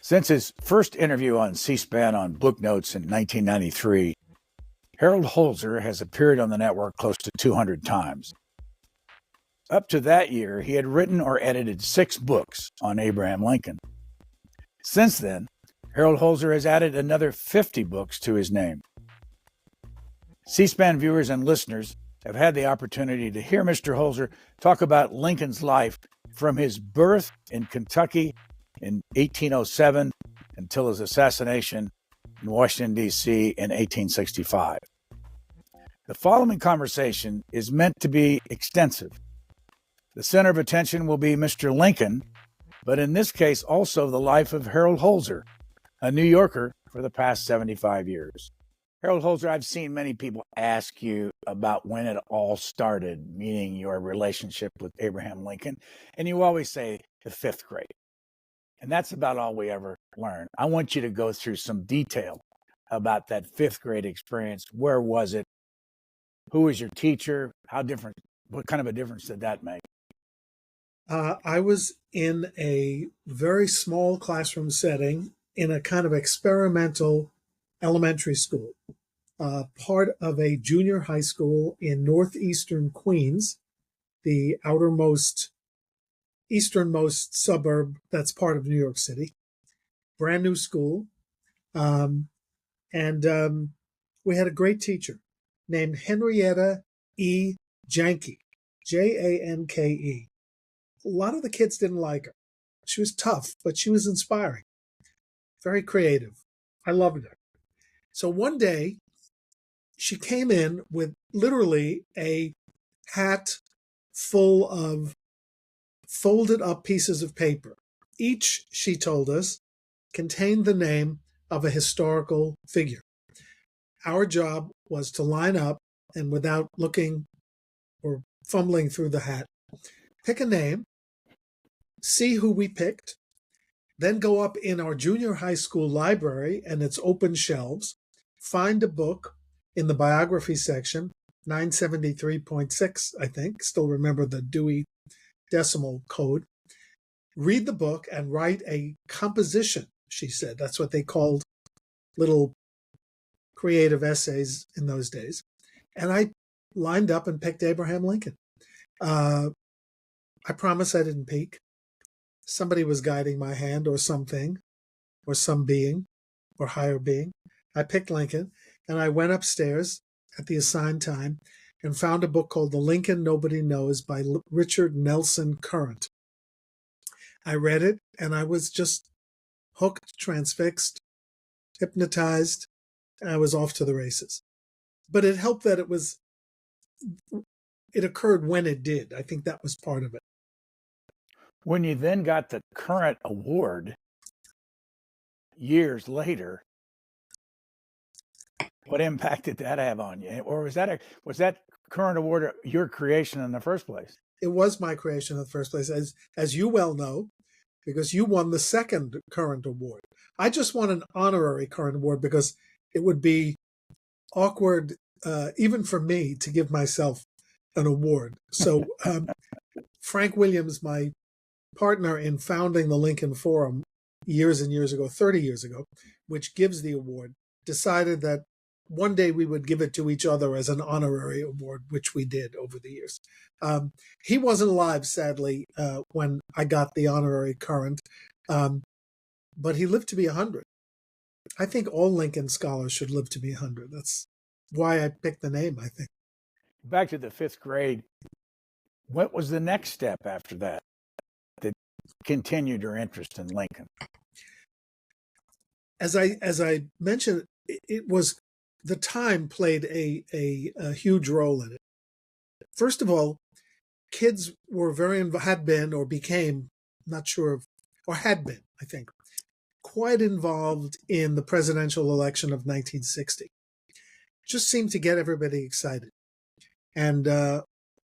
Since his first interview on C-SPAN on Booknotes in 1993, Harold Holzer has appeared on the network close to 200 times. Up to that year, he had written or edited 6 books on Abraham Lincoln. Since then, Harold Holzer has added another 50 books to his name. C-SPAN viewers and listeners have had the opportunity to hear Mr. Holzer talk about Lincoln's life from his birth in Kentucky in 1807 until his assassination in Washington, D.C. in 1865. The following conversation is meant to be extensive. The center of attention will be Mr. Lincoln, but in this case also the life of Harold Holzer, a New Yorker for the past 75 years. Harold Holzer, I've seen many people ask you about when it all started, meaning your relationship with Abraham Lincoln, and you always say the 5th grade. And that's about all we ever learn. I want you to go through some detail about that 5th grade experience. Where was it? Who was your teacher? What kind of a difference did that make? I was in a very small classroom setting in a kind of experimental elementary school, part of a junior high school in northeastern Queens, the easternmost suburb that's part of New York City. Brand new school. And we had a great teacher named Henrietta E. Janke, Janke. A lot of the kids didn't like her. She was tough, but she was inspiring, very creative. I loved her. So one day, she came in with literally a hat full of folded up pieces of paper. Each, she told us, contained the name of a historical figure. Our job was to line up and, without looking or fumbling through the hat, pick a name, see who we picked, then go up in our junior high school library and its open shelves, find a book in the biography section, 973.6, I think, still remember the Dewey Decimal Code, read the book and write a composition, she said. That's what they called little creative essays in those days. And I lined up and picked Abraham Lincoln. I promise I didn't peek. Somebody was guiding my hand, or something, or some being, or higher being. I picked Lincoln, and I went upstairs at the assigned time and found a book called The Lincoln Nobody Knows by Richard Nelson Current. I read it, and I was just hooked, transfixed, hypnotized, and I was off to the races. But it helped that it occurred when it did. I think that was part of it. When you then got the Current Award years later, what impact did that have on you? Or was that Current Award your creation in the first place? It was my creation in the first place, as you well know, because you won the second Current Award. I just won an honorary Current Award because it would be awkward, even for me, to give myself an award. So Frank Williams, my partner in founding the Lincoln Forum years and years ago, 30 years ago, which gives the award, decided that one day we would give it to each other as an honorary award, which we did over the years. He wasn't alive, sadly, when I got the honorary Current, but he lived to be 100. I think all Lincoln scholars should live to be 100. That's why I picked the name, I think. Back to the 5th grade, what was the next step after that continued your interest in Lincoln? As I mentioned, it was the time played a huge role in it. First of all, kids were had been or became, not sure of, or had been, I think, quite involved in the presidential election of 1960. Just seemed to get everybody excited. And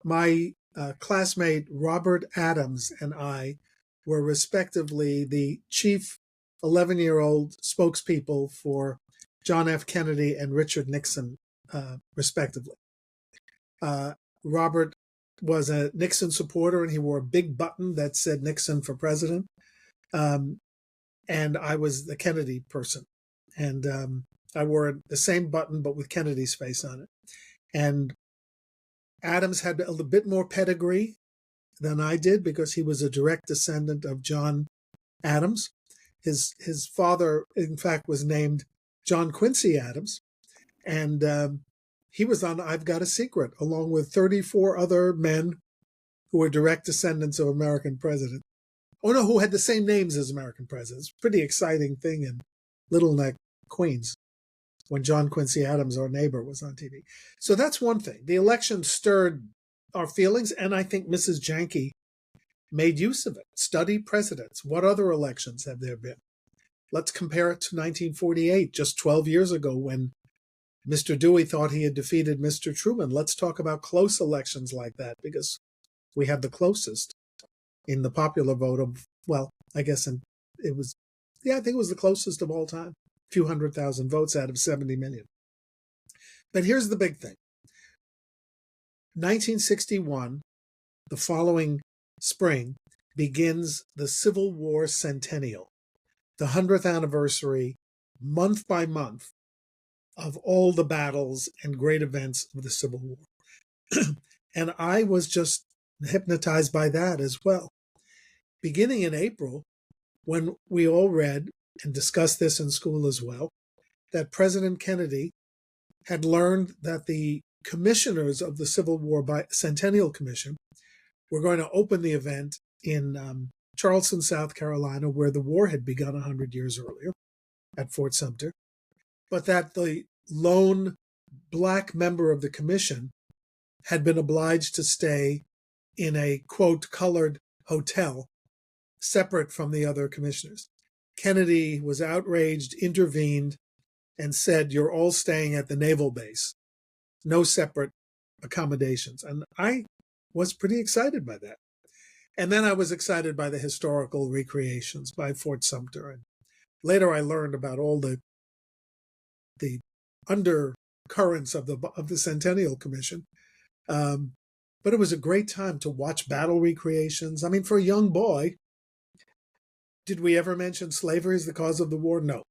my classmate Robert Adams and I were respectively the chief 11-year-old spokespeople for John F. Kennedy and Richard Nixon, respectively. Robert was a Nixon supporter, and he wore a big button that said Nixon for president. and I was the Kennedy person. And I wore the same button, but with Kennedy's face on it. And Adams had a little bit more pedigree than I did because he was a direct descendant of John Adams. His father, in fact, was named John Quincy Adams. And he was on I've Got a Secret, along with 34 other men who were direct descendants of American presidents. Oh, no, who had the same names as American presidents. Pretty exciting thing in Little Neck, Queens, when John Quincy Adams, our neighbor, was on TV. So that's one thing. The election stirred our feelings, and I think Mrs. Janke made use of it. Study presidents. What other elections have there been? Let's compare it to 1948, just 12 years ago, when Mr. Dewey thought he had defeated Mr. Truman. Let's talk about close elections like that, because we had the closest in the popular vote of, well, I guess it was, I think it was the closest of all time. A few 100,000 votes out of 70 million. But here's the big thing. 1961, the following spring, begins the Civil War centennial, the 100th anniversary, month by month, of all the battles and great events of the Civil War. And I was just hypnotized by that as well. Beginning in April, when we all read and discussed this in school as well, that President Kennedy had learned that the commissioners of the Civil War Centennial Commission were going to open the event in Charleston, South Carolina, where the war had begun 100 years earlier at Fort Sumter, but that the lone black member of the commission had been obliged to stay in a, quote, colored hotel separate from the other commissioners. Kennedy was outraged, intervened, and said, "You're all staying at the naval base. No separate accommodations." And I was pretty excited by that. And then I was excited by the historical recreations by Fort Sumter. And later I learned about all the undercurrents of the Centennial Commission. But it was a great time to watch battle recreations. I mean, for a young boy, did we ever mention slavery as the cause of the war? No.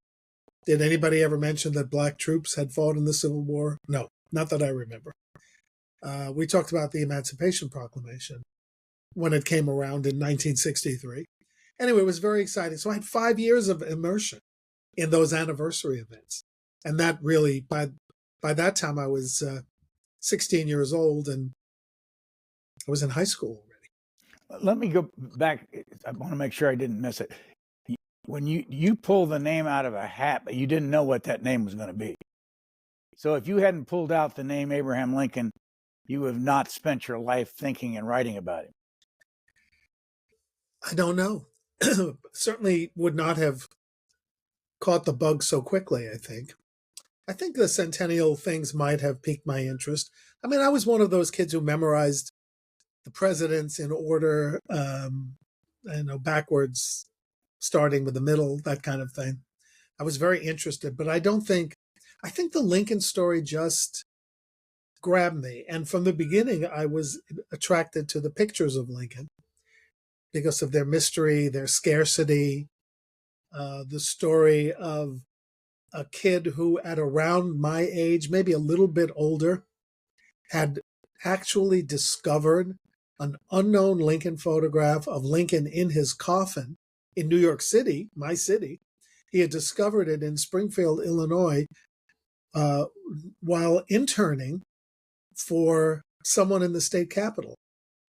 Did anybody ever mention that black troops had fought in the Civil War? No, not that I remember. We talked about the Emancipation Proclamation when it came around in 1963. Anyway, it was very exciting. So I had 5 years of immersion in those anniversary events. And that really, by that time, I was 16 years old, and I was in high school already. Let me go back. I want to make sure I didn't miss it. When you pull the name out of a hat, but you didn't know what that name was going to be. So if you hadn't pulled out the name Abraham Lincoln, you have not spent your life thinking and writing about him. I don't know. Certainly would not have caught the bug so quickly, I think. I think the centennial things might have piqued my interest. I mean, I was one of those kids who memorized the presidents in order, backwards, starting with the middle, that kind of thing. I was very interested, but I think the Lincoln story just grabbed me. And from the beginning, I was attracted to the pictures of Lincoln because of their mystery, their scarcity, the story of a kid who at around my age, maybe a little bit older, had actually discovered an unknown Lincoln photograph of Lincoln in his coffin in New York City, my city. He had discovered it in Springfield, Illinois, while interning for someone in the state capitol.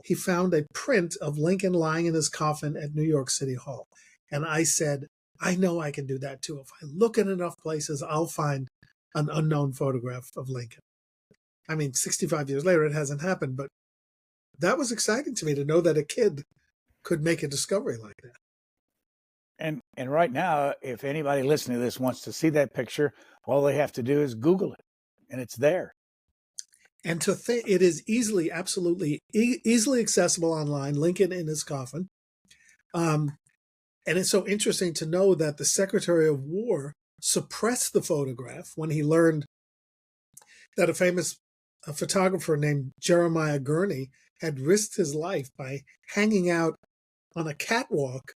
He found a print of Lincoln lying in his coffin at New York City Hall. And I said, I know I can do that too. If I look in enough places, I'll find an unknown photograph of Lincoln. I mean, 65 years later, it hasn't happened, but that was exciting to me to know that a kid could make a discovery like that. And right now, if anybody listening to this wants to see that picture, all they have to do is Google it, and it's there. And to think it is absolutely easily accessible online, Lincoln in his coffin. And it's so interesting to know that the Secretary of War suppressed the photograph when he learned that a famous photographer named Jeremiah Gurney had risked his life by hanging out on a catwalk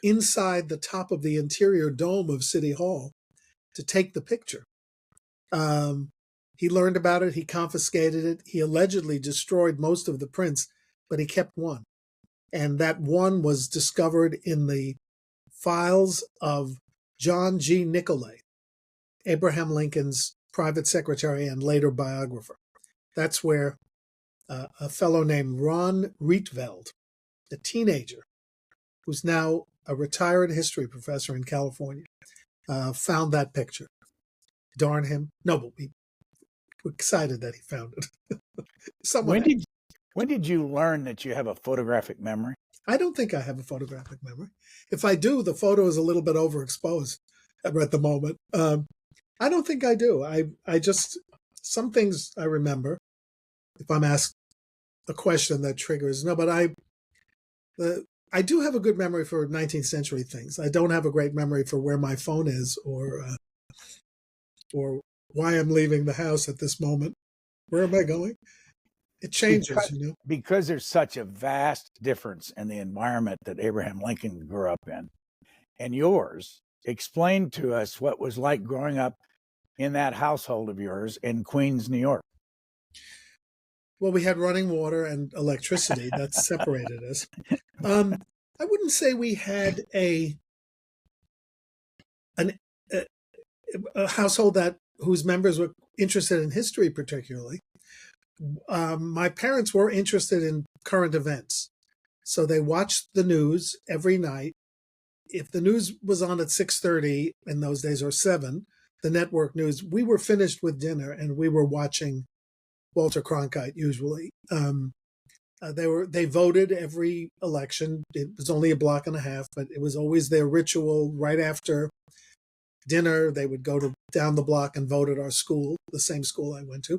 inside the top of the interior dome of City Hall to take the picture. He learned about it. He confiscated it. He allegedly destroyed most of the prints, but he kept one. And that one was discovered in the files of John G. Nicolay, Abraham Lincoln's private secretary and later biographer. That's where a fellow named Ron Rietveld, a teenager who's now a retired history professor in California, found that picture. Darn him. No, but we were excited that he found it. When did you learn that you have a photographic memory? I don't think I have a photographic memory. If I do, the photo is a little bit overexposed at the moment. I don't think I do. I just, some things I remember if I'm asked a question that triggers. No, but I do have a good memory for 19th century things. I don't have a great memory for where my phone is or why I'm leaving the house at this moment. Where am I going? It changes, because there's such a vast difference in the environment that Abraham Lincoln grew up in and yours. Explain to us what it was like growing up in that household of yours in Queens, New York. Well, we had running water and electricity that separated us. I wouldn't say we had a household whose members were interested in history particularly. My parents were interested in current events, so they watched the news every night. If the news was on at 6:30 in those days or 7, the network news, we were finished with dinner and we were watching Walter Cronkite usually. They voted every election. It was only a block and a half, but it was always their ritual. Right after dinner, they would go down the block and vote at our school, the same school I went to.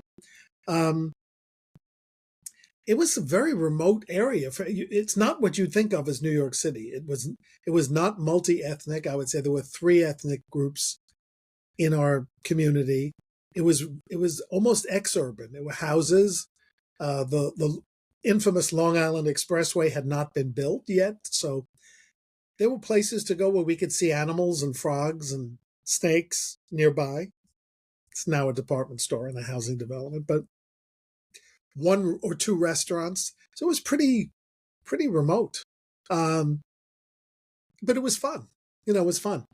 It was a very remote area. It's not what you think of as New York City. It was not multi-ethnic. I would say there were 3 ethnic groups in our community. It was almost exurban. There were houses. The infamous Long Island Expressway had not been built yet, so there were places to go where we could see animals and frogs and snakes nearby. It's now a department store and a housing development, but 1 or 2 restaurants. So it was pretty remote. But it was fun. It was fun.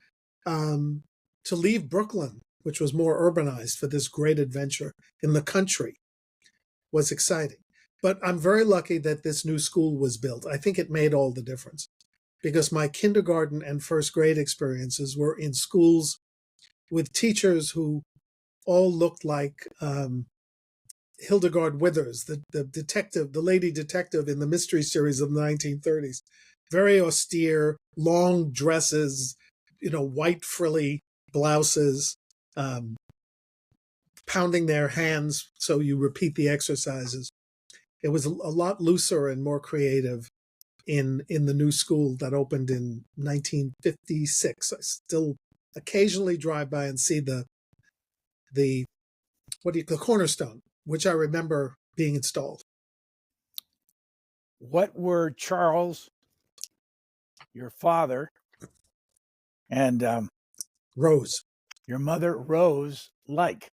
To leave Brooklyn, which was more urbanized, for this great adventure in the country was exciting. But I'm very lucky that this new school was built. I think it made all the difference because my kindergarten and first grade experiences were in schools with teachers who all looked like Hildegard Withers, the detective, the lady detective in the mystery series of the 1930s. Very austere, long dresses, white frilly blouses, pounding their hands so you repeat the exercises. It was a lot looser and more creative in the new school that opened in 1956. I still occasionally drive by and see the cornerstone, which I remember being installed. What were Charles, your father, and Rose, your mother, Rose, like?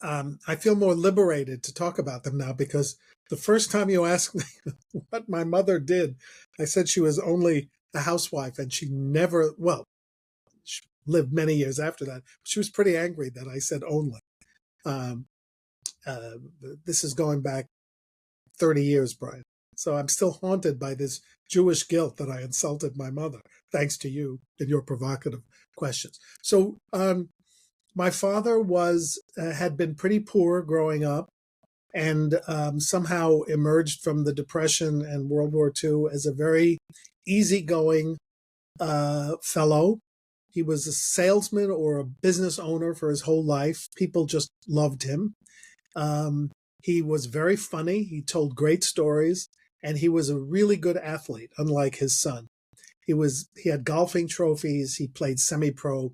I feel more liberated to talk about them now because the first time you asked me what my mother did, I said she was only a housewife and she lived many years after that. She was pretty angry that I said only. This is going back 30 years, Brian. So I'm still haunted by this Jewish guilt that I insulted my mother, thanks to you and your provocative questions. So my father had been pretty poor growing up and somehow emerged from the Depression and World War II as a very easygoing fellow. He was a salesman or a business owner for his whole life. People just loved him. He was very funny. He told great stories, and he was a really good athlete, unlike his son. He had golfing trophies. He played semi-pro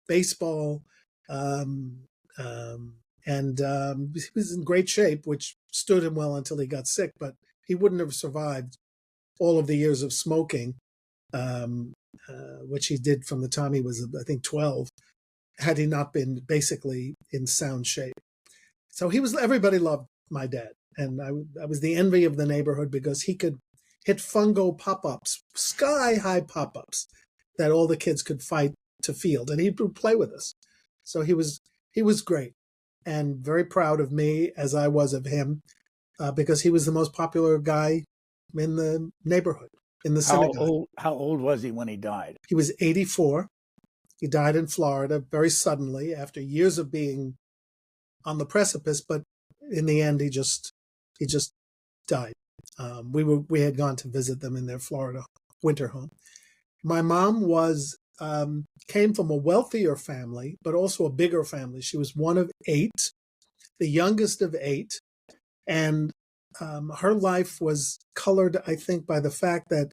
baseball, and he was in great shape, which stood him well until he got sick. But he wouldn't have survived all of the years of smoking, which he did from the time he was, I think, 12, had he not been basically in sound shape. So everybody loved my dad. And I was the envy of the neighborhood because he could hit fungo pop-ups, sky-high pop-ups that all the kids could fight to field. And he would play with us. So he was great and very proud of me as I was of him because he was the most popular guy in the neighborhood, in the synagogue. How old was he when he died? He was 84. He died in Florida very suddenly after years of being on the precipice, but in the end, he just died. We had gone to visit them in their Florida winter home. My mom came from a wealthier family, but also a bigger family. She was one of 8, the youngest of 8, and her life was colored, I think, by the fact that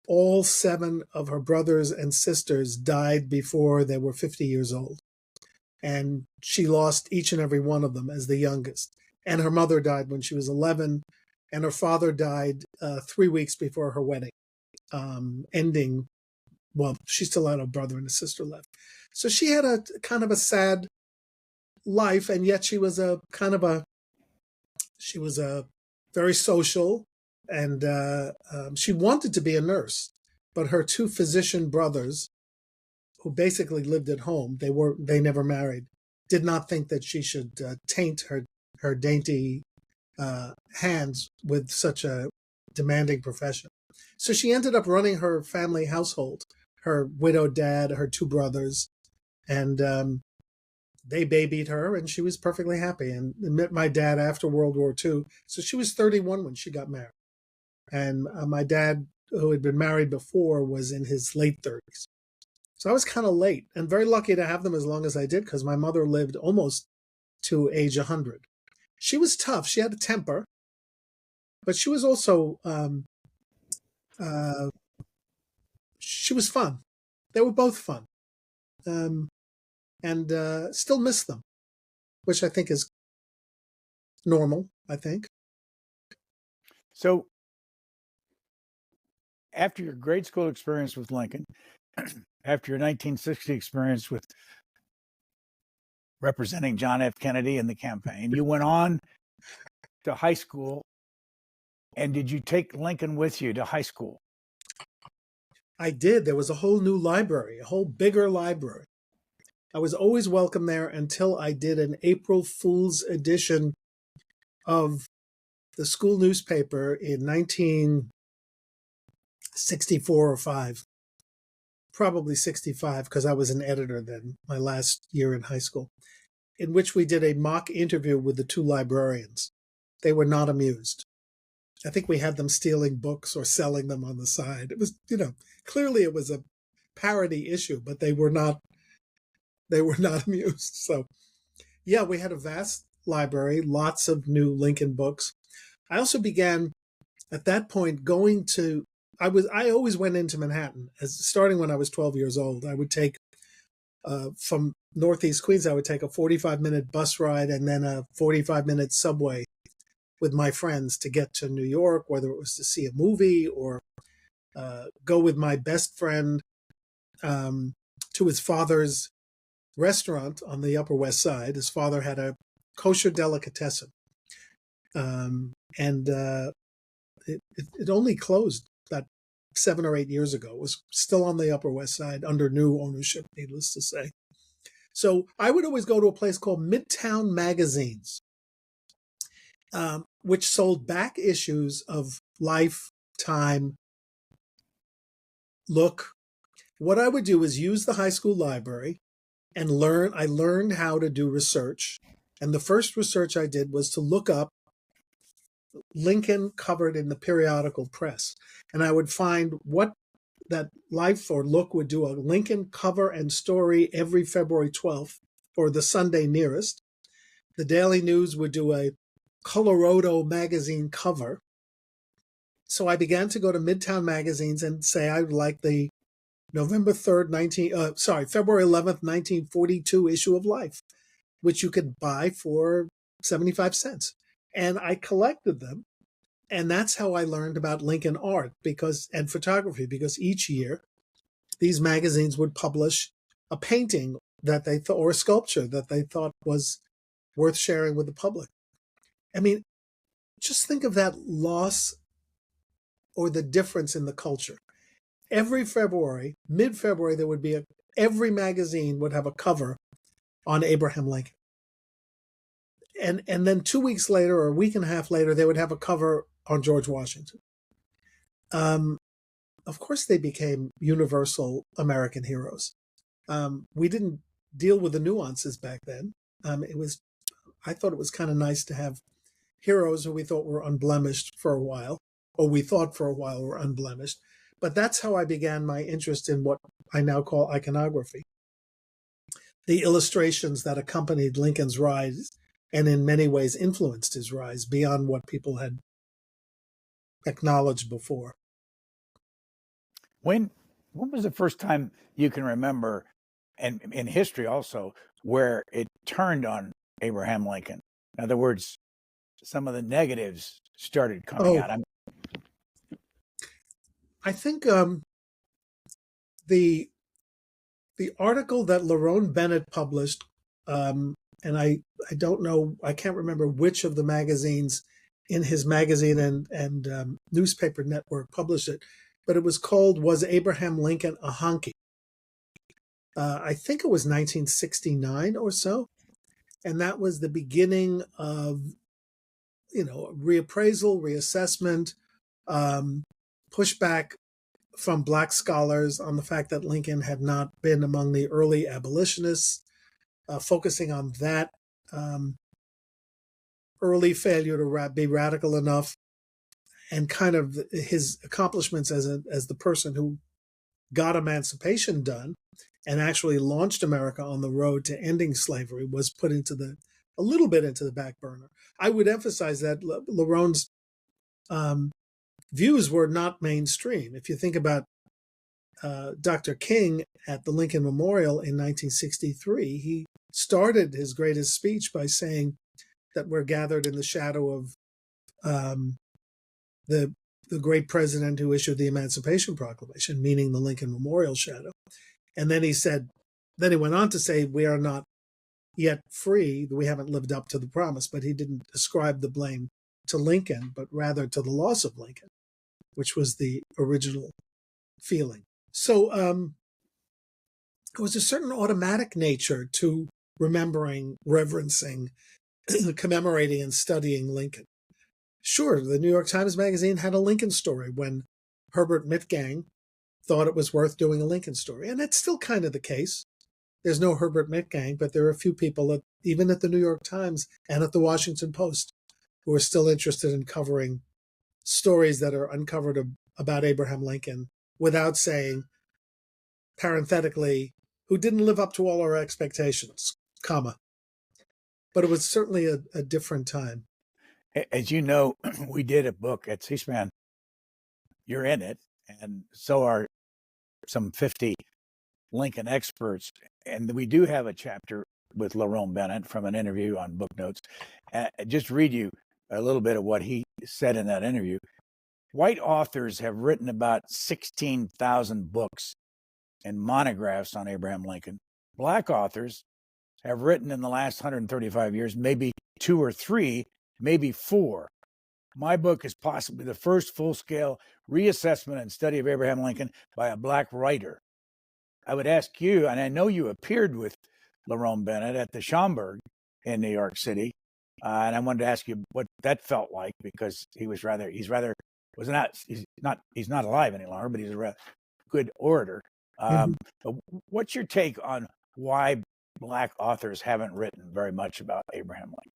all 7 of her brothers and sisters died before they were 50 years old. And she lost each and every one of them as the youngest. And her mother died when she was 11, and her father died 3 weeks before her wedding, she still had a brother and a sister left. So she had a kind of a sad life, and yet she was a very social, and she wanted to be a nurse, but her 2 physician brothers, who basically lived at home, they never married, did not think that she should taint her dainty hands with such a demanding profession. So she ended up running her family household, her widowed dad, her 2 brothers, and they babied her, and she was perfectly happy, and met my dad after World War II. So she was 31 when she got married. And my dad, who had been married before, was in his late 30s. So I was kind of late and very lucky to have them as long as I did because my mother lived almost to age 100. She was tough. She had a temper, but she was also, she was fun. They were both fun. And still miss them, which I think is normal, I think. So after your grade school experience with Lincoln, after your 1960 experience with representing John F. Kennedy in the campaign, you went on to high school. And did you take Lincoln with you to high school? I did. There was a whole new library, a whole bigger library. I was always welcome there until I did an April Fool's edition of the school newspaper in 1964 or 5. Probably 65, because I was an editor then, my last year in high school, in which we did a mock interview with the 2 librarians. They were not amused. I think we had them stealing books or selling them on the side. It was, clearly it was a parody issue, but they were not amused. So, yeah, we had a vast library, lots of new Lincoln books. I also began at that point going to I always went into Manhattan starting when I was 12 years old. I would take from Northeast Queens, I would take a 45-minute bus ride and then a 45-minute subway with my friends to get to New York, whether it was to see a movie or go with my best friend to his father's restaurant on the Upper West Side. His father had a kosher delicatessen. And it only closed about 7 or 8 years ago. It was still on the Upper West Side under new ownership, needless to say. So I would always go to a place called Midtown Magazines, which sold back issues of Life, Time, Look. What I would do is use the high school library and I learned how to do research. And the first research I did was to look up Lincoln covered in the periodical press. And I would find what that Life or Look would do a Lincoln cover and story every February 12th or the Sunday nearest. The Daily News would do a Colorado magazine cover. So I began to go to Midtown magazines and say I would like the February 11th, 1942 issue of Life, which you could buy for 75 cents. And I collected them. And that's how I learned about Lincoln art and photography, because each year these magazines would publish a painting that they thought, or a sculpture that they thought was worth sharing with the public. I mean, just think of that loss or the difference in the culture. Every February, mid-February, there would be every magazine would have a cover on Abraham Lincoln. And then 2 weeks later, or a week and a half later, they would have a cover on George Washington. Of course, they became universal American heroes. We didn't deal with the nuances back then. I thought it was kind of nice to have heroes who we thought were unblemished for a while, or we thought for a while were unblemished. But that's how I began my interest in what I now call iconography. The illustrations that accompanied Lincoln's rise and in many ways influenced his rise beyond what people had acknowledged before. When was the first time you can remember, and in history also, where it turned on Abraham Lincoln? In other words, some of the negatives started coming out. I think the article that Lerone Bennett published, and I don't know, I can't remember which of the magazines in his magazine and newspaper network published it, but it was called "Was Abraham Lincoln a Honky?" I think it was 1969 or so, and that was the beginning of reappraisal, reassessment, pushback from Black scholars on the fact that Lincoln had not been among the early abolitionists, focusing on that early failure to be radical enough, and kind of his accomplishments as the person who got emancipation done and actually launched America on the road to ending slavery was put a little bit into the back burner. I would emphasize that Lerone's views were not mainstream. If you think about Dr. King at the Lincoln Memorial in 1963, he started his greatest speech by saying that we're gathered in the shadow of the great president who issued the Emancipation Proclamation, meaning the Lincoln Memorial shadow. And then he went on to say, we are not yet free, we haven't lived up to the promise, but he didn't ascribe the blame to Lincoln, but rather to the loss of Lincoln, which was the original feeling. So it was a certain automatic nature to remembering, reverencing, commemorating, and studying Lincoln. Sure, the New York Times Magazine had a Lincoln story when Herbert Mitgang thought it was worth doing a Lincoln story. And that's still kind of the case. There's no Herbert Mitgang, but there are a few people, even at the New York Times and at the Washington Post, who are still interested in covering stories that are uncovered about Abraham Lincoln without saying, parenthetically, who didn't live up to all our expectations, comma. But it was certainly a different time. As you know, we did a book at C-SPAN. You're in it, and so are some 50 Lincoln experts. And we do have a chapter with Lerone Bennett from an interview on Booknotes. Just read you a little bit of what he said in that interview. White authors have written about 16,000 books and monographs on Abraham Lincoln. Black authors have written in the last 135 years, maybe 2 or 3, maybe 4. My book is possibly the first full-scale reassessment and study of Abraham Lincoln by a Black writer. I would ask you, and I know you appeared with Lerone Bennett at the Schomburg in New York City, and I wanted to ask you what that felt like, because he's not alive any longer, but he's a rather good orator. What's your take on why Black authors haven't written very much about Abraham Lincoln?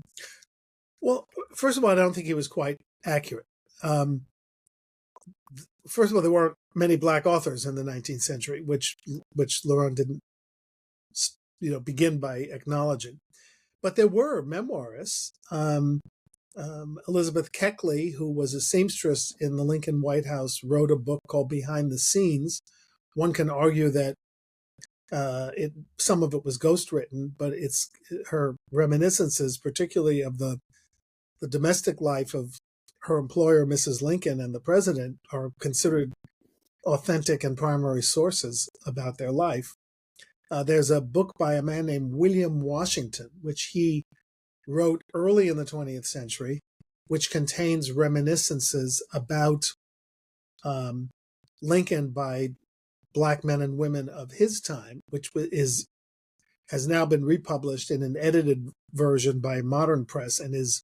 Well, first of all, I don't think he was quite accurate. First of all, there weren't many Black authors in the 19th century, which Lerone didn't, begin by acknowledging. But there were memoirists. Elizabeth Keckley, who was a seamstress in the Lincoln White House, wrote a book called Behind the Scenes. One can argue that some of it was ghostwritten, but it's her reminiscences, particularly of the domestic life of her employer, Mrs. Lincoln, and the president are considered authentic and primary sources about their life. There's a book by a man named William Washington, which he wrote early in the 20th century, which contains reminiscences about Lincoln by Black men and women of his time, which has now been republished in an edited version by Modern Press and is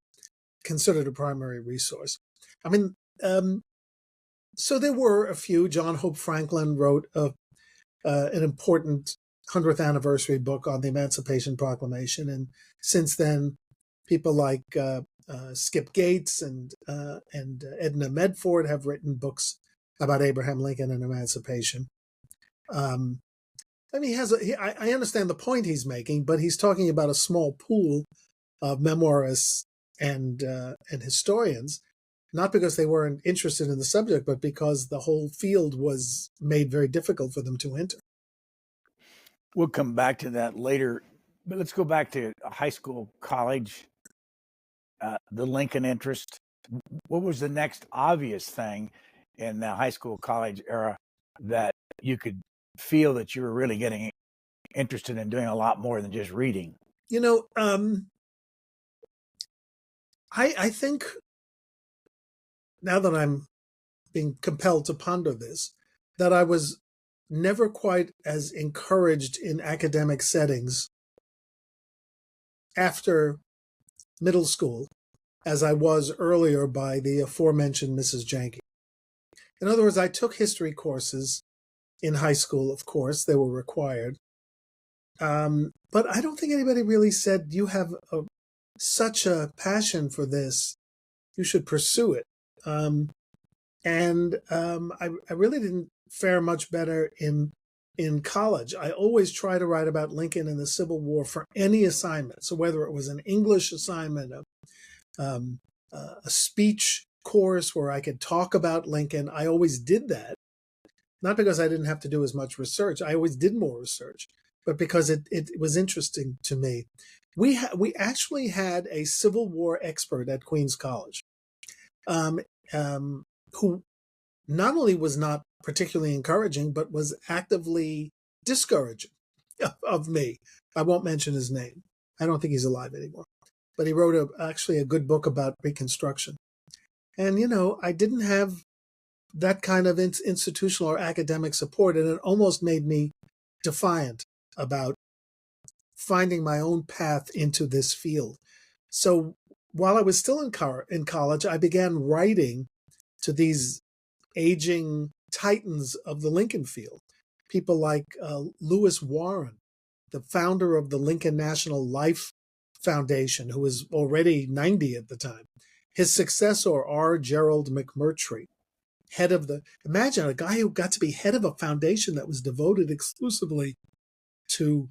considered a primary resource. I mean, so there were a few. John Hope Franklin wrote an important 100th anniversary book on the Emancipation Proclamation, and since then, people like Skip Gates and Edna Medford have written books about Abraham Lincoln and emancipation. I mean, I understand the point he's making, but he's talking about a small pool of memoirists and historians, not because they weren't interested in the subject, but because the whole field was made very difficult for them to enter. We'll come back to that later, but let's go back to high school, college, the Lincoln interest. What was the next obvious thing in the high school, college era that you could feel that you were really getting interested in doing a lot more than just reading? You know, I think now that I'm being compelled to ponder this, that I was never quite as encouraged in academic settings after middle school as I was earlier by the aforementioned Mrs. Janke. In other words, I took history courses in high school, of course, they were required. But I don't think anybody really said, you have such a passion for this, you should pursue it. I really didn't fare much better in college. I always try to write about Lincoln and the Civil War for any assignment. So whether it was an English assignment, a speech course where I could talk about Lincoln, I always did that. Not because I didn't have to do as much research. I always did more research, but because it was interesting to me. We actually had a Civil War expert at Queens College, who not only was not particularly encouraging, but was actively discouraging of me. I won't mention his name. I don't think he's alive anymore. But he wrote actually a good book about Reconstruction. And, you know, I didn't have that kind of institutional or academic support, and it almost made me defiant about finding my own path into this field. So while I was still in college, I began writing to these aging titans of the Lincoln field, people like Lewis Warren, the founder of the Lincoln National Life Foundation, who was already 90 at the time. His successor, R. Gerald McMurtry, head of imagine a guy who got to be head of a foundation that was devoted exclusively to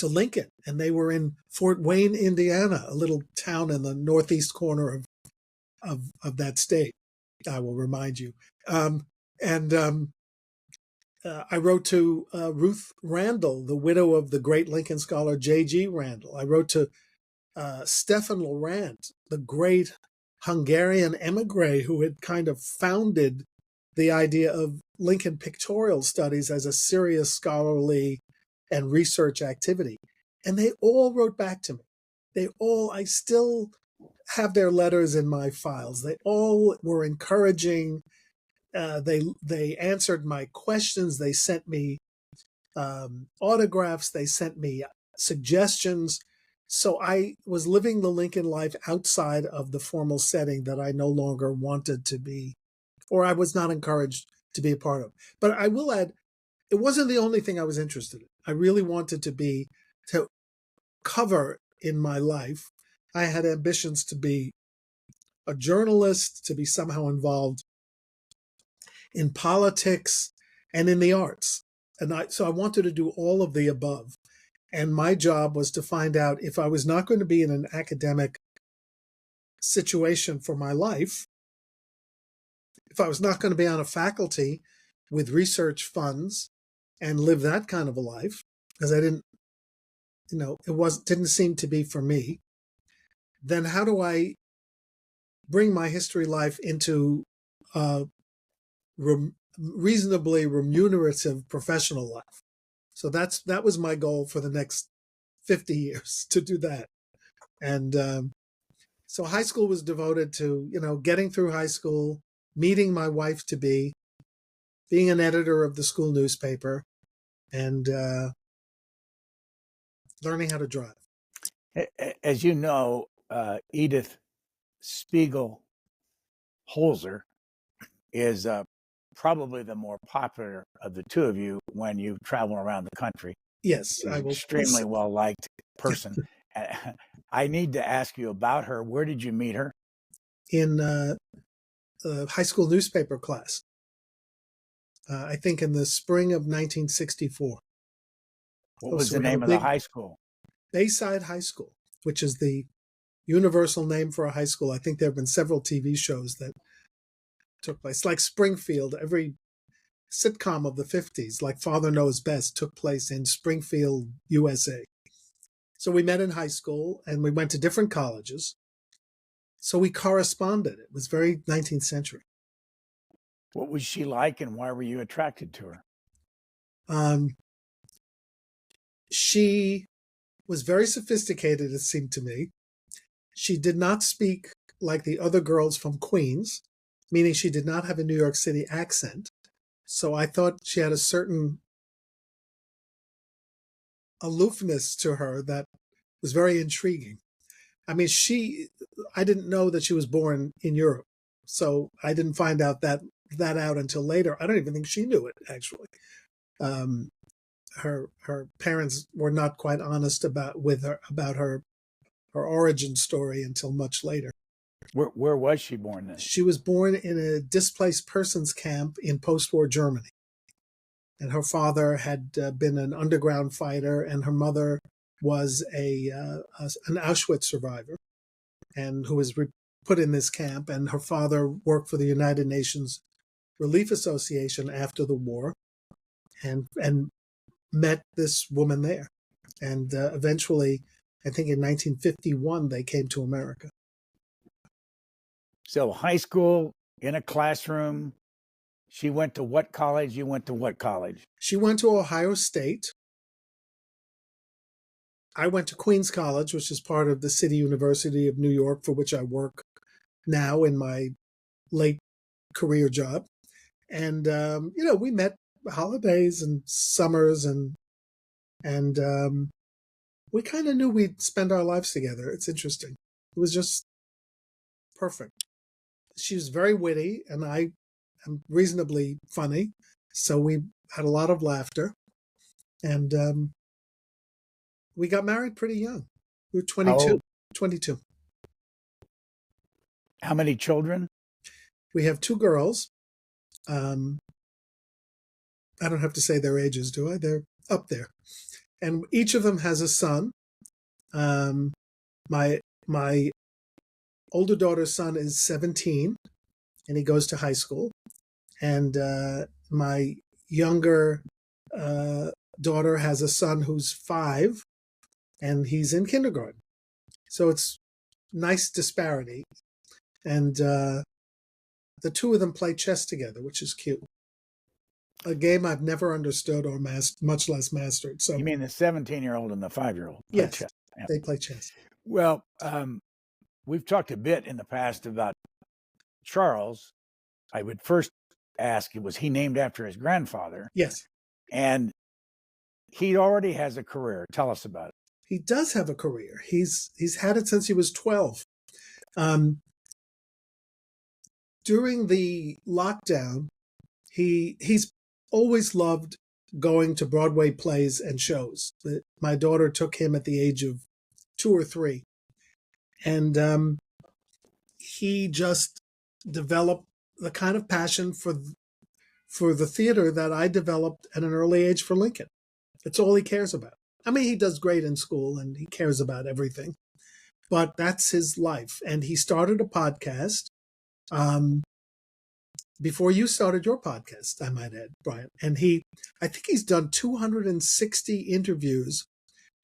Lincoln. And they were in Fort Wayne, Indiana, a little town in the northeast corner of that state. I will remind you. I wrote to Ruth Randall, the widow of the great Lincoln scholar J.G. Randall. I wrote to Stefan Laurent, the great Hungarian emigre who had kind of founded the idea of Lincoln pictorial studies as a serious scholarly and research activity. And they all wrote back to me. I still have their letters in my files. They all were encouraging. They answered my questions. They sent me autographs. They sent me suggestions. So I was living the Lincoln life outside of the formal setting that I no longer wanted to be, or I was not encouraged to be a part of. But I will add, it wasn't the only thing I was interested in. I really wanted to cover in my life. I had ambitions to be a journalist, to be somehow involved in politics and in the arts. So I wanted to do all of the above. And my job was to find out if I was not going to be in an academic situation for my life, if I was not going to be on a faculty with research funds and live that kind of a life, because I didn't, didn't seem to be for me, then how do I bring my history life into a reasonably remunerative professional life. So that was my goal for the next 50 years, to do that. And so high school was devoted to, getting through high school, meeting my wife to be, being an editor of the school newspaper, and learning how to drive. As you know, Edith Spiegel Holzer is probably the more popular of the two of you when you travel around the country. Yes, She's I an will. extremely well-liked person. I need to ask you about her. Where did you meet her? In a high school newspaper class. I think in the spring of 1964. What was the name of the high school? Bayside High School, which is the universal name for a high school. I think there have been several TV shows that took place. Like Springfield, every sitcom of the 50s, like Father Knows Best, took place in Springfield, USA. So we met in high school and we went to different colleges. So we corresponded. It was very 19th century. What was she like and why were you attracted to her? She was very sophisticated, it seemed to me. She did not speak like the other girls from Queens, meaning she did not have a New York City accent. So I thought she had a certain aloofness to her that was very intriguing. I mean, I didn't know that she was born in Europe, so I didn't find out that out until later. I don't even think she knew it, actually. Her parents were not quite honest about her origin story until much later. Where was she born then? She was born in a displaced persons camp in post-war Germany. And her father had been an underground fighter, and her mother was an Auschwitz survivor, and who was put in this camp. And her father worked for the United Nations Relief Association after the war, and met this woman there. And eventually, I think in 1951, they came to America. So high school, in a classroom. She went to what college? You went to what college? She went to Ohio State. I went to Queens College, which is part of the City University of New York, for which I work now in my late career job. And, we met holidays and summers, and we kind of knew we'd spend our lives together. It's interesting. It was just perfect. She was very witty, and I am reasonably funny. So we had a lot of laughter. And we got married pretty young. We were 22. 22. How many children? We have 2 girls. I don't have to say their ages, do I? They're up there. And each of them has a son. My older daughter's son is 17, and he goes to high school. And my younger daughter has a son who's 5, and he's in kindergarten. So it's nice disparity. And the 2 of them play chess together, which is cute. A game I've never understood or much less mastered. So you mean the 17-year-old and the 5-year-old? Yes, chess. Yeah. They play chess. Well, we've talked a bit in the past about Charles. I would first ask, was he named after his grandfather? Yes. And he already has a career. Tell us about it. He does have a career. He's had it since he was 12. During the lockdown, he's always loved going to Broadway plays and shows. My daughter took him at the age of 2 or 3. And he just developed the kind of passion for the theater that I developed at an early age for Lincoln. It's all he cares about. I mean, he does great in school and he cares about everything, but that's his life. And he started a podcast before you started your podcast, I might add, Brian. And I think he's done 260 interviews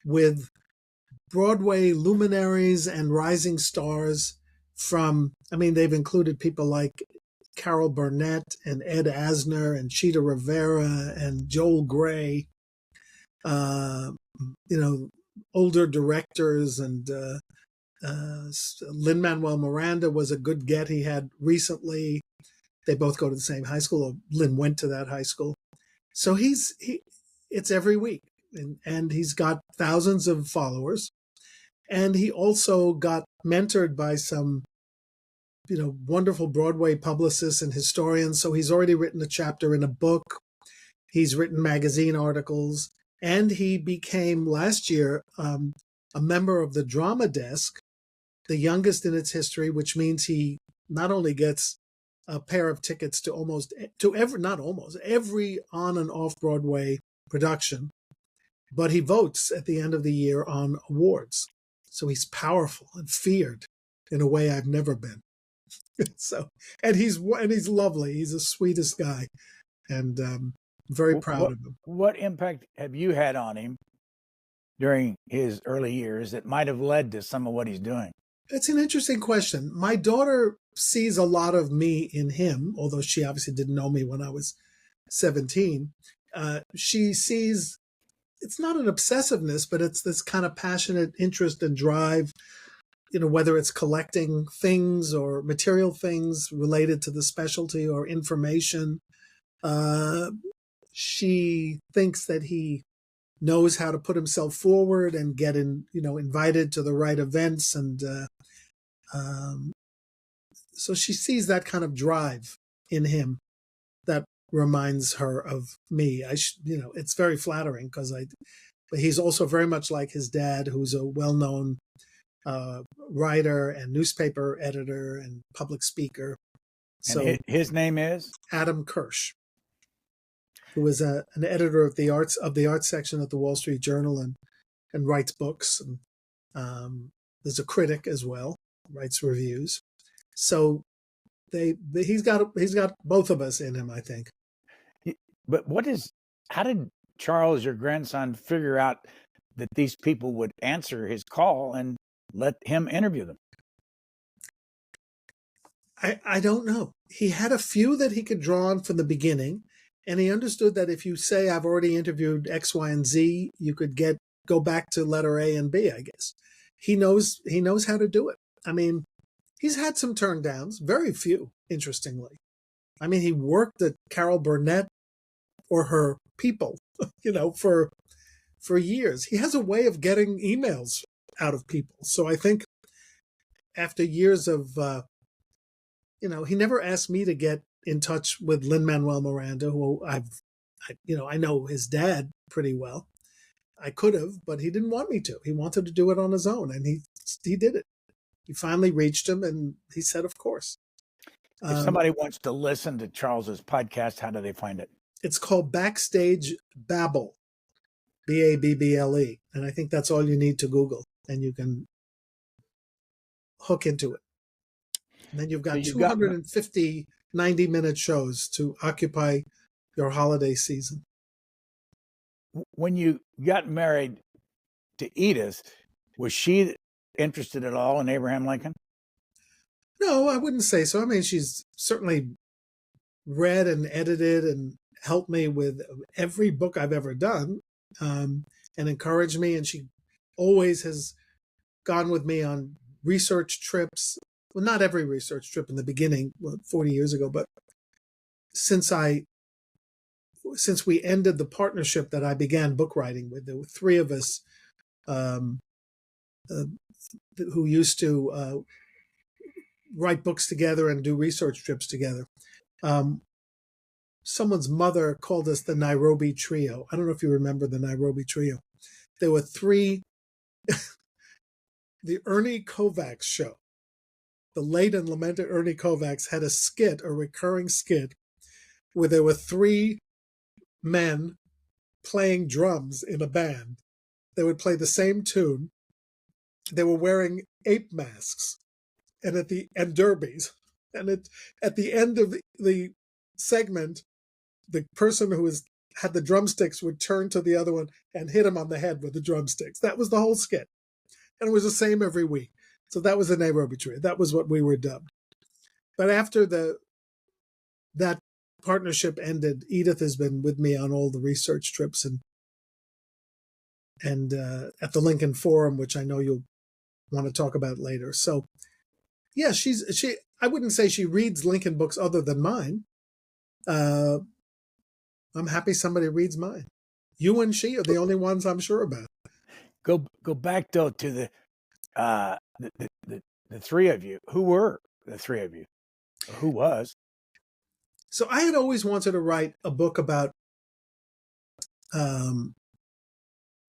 with Broadway luminaries and rising stars they've included people like Carol Burnett and Ed Asner and Cheetah Rivera and Joel Gray, uh, older directors, and Lin-Manuel Miranda was a good get he had recently. They both go to the same high school, or Lin went to that high school. So it's every week, and he's got thousands of followers. And he also got mentored by some, wonderful Broadway publicists and historians. So he's already written a chapter in a book. He's written magazine articles, and he became last year a member of the drama desk, the youngest in its history, which means he not only gets a pair of tickets to every on and off Broadway production, but he votes at the end of the year on awards. So he's powerful and feared in a way I've never been. And he's lovely. He's the sweetest guy, and very proud of him. What impact have you had on him during his early years that might have led to some of what he's doing? It's an interesting question. My daughter sees a lot of me in him, although she obviously didn't know me when I was 17. She sees, it's not an obsessiveness, but it's this kind of passionate interest and drive, whether it's collecting things or material things related to the specialty or information. She thinks that he knows how to put himself forward and get invited to the right events. And so she sees that kind of drive in him that reminds her of me. It's very flattering but he's also very much like his dad, who's a well-known writer and newspaper editor and public speaker. So his name is Adam Kirsch, who is an editor of the arts section at the Wall Street Journal and writes books. And there's a critic as well, writes reviews. So he's got both of us in him, I think. But how did Charles, your grandson, figure out that these people would answer his call and let him interview them? I don't know. He had a few that he could draw on from the beginning, and he understood that if you say, I've already interviewed X, Y, and Z, you could go back to letter A and B, I guess. He knows how to do it. He's had some turn downs, very few, interestingly. He worked at Carol Burnett or her people, for years. He has a way of getting emails out of people. So I think after years of, he never asked me to get in touch with Lin-Manuel Miranda, who I know his dad pretty well. I could have, but he didn't want me to. He wanted to do it on his own, and he did it. He finally reached him, and he said, of course. If somebody wants to listen to Charles's podcast, how do they find it? It's called Backstage Babble, Babble. And I think that's all you need to Google, and you can hook into it. And then you've got 250 90-minute shows to occupy your holiday season. When you got married to Edith, was she interested at all in Abraham Lincoln? No, I wouldn't say so. She's certainly read and edited and helped me with every book I've ever done, and encouraged me. And she always has gone with me on research trips. Well, not every research trip in the beginning, 40 years ago, but since we ended the partnership that I began book writing with, there were three of us who used to write books together and do research trips together. Someone's mother called us the Nairobi Trio. I don't know if you remember the Nairobi Trio. There were three, the Ernie Kovacs show. The late and lamented Ernie Kovacs had a recurring skit, where there were three men playing drums in a band. They would play the same tune. They were wearing ape masks and derbies. And at the end of the segment, the person who had the drumsticks would turn to the other one and hit him on the head with the drumsticks. That was the whole skit. And it was the same every week. So that was the Nairobi Trio. That was what we were dubbed. But after that partnership ended, Edith has been with me on all the research trips and at the Lincoln Forum, which I know you'll want to talk about later. So yeah, I wouldn't say she reads Lincoln books other than mine. I'm happy somebody reads mine. You and she are the only ones I'm sure about. Go back though to the three of you. Who were the three of you? Or who was? So I had always wanted to write a book about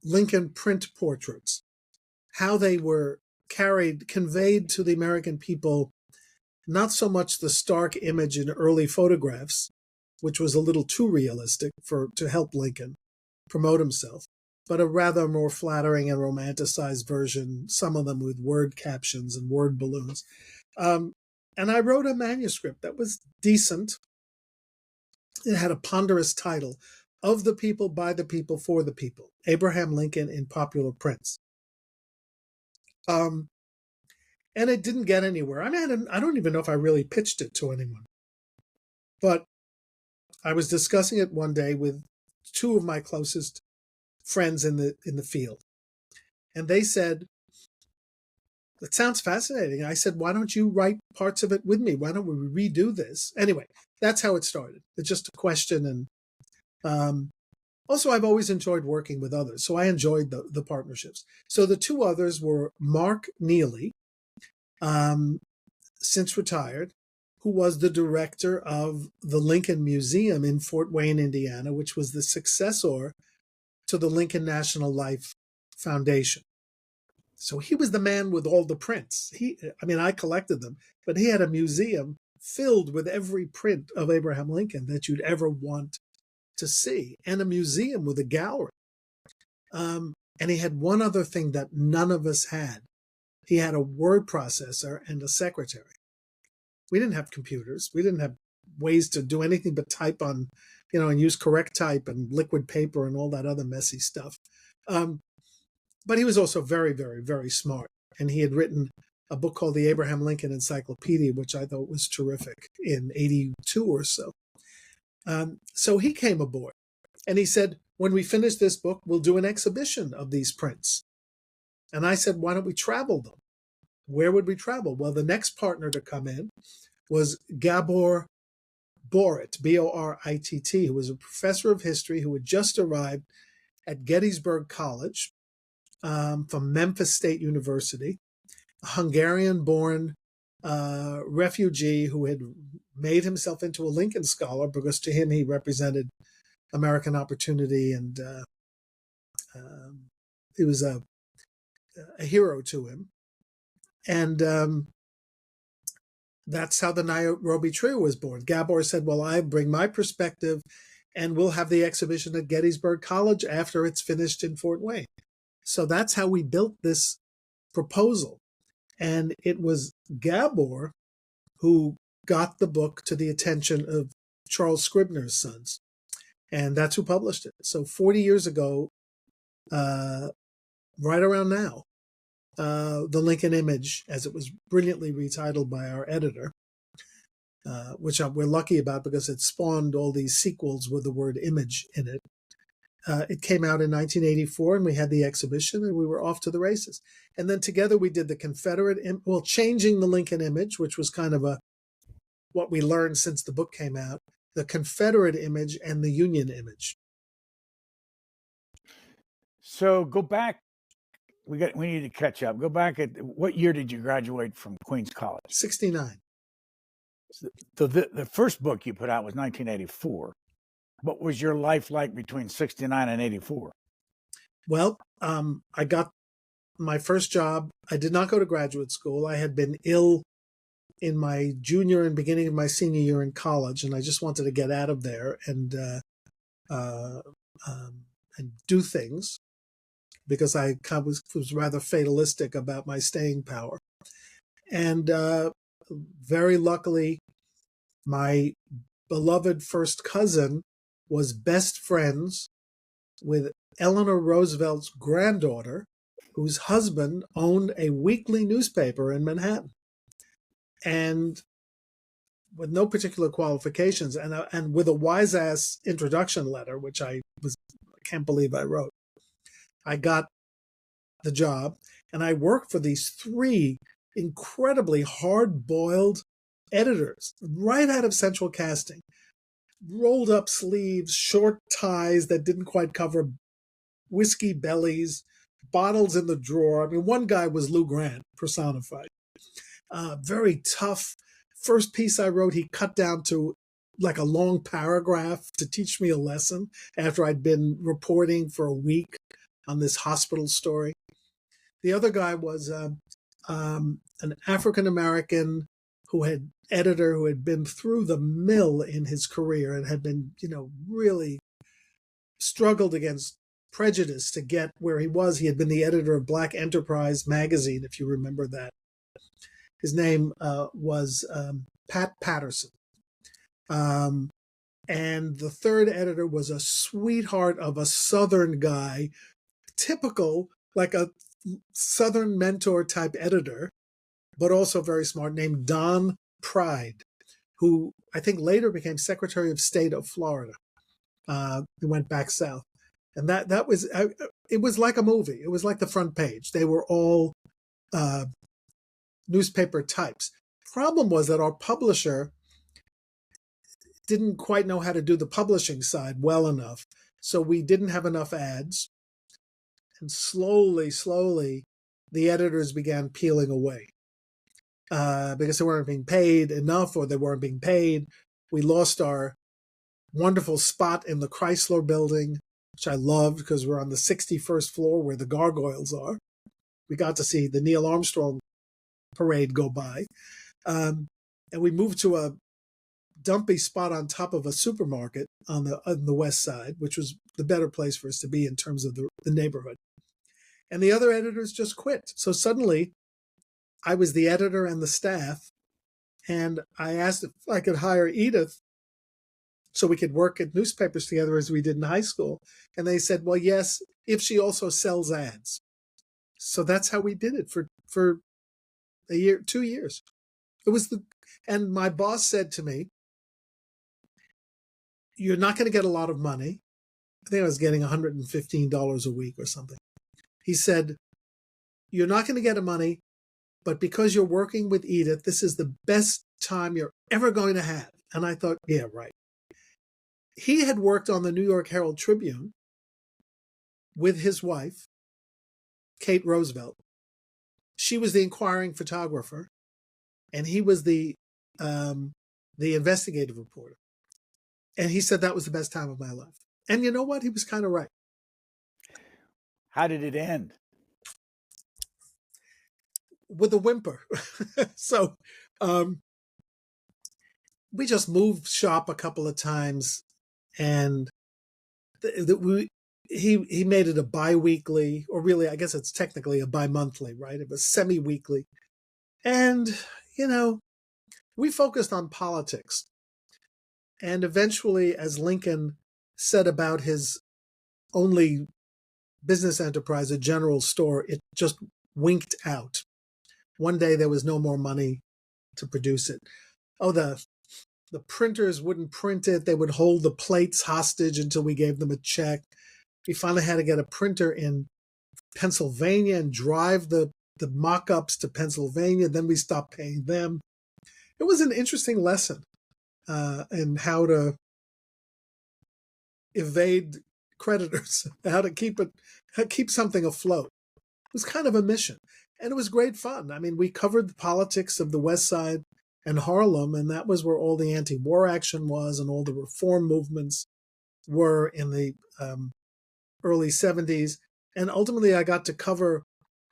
Lincoln print portraits, how they were conveyed to the American people, not so much the stark image in early photographs, which was a little too realistic to help Lincoln promote himself, but a rather more flattering and romanticized version, some of them with word captions and word balloons. And I wrote a manuscript that was decent. It had a ponderous title, Of the People, by the People, for the People, Abraham Lincoln in Popular Prints. And it didn't get anywhere. I mean, I don't even know if I really pitched it to anyone. But I was discussing it one day with two of my closest friends in the field. And they said, "That sounds fascinating." I said, "Why don't you write parts of it with me? Why don't we redo this?" Anyway, that's how it started. It's just a question. And also, I've always enjoyed working with others, so I enjoyed the partnerships. So the two others were Mark Neely, since retired, who was the director of the Lincoln Museum in Fort Wayne, Indiana, which was the successor to the Lincoln National Life Foundation. So he was the man with all the prints. I collected them, but he had a museum filled with every print of Abraham Lincoln that you'd ever want to see, and a museum with a gallery. And he had one other thing that none of us had. He had a word processor and a secretary. We didn't have computers. We didn't have ways to do anything but type on, and use correct type and liquid paper and all that other messy stuff. But he was also very, very, very smart. And he had written a book called The Abraham Lincoln Encyclopedia, which I thought was terrific, in 82 or so. So he came aboard and he said, "When we finish this book, we'll do an exhibition of these prints." And I said, "Why don't we travel them?" Where would we travel? Well, the next partner to come in was Gabor Boritt, Boritt, who was a professor of history who had just arrived at Gettysburg College from Memphis State University, a Hungarian-born refugee who had made himself into a Lincoln scholar because to him he represented American opportunity, and he was a hero to him. And that's how the Nairobi Trio was born. Gabor said, "Well, I bring my perspective, and we'll have the exhibition at Gettysburg College after it's finished in Fort Wayne." So that's how we built this proposal. And it was Gabor who got the book to the attention of Charles Scribner's sons. And that's who published it. So 40 years ago, right around now, The Lincoln Image, as it was brilliantly retitled by our editor, which we're lucky about because it spawned all these sequels with the word image in it. It came out in 1984, and we had the exhibition, and we were off to the races. And then together we did the Confederate, changing the Lincoln image, which was kind of what we learned since the book came out, the Confederate image and the Union image. So go back. We need to catch up. Go back at what year did you graduate from Queens College? 69. So the first book you put out was 1984. What was your life like between 69 and 84? Well, I got my first job. I did not go to graduate school. I had been ill in my junior and beginning of my senior year in college, and I just wanted to get out of there and do things because I was rather fatalistic about my staying power. And very luckily, my beloved first cousin was best friends with Eleanor Roosevelt's granddaughter, whose husband owned a weekly newspaper in Manhattan. And with no particular qualifications, and with a wise-ass introduction letter, which I can't believe I wrote, I got the job, and I worked for these three incredibly hard-boiled editors right out of central casting. Rolled up sleeves, short ties that didn't quite cover whiskey bellies, bottles in the drawer. I mean, one guy was Lou Grant personified. Very tough. First piece I wrote, he cut down to like a long paragraph to teach me a lesson after I'd been reporting for a week on this hospital story. The other guy was an African-American editor who had been through the mill in his career and had been, really struggled against prejudice to get where he was. He had been the editor of Black Enterprise magazine, if you remember that. His name was Pat Patterson. And the third editor was a sweetheart of a Southern guy, typical, like a Southern mentor type editor, but also very smart, named Don Pride, who I think later became Secretary of State of Florida. He went back south. And that was, it was like a movie. It was like the front page. They were all newspaper types. Problem was that our publisher didn't quite know how to do the publishing side well enough. So we didn't have enough ads. And slowly, the editors began peeling away because they weren't being paid enough, or they weren't being paid. We lost our wonderful spot in the Chrysler building, which I loved because we're on the 61st floor where the gargoyles are. We got to see the Neil Armstrong parade go by. And we moved to a dumpy spot on top of a supermarket on the west side, which was the better place for us to be in terms of the neighborhood. And the other editors just quit. So suddenly I was the editor and the staff. And I asked if I could hire Edith so we could work at newspapers together as we did in high school. And they said, well, yes, if she also sells ads. So that's how we did it for a year, 2 years. And my boss said to me, you're not going to get a lot of money. I think I was getting $115 a week or something. He said, you're not going to get the money, but because you're working with Edith, this is the best time you're ever going to have. And I thought, yeah, right. He had worked on the New York Herald Tribune with his wife, Kate Roosevelt. She was the inquiring photographer, and he was the investigative reporter. And he said that was the best time of my life. And you know what? He was kind of right. How did it end? With a whimper. So we just moved shop a couple of times, and he made it a bi-weekly, or really, I guess it's technically a bi-monthly, right? It was semi-weekly. And, we focused on politics. And eventually, as Lincoln said about his only business enterprise, a general store, it just winked out. One day there was no more money to produce it. Oh, the printers wouldn't print it. They would hold the plates hostage until we gave them a check. We finally had to get a printer in Pennsylvania and drive the mock-ups to Pennsylvania. Then we stopped paying them. It was an interesting lesson in how to evade creditors, how to keep something afloat. It was kind of a mission. And it was great fun. I mean, we covered the politics of the West Side and Harlem, and that was where all the anti-war action was and all the reform movements were in the early 70s. And ultimately, I got to cover,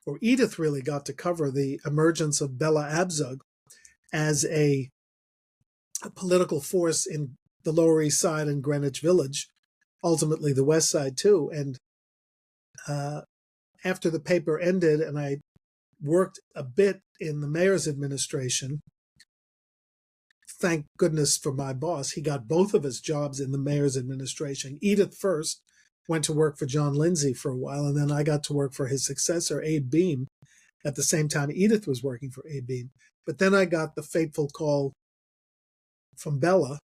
or Edith really got to cover, the emergence of Bella Abzug as a political force in the Lower East Side and Greenwich Village, ultimately the West Side too. And after the paper ended and I worked a bit in the mayor's administration, thank goodness for my boss, he got both of his jobs in the mayor's administration. Edith first, went to work for John Lindsay for a while, and then I got to work for his successor, Abe Beame, at the same time Edith was working for Abe Beame. But then I got the fateful call from Bella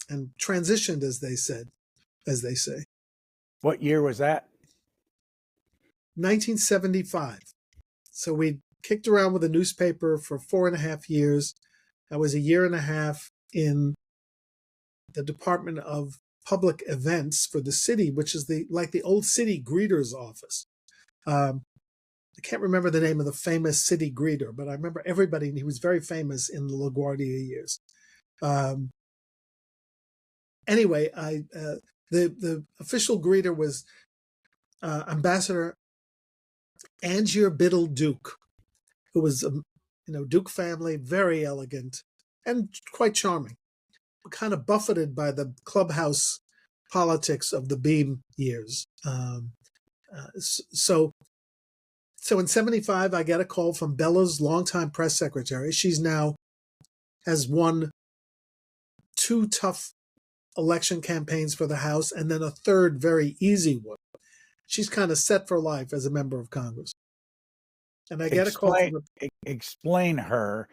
and transitioned, as they say. What year was that? 1975. So we kicked around with a newspaper for 4.5 years. I was a year and a half in the Department of Public Events for the city, which is like the old city greeter's office. I can't remember the name of the famous city greeter, but I remember everybody. He was very famous in the LaGuardia years. Anyway, the official greeter was Ambassador Angier Biddle Duke, who was Duke family, very elegant and quite charming, kind of buffeted by the clubhouse politics of the Beam years. So in 75, I get a call from Bella's longtime press secretary. She's now has won 2 tough election campaigns for the House and then a third very easy one. She's kind of set for life as a member of Congress. And I get a call from her. Explain her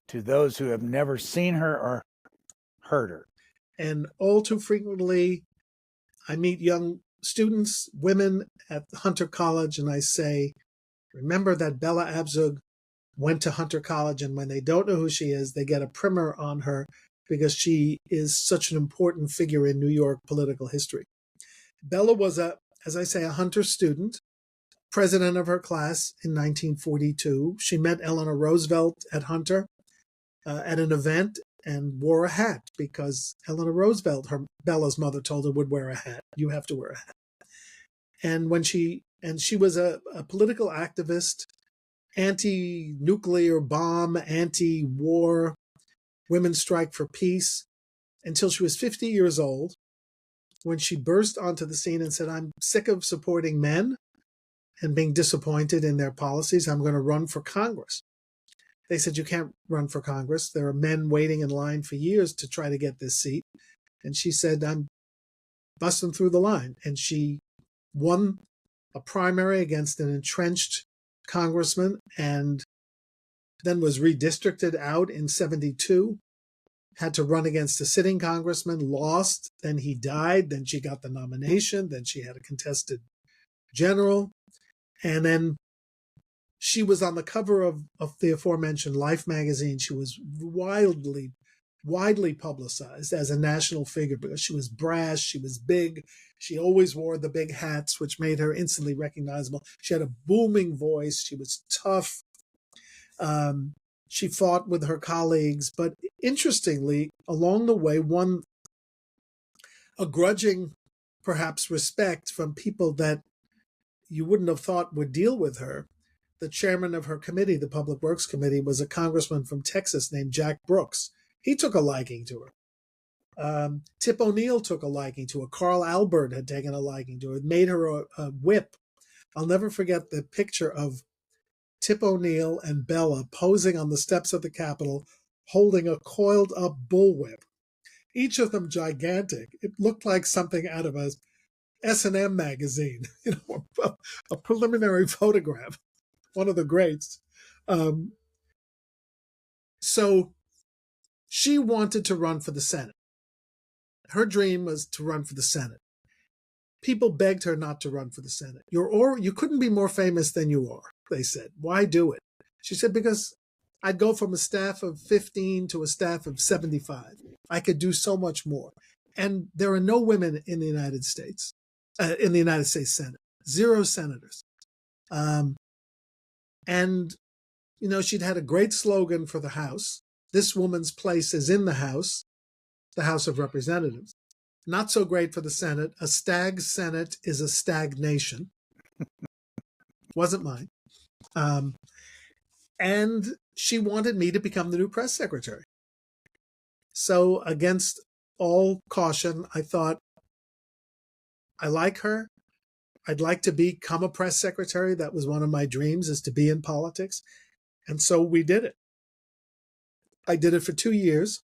to those who have never seen her or heard her. And all too frequently, I meet young students, women at Hunter College, and I say, remember that Bella Abzug went to Hunter College, and when they don't know who she is, they get a primer on her because she is such an important figure in New York political history. Bella was, as I say, a Hunter student, president of her class in 1942. She met Eleanor Roosevelt at Hunter at an event and wore a hat because Eleanor Roosevelt, Bella's mother, told her would wear a hat. You have to wear a hat. And she was a political activist, anti-nuclear bomb, anti-war, women's strike for peace, until she was 50 years old, when she burst onto the scene and said, I'm sick of supporting men and being disappointed in their policies. I'm going to run for Congress. They said, you can't run for Congress. There are men waiting in line for years to try to get this seat. And she said, I'm busting through the line. And she won a primary against an entrenched congressman and then was redistricted out in 72, had to run against a sitting congressman, lost, then he died, then she got the nomination, then she had a contested general, and then she was on the cover of the aforementioned Life magazine. She was widely publicized as a national figure because she was brash, she was big, she always wore the big hats, which made her instantly recognizable. She had a booming voice, she was tough. She fought with her colleagues, but interestingly, along the way, won a grudging, perhaps, respect from people that you wouldn't have thought would deal with her. The chairman of her committee, the Public Works Committee, was a congressman from Texas named Jack Brooks. He took a liking to her. Tip O'Neill took a liking to her. Carl Albert had taken a liking to her. It made her a whip. I'll never forget the picture of Tip O'Neill and Bella posing on the steps of the Capitol, holding a coiled-up bullwhip, each of them gigantic. It looked like something out of a S&M magazine, a preliminary photograph, one of the greats. So she wanted to run for the Senate. Her dream was to run for the Senate. People begged her not to run for the Senate. You couldn't be more famous than you are, they said. Why do it? She said, because I'd go from a staff of 15 to a staff of 75. I could do so much more. And there are no women in the United States Senate, 0 senators. And, she'd had a great slogan for the House. This woman's place is in the House of Representatives. Not so great for the Senate. A stag Senate is a stagnation. Wasn't mine. And she wanted me to become the new press secretary. So against all caution, I thought, I like her. I'd like to become a press secretary. That was one of my dreams, is to be in politics. And so we did it. I did it for 2 years.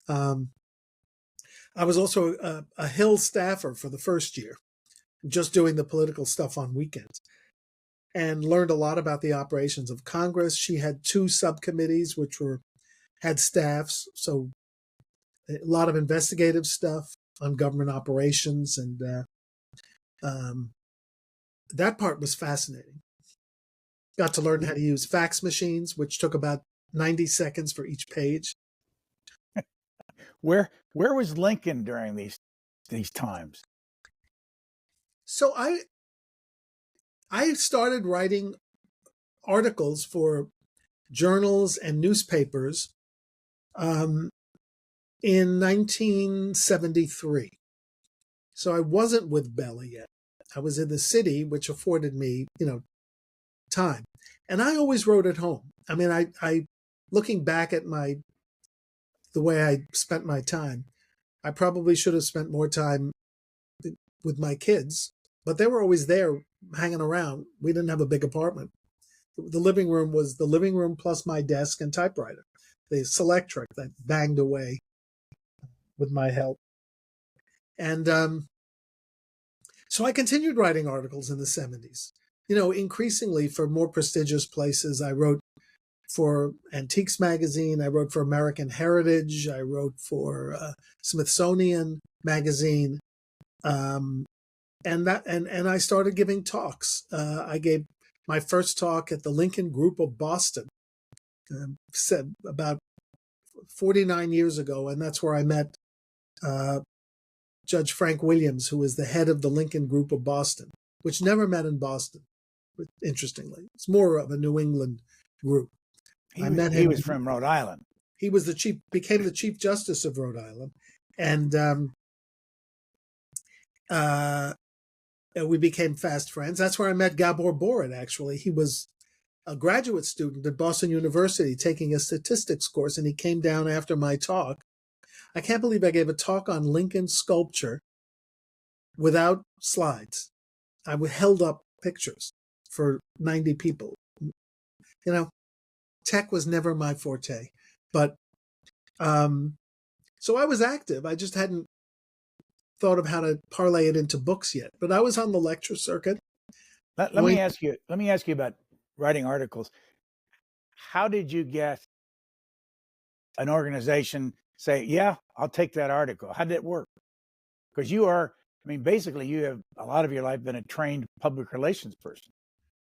I was also a Hill staffer for the first year. just doing the political stuff on weekends, and learned a lot about the operations of Congress. She had 2 subcommittees which had staffs, so a lot of investigative stuff on government operations, and that part was fascinating. Got to learn how to use fax machines, which took about 90 seconds for each page. Where was Lincoln during these times? So I started writing articles for journals and newspapers in 1973. So I wasn't with Bella yet. I was in the city, which afforded me, time. And I always wrote at home. I mean, I looking back at the way I spent my time, I probably should have spent more time with my kids, but they were always there hanging around. We didn't have a big apartment. The living room was the living room plus my desk and typewriter, the Selectric that banged away with my help. And so I continued writing articles in the 70s. Increasingly for more prestigious places. I wrote for Antiques Magazine. I wrote for American Heritage. I wrote for Smithsonian Magazine. And I started giving talks. I gave my first talk at the Lincoln Group of Boston, said about 49 years ago, and that's where I met Judge Frank Williams, who is the head of the Lincoln Group of Boston, which never met in Boston. Interestingly, it's more of a New England group. I met him. He was from Rhode Island. He was became the Chief Justice of Rhode Island, and we became fast friends. That's where I met Gabor Borit. Actually, he was a graduate student at Boston University taking a statistics course, and he came down after my talk. I can't believe I gave a talk on Lincoln sculpture without slides. I held up pictures for 90 people. Tech was never my forte, but so I was active. I just hadn't thought of how to parlay it into books yet, but I was on the lecture circuit. Let me ask you about writing articles. How did you get an organization say, yeah, I'll take that article? How did it work? Because basically you have a lot of your life been a trained public relations person.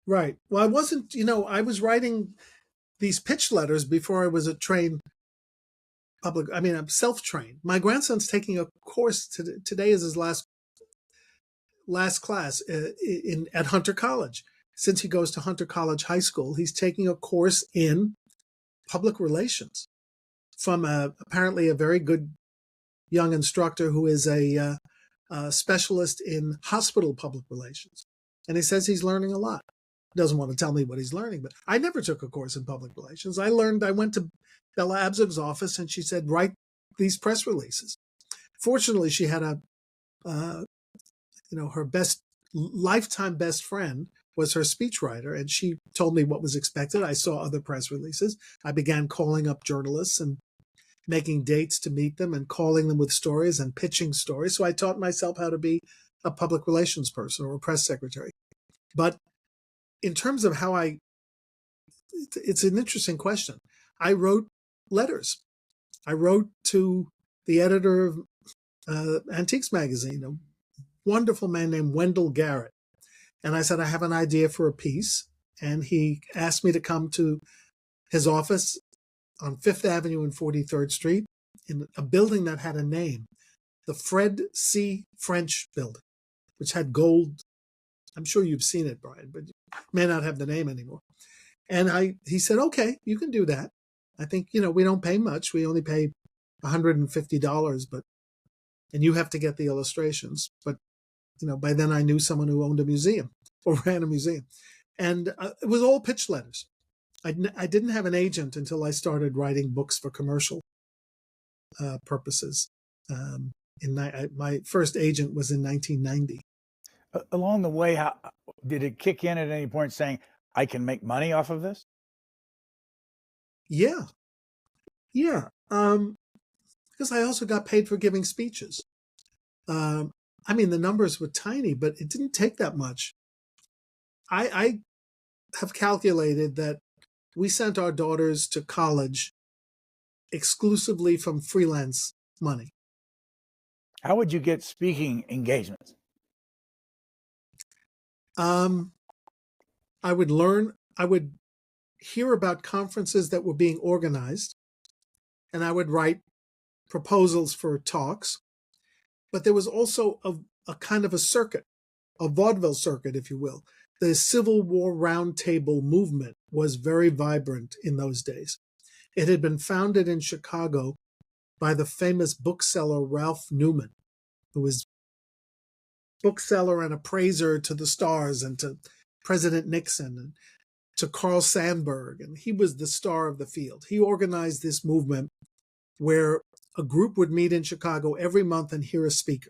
Right. Well, I wasn't, I was writing these pitch letters before I was a trained I'm self-trained. My grandson's taking a course today is his last class at Hunter College. Since he goes to Hunter College High School, he's taking a course in public relations from apparently a very good young instructor who is a specialist in hospital public relations. And he says he's learning a lot. He doesn't want to tell me what he's learning, but I never took a course in public relations. I went to Bella Abzug's office and she said, write these press releases. Fortunately, she had her lifetime best friend was her speechwriter, and she told me what was expected. I saw other press releases. I began calling up journalists and making dates to meet them and calling them with stories and pitching stories. So I taught myself how to be a public relations person or a press secretary. But in terms of how it's an interesting question. I wrote letters. I wrote to the editor of Antiques Magazine, a wonderful man named Wendell Garrett. And I said, I have an idea for a piece. And he asked me to come to his office on 5th Avenue and 43rd Street in a building that had a name, the Fred C. French Building, which had gold. I'm sure you've seen it, Brian, but you may not have the name anymore. And he said, okay, you can do that. I think, we don't pay much. We only pay $150, and you have to get the illustrations. But, by then I knew someone who owned a museum or ran a museum. And it was all pitch letters. I didn't have an agent until I started writing books for commercial purposes. My first agent was in 1990. Along the way, how did it kick in at any point saying, I can make money off of this? Yeah. Because I also got paid for giving speeches. I mean, the numbers were tiny, but it didn't take that much. I have calculated that we sent our daughters to college exclusively from freelance money. How would you get speaking engagements? I would hear about conferences that were being organized, and I would write proposals for talks. But there was also a kind of a circuit, a vaudeville circuit, if you will. The Civil War Roundtable movement was very vibrant in those days. It had been founded in Chicago by the famous bookseller Ralph Newman, who was bookseller and appraiser to the stars and to President Nixon and to Carl Sandburg, and he was the star of the field. He organized this movement where a group would meet in Chicago every month and hear a speaker.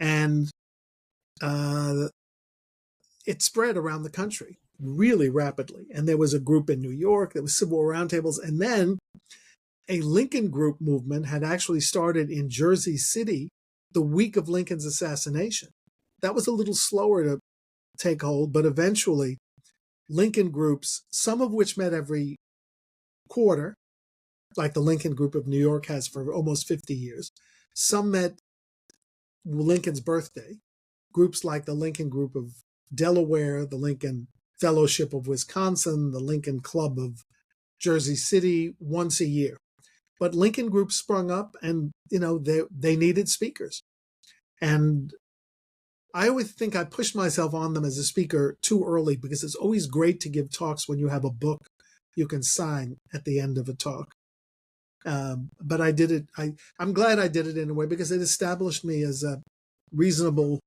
And it spread around the country really rapidly. And there was a group in New York, there was Civil War roundtables, and then a Lincoln group movement had actually started in Jersey City the week of Lincoln's assassination. That was a little slower to take hold, but eventually Lincoln groups, some of which met every quarter, like the Lincoln group of New York has for almost 50 years. Some met Lincoln's birthday. Groups like the Lincoln group of Delaware, the Lincoln Fellowship of Wisconsin, the Lincoln Club of Jersey City, once a year. But Lincoln groups sprung up, and they needed speakers. And I always think I pushed myself on them as a speaker too early, because it's always great to give talks when you have a book you can sign at the end of a talk. But I did it. I'm glad I did it in a way, because it established me as a reasonably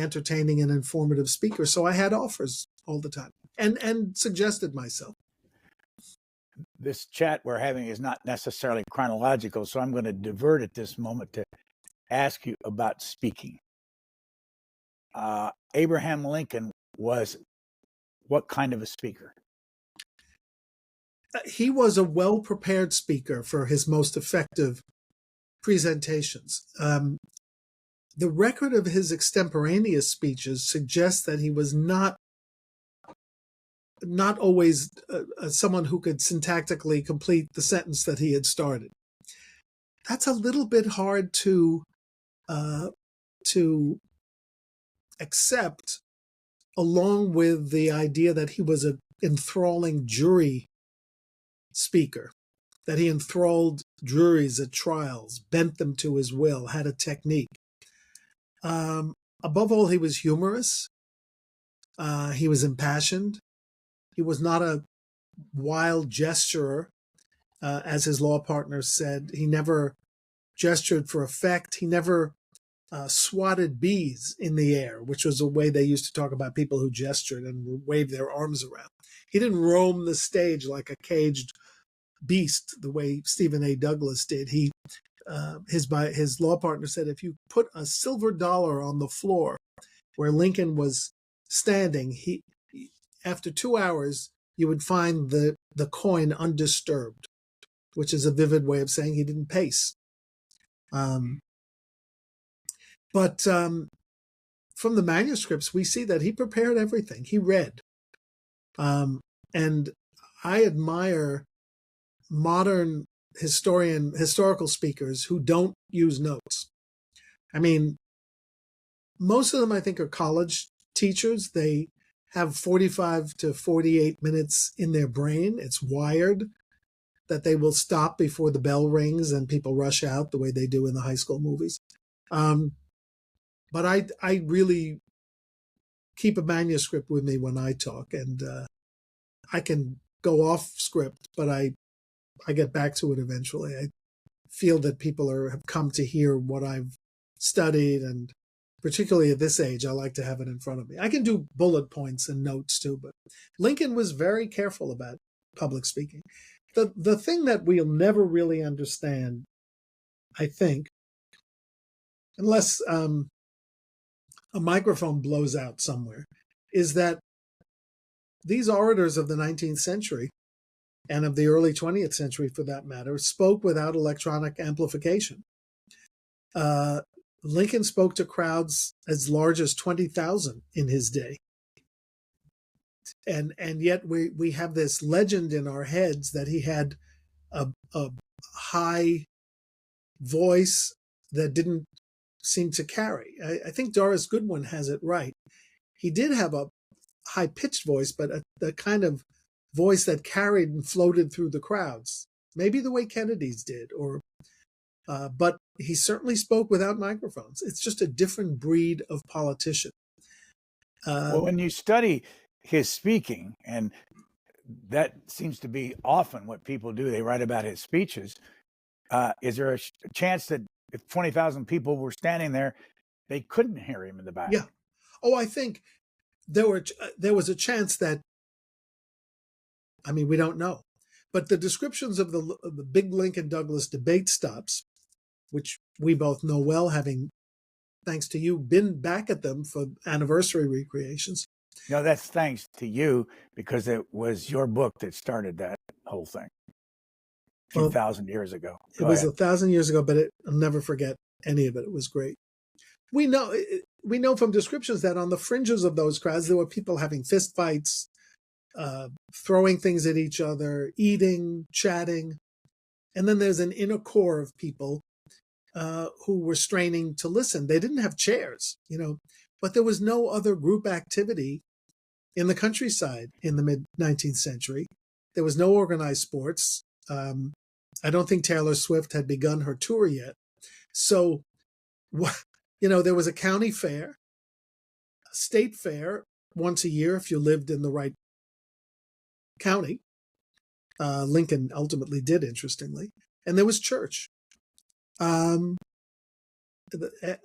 entertaining and informative speaker. So I had offers all the time and suggested myself. This chat we're having is not necessarily chronological, so I'm going to divert at this moment to ask you about speaking. Abraham Lincoln was what kind of a speaker? He was a well-prepared speaker for his most effective presentations. The record of his extemporaneous speeches suggests that he was not always someone who could syntactically complete the sentence that he had started. That's a little bit hard to accept, along with the idea that he was an enthralling jury speaker, that he enthralled juries at trials, bent them to his will, had a technique. Above all, he was humorous. He was impassioned. He was not a wild gesturer, as his law partner said. He never gestured for effect. He never swatted bees in the air, which was a way they used to talk about people who gestured and waved their arms around. He didn't roam the stage like a caged beast the way Stephen A. Douglas did. His law partner said, if you put a silver dollar on the floor where Lincoln was standing, after 2 hours, you would find the coin undisturbed, which is a vivid way of saying he didn't pace. But from the manuscripts, we see that he prepared everything. He read. And I admire modern historical speakers who don't use notes. I mean, most of them, I think, are college teachers. They have 45 to 48 minutes in their brain. It's wired that they will stop before the bell rings and people rush out the way they do in the high school movies. But I really keep a manuscript with me when I talk, and I can go off script, but I get back to it eventually. I feel that people have come to hear what I've studied, and particularly at this age, I like to have it in front of me. I can do bullet points and notes too, but Lincoln was very careful about public speaking. The thing that we'll never really understand, I think, unless a microphone blows out somewhere, is that these orators of the 19th century, and of the early 20th century for that matter, spoke without electronic amplification. Lincoln spoke to crowds as large as 20,000 in his day. And yet we have this legend in our heads that he had a high voice that didn't seem to carry. I think Doris Goodwin has it right. He did have a high-pitched voice, but the kind of voice that carried and floated through the crowds, maybe the way Kennedy's did, but he certainly spoke without microphones. It's just a different breed of politician. Well, when you study his speaking, and that seems to be often what people do, they write about his speeches. Is there a chance that if 20,000 people were standing there, they couldn't hear him in the back? Yeah. Oh, I think there was a chance that, I mean, we don't know. But the descriptions of the big Lincoln-Douglas debate stops, which we both know well, having, thanks to you, been back at them for anniversary recreations. No, that's thanks to you, because it was your book that started that whole thing a few thousand years ago. It was 1,000 years ago, but I'll never forget any of it. It was great. We know from descriptions that on the fringes of those crowds, there were people having fistfights, throwing things at each other, eating, chatting. And then there's an inner core of people who were straining to listen. They didn't have chairs, but there was no other group activity in the countryside in the mid-19th century. There was no organized sports. I don't think Taylor Swift had begun her tour yet. So, there was a county fair, a state fair once a year if you lived in the right county. Lincoln ultimately did, interestingly. And there was church.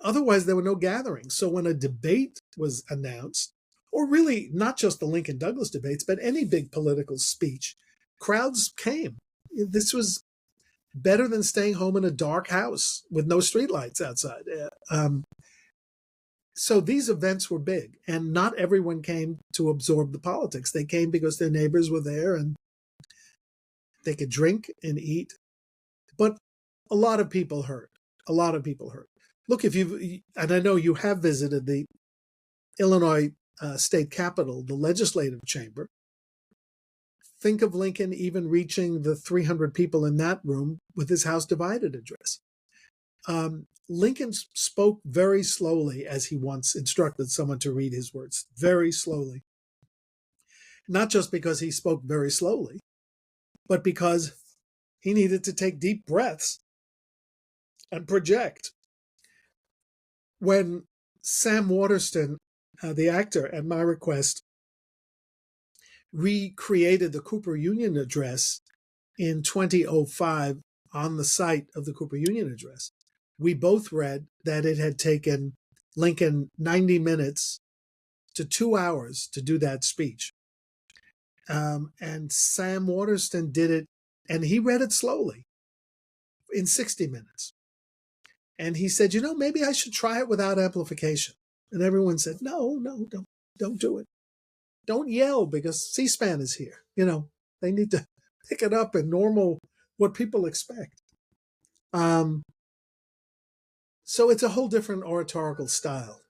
Otherwise, there were no gatherings. So when a debate was announced, or really not just the Lincoln-Douglas debates, but any big political speech, crowds came. This was better than staying home in a dark house with no streetlights outside. So these events were big, and not everyone came to absorb the politics. They came because their neighbors were there and they could drink and eat. But a lot of people heard. A lot of people heard. Look, and I know you have visited the Illinois state capitol, the legislative chamber. Think of Lincoln even reaching the 300 people in that room with his House Divided address. Lincoln spoke very slowly, as he once instructed someone to read his words, very slowly. Not just because he spoke very slowly, but because he needed to take deep breaths and project. When Sam Waterston, the actor, at my request, recreated the Cooper Union Address in 2005 on the site of the Cooper Union Address, we both read that it had taken Lincoln 90 minutes to 2 hours to do that speech. And Sam Waterston did it, and he read it slowly in 60 minutes. And he said, maybe I should try it without amplification. And everyone said, no, don't do it. Don't yell because C-SPAN is here. They need to pick it up in normal, what people expect. So it's a whole different oratorical style.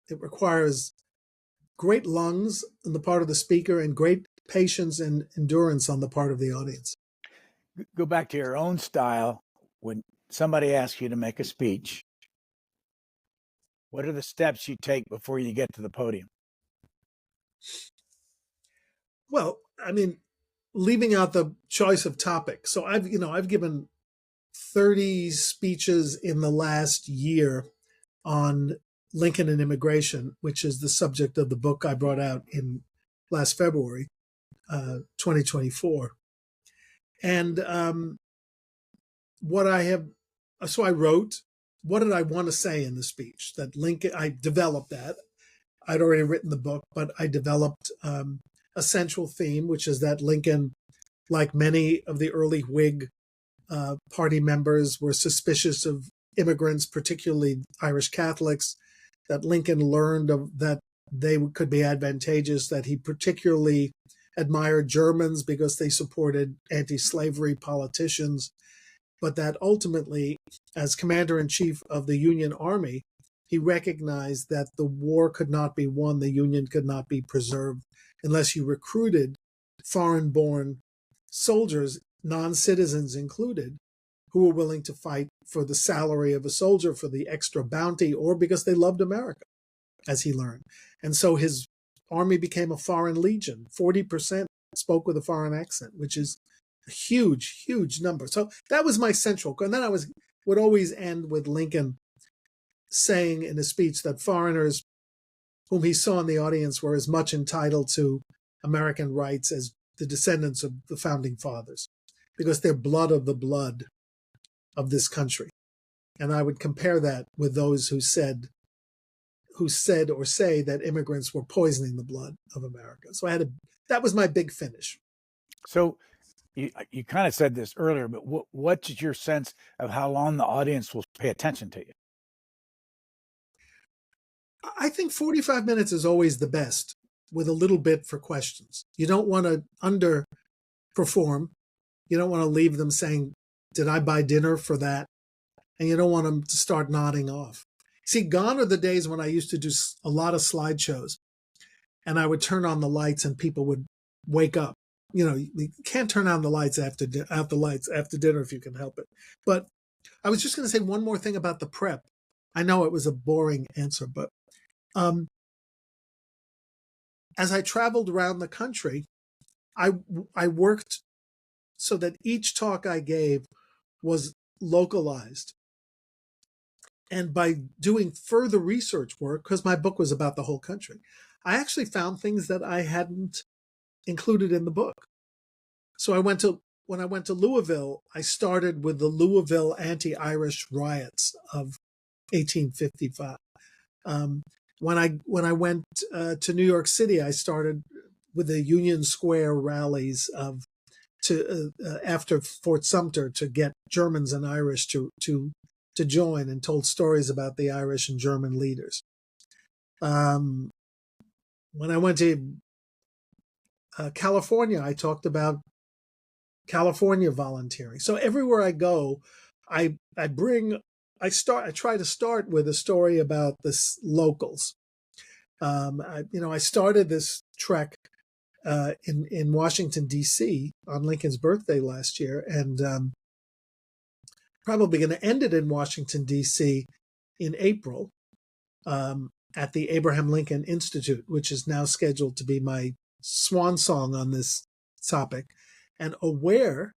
It requires great lungs on the part of the speaker and great patience and endurance on the part of the audience. Go back to your own style. When somebody asks you to make a speech, what are the steps you take before you get to the podium? Well, leaving out the choice of topic. So I've given 30 speeches in the last year on Lincoln and immigration, which is the subject of the book I brought out in last February, 2024. And I wrote, what did I want to say in the speech? That Lincoln, I developed that. I'd already written the book, but I developed a central theme, which is that Lincoln, like many of the early Whig party members, were suspicious of immigrants, particularly Irish Catholics, that Lincoln learned that they could be advantageous, that he particularly admired Germans because they supported anti-slavery politicians, but that ultimately, as commander-in-chief of the Union Army, He recognized that the war could not be won, the Union could not be preserved unless you recruited foreign-born soldiers, non-citizens included, who were willing to fight for the salary of a soldier, for the extra bounty, or because they loved America, as he learned. And so his army became a foreign legion. 40% spoke with a foreign accent, which is a huge, huge number. So that was my central. And then would always end with Lincoln saying in a speech that foreigners whom he saw in the audience were as much entitled to American rights as the descendants of the founding fathers, because they're blood of the blood of this country. And I would compare that with those who said or say that immigrants were poisoning the blood of America. So that was my big finish. So you kind of said this earlier, but what's your sense of how long the audience will pay attention to you? I think 45 minutes is always the best, with a little bit for questions. You don't want to underperform. You don't want to leave them saying, did I buy dinner for that? And you don't want them to start nodding off. See, gone are the days when I used to do a lot of slideshows, and I would turn on the lights and people would wake up. You can't turn on the lights after dinner if you can help it. But I was just going to say one more thing about the prep. I know it was a boring answer, but as I traveled around the country, I worked so that each talk I gave was localized. And by doing further research work, because my book was about the whole country, I actually found things that I hadn't included in the book. So when I went to Louisville, I started with the Louisville anti-Irish riots of 1855. When I went to New York City, I started with the Union Square rallies after Fort Sumter to get Germans and Irish to join, and told stories about the Irish and German leaders. When I went to California, I talked about California volunteering. So everywhere I go, I try to start with a story about the locals. I started this trek in Washington, D.C. on Lincoln's birthday last year, and probably going to end it in Washington, D.C. in April at the Abraham Lincoln Institute, which is now scheduled to be my swan song on this topic. And where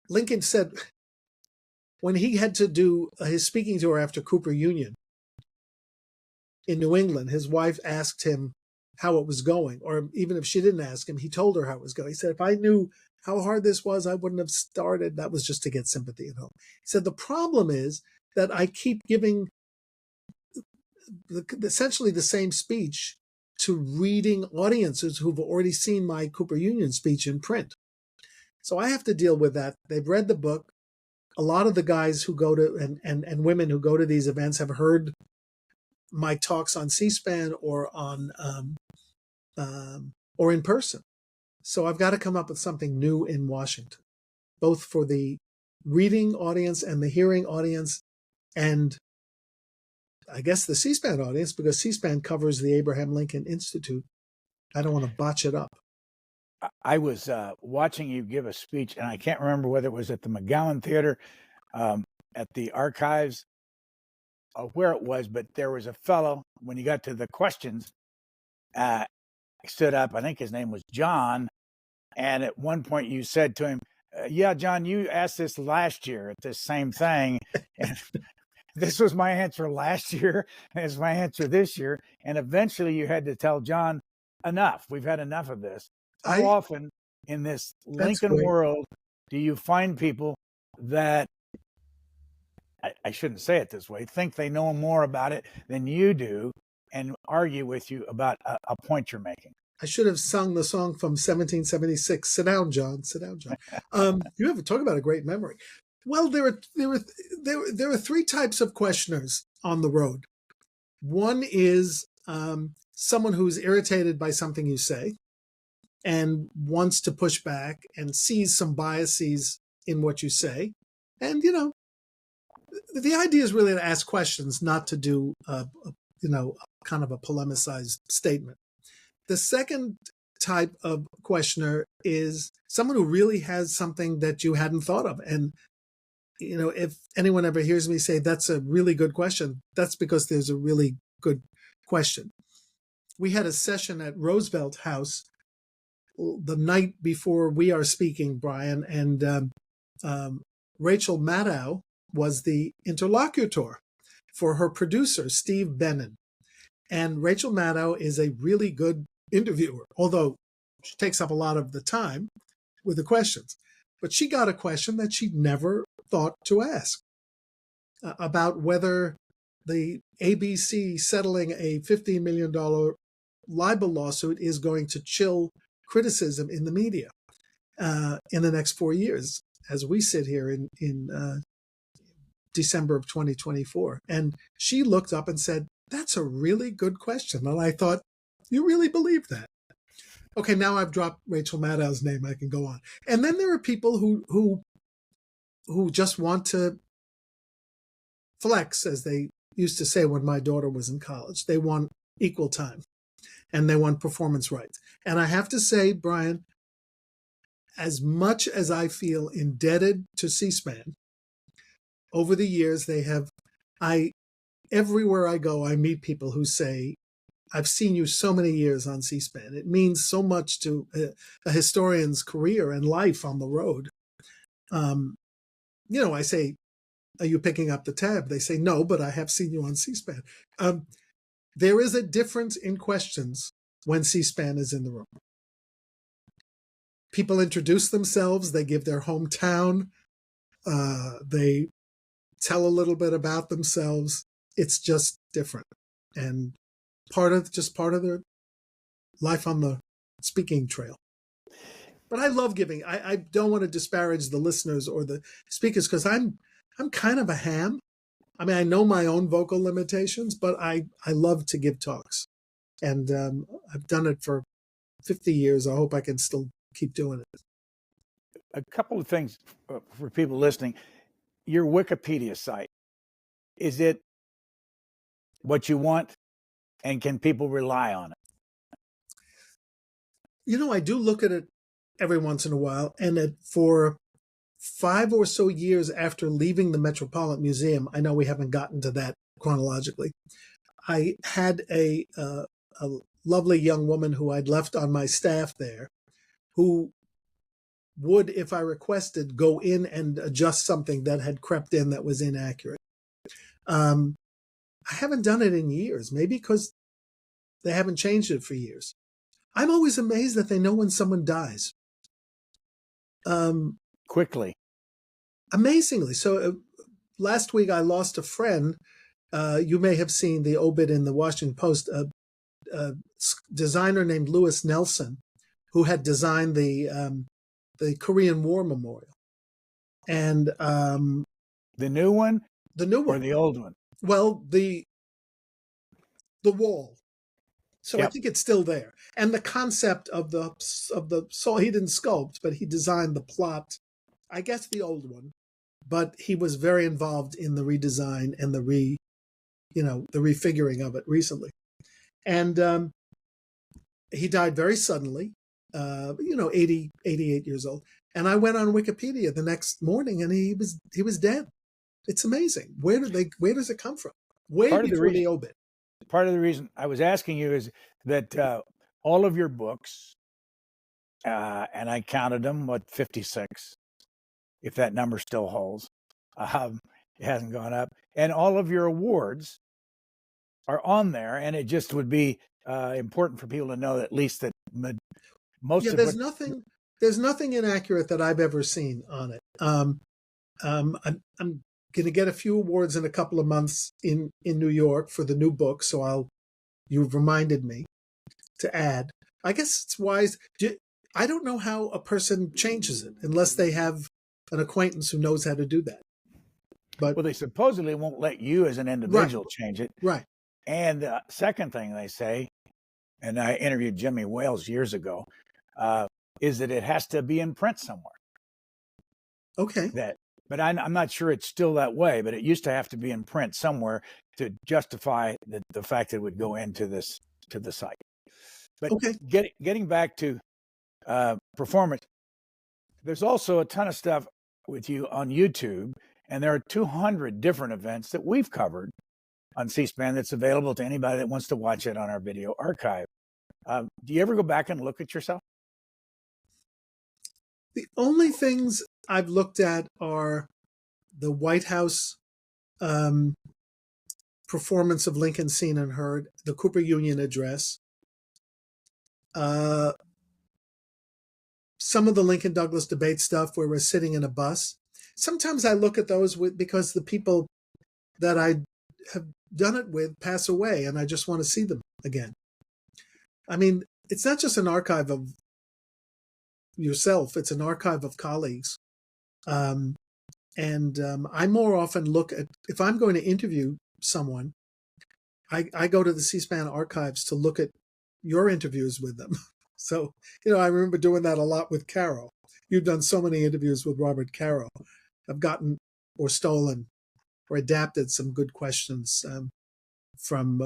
Lincoln said, when he had to do his speaking tour after Cooper Union in New England, his wife asked him how it was going, or even if she didn't ask him, he told her how it was going. He said, if I knew how hard this was, I wouldn't have started. That was just to get sympathy at home. He said, the problem is that I keep giving essentially the same speech to reading audiences who've already seen my Cooper Union speech in print. So I have to deal with that. They've read the book. A lot of the guys who go to and women who go to these events have heard my talks on C-SPAN or in person. So I've got to come up with something new in Washington, both for the reading audience and the hearing audience, and I guess the C-SPAN audience, because C-SPAN covers the Abraham Lincoln Institute. I don't want to botch it up. I was watching you give a speech, and I can't remember whether it was at the McClellan Theater, at the Archives, or where it was, but there was a fellow, when you got to the questions, stood up, I think his name was John, and at one point you said to him, yeah, John, you asked this last year at this same thing, and this was my answer last year, and it's my answer this year, and eventually you had to tell John, enough, we've had enough of this. How often in this Lincoln world do you find people that, I shouldn't say it this way, think they know more about it than you do and argue with you about a point you're making? I should have sung the song from 1776. Sit down, John. Sit down, John. You have to talk about a great memory. Well, there are three types of questioners on the road. One is someone who's irritated by something you say and wants to push back and sees some biases in what you say. And, The idea is really to ask questions, not to do, kind of a polemicized statement. The second type of questioner is someone who really has something that you hadn't thought of. And, if anyone ever hears me say that's a really good question, that's because there's a really good question. We had a session at Roosevelt House the night before we are speaking, Brian, and Rachel Maddow was the interlocutor for her producer, Steve Bennett. And Rachel Maddow is a really good interviewer, although she takes up a lot of the time with the questions. But she got a question that she'd never thought to ask about whether the ABC settling a $15 million libel lawsuit is going to chill criticism in the media in the next 4 years, as we sit here in December of 2024. And she looked up and said, "That's a really good question." And I thought, you really believe that? Okay, now I've dropped Rachel Maddow's name. I can go on. And then there are people who just want to flex, as they used to say when my daughter was in college. They want equal time and they want performance rights. And I have to say, Brian, as much as I feel indebted to C-SPAN, over the years, everywhere I go, I meet people who say, "I've seen you so many years on C-SPAN. It means so much to a historian's career and life on the road." I say, "Are you picking up the tab?" They say, "No, but I have seen you on C-SPAN." There is a difference in questions when C-SPAN is in the room. People introduce themselves. They give their hometown. They tell a little bit about themselves. It's just different. And part of their life on the speaking trail. But I love giving. I don't want to disparage the listeners or the speakers, because I'm kind of a ham. I mean, I know my own vocal limitations, but I love to give talks. And I've done it for 50 years. I hope I can still keep doing it. A couple of things for people listening. Your Wikipedia site, is it what you want, and can people rely on it? I do look at it every once in a while, and for 5 or so years after leaving the Metropolitan Museum, I know we haven't gotten to that chronologically, I had a lovely young woman who I'd left on my staff there, who would, if I requested, go in and adjust something that had crept in that was inaccurate. I haven't done it in years, maybe because they haven't changed it for years. I'm always amazed that they know when someone dies. Quickly. Amazingly. So last week I lost a friend. You may have seen the obit in the Washington Post, a designer named Lewis Nelson, who had designed the Korean War Memorial. And the new one? The new one. Or the old one? Well, the wall. So yep. I think it's still there. And the concept of the so he didn't sculpt, but he designed the plot, I guess the old one. But he was very involved in the redesign and the refiguring of it recently. And he died very suddenly, 88 years old. And I went on Wikipedia the next morning, and he was dead. It's amazing. Where does it come from? Way before the obit. Part of the reason I was asking you is that all of your books, and I counted them, 56, if that number still holds. It hasn't gone up. And all of your awards are on there, and it just would be important for people to know at least that most of there's nothing inaccurate that I've ever seen on it. I'm going to get a few awards in a couple of months in New York for the new book, so you've reminded me to add. I guess it's wise. I don't know how a person changes it unless they have an acquaintance who knows how to do that. But well, they supposedly won't let you as an individual change it. Right. And the second thing they say, and I interviewed Jimmy Wales years ago, is that it has to be in print somewhere. Okay. That but I'm not sure it's still that way. But it used to have to be in print somewhere to justify the fact that it would go into the site. But Okay. getting back to performance, there's also a ton of stuff with you on YouTube, and there are 200 different events that we've covered on C-SPAN that's available to anybody that wants to watch it on our video archive. Do you ever go back and look at yourself? The only things I've looked at are the White House performance of Lincoln Seen and Heard, the Cooper Union Address, some of the Lincoln Douglas debate stuff where we're sitting in a bus. Sometimes I look at those because the people that I have done it with pass away, and I just want to see them again. I mean, it's not just an archive of yourself, it's an archive of colleagues. I more often look at, if I'm going to interview someone, I go to the C-SPAN archives to look at your interviews with them. So, I remember doing that a lot with Caro. You've done so many interviews with Robert Caro. I've gotten or stolen or adapted some good questions from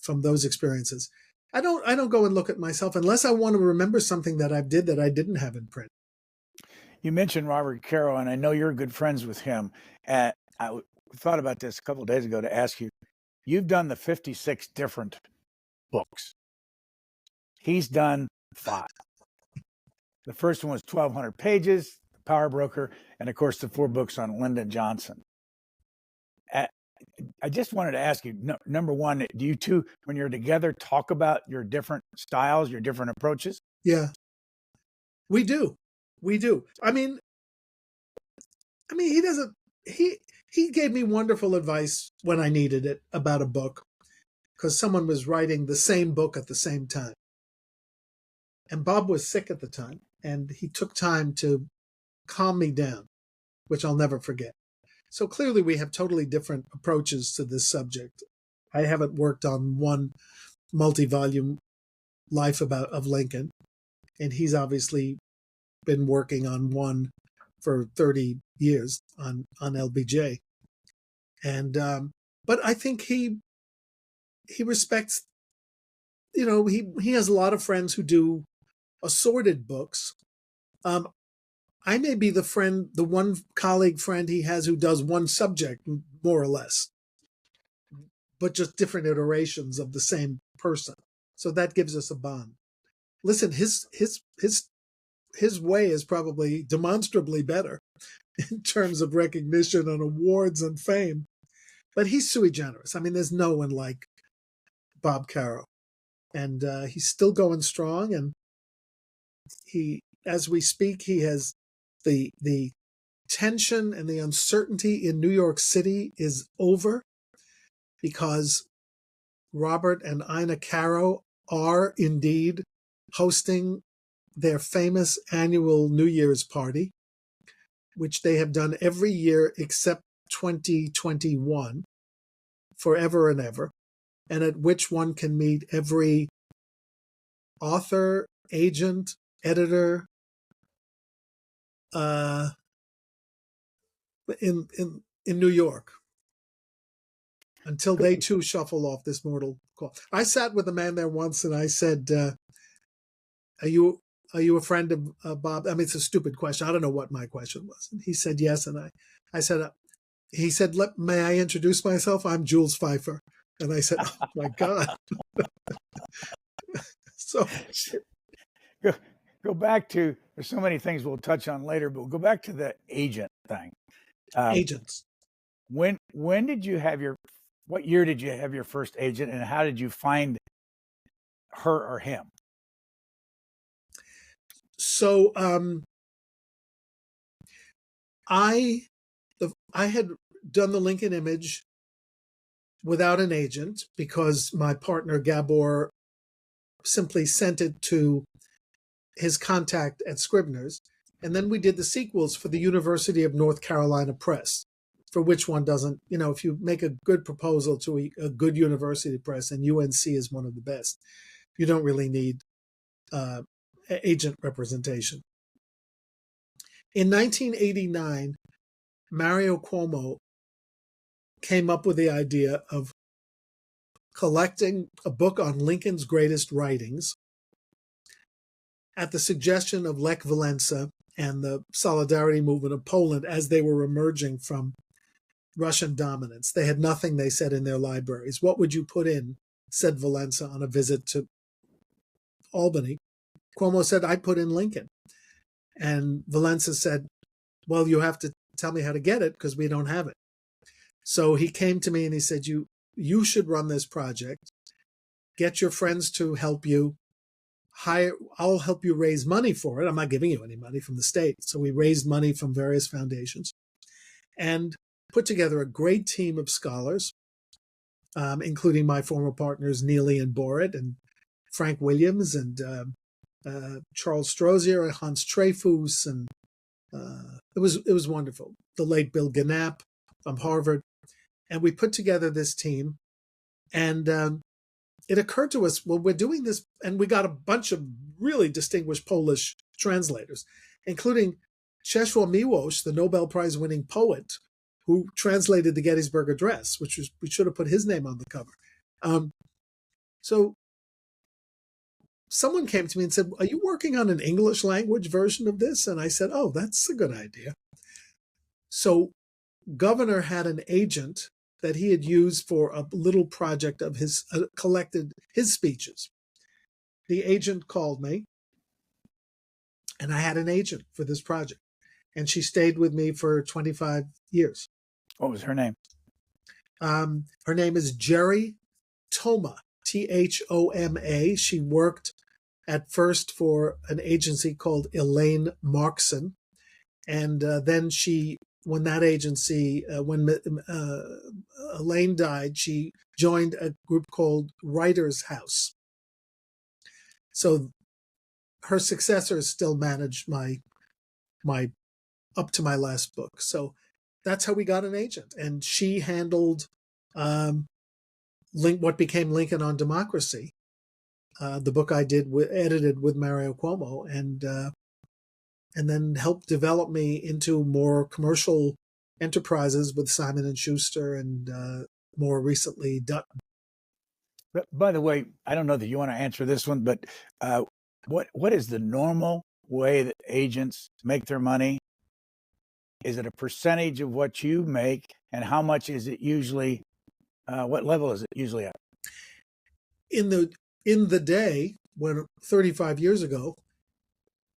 those experiences. I don't go and look at myself unless I want to remember something that I did that I didn't have in print. You mentioned Robert Caro, and I know you're good friends with him. I thought about this a couple of days ago to ask you. You've done the 56 different books. He's done 5. The first one was 1,200 pages, The Power Broker, and of course the 4 books on Lyndon Johnson. I just wanted to ask you, number one, do you two, when you're together, talk about your different styles, your different approaches? Yeah, we do. We do. I mean, he doesn't, he gave me wonderful advice when I needed it about a book because someone was writing the same book at the same time. And Bob was sick at the time, and he took time to calm me down, which I'll never forget. So clearly we have totally different approaches to this subject. I haven't worked on one multi-volume life of Lincoln, and he's obviously been working on one for 30 years on LBJ. And but I think he respects, he has a lot of friends who do assorted books. I may be the one colleague friend he has who does one subject, more or less, but just different iterations of the same person. So that gives us a bond. Listen, his way is probably demonstrably better in terms of recognition and awards and fame, but he's sui generis. I mean, there's no one like Bob Caro, and he's still going strong. And as we speak, he has the tension and the uncertainty in New York City is over because Robert and Ina Caro are indeed hosting their famous annual New Year's party, which they have done every year except 2021, forever and ever, and at which one can meet every author, agent, editor, in New York, until they too shuffle off this mortal coil. I sat with a man there once, and I said, "Are you a friend of Bob?" I mean, it's a stupid question. I don't know what my question was. And he said yes, and I said, he said, "May I introduce myself? I'm Jules Pfeiffer." And I said, "Oh my God!" So go back to, there's so many things we'll touch on later, but we'll go back to the agent thing. Agents. When did you have what year did you have your first agent, and how did you find her or him? So I had done the Lincoln Image without an agent because my partner Gabor simply sent it to his contact at Scribner's. And then we did the sequels for the University of North Carolina Press, for which one doesn't, if you make a good proposal to a good university press, and UNC is one of the best, you don't really need agent representation. In 1989, Mario Cuomo came up with the idea of collecting a book on Lincoln's greatest writings at the suggestion of Lech Walesa and the Solidarity movement of Poland as they were emerging from Russian dominance. They had nothing, they said, in their libraries. What would you put in, said Walesa on a visit to Albany. Cuomo said, I'd put in Lincoln. And Walesa said, well, you have to tell me how to get it because we don't have it. So he came to me and he said, you should run this project. Get your friends to help you. I'll help you raise money for it. I'm not giving you any money from the state. So we raised money from various foundations and put together a great team of scholars, including my former partners, Neely and Borit and Frank Williams and Charles Strozier and Hans Trefus. And it was wonderful. The late Bill Gannap from Harvard. And we put together this team. And it occurred to us, well, we're doing this, and we got a bunch of really distinguished Polish translators, including Czesław Miłosz, the Nobel Prize-winning poet, who translated the Gettysburg Address, we should have put his name on the cover. So someone came to me and said, are you working on an English language version of this? And I said, oh, that's a good idea. So Governor had an agent that he had used for a little project of his, collected his speeches. The agent called me, and I had an agent for this project. And she stayed with me for 25 years. What was her name? Her name is Jerry Thoma, Thoma. She worked at first for an agency called Elaine Markson. And then when that agency, when Elaine died, she joined a group called Writers House. So her successors still manage my up to my last book. So that's how we got an agent. And she handled what became Lincoln on Democracy, the book I edited with Mario Cuomo, and then helped develop me into more commercial enterprises with Simon & Schuster and more recently Dutton. But by the way, I don't know that you want to answer this one, but what is the normal way that agents make their money? Is it a percentage of what you make, and how much is it usually? What level is it usually at? In the day, when 35 years ago,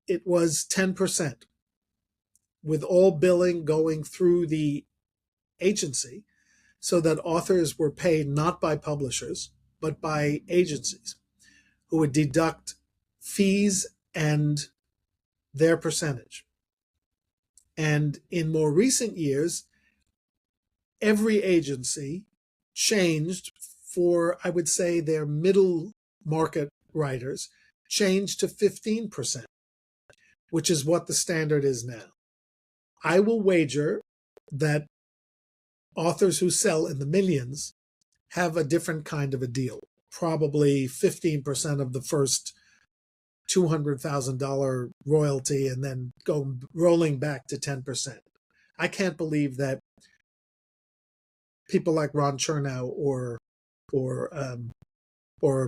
it was 10%, with all billing going through the agency, so that authors were paid not by publishers, but by agencies who would deduct fees and their percentage. And in more recent years, every agency changed for, I would say, their middle market writers, changed to 15%, which is what the standard is now. I will wager that authors who sell in the millions have a different kind of a deal, probably 15% of the first $200,000 royalty and then go rolling back to 10%. I can't believe that people like Ron Chernow or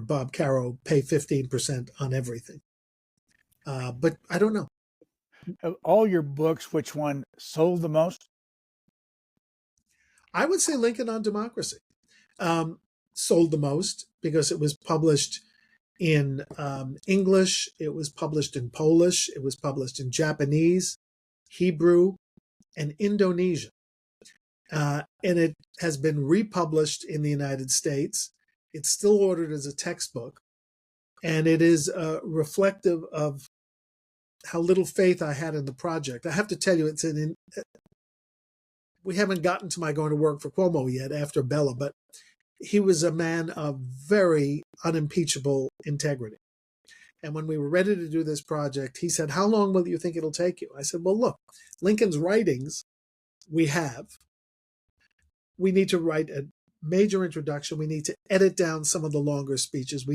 Bob Caro pay 15% on everything. But I don't know. Of all your books, which one sold the most? I would say Lincoln on Democracy sold the most because it was published in English, it was published in Polish, it was published in Japanese, Hebrew, and Indonesian. And it has been republished in the United States. It's still ordered as a textbook. And it is reflective of how little faith I had in the project. I have to tell you, we haven't gotten to my going to work for Cuomo yet after Bella, but he was a man of very unimpeachable integrity. And when we were ready to do this project, he said, how long will you think it'll take you? I said, well, look, Lincoln's writings we have. We need to write a major introduction. We need to edit down some of the longer speeches.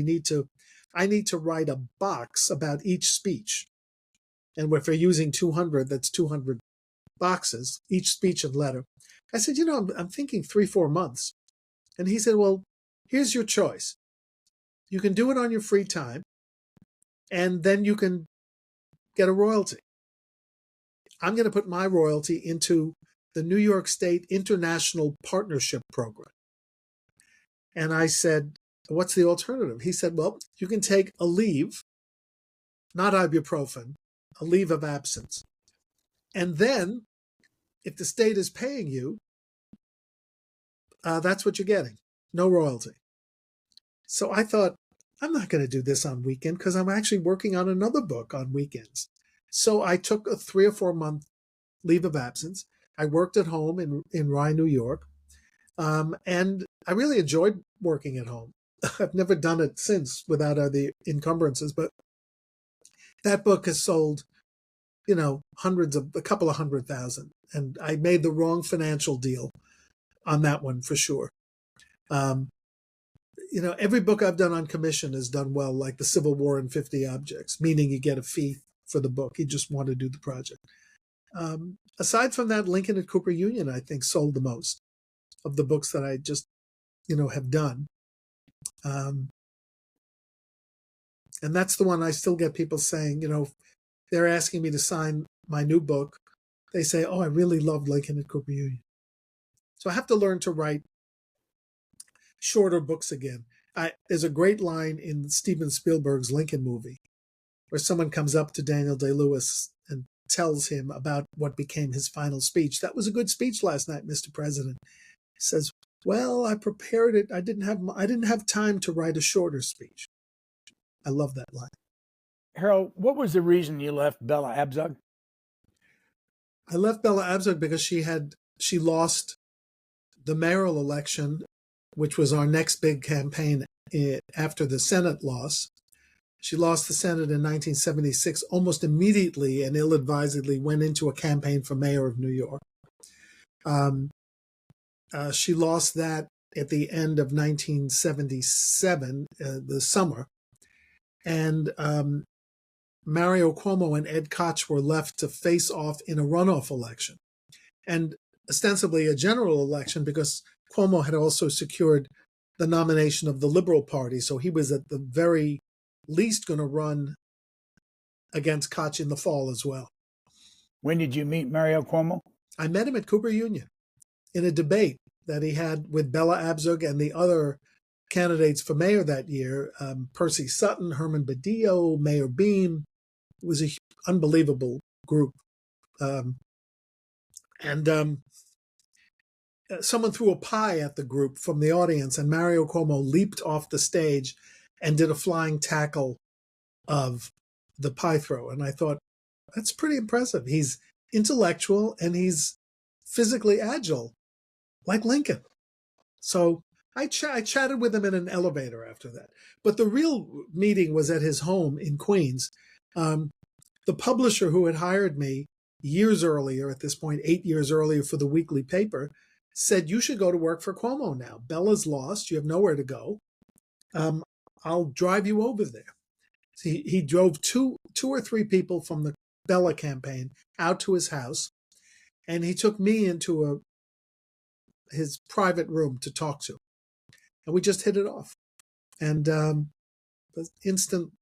I need to write a box about each speech. And if we're using 200, that's 200 boxes, each speech and letter. I said, I'm thinking 3-4 months. And he said, well, here's your choice. You can do it on your free time, and then you can get a royalty. I'm going to put my royalty into the New York State International Partnership Program. And I said, what's the alternative? He said, well, you can take a leave, not ibuprofen, a leave of absence. And then, if the state is paying you, that's what you're getting. No royalty. So I thought, I'm not going to do this on weekend because I'm actually working on another book on weekends. So I took a 3 or 4 month leave of absence. I worked at home in Rye, New York. And I really enjoyed working at home. I've never done it since without the encumbrances, but that book has sold, a couple of 100,000. And I made the wrong financial deal on that one for sure. Every book I've done on commission has done well, like The Civil War and 50 Objects, meaning you get a fee for the book. You just want to do the project. Aside from that, Lincoln at Cooper Union, I think, sold the most of the books that I just, have done. And that's the one I still get people saying, they're asking me to sign my new book. They say, oh, I really loved Lincoln at Cooper Union. So I have to learn to write shorter books again. There's a great line in Steven Spielberg's Lincoln movie where someone comes up to Daniel Day-Lewis and tells him about what became his final speech. That was a good speech last night, Mr. President. He says, well, I prepared it. I didn't have time to write a shorter speech. I love that line. Harold, what was the reason you left Bella Abzug? I left Bella Abzug because she lost the mayoral election, which was our next big campaign after the Senate loss. She lost the Senate in 1976 almost immediately and ill-advisedly went into a campaign for mayor of New York. She lost that at the end of 1977, the summer. And Mario Cuomo and Ed Koch were left to face off in a runoff election. And ostensibly a general election because Cuomo had also secured the nomination of the Liberal Party. So he was at the very least going to run against Koch in the fall as well. When did you meet Mario Cuomo? I met him at Cooper Union in a debate that he had with Bella Abzug and the other candidates for mayor that year, Percy Sutton, Herman Badillo, Mayor Beam. It was an unbelievable group. Someone threw a pie at the group from the audience, and Mario Cuomo leaped off the stage and did a flying tackle of the pie throw. And I thought, that's pretty impressive. He's intellectual and he's physically agile, like Lincoln. So I chatted with him in an elevator after that. But the real meeting was at his home in Queens. The publisher who had hired me years earlier, at this point, 8 years earlier for the weekly paper, said, you should go to work for Cuomo now. Bella's lost. You have nowhere to go. I'll drive you over there. So he drove two or three people from the Bella campaign out to his house, and he took me into his private room to talk to. And we just hit it off. And the instant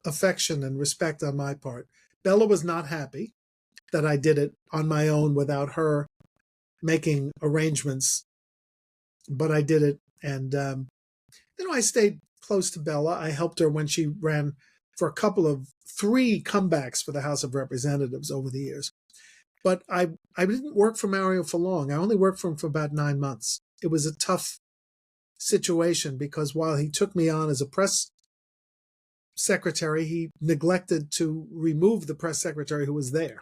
affection and respect on my part. Bella was not happy that I did it on my own without her making arrangements, but I did it. And, I stayed close to Bella. I helped her when she ran for 3 comebacks for the House of Representatives over the years. But I didn't work for Mario for long. I only worked for him for about 9 months. It was a tough situation because while he took me on as a press secretary, he neglected to remove the press secretary who was there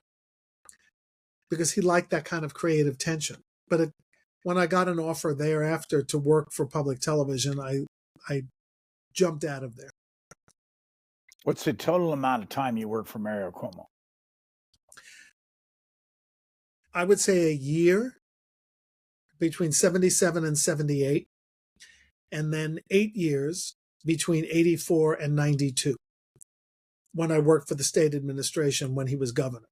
because he liked that kind of creative tension. But when I got an offer thereafter to work for public television, I jumped out of there. What's the total amount of time you worked for Mario Cuomo? I would say a year, between 77 and 78, and then 8 years between 84 and 92, when I worked for the state administration when he was governor.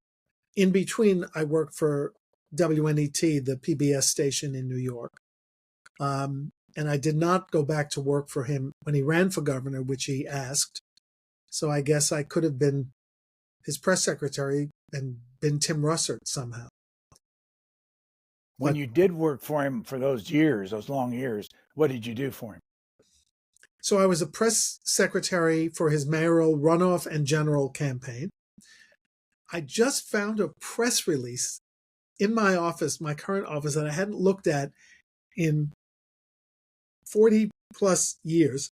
In between, I worked for WNET, the PBS station in New York. And I did not go back to work for him when he ran for governor, which he asked. So I guess I could have been his press secretary and been Tim Russert somehow. When you did work for him for those years, those long years, what did you do for him? So I was a press secretary for his mayoral runoff and general campaign. I just found a press release in my office, my current office, that I hadn't looked at in 40 plus years,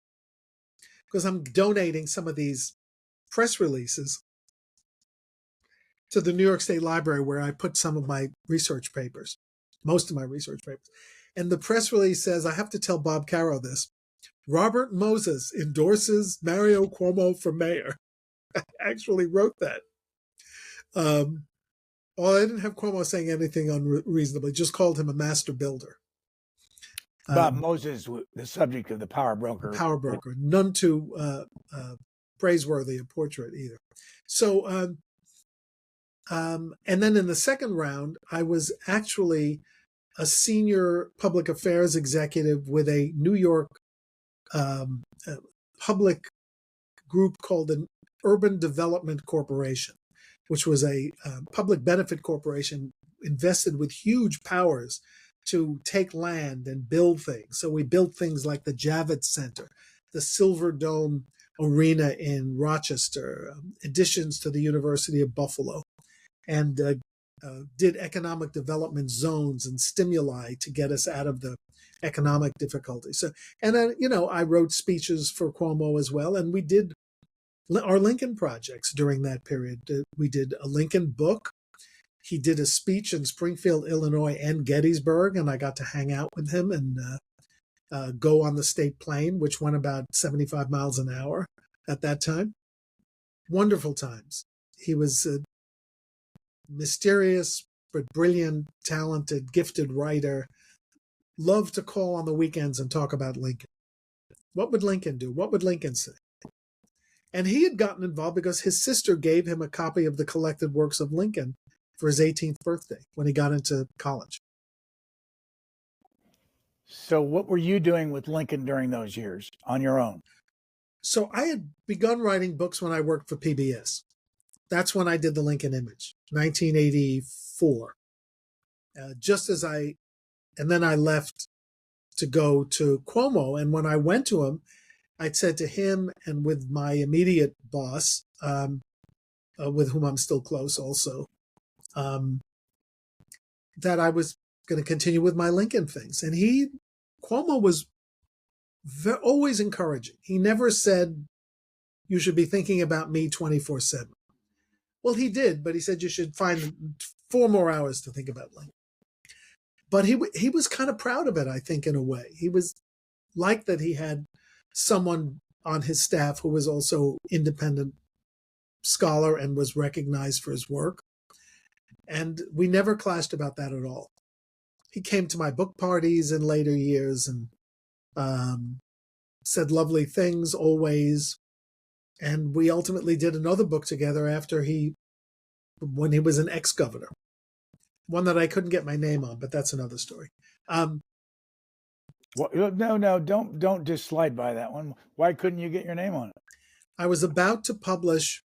because I'm donating some of these press releases to the New York State Library, where I put some of my research papers, most of my research papers. And the press release says, I have to tell Bob Caro this: Robert Moses endorses Mario Cuomo for mayor. I actually wrote that. Well, I didn't have Cuomo saying anything unreasonably, just called him a master builder. Bob Moses, the subject of the power broker. Power broker, none too praiseworthy a portrait either. So, and then in the second round, I was actually a senior public affairs executive with a New York public group called the Urban Development Corporation, which was a public benefit corporation invested with huge powers to take land and build things. So we built things like the Javits Center, the Silver Dome Arena in Rochester, additions to the University of Buffalo, and did economic development zones and stimuli to get us out of the economic difficulties. So, and then, I wrote speeches for Cuomo as well, and we did our Lincoln projects during that period. We did a Lincoln book. He did a speech in Springfield, Illinois, and Gettysburg, and I got to hang out with him and go on the state plane, which went about 75 miles an hour at that time. Wonderful times. He was a mysterious but brilliant, talented, gifted writer. Loved to call on the weekends and talk about Lincoln. What would Lincoln do? What would Lincoln say? And he had gotten involved because his sister gave him a copy of the collected works of Lincoln for his 18th birthday when he got into college. So what were you doing with Lincoln during those years on your own? So I had begun writing books when I worked for PBS. That's when I did the Lincoln Image, 1984. And then I left to go to Cuomo. And when I went to him, I'd said to him and with my immediate boss, with whom I'm still close also, that I was going to continue with my Lincoln things. And Cuomo was always encouraging. He never said, you should be thinking about me 24/7. Well, he did, but he said you should find 4 more hours to think about Lincoln. But he was kind of proud of it, I think, in a way. He was like that he had someone on his staff who was also independent scholar and was recognized for his work. And we never clashed about that at all. He came to my book parties in later years and said lovely things always. And we ultimately did another book together when he was an ex-governor. One that I couldn't get my name on, but that's another story. Well, no, don't just slide by that one. Why couldn't you get your name on it? I was about to publish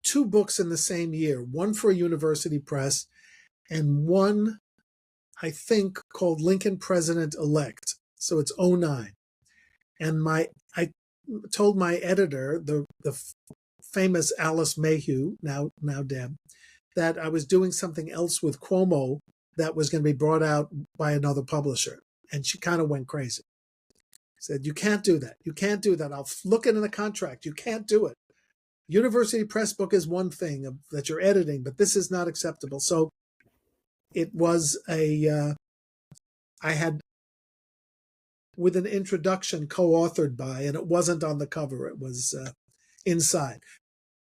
2 books in the same year, one for a university press and one, I think, called Lincoln President-Elect. So it's 09. And I told my editor, the famous Alice Mayhew, now dead, that I was doing something else with Cuomo that was going to be brought out by another publisher. And she kind of went crazy. Said, you can't do that. You can't do that. I'll look into the contract. You can't do it. University press book is one thing that you're editing, but this is not acceptable. So it was I had, with an introduction co-authored by, and it wasn't on the cover, it was inside.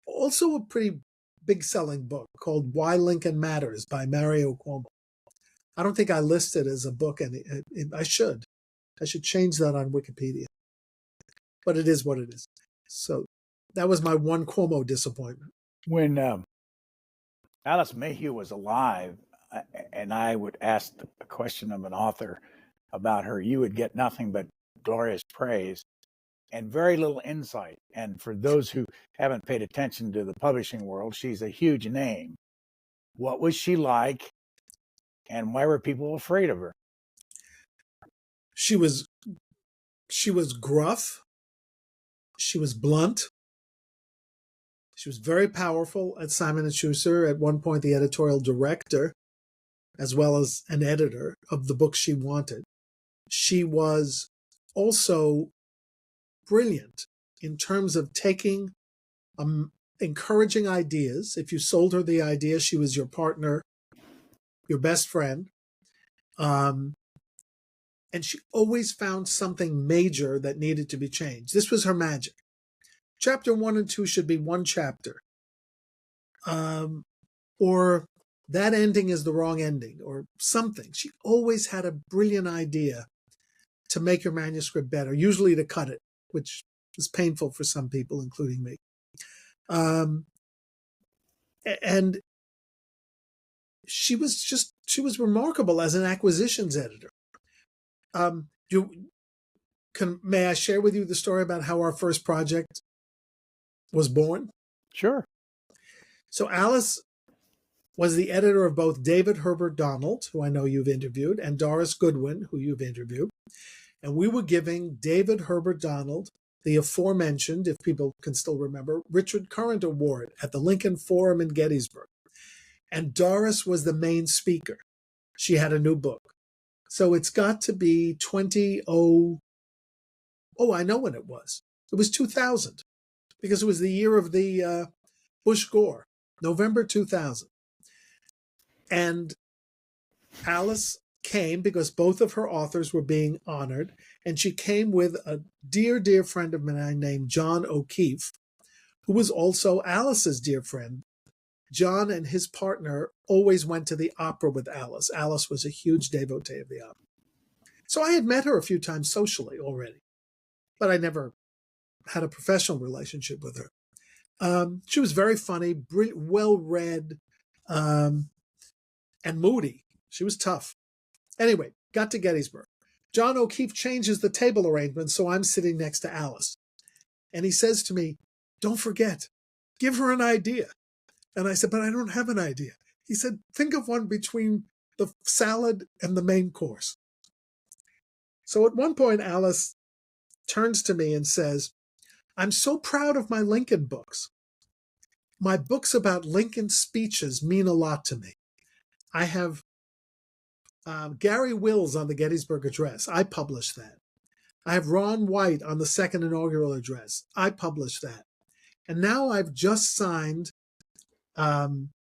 Also a pretty big selling book called Why Lincoln Matters by Mario Cuomo. I don't think I list it as a book, and I should change that on Wikipedia. But it is what it is. So that was my one Cuomo disappointment. When Alice Mayhew was alive, and I would ask a question of an author about her, you would get nothing but glorious praise and very little insight. And for those who haven't paid attention to the publishing world, she's a huge name. What was she like, and why were people afraid of her? She was gruff. She was blunt. She was very powerful at Simon & Schuster, at one point the editorial director, as well as an editor of the book she wanted. She was also brilliant in terms of taking encouraging ideas. If you sold her the idea, she was your partner, your best friend. And she always found something major that needed to be changed. This was her magic. Chapter 1 and 2 should be one chapter. Or that ending is the wrong ending, or something. She always had a brilliant idea to make her manuscript better, usually to cut it, which is painful for some people, including me. And she was remarkable as an acquisitions editor. May I share with you the story about how our first project was born? Sure. So Alice was the editor of both David Herbert Donald, who I know you've interviewed, and Doris Goodwin, who you've interviewed. And we were giving David Herbert Donald the aforementioned, if people can still remember, Richard Current Award at the Lincoln Forum in Gettysburg. And Doris was the main speaker. She had a new book. So it's got to be I know when it was. It was 2000, because it was the year of the Bush-Gore, November 2000. And Alice came because both of her authors were being honored, and she came with a dear, dear friend of mine named John O'Keefe, who was also Alice's dear friend. John and his partner always went to the opera with Alice. Alice was a huge devotee of the opera. So I had met her a few times socially already, but I never had a professional relationship with her. She was very funny, well-read, and moody. She was tough. Anyway, got to Gettysburg. John O'Keefe changes the table arrangement, so I'm sitting next to Alice. And he says to me, "Don't forget, give her an idea." And I said, "But I don't have an idea." He said, "Think of one between the salad and the main course." So at one point, Alice turns to me and says, "I'm so proud of my Lincoln books. My books about Lincoln speeches mean a lot to me. I have Gary Wills on the Gettysburg Address. I published that. I have Ron White on the second inaugural address. I published that. And now I've just signed Alan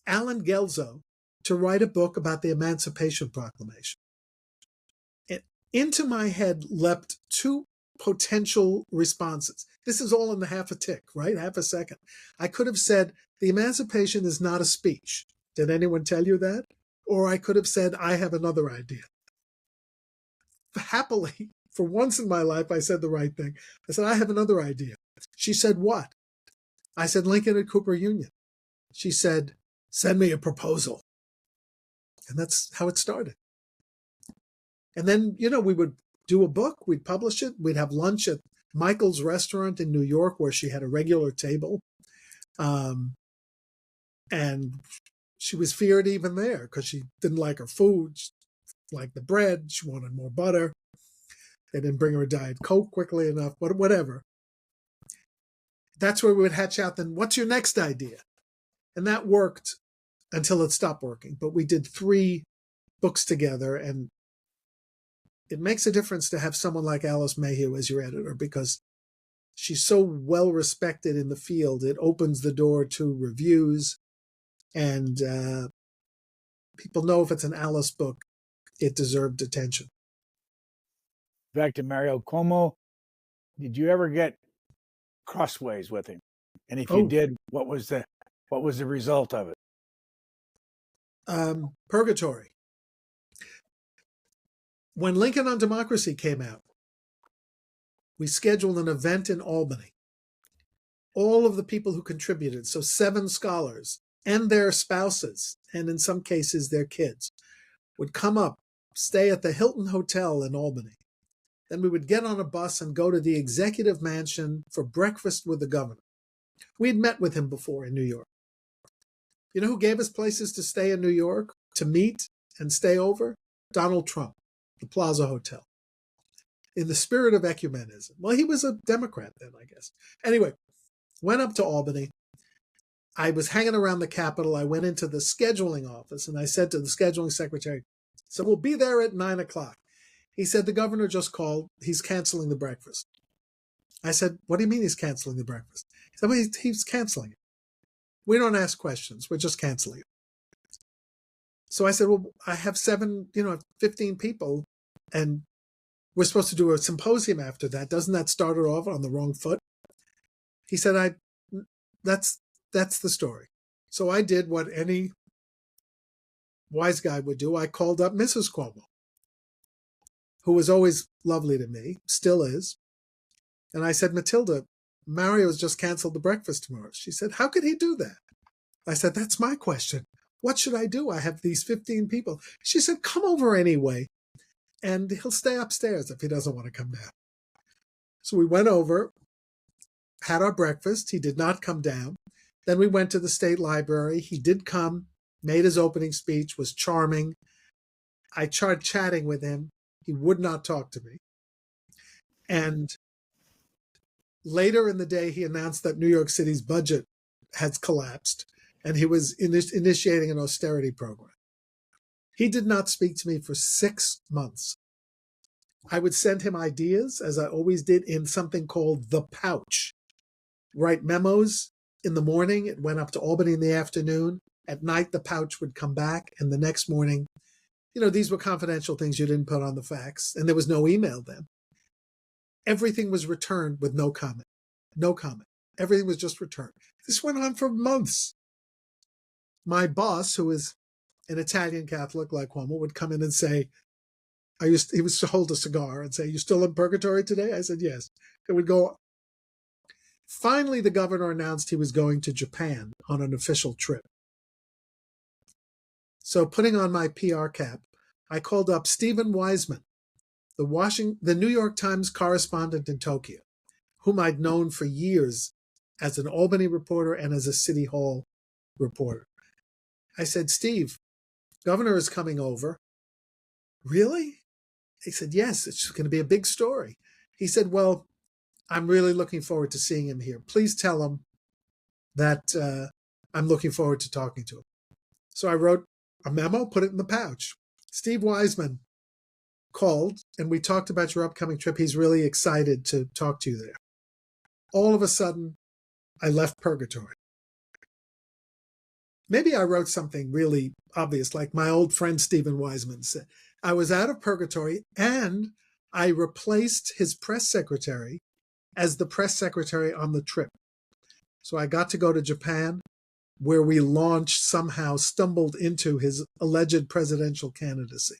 Gelzo to write a book about the Emancipation Proclamation." And into my head leapt two potential responses. This is all in the half a tick, right? Half a second. I could have said, the Emancipation is not a speech. Did anyone tell you that? Or I could have said, I have another idea. Happily, for once in my life, I said the right thing. I said, I have another idea. She said, what? I said, Lincoln at Cooper Union. She said, send me a proposal. And that's how it started. And then, we would do a book, we'd publish it, we'd have lunch at Michael's restaurant in New York, where she had a regular table. And she was feared even there because she didn't like her food. She liked the bread. She wanted more butter. They didn't bring her a Diet Coke quickly enough, but whatever. That's where we would hatch out, then, what's your next idea? And that worked until it stopped working. But we did 3 books together, and it makes a difference to have someone like Alice Mayhew as your editor, because she's so well respected in the field. It opens the door to reviews, and people know if it's an Alice book, it deserved attention. Back to Mario Cuomo, did you ever get crossways with him? And if you did, what was the result of it? Purgatory. When Lincoln on Democracy came out, we scheduled an event in Albany. All of the people who contributed, so 7 scholars, and their spouses, and in some cases their kids, would come up, stay at the Hilton Hotel in Albany. Then we would get on a bus and go to the executive mansion for breakfast with the governor. We'd met with him before in New York. You know who gave us places to stay in New York, to meet and stay over? Donald Trump, the Plaza Hotel. In the spirit of ecumenism. Well, he was a Democrat then, I guess. Anyway, went up to Albany. I was hanging around the Capitol. I went into the scheduling office and I said to the scheduling secretary, so we'll be there at 9 o'clock. He said, the governor just called. He's canceling the breakfast. I said, what do you mean he's canceling the breakfast? He said, well, he's canceling it. We don't ask questions. We're just canceling it. So I said, well, I have 15 people, and we're supposed to do a symposium after that. Doesn't that start it off on the wrong foot? He said, that's the story. So I did what any wise guy would do. I called up Mrs. Cuomo, who was always lovely to me, still is. And I said, Matilda, Mario's just canceled the breakfast tomorrow. She said, how could he do that? I said, that's my question. What should I do? I have these 15 people. She said, come over anyway, and he'll stay upstairs if he doesn't want to come down. So we went over, had our breakfast. He did not come down. Then we went to the State Library. He did come, made his opening speech, was charming. I tried chatting with him. He would not talk to me. And later in the day, he announced that New York City's budget has collapsed, and he was initiating an austerity program. He did not speak to me for 6 months. I would send him ideas, as I always did, in something called the pouch. Write memos in the morning. It went up to Albany in the afternoon. At night, the pouch would come back, and the next morning, these were confidential things you didn't put on the fax, and there was no email then. Everything was returned with no comment. No comment. Everything was just returned. This went on for months. My boss, who is an Italian Catholic like Cuomo, would come in and say, he was to hold a cigar and say, you still in purgatory today? I said, yes. It would go. Finally, the governor announced he was going to Japan on an official trip. So putting on my PR cap, I called up Stephen Wiseman, the New York Times correspondent in Tokyo, whom I'd known for years as an Albany reporter and as a City Hall reporter. I said, Steve, governor is coming over. Really? He said, yes, it's going to be a big story. He said, well, I'm really looking forward to seeing him here. Please tell him that I'm looking forward to talking to him. So I wrote a memo, put it in the pouch. Steve Wiseman called, and we talked about your upcoming trip. He's really excited to talk to you there. All of a sudden, I left purgatory. Maybe I wrote something really obvious, like my old friend Stephen Wiseman said. I was out of purgatory, and I replaced his press secretary as the press secretary on the trip. So I got to go to Japan, where we stumbled into his alleged presidential candidacy,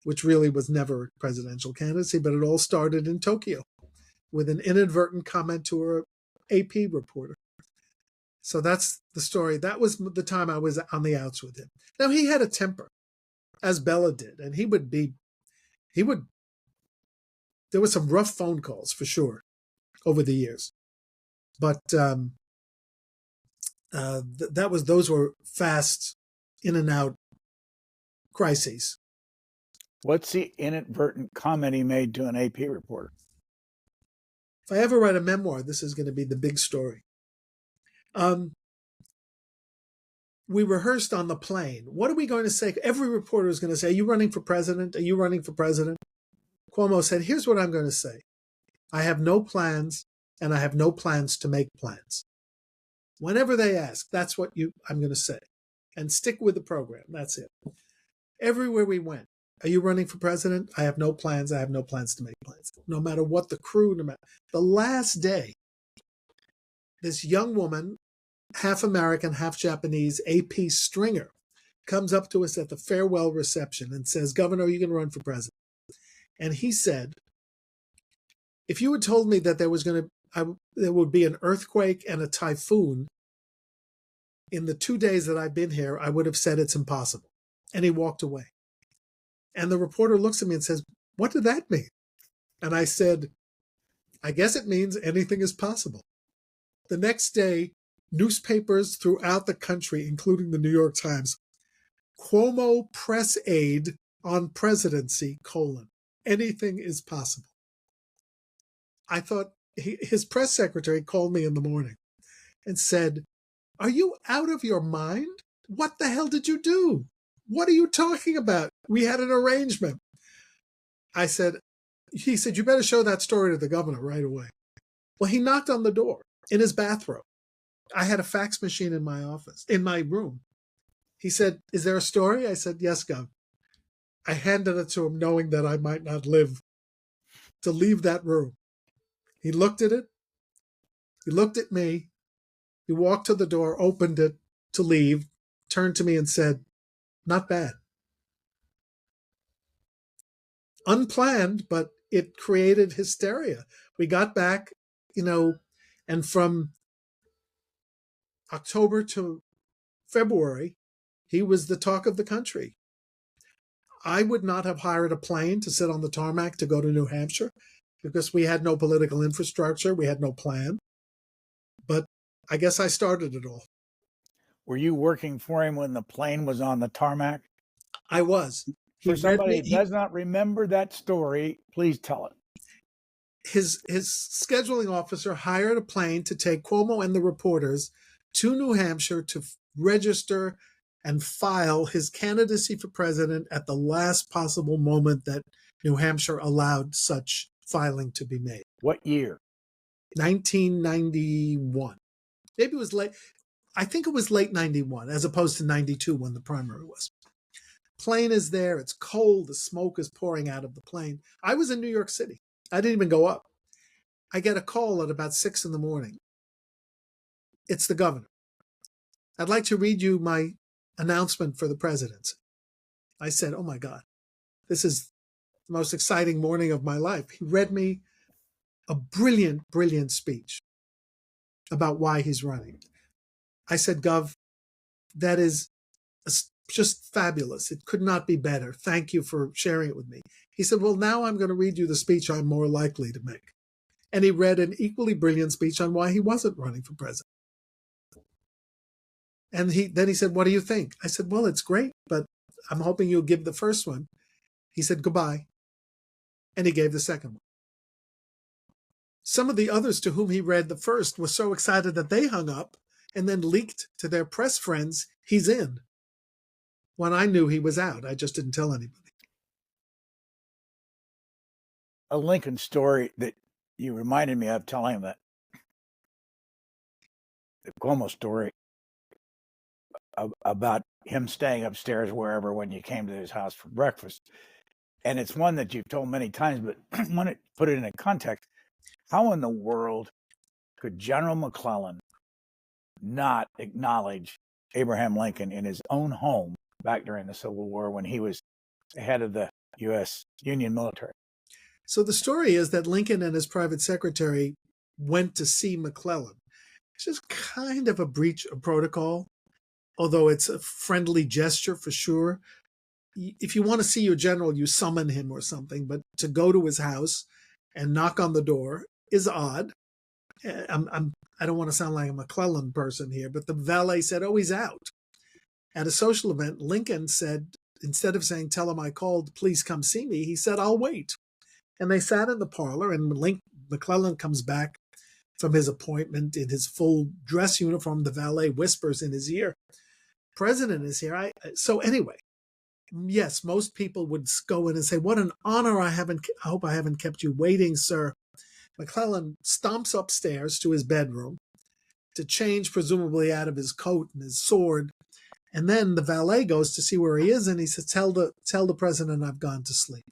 which really was never a presidential candidacy, but it all started in Tokyo with an inadvertent comment to an AP reporter. So that's the story. That was the time I was on the outs with him. Now, he had a temper, as Bella did, and there were some rough phone calls for sure over the years. But those were fast in and out crises. What's the inadvertent comment he made to an AP reporter? If I ever write a memoir, this is going to be the big story. We rehearsed on the plane. What are we going to say? Every reporter is going to say, are you running for president? Are you running for president? Cuomo said, here's what I'm going to say. I have no plans, and I have no plans to make plans. Whenever they ask, that's what I'm going to say. And stick with the program. That's it. Everywhere we went, are you running for president? I have no plans. I have no plans to make plans. No matter what the crew, the last day, this young woman, half American, half Japanese, AP stringer, comes up to us at the farewell reception and says, Governor, are you going to run for president? And he said, if you had told me that there would be an earthquake and a typhoon in the 2 days that I've been here, I would have said it's impossible. And he walked away. And the reporter looks at me and says, what did that mean? And I said, I guess it means anything is possible. The next day, newspapers throughout the country, including the New York Times, Cuomo press aide on presidency, anything is possible. I thought his press secretary called me in the morning and said, are you out of your mind? What the hell did you do? What are you talking about? We had an arrangement. He said, you better show that story to the governor right away. Well, he knocked on the door in his bathrobe. I had a fax machine in my office, in my room. He said, is there a story? I said, yes, Gov. I handed it to him knowing that I might not live to leave that room. He looked at it. He looked at me. He walked to the door, opened it to leave, turned to me and said, not bad. Unplanned, but it created hysteria. We got back, and from October to February, he was the talk of the country. I would not have hired a plane to sit on the tarmac to go to New Hampshire because we had no political infrastructure. We had no plan. But I guess I started it all. Were you working for him when the plane was on the tarmac? I was. For somebody who does not remember that story, please tell it. His scheduling officer hired a plane to take Cuomo and the reporters to New Hampshire to register and file his candidacy for president at the last possible moment that New Hampshire allowed such filing to be made. What year? 1991. Maybe it was late. I think it was late 91 as opposed to 92 when the primary was. Plane is there. It's cold. The smoke is pouring out of the plane. I was in New York City. I didn't even go up. I get a call at about 6 a.m. It's the governor. I'd like to read you my announcement for the presidency. I said, oh my God, this is the most exciting morning of my life. He read me a brilliant, brilliant speech about why he's running. I said, Gov, that is just fabulous. It could not be better. Thank you for sharing it with me. He said, well, now I'm going to read you the speech I'm more likely to make. And he read an equally brilliant speech on why he wasn't running for president. And then he said, what do you think? I said, well, it's great, but I'm hoping you'll give the first one. He said, goodbye. And he gave the second one. Some of the others to whom he read the first were so excited that they hung up and then leaked to their press friends, he's in. When I knew he was out, I just didn't tell anybody. A Lincoln story that you reminded me of telling that the Cuomo story about him staying upstairs wherever when you came to his house for breakfast. And it's one that you've told many times, but I want to put it in context. How in the world could General McClellan not acknowledge Abraham Lincoln in his own home back during the Civil War when he was head of the U.S. Union military? So the story is that Lincoln and his private secretary went to see McClellan. It's just kind of a breach of protocol, although it's a friendly gesture for sure. If you want to see your general, you summon him or something, but to go to his house and knock on the door is odd. I don't want to sound like a McClellan person here, but the valet said, oh, he's out. At a social event, Lincoln said, instead of saying, tell him I called, please come see me, he said, I'll wait. And they sat in the parlor, and McClellan comes back from his appointment in his full dress uniform. The valet whispers in his ear, President is here. So anyway, yes, most people would go in and say, what an honor. I hope I haven't kept you waiting, sir. McClellan stomps upstairs to his bedroom to change, presumably out of his coat and his sword. And then the valet goes to see where he is, and he says, tell the president I've gone to sleep.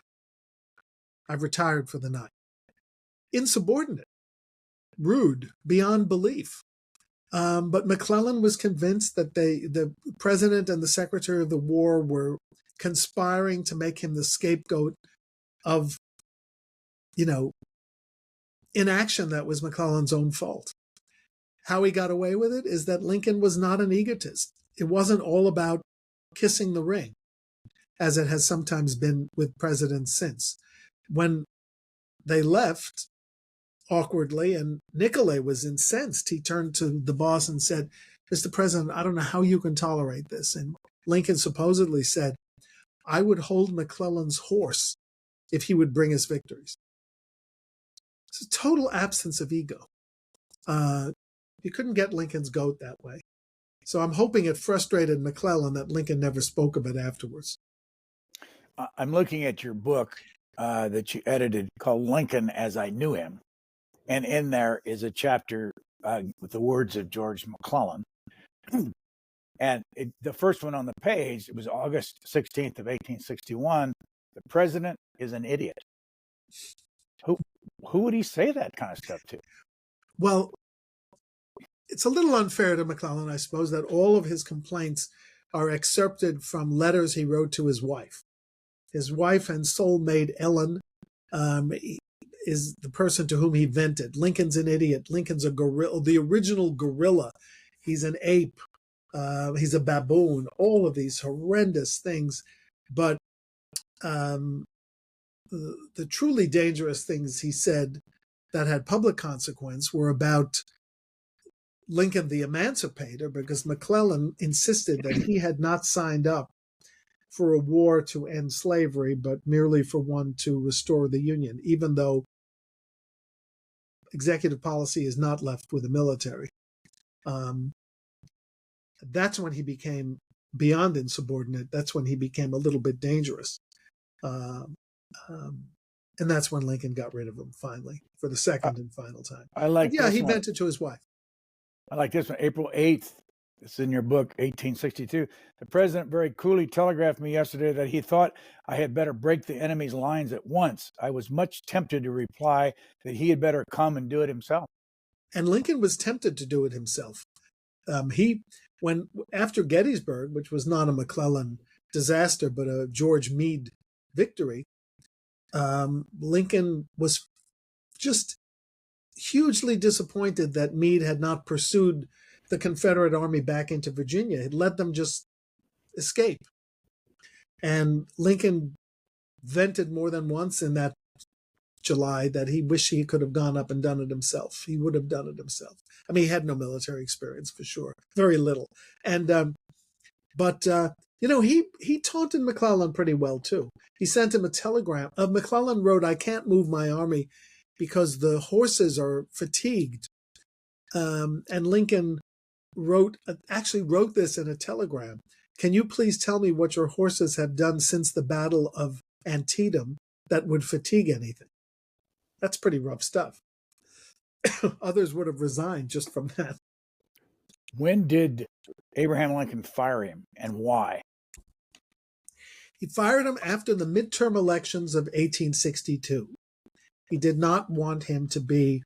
I've retired for the night. Insubordinate, rude, beyond belief. But McClellan was convinced that the president and the secretary of the war were conspiring to make him the scapegoat of, inaction that was McClellan's own fault. how he got away with it is that Lincoln was not an egotist. It wasn't all about kissing the ring, as it has sometimes been with presidents since. When they left awkwardly and Nicolay was incensed, he turned to the boss and said, "Mr. President, I don't know how you can tolerate this." And Lincoln supposedly said, "I would hold McClellan's horse if he would bring us victories." It's a total absence of ego. You couldn't get Lincoln's goat that way. So I'm hoping it frustrated McClellan that Lincoln never spoke of it afterwards. I'm looking at your book that you edited called Lincoln as I Knew Him. And in there is a chapter with the words of George McClellan. And the first one on the page, it was August 16th of 1861. The president is an idiot. Who would he say that kind of stuff to? Well, it's a little unfair to McClellan, I suppose, that all of his complaints are excerpted from letters he wrote to his wife. His wife and soulmate, Ellen, is the person to whom he vented. Lincoln's an idiot. Lincoln's a gorilla, the original gorilla. He's an ape. He's a baboon. All of these horrendous things. But the truly dangerous things he said that had public consequence were about Lincoln the emancipator, because McClellan insisted that he had not signed up for a war to end slavery, but merely for one to restore the Union, even though executive policy is not left with the military. That's when he became beyond insubordinate. That's when he became a little bit dangerous. And that's when Lincoln got rid of him finally, for the second and final time. He vented to his wife. I like this one, April 8th. It's in your book, 1862. The president very coolly telegraphed me yesterday that he thought I had better break the enemy's lines at once. I was much tempted to reply that he had better come and do it himself. And Lincoln was tempted to do it himself. After Gettysburg, which was not a McClellan disaster, but a George Meade victory, Lincoln was just hugely disappointed that Meade had not pursued the Confederate Army back into Virginia. He'd let them just escape. And Lincoln vented more than once in that July that he wished he could have gone up and done it himself. He would have done it himself. I mean, he had no military experience for sure, very little. And he taunted McClellan pretty well too. He sent him a telegram. McClellan wrote, "I can't move my army because the horses are fatigued." And Lincoln wrote this in a telegram. "Can you please tell me what your horses have done since the Battle of Antietam that would fatigue anything?" That's pretty rough stuff. Others would have resigned just from that. When did Abraham Lincoln fire him, and why? He fired him after the midterm elections of 1862. He did not want him to be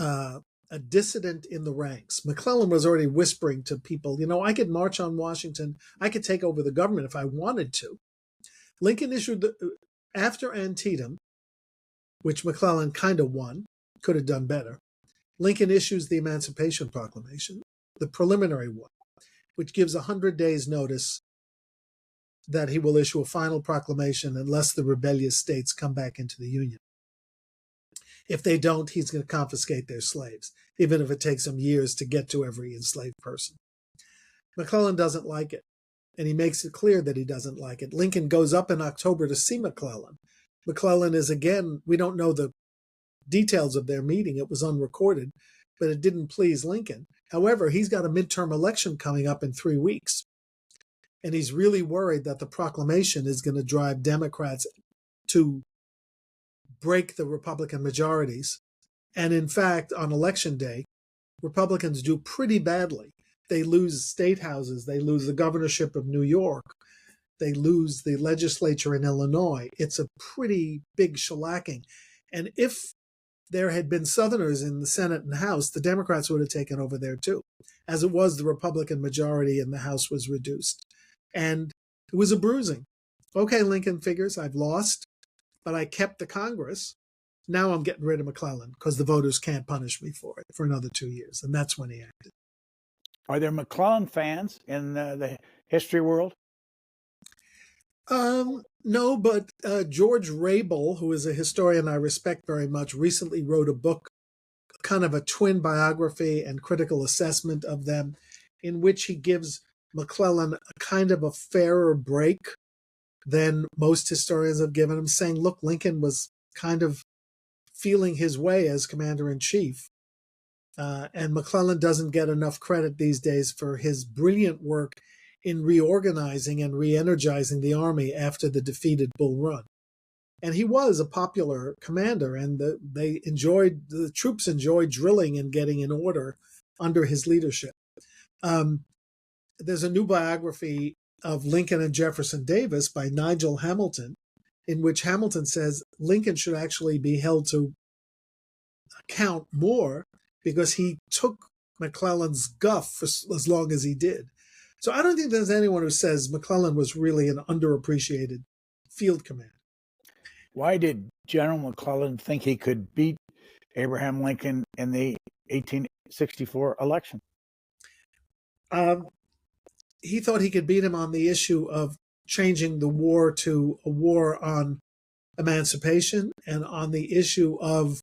a dissident in the ranks. McClellan was already whispering to people, I could march on Washington. I could take over the government if I wanted to. Lincoln issued, after Antietam, which McClellan kind of won, could have done better, Lincoln issues the Emancipation Proclamation, the preliminary one, which gives 100 days' notice that he will issue a final proclamation unless the rebellious states come back into the Union. If they don't, he's going to confiscate their slaves, even if it takes him years to get to every enslaved person. McClellan doesn't like it, and he makes it clear that he doesn't like it. Lincoln goes up in October to see McClellan. McClellan is, again, we don't know the details of their meeting. It was unrecorded, but it didn't please Lincoln. However, he's got a midterm election coming up in 3 weeks, and he's really worried that the proclamation is going to drive Democrats to break the Republican majorities. And in fact, on election day, Republicans do pretty badly. They lose state houses. They lose the governorship of New York. They lose the legislature in Illinois. It's a pretty big shellacking. And if there had been Southerners in the Senate and House, the Democrats would have taken over there too. As it was, the Republican majority in the House was reduced. And it was a bruising. Okay, Lincoln figures, I've lost, but I kept the Congress. Now I'm getting rid of McClellan because the voters can't punish me for it for another 2 years. And that's when he acted. Are there McClellan fans in the history world? No, but George Rabel, who is a historian I respect very much, recently wrote a book, kind of a twin biography and critical assessment of them, in which he gives McClellan a kind of a fairer break than most historians have given him, saying, look, Lincoln was kind of feeling his way as commander-in-chief. And McClellan doesn't get enough credit these days for his brilliant work in reorganizing and re-energizing the army after the defeated Bull Run. And he was a popular commander, and the troops enjoyed drilling and getting in order under his leadership. There's a new biography of Lincoln and Jefferson Davis by Nigel Hamilton, in which Hamilton says Lincoln should actually be held to account more because he took McClellan's guff for as long as he did. So I don't think there's anyone who says McClellan was really an underappreciated field commander. Why did General McClellan think he could beat Abraham Lincoln in the 1864 election? He thought he could beat him on the issue of changing the war to a war on emancipation, and on the issue of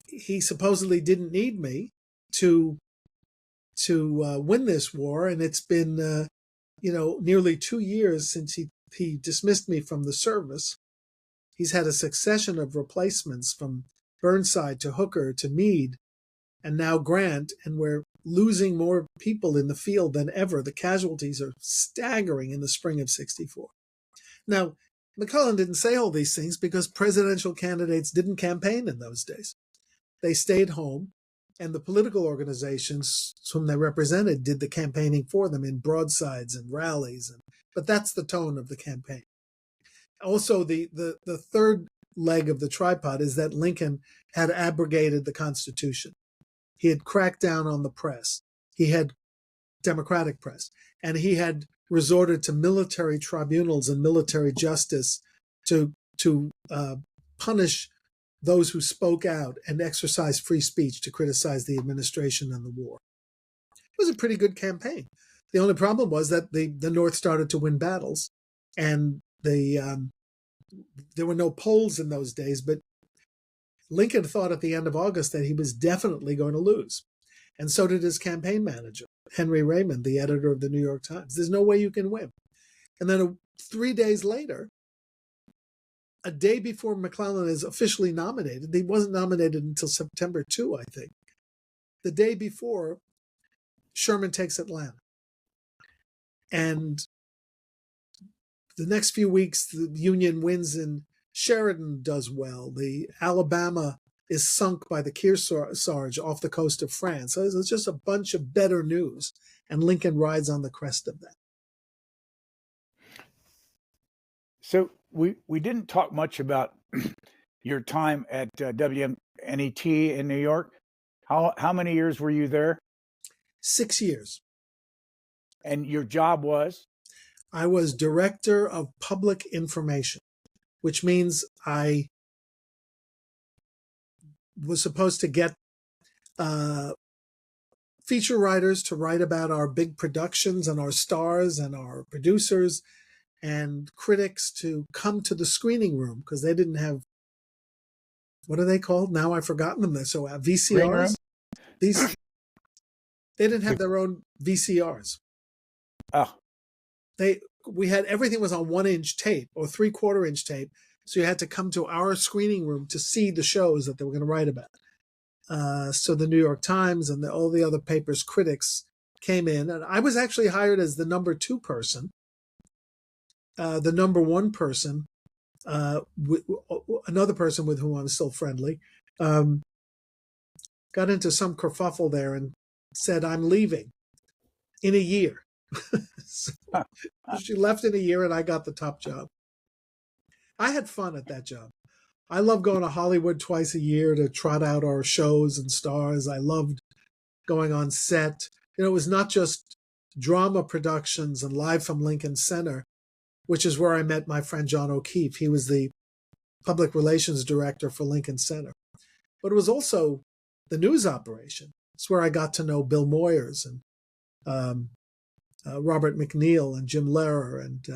he supposedly didn't need me to win this war, and it's been nearly 2 years since he dismissed me from the service. He's had a succession of replacements from Burnside to Hooker to Meade and now Grant, and we're losing more people in the field than ever. The casualties are staggering in the spring of '64. Now, McClellan didn't say all these things because presidential candidates didn't campaign in those days. They stayed home, and the political organizations whom they represented did the campaigning for them in broadsides and rallies. But that's the tone of the campaign. Also, the third leg of the tripod is that Lincoln had abrogated the Constitution. He had cracked down on the press. He had democratic press, and he had resorted to military tribunals and military justice to punish those who spoke out and exercised free speech to criticize the administration and the war. It was a pretty good campaign. The only problem was that the North started to win battles, and there were no polls in those days, but Lincoln thought at the end of August that he was definitely going to lose. And so did his campaign manager, Henry Raymond, the editor of the New York Times. There's no way you can win. And then 3 days later, a day before McClellan is officially nominated, he wasn't nominated until September 2, I think. The day before, Sherman takes Atlanta. And the next few weeks, the Union wins and Sheridan does well. The Alabama is sunk by the Kearsarge off the coast of France. So it's just a bunch of better news, and Lincoln rides on the crest of that. So we didn't talk much about your time at WNET in New York. How many years were you there? 6 years. And your job was? I was director of public information, which means I was supposed to get feature writers to write about our big productions and our stars and our producers, and critics to come to the screening room because they didn't have, what are they called? Now I've forgotten them. So VCRs. They didn't have their own VCRs. Oh. We had everything was on 1-inch tape or 3/4-inch tape. So you had to come to our screening room to see the shows that they were going to write about. So the New York Times and all the other papers' critics came in. And I was actually hired as the number 2 person. The number 1 person, another person with whom I'm still friendly, got into some kerfuffle there and said, I'm leaving in a year. So she left in a year and I got the top job. I had fun at that job. I love going to Hollywood twice a year to trot out our shows and stars. I loved going on set. It was not just drama productions and Live from Lincoln Center, which is where I met my friend John O'Keefe. He was the public relations director for Lincoln Center. But it was also the news operation. It's where I got to know Bill Moyers and Robert McNeil and Jim Lehrer and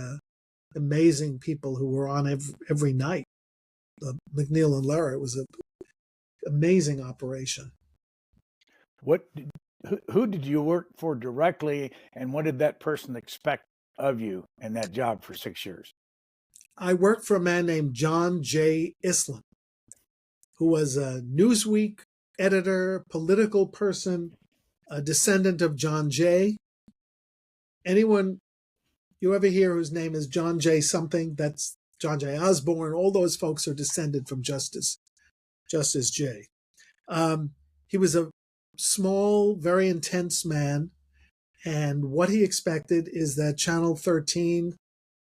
amazing people who were on every night. McNeil and Lehrer, it was an amazing operation. Who did you work for directly, and what did that person expect of you in that job for 6 years? I worked for a man named John J. Islin, who was a Newsweek editor, political person, a descendant of John Jay. Anyone you ever hear whose name is John J. something, that's John J. Osborne. All those folks are descended from Justice Jay. He was a small, very intense man, and what he expected is that Channel 13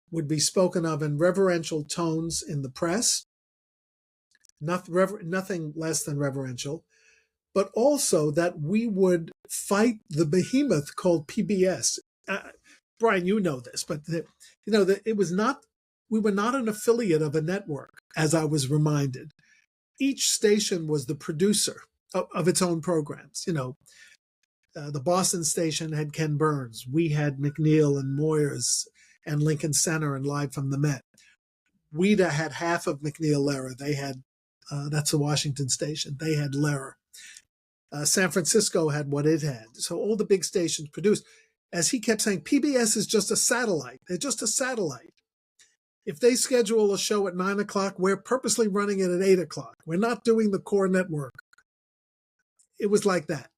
would be spoken of in reverential tones in the press, nothing less than reverential, but also that we would fight the behemoth called PBS. Brian, you know this, but it was not. We were not an affiliate of a network, as I was reminded. Each station was the producer of its own programs. The Boston station had Ken Burns. We had McNeil and Moyers and Lincoln Center and Live from the Met. WEDA had half of McNeil Lehrer. They had, that's the Washington station. They had Lehrer. San Francisco had what it had. So all the big stations produced. As he kept saying, PBS is just a satellite. They're just a satellite. If they schedule a show at 9 o'clock, we're purposely running it at 8 o'clock. We're not doing the core network. It was like that.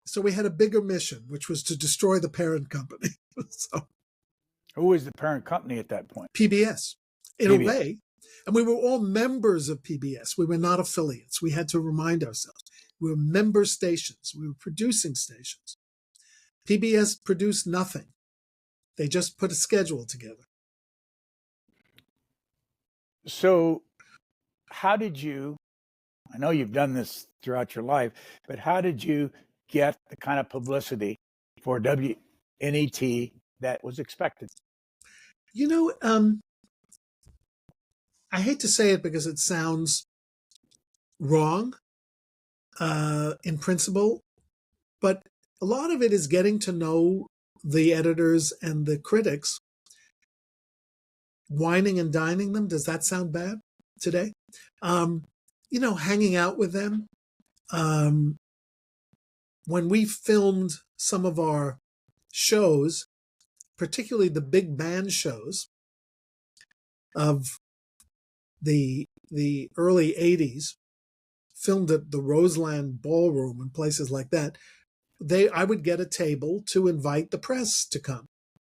So we had a bigger mission, which was to destroy the parent company. So, who was the parent company at that point? PBS, in a way. And we were all members of PBS. We were not affiliates. We had to remind ourselves. We were member stations. We were producing stations. PBS produced nothing. They just put a schedule together. So how did you, I know you've done this throughout your life, but how did you get the kind of publicity for WNET that was expected? I hate to say it because it sounds wrong in principle, but a lot of it is getting to know the editors and the critics, wining and dining them. Does that sound bad today? Hanging out with them. When we filmed some of our shows, particularly the big band shows of the early 80s, filmed at the Roseland Ballroom and places like that, I would get a table to invite the press to come.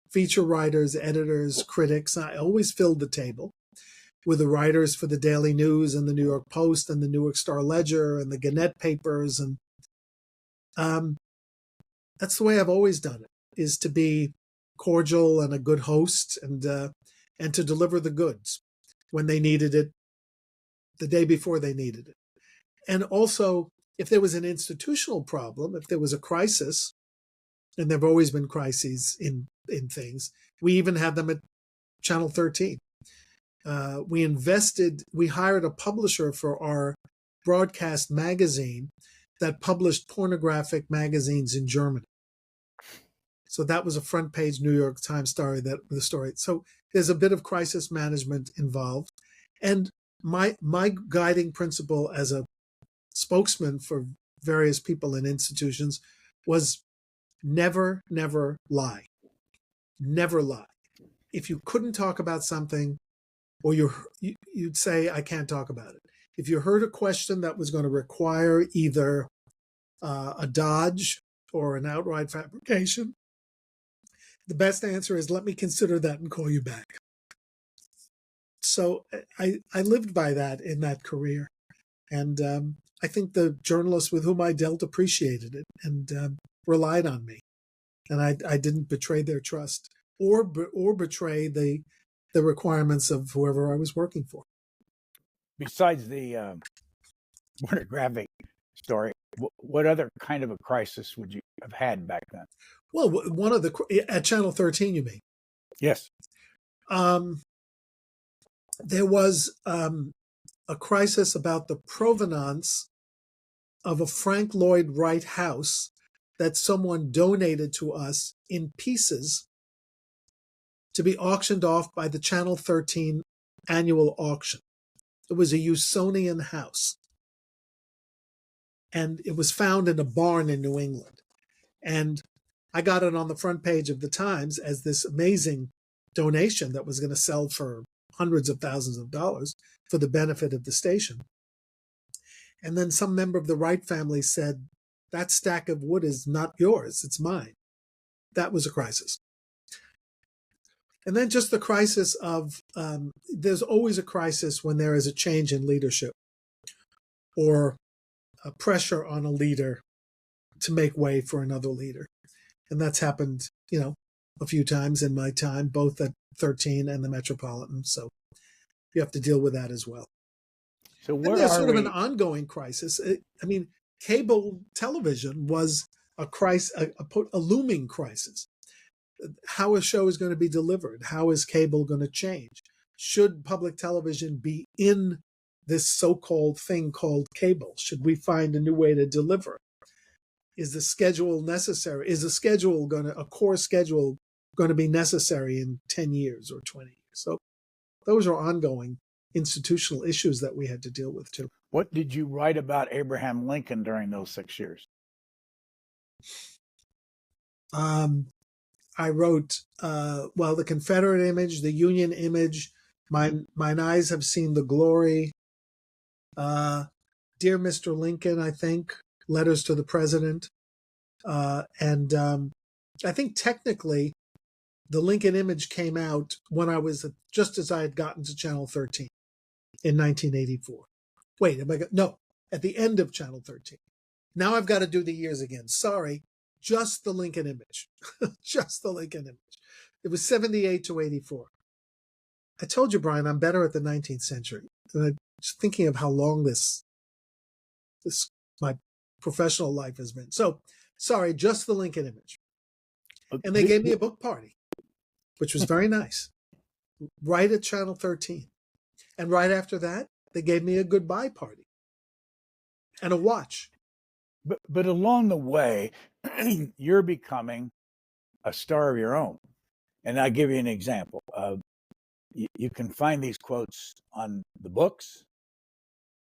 Feature writers, editors, critics. I always filled the table with the writers for the Daily News and the New York Post and the Newark Star Ledger and the Gannett papers. And that's the way I've always done it, is to be cordial and a good host and to deliver the goods when they needed it, the day before they needed it. And also, if there was an institutional problem, if there was a crisis, and there have always been crises in things, we even had them at Channel 13. We hired a publisher for our broadcast magazine that published pornographic magazines in Germany. So that was a front page New York Times story. So there's a bit of crisis management involved. And my guiding principle as a spokesman for various people and institutions was never lie. Never lie. If you couldn't talk about something, or you'd say, I can't talk about it. If you heard a question that was going to require either a dodge or an outright fabrication, the best answer is, let me consider that and call you back. So I lived by that in that career. And I think the journalists with whom I dealt appreciated it and relied on me. And I didn't betray their trust or betray the requirements of whoever I was working for. Besides the pornographic story, what other kind of a crisis would you have had back then? Well, one of at Channel 13, you mean? Yes. There was a crisis about the provenance of a Frank Lloyd Wright house that someone donated to us in pieces to be auctioned off by the Channel 13 annual auction. It was a Usonian house, and it was found in a barn in New England. And I got it on the front page of the Times as this amazing donation that was going to sell for hundreds of thousands of dollars for the benefit of the station. And then some member of the Wright family said, that stack of wood is not yours, it's mine. That was a crisis. And then just the crisis of, there's always a crisis when there is a change in leadership or a pressure on a leader to make way for another leader. And that's happened, a few times in my time, both at 13 and the Metropolitan. So you have to deal with that as well. So and there's sort of an ongoing crisis. Cable television was a crisis, a looming crisis. How a show is going to be delivered? How is cable going to change? Should public television be in this so-called thing called cable? Should we find a new way to deliver? Is the schedule necessary? Is a core schedule going to be necessary in 10 years or 20 years? So those are ongoing institutional issues that we had to deal with too. What did you write about Abraham Lincoln during those 6 years? I wrote, the Confederate image, the Union image, mine eyes have seen the glory, Dear Mr. Lincoln, I think, letters to the president. And I think technically the Lincoln image came out when I was just as I had gotten to Channel 13 in 1984. Wait, at the end of Channel 13. Now I've got to do the years again. Sorry. Just the Lincoln image. Just the Lincoln image. It was 78 to 84. I told you, Brian, I'm better at the 19th century. And I'm just thinking of how long this my professional life has been. So, sorry, just the Lincoln image. And they gave me a book party, which was very nice, right at Channel 13. And right after that, they gave me a goodbye party and a watch. But along the way, you're becoming a star of your own. And I'll give you an example. You can find these quotes on the books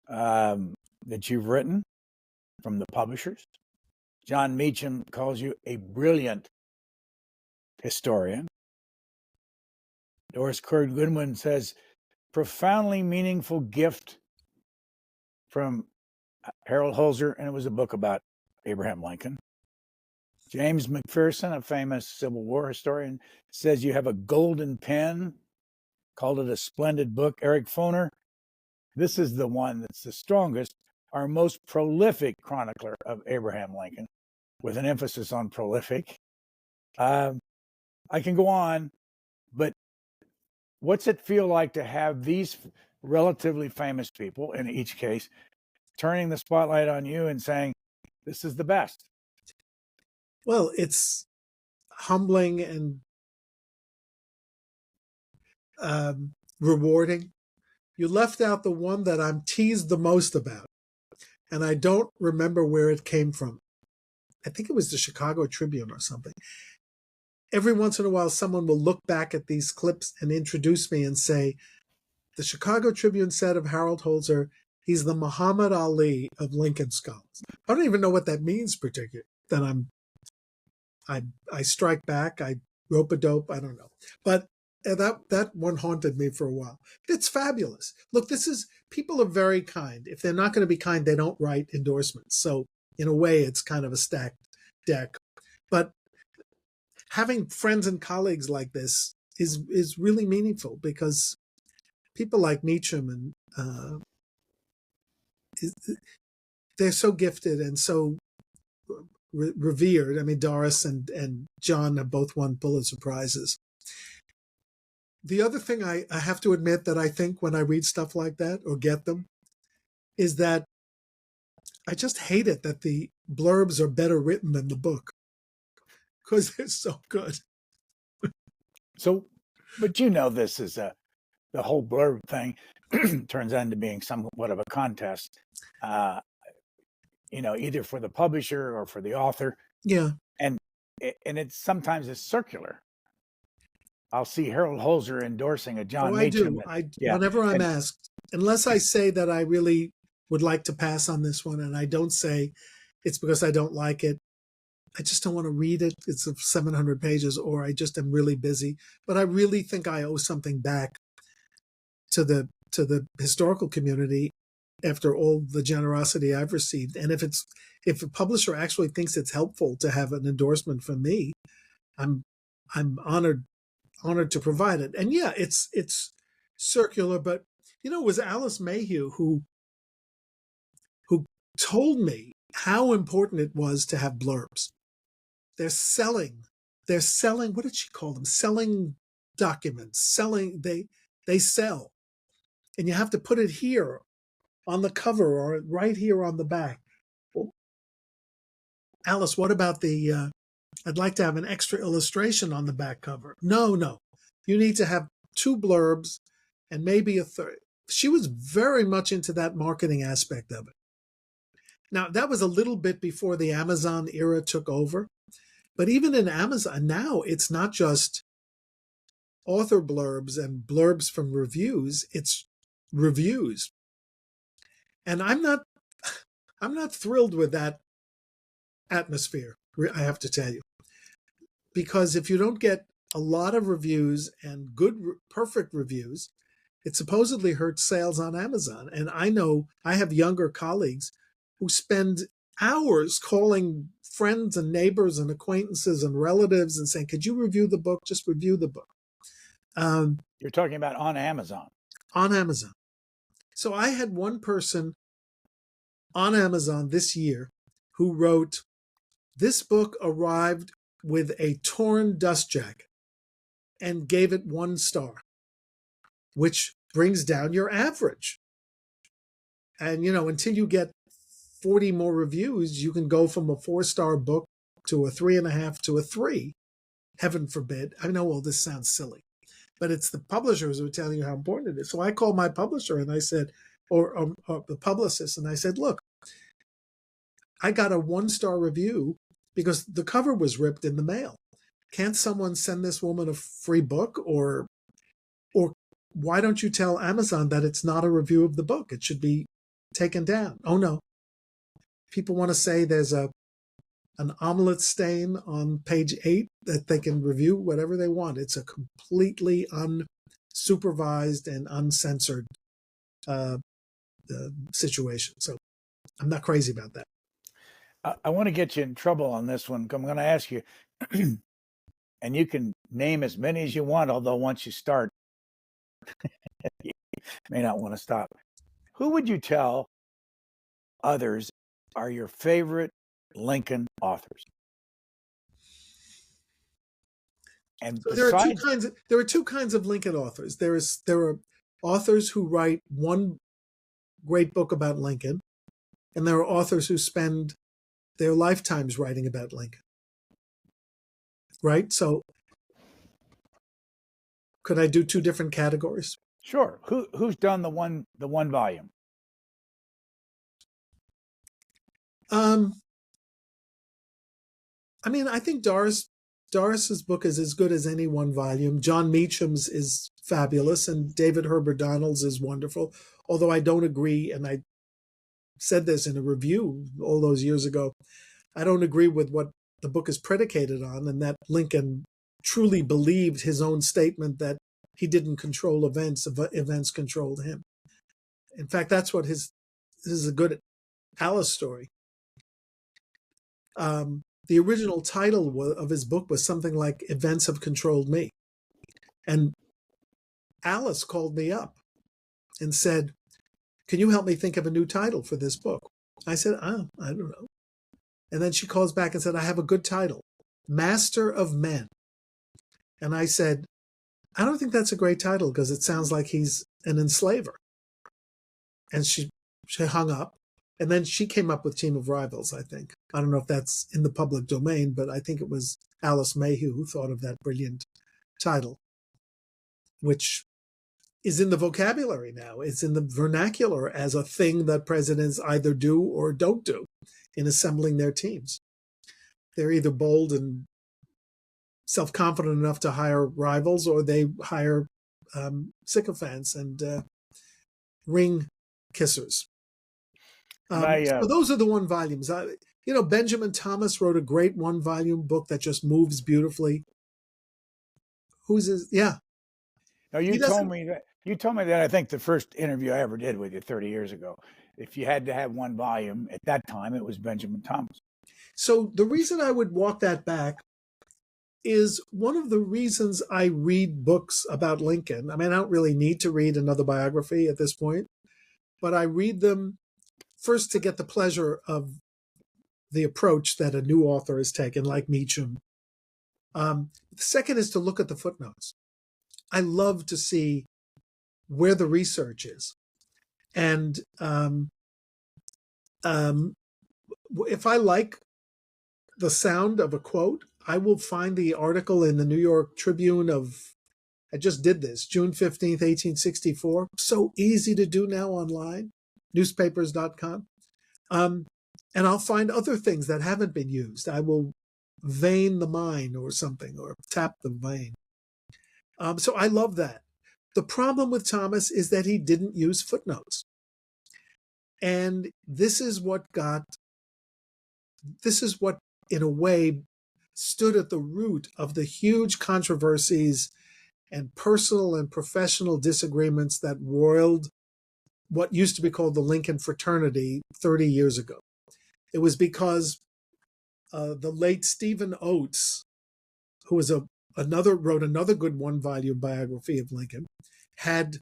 that you've written from the publishers. John Meacham calls you a brilliant historian. Doris Kearns Goodwin says, profoundly meaningful gift from Harold Holzer, and it was a book about Abraham Lincoln. James McPherson, a famous Civil War historian, says you have a golden pen, called it a splendid book. Eric Foner, this is the one that's the strongest, our most prolific chronicler of Abraham Lincoln, with an emphasis on prolific. I can go on, but what's it feel like to have these relatively famous people, in each case, turning the spotlight on you and saying, this is the best? Well, it's humbling and rewarding. You left out the one that I'm teased the most about, and I don't remember where it came from. I think it was the Chicago Tribune or something. Every once in a while, someone will look back at these clips and introduce me and say, the Chicago Tribune said of Harold Holzer, he's the Muhammad Ali of Lincoln scholars. I don't even know what that means particularly. That I strike back, I rope-a-dope, I don't know. But that one haunted me for a while. It's fabulous. Look, people are very kind. If they're not going to be kind, they don't write endorsements. So in a way, it's kind of a stacked deck. But having friends and colleagues like this is really meaningful, because people like Meacham and they're so gifted and so revered. I mean, Doris and John have both won Pulitzer Prizes. The other thing I have to admit that I think when I read stuff like that or get them is that I just hate it that the blurbs are better written than the book, because they're so good. So, but this is the whole blurb thing. turns into being somewhat of a contest, either for the publisher or for the author. Yeah. And it's sometimes it's circular. I'll see Harold Holzer endorsing a John Meacham. Whenever I'm asked, unless I say that I really would like to pass on this one, and I don't say it's because I don't like it, I just don't want to read it. It's 700 pages, or I just am really busy. But I really think I owe something back to the historical community after all the generosity I've received. And if a publisher actually thinks it's helpful to have an endorsement from me, I'm honored to provide it. And yeah, it's circular, but it was Alice Mayhew who told me how important it was to have blurbs. They're selling, what did she call them? Selling documents, they sell. And you have to put it here on the cover or right here on the back. Well, Alice, what about I'd like to have an extra illustration on the back cover. No. You need to have 2 blurbs and maybe a third. She was very much into that marketing aspect of it. Now, that was a little bit before the Amazon era took over. But even in Amazon now, it's not just author blurbs and blurbs from reviews, it's reviews. And I'm not thrilled with that atmosphere, I have to tell you. Because if you don't get a lot of reviews and good, perfect reviews, it supposedly hurts sales on Amazon. And I know I have younger colleagues who spend hours calling friends and neighbors and acquaintances and relatives and saying, could you review the book? Just review the book. You're talking about on Amazon. On Amazon. So I had one person on Amazon this year who wrote, this book arrived with a torn dust jacket and gave it 1 star, which brings down your average. And, until you get 40 more reviews, you can go from a 4-star book to a 3.5 to a 3. Heaven forbid. I know all this sounds silly, but it's the publishers who are telling you how important it is. So I called my publisher and I said, or the publicist, and I said, look, I got a 1-star review because the cover was ripped in the mail. Can't someone send this woman a free book? Or why don't you tell Amazon that it's not a review of the book? It should be taken down. Oh, no. People want to say there's an omelet stain on page 8 that they can review whatever they want. It's a completely unsupervised and uncensored situation. So I'm not crazy about that. I want to get you in trouble on this one. I'm going to ask you, and you can name as many as you want, although once you start, you may not want to stop. Who would you tell others are your favorite Lincoln authors? And so there are two kinds of Lincoln authors. There are authors who write one great book about Lincoln, and there are authors who spend their lifetimes writing about Lincoln. Right? So could I do 2 different categories? Sure. Who's done the one volume? I mean, I think Doris's book is as good as any 1 volume. John Meacham's is fabulous, and David Herbert Donald's is wonderful. Although I don't agree, and I said this in a review all those years ago, I don't agree with what the book is predicated on, and that Lincoln truly believed his own statement that he didn't control events controlled him. In fact, that's what this is a good Alice story. The original title of his book was something like Events Have Controlled Me. And Alice called me up and said, can you help me think of a new title for this book? I said, I don't know. And then she calls back and said, I have a good title, Master of Men. And I said, I don't think that's a great title because it sounds like he's an enslaver. And she hung up. And then she came up with Team of Rivals, I think. I don't know if that's in the public domain, but I think it was Alice Mayhew who thought of that brilliant title, which is in the vocabulary now. It's in the vernacular as a thing that presidents either do or don't do in assembling their teams. They're either bold and self-confident enough to hire rivals, or they hire sycophants and ring kissers. So those are the one volumes. Benjamin Thomas wrote a great one-volume book that just moves beautifully. Yeah. Now you told me that I think the first interview I ever did with you 30 years ago, if you had to have one volume at that time, it was Benjamin Thomas. So the reason I would walk that back is one of the reasons I read books about Lincoln. I mean, I don't really need to read another biography at this point, but I read them first to get the pleasure of the approach that a new author has taken, like Meacham. The second is to look at the footnotes. I love to see where the research is. And if I like the sound of a quote, I will find the article in the New York Tribune I just did this, June 15th, 1864. So easy to do now online, newspapers.com. And I'll find other things that haven't been used. I will vein the mine or something, or tap the vein. So I love that. The problem with Thomas is that he didn't use footnotes. And this is what, in a way, stood at the root of the huge controversies and personal and professional disagreements that roiled what used to be called the Lincoln fraternity 30 years ago. It was because the late Stephen Oates, who was wrote another good one-volume biography of Lincoln, had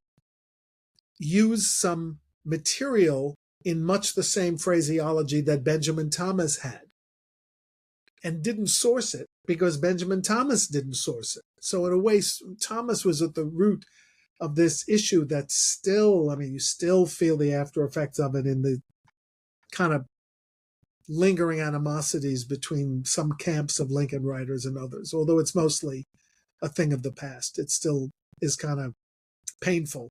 used some material in much the same phraseology that Benjamin Thomas had, and didn't source it because Benjamin Thomas didn't source it. So in a way, Thomas was at the root of this issue that you still feel the after effects of it in the kind of lingering animosities between some camps of Lincoln writers and others. Although it's mostly a thing of the past, it still is kind of painful.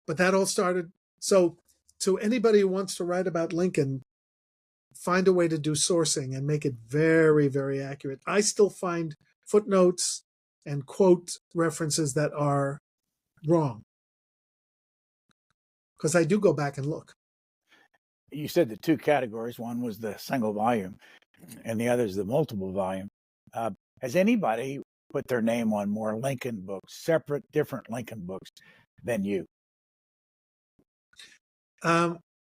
But that all started. So to anybody who wants to write about Lincoln, find a way to do sourcing and make it very, very accurate. I still find footnotes and quote references that are wrong, because I do go back and look. You said the two categories. One was the single volume, and the other is the multiple volume. Has anybody put their name on more Lincoln books, different Lincoln books, than you? I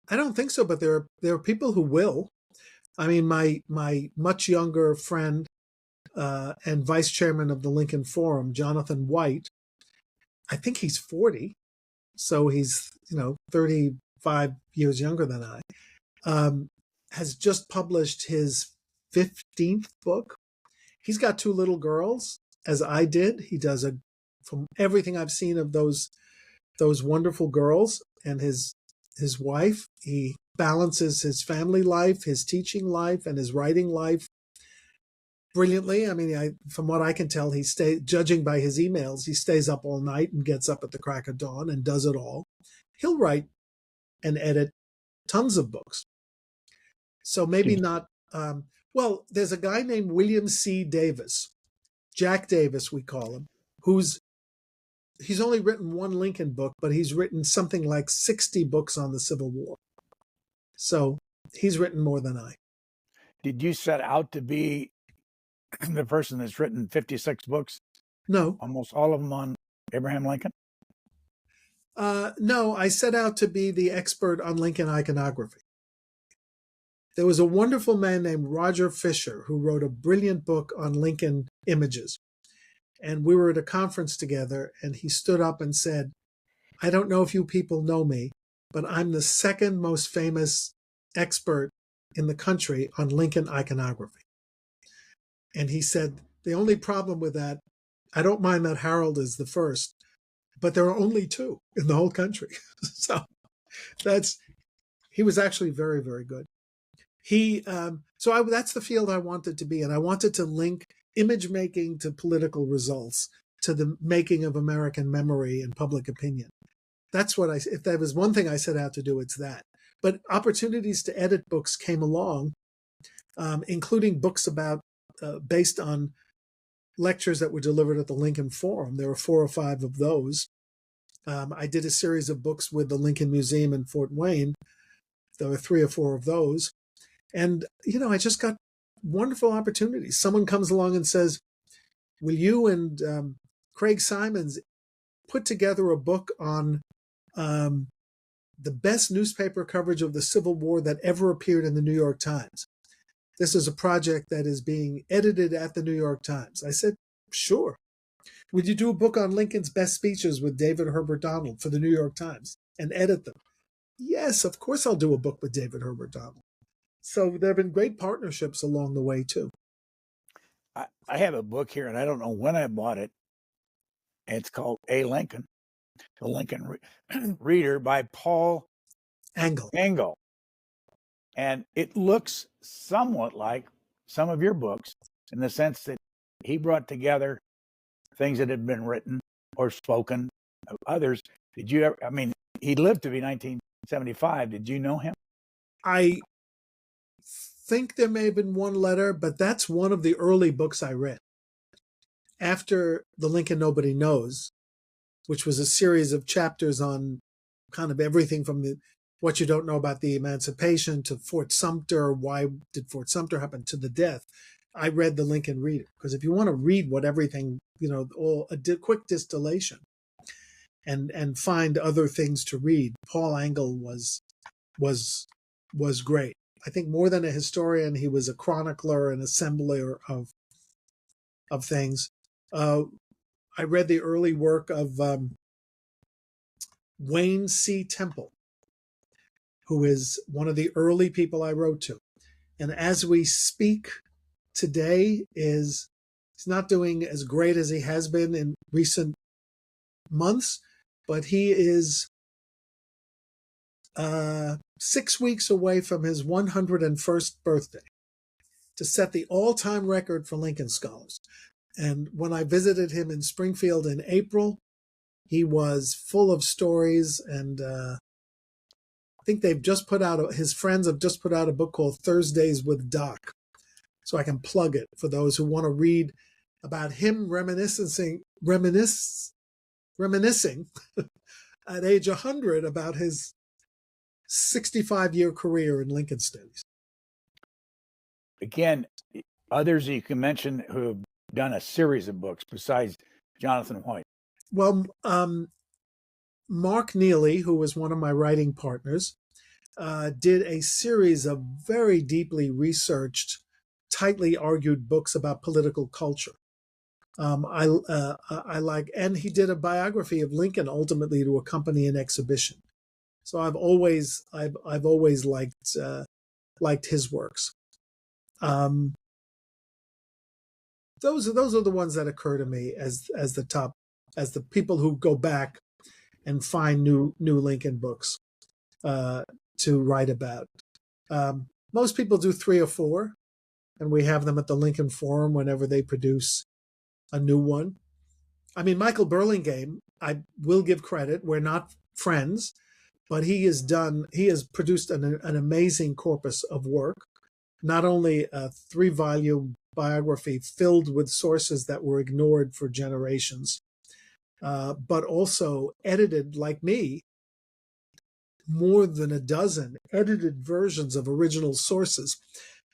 don't think so, but there are people who will. I mean, my much younger friend and vice chairman of the Lincoln Forum, Jonathan White, I think he's 40, so he's 35 years younger than I, has just published his 15th book. He's got two little girls, as I did. He does from everything I've seen of those wonderful girls and his wife, he balances his family life, his teaching life, and his writing life brilliantly. I mean, from what I can tell, judging by his emails, he stays up all night and gets up at the crack of dawn and does it all. He'll write and edit tons of books. So maybe not. There's a guy named William C. Davis, Jack Davis, we call him, he's only written one Lincoln book, but he's written something like 60 books on the Civil War. So he's written more than I. Did you set out to be the person that's written 56 books? No. Almost all of them on Abraham Lincoln? No, I set out to be the expert on Lincoln iconography. There was a wonderful man named Roger Fisher who wrote a brilliant book on Lincoln images. And we were at a conference together, and he stood up and said, I don't know if you people know me, but I'm the second most famous expert in the country on Lincoln iconography. And he said, the only problem with that, I don't mind that Harold is the first, but there are only two in the whole country. So he was actually very, very good. That's the field I wanted to be in. I wanted to link image making to political results, to the making of American memory and public opinion. That's what if there was one thing I set out to do, it's that. But opportunities to edit books came along, including books about based on lectures that were delivered at the Lincoln Forum. There were 4 or 5 of those. I did a series of books with the Lincoln Museum in Fort Wayne. There were 3 or 4 of those. And, I just got wonderful opportunities. Someone comes along and says, will you and Craig Simons put together a book on the best newspaper coverage of the Civil War that ever appeared in the New York Times? This is a project that is being edited at the New York Times. I said, sure. Would you do a book on Lincoln's best speeches with David Herbert Donald for the New York Times and edit them? Yes, of course I'll do a book with David Herbert Donald. So there have been great partnerships along the way, too. I have a book here, and I don't know when I bought it. It's called A Lincoln, The Lincoln Reader by Paul Engel. And it looks somewhat like some of your books in the sense that he brought together things that had been written or spoken of others. Did you ever, he lived to be 1975. Did you know him? I think there may have been one letter, but that's one of the early books I read. After The Lincoln Nobody Knows, which was a series of chapters on kind of everything from what you don't know about the emancipation to Fort Sumter, why did Fort Sumter happen, to the death, I read The Lincoln Reader. Because if you want to read what everything, a quick distillation and find other things to read, Paul Engel was great. I think more than a historian, he was a chronicler and assembler of things. I read the early work of Wayne C. Temple, who is one of the early people I wrote to. And as we speak today, he's not doing as great as he has been in recent months, but he is 6 weeks away from his 101st birthday to set the all-time record for Lincoln scholars. And when I visited him in Springfield in April, he was full of stories. And I think his friends have just put out a book called Thursdays with Doc. So I can plug it for those who want to read about him reminiscing at age 100 about his 65-year career in Lincoln studies. Again, others you can mention who have done a series of books besides Jonathan White. Well, Mark Neely, who was one of my writing partners, did a series of very deeply researched, tightly argued books about political culture. I like, and he did a biography of Lincoln ultimately to accompany an exhibition. So I've always liked his works. Those are the ones that occur to me as the people who go back and find new Lincoln books to write about. Most people do 3 or 4, and we have them at the Lincoln Forum whenever they produce a new one. Michael Burlingame, I will give credit. We're not friends, but he has produced an amazing corpus of work. Not only a 3-volume biography filled with sources that were ignored for generations, but also edited, like me, more than a dozen edited versions of original sources,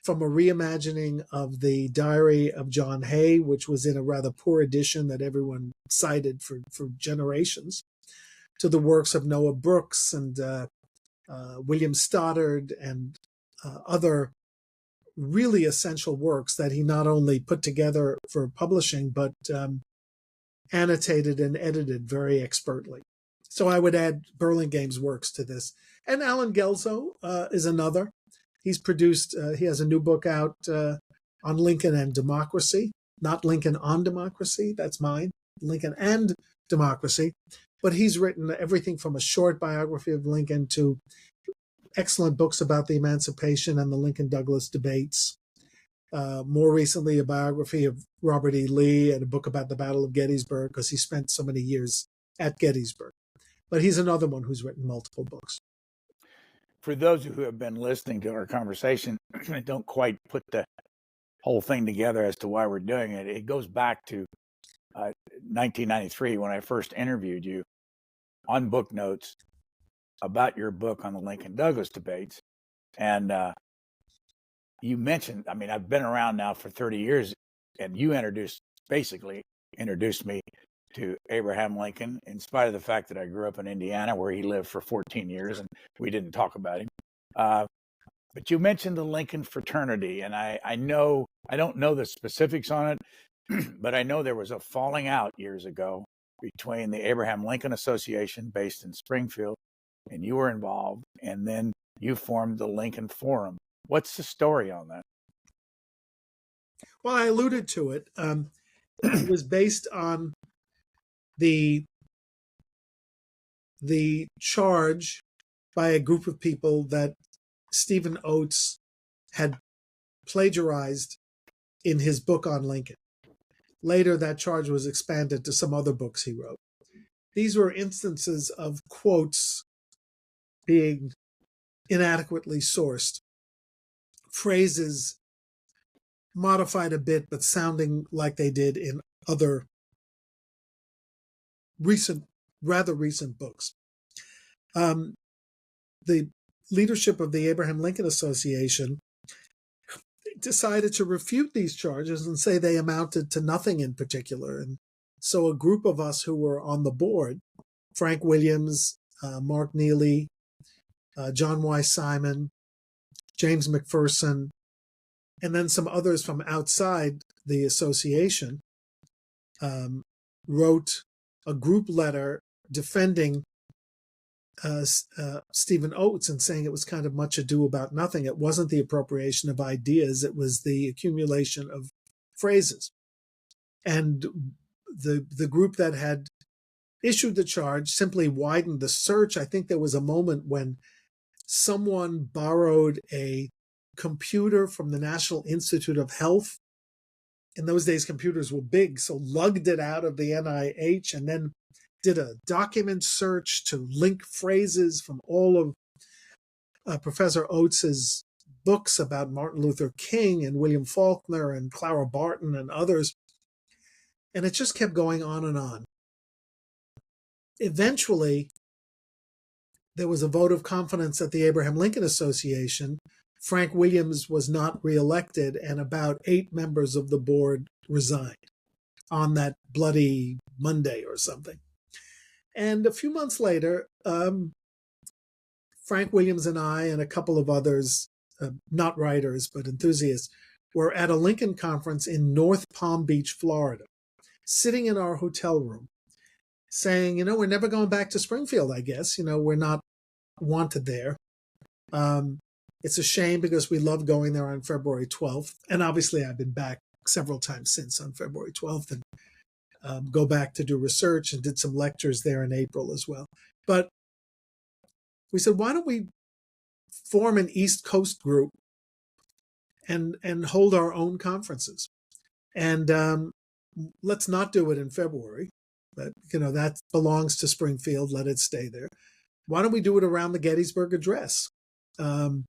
from a reimagining of the Diary of John Hay, which was in a rather poor edition that everyone cited for generations, to the works of Noah Brooks and William Stoddard and other really essential works that he not only put together for publishing, but annotated and edited very expertly. So I would add Burlingame's works to this. And Alan Gelso is another. He's produced, he has a new book out on Lincoln and Democracy, not Lincoln on Democracy, that's mine, Lincoln and Democracy. But he's written everything from a short biography of Lincoln to excellent books about the Emancipation and the Lincoln-Douglas debates. More recently, a biography of Robert E. Lee and a book about the Battle of Gettysburg, because he spent so many years at Gettysburg. But he's another one who's written multiple books. For those who have been listening to our conversation and don't quite put the whole thing together as to why we're doing it, it goes back to 1993 when I first interviewed you on Booknotes about your book on the Lincoln-Douglas debates. And you mentioned, I mean, I've been around now for 30 years, and you basically introduced me to Abraham Lincoln, in spite of the fact that I grew up in Indiana, where he lived for 14 years, and we didn't talk about him. But you mentioned the Lincoln fraternity, and I don't know the specifics on it, but I know there was a falling out years ago between the Abraham Lincoln Association, based in Springfield, and you were involved, and then you formed the Lincoln Forum. What's the story on that? Well, I alluded to it. It was based on the charge by a group of people that Stephen Oates had plagiarized in his book on Lincoln. Later, that charge was expanded to some other books he wrote. These were instances of quotes being inadequately sourced, phrases modified a bit, but sounding like they did in other rather recent books. The leadership of the Abraham Lincoln Association decided to refute these charges and say they amounted to nothing in particular. And so a group of us who were on the board, Frank Williams, Mark Neely, John Y. Simon, James McPherson, and then some others from outside the association, wrote a group letter defending Stephen Oates and saying it was kind of much ado about nothing. It wasn't the appropriation of ideas, it was the accumulation of phrases. And the group that had issued the charge simply widened the search. I think there was a moment when someone borrowed a computer from the National Institute of Health. In those days, computers were big, so lugged it out of the NIH and then did a document search to link phrases from all of Professor Oates's books about Martin Luther King and William Faulkner and Clara Barton and others. And it just kept going on and on. Eventually, there was a vote of confidence at the Abraham Lincoln Association. Frank Williams was not reelected, and about 8 members of the board resigned on that bloody Monday or something. And a few months later, Frank Williams and I and a couple of others, not writers, but enthusiasts, were at a Lincoln conference in North Palm Beach, Florida, sitting in our hotel room, saying, we're never going back to Springfield, I guess. We're not wanted there. It's a shame because we love going there on February 12th. And obviously, I've been back several times since on February 12th and go back to do research and did some lectures there in April as well. But we said, why don't we form an East Coast group and hold our own conferences? And let's not do it in February. But, that belongs to Springfield. Let it stay there. Why don't we do it around the Gettysburg Address in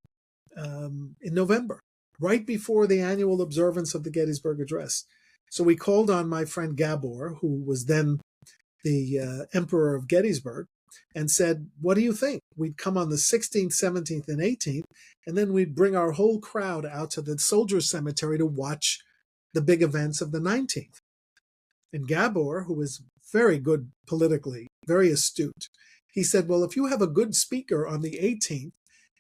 November, right before the annual observance of the Gettysburg Address? So we called on my friend Gabor, who was then the Emperor of Gettysburg, and said, what do you think? We'd come on the 16th, 17th, and 18th, and then we'd bring our whole crowd out to the Soldiers' Cemetery to watch the big events of the 19th. And Gabor, who was very good politically, very astute, he said, well, if you have a good speaker on the 18th,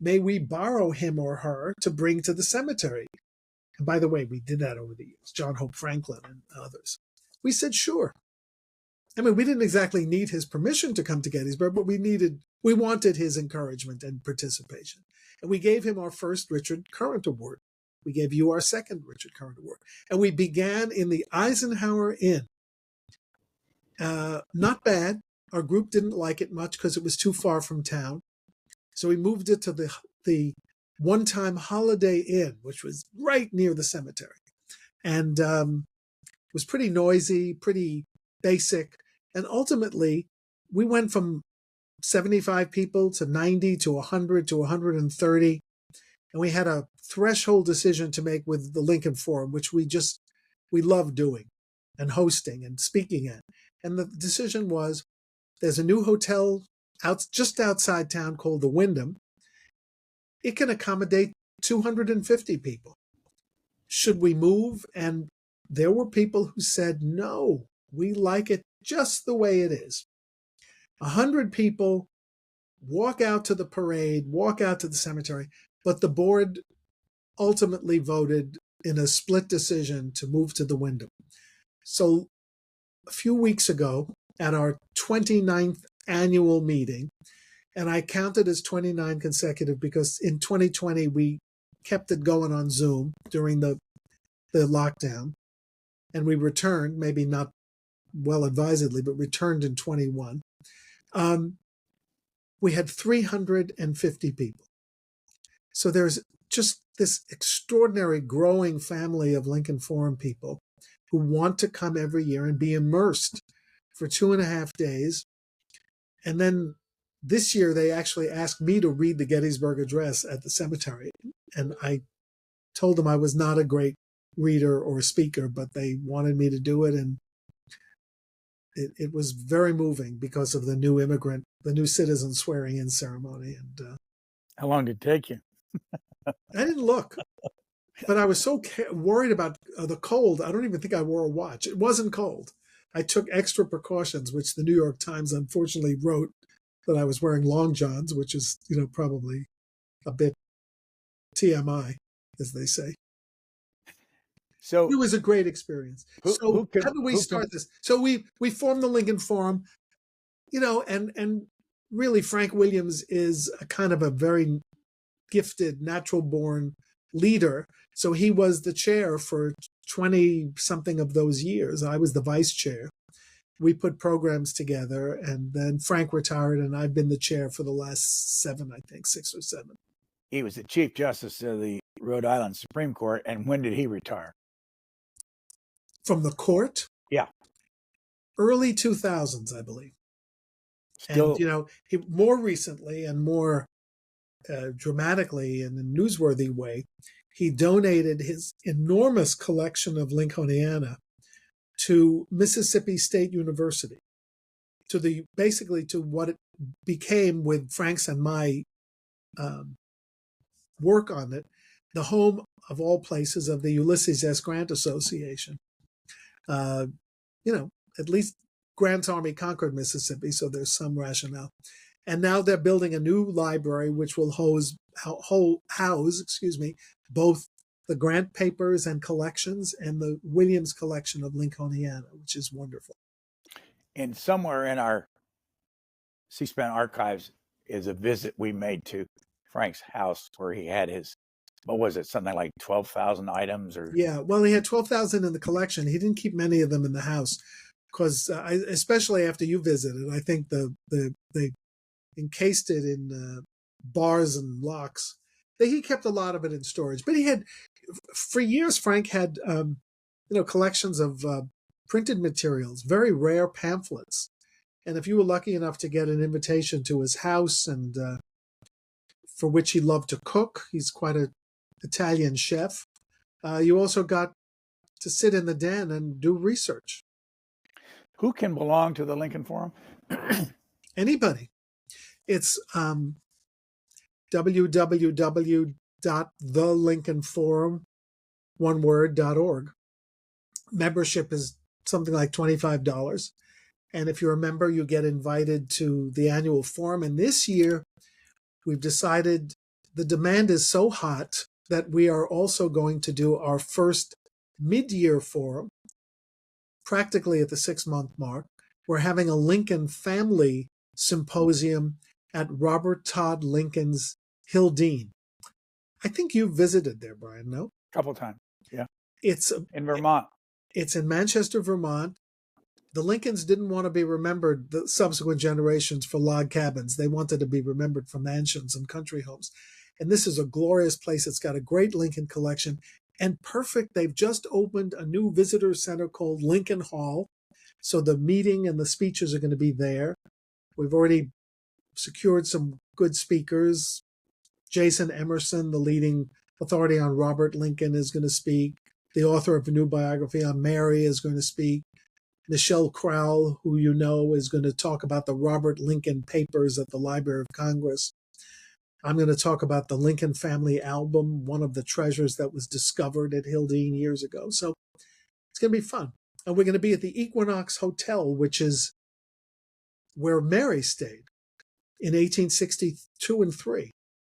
may we borrow him or her to bring to the cemetery? And by the way, we did that over the years, John Hope Franklin and others. We said, sure. I mean, we didn't exactly need his permission to come to Gettysburg, but we wanted his encouragement and participation. And we gave him our first Richard Current Award. We gave you our second Richard Current Award. And we began in the Eisenhower Inn. Not bad. Our group didn't like it much because it was too far from town. So we moved it to the one-time Holiday Inn, which was right near the cemetery. And it was pretty noisy, pretty basic. And ultimately, we went from 75 people to 90 to 100 to 130. And we had a threshold decision to make with the Lincoln Forum, which we love doing and hosting and speaking at. And the decision was, there's a new hotel just outside town called the Wyndham. It can accommodate 250 people. Should we move? And there were people who said, no, we like it just the way it is. 100 people walk out to the parade, walk out to the cemetery, but the board ultimately voted in a split decision to move to the Wyndham. So a few weeks ago at our 29th annual meeting, and I counted as 29 consecutive because in 2020 we kept it going on Zoom during the lockdown, and we returned, maybe not well advisedly, but returned in 21. We had 350 people. So there's just this extraordinary growing family of Lincoln Forum people who want to come every year and be immersed for 2.5 days. And then this year, they actually asked me to read the Gettysburg Address at the cemetery. And I told them I was not a great reader or speaker, but they wanted me to do it. And it was very moving because of the new citizen swearing in ceremony. And how long did it take you? I didn't look, but I was so worried about the cold. I don't even think I wore a watch. It wasn't cold. I took extra precautions, which the New York Times unfortunately wrote that I was wearing long johns, which is, probably a bit TMI, as they say. So it was a great experience. How do we start this? So we formed the Lincoln Forum, and really Frank Williams is a kind of a very gifted, natural-born leader. So he was the chair for 20-something of those years. I was the vice chair. We put programs together, and then Frank retired, and I've been the chair for the last 7, I think, 6 or 7. He was the Chief Justice of the Rhode Island Supreme Court, and when did he retire? From the court? Yeah. Early 2000s, I believe. Still, and, he more recently and more dramatically in a newsworthy way, he donated his enormous collection of Lincolniana to Mississippi State University, basically to what it became with Frank's and my work on it, the home of all places of the Ulysses S. Grant Association. At least Grant's Army conquered Mississippi, so there's some rationale. And now they're building a new library which will house both the Grant papers and collections and the Williams collection of Lincolniana, which is wonderful. And somewhere in our C-SPAN archives is a visit we made to Frank's house where he had his, what was it, something like 12,000 items? Yeah, well, he had 12,000 in the collection. He didn't keep many of them in the house because, especially after you visited, I think they encased it in bars and locks. He kept a lot of it in storage. But he had, for years, Frank had, collections of printed materials, very rare pamphlets. And if you were lucky enough to get an invitation to his house, and for which he loved to cook, he's quite an Italian chef, you also got to sit in the den and do research. Who can belong to the Lincoln Forum? Anybody. It's www.thelincolnforum.org. Membership is something like $25. And if you're a member, you get invited to the annual forum. And this year, we've decided the demand is so hot that we are also going to do our first mid-year forum, practically at the 6-month mark. We're having a Lincoln family symposium at Robert Todd Lincoln's Hildene. I think you visited there, Brian, no? A couple of times, yeah. It's in Vermont. It's in Manchester, Vermont. The Lincolns didn't want to be remembered, the subsequent generations, for log cabins. They wanted to be remembered for mansions and country homes. And this is a glorious place. It's got a great Lincoln collection and perfect. They've just opened a new visitor center called Lincoln Hall. So the meeting and the speeches are going to be there. We've already secured some good speakers. Jason Emerson, the leading authority on Robert Lincoln, is going to speak. The author of a new biography on Mary is going to speak. Michelle Crowell, who you know, is going to talk about the Robert Lincoln papers at the Library of Congress. I'm going to talk about the Lincoln Family Album, one of the treasures that was discovered at Hildene years ago. So it's going to be fun. And we're going to be at the Equinox Hotel, which is where Mary stayed in 1862 and 3.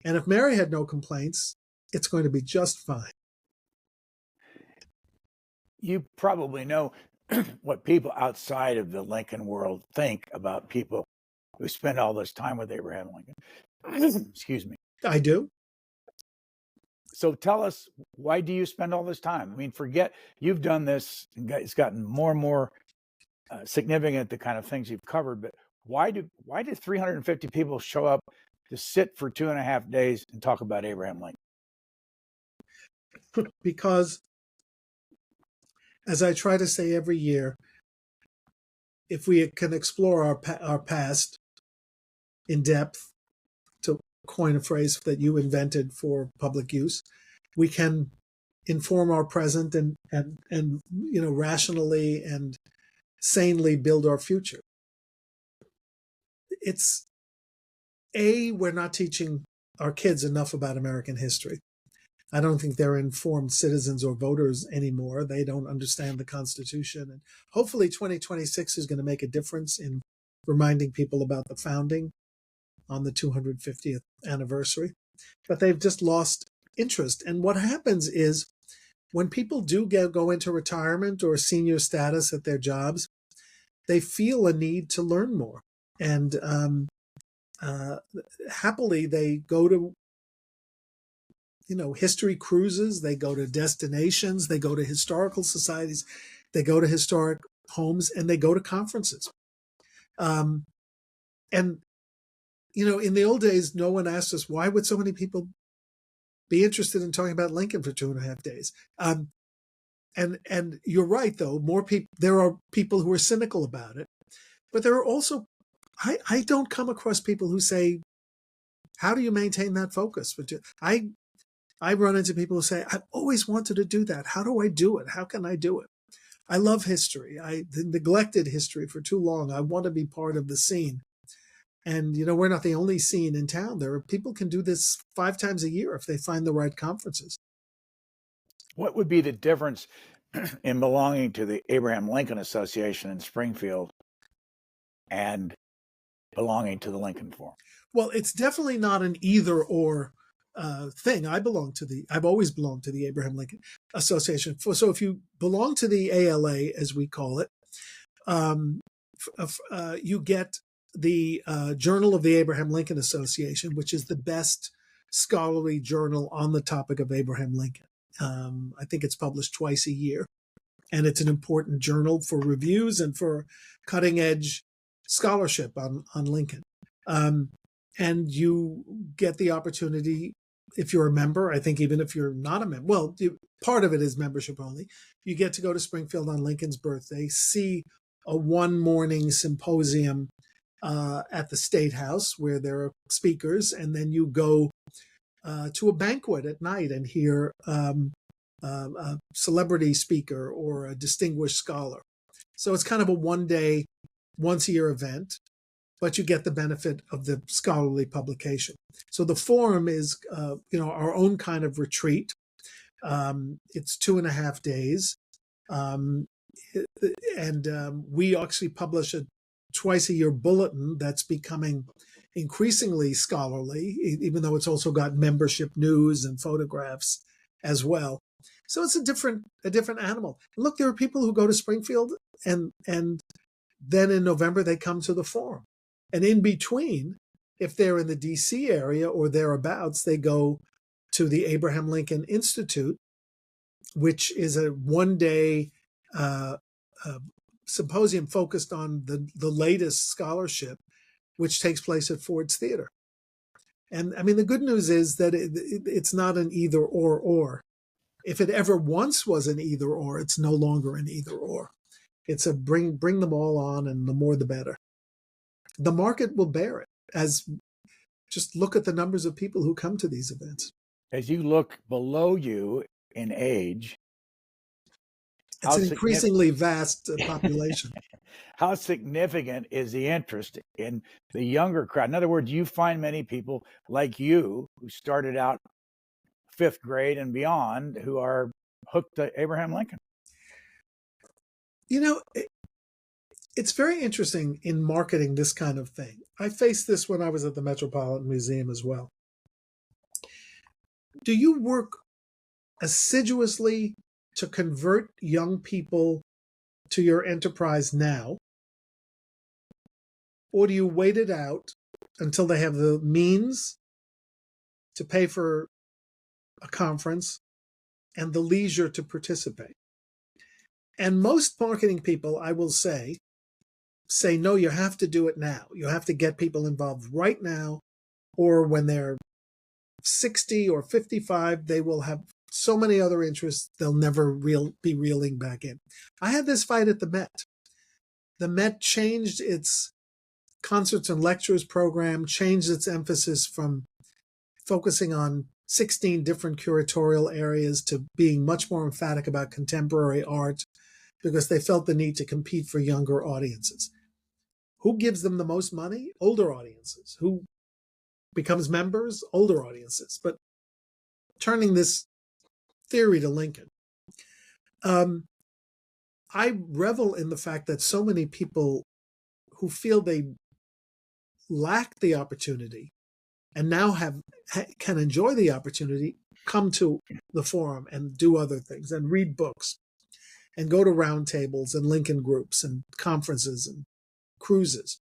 And if Mary had no complaints, it's going to be just fine. You probably know what people outside of the Lincoln world think about people who spend all this time with Abraham Lincoln. Excuse me. I do. So tell us, why do you spend all this time? I mean, forget, you've done this, it's gotten more and more significant, the kind of things you've covered, but why did 350 people show up to sit for 2.5 days and talk about Abraham Lincoln? Because, as I try to say every year, if we can explore our past in depth, to coin a phrase that you invented for public use, we can inform our present and rationally and sanely build our future. We're not teaching our kids enough about American history. I don't think they're informed citizens or voters anymore. They don't understand the Constitution. And hopefully 2026 is going to make a difference in reminding people about the founding on the 250th anniversary. But they've just lost interest. And what happens is when people do go into retirement or senior status at their jobs, they feel a need to learn more. And happily, they go to history cruises, they go to destinations, they go to historical societies, they go to historic homes, and they go to conferences. And, in the old days, no one asked us, why would so many people be interested in talking about Lincoln for 2.5 days? And you're right, though, there are people who are cynical about it, but there are also, I don't come across people who say, how do you maintain that focus? I run into people who say, I've always wanted to do that. How do I do it? How can I do it? I love history. I neglected history for too long. I want to be part of the scene. And, we're not the only scene in town. There are people can do this 5 times a year if they find the right conferences. What would be the difference in belonging to the Abraham Lincoln Association in Springfield and belonging to the Lincoln Forum? Well, it's definitely not an either or thing. I've always belonged to the Abraham Lincoln Association. So if you belong to the ALA, as we call it, you get the Journal of the Abraham Lincoln Association, which is the best scholarly journal on the topic of Abraham Lincoln. I think it's published twice a year, and it's an important journal for reviews and for cutting edge scholarship on Lincoln. And you get the opportunity, if you're a member, I think even if you're not a member, part of it is membership only, you get to go to Springfield on Lincoln's birthday, see a one-morning symposium at the State House where there are speakers, and then you go to a banquet at night and hear a celebrity speaker or a distinguished scholar. So it's kind of a one-day, once-a-year event, but you get the benefit of the scholarly publication. So the forum is, our own kind of retreat. It's 2.5 days. We actually publish a twice-a-year bulletin that's becoming increasingly scholarly, even though it's also got membership news and photographs as well. So it's a different animal. Look, there are people who go to Springfield and then in November they come to the forum. And in between, if they're in the DC area or thereabouts, they go to the Abraham Lincoln Institute, which is a one-day symposium focused on the latest scholarship, which takes place at Ford's Theater. And I mean, the good news is that it's not an either or. If it ever once was an either or, it's no longer an either or. It's a bring them all on, and the more the better. The market will bear it. As just look at the numbers of people who come to these events. As you look below you in age, it's an increasingly vast population. How significant is the interest in the younger crowd? In other words, you find many people like you who started out 5th grade and beyond who are hooked to Abraham Lincoln. You know, it's very interesting in marketing this kind of thing. I faced this when I was at the Metropolitan Museum as well. Do you work assiduously to convert young people to your enterprise now? Or do you wait it out until they have the means to pay for a conference and the leisure to participate? And most marketing people, I will say, no, you have to do it now. You have to get people involved right now, or when they're 60 or 55, they will have so many other interests, they'll never be reeling back in. I had this fight at the Met. The Met changed its concerts and lectures program, changed its emphasis from focusing on 16 different curatorial areas to being much more emphatic about contemporary art, because they felt the need to compete for younger audiences. Who gives them the most money? Older audiences. Who becomes members? Older audiences. But turning this theory to Lincoln, I revel in the fact that so many people who feel they lack the opportunity and now can enjoy the opportunity come to the forum and do other things and read books and go to roundtables and Lincoln groups and conferences and cruises.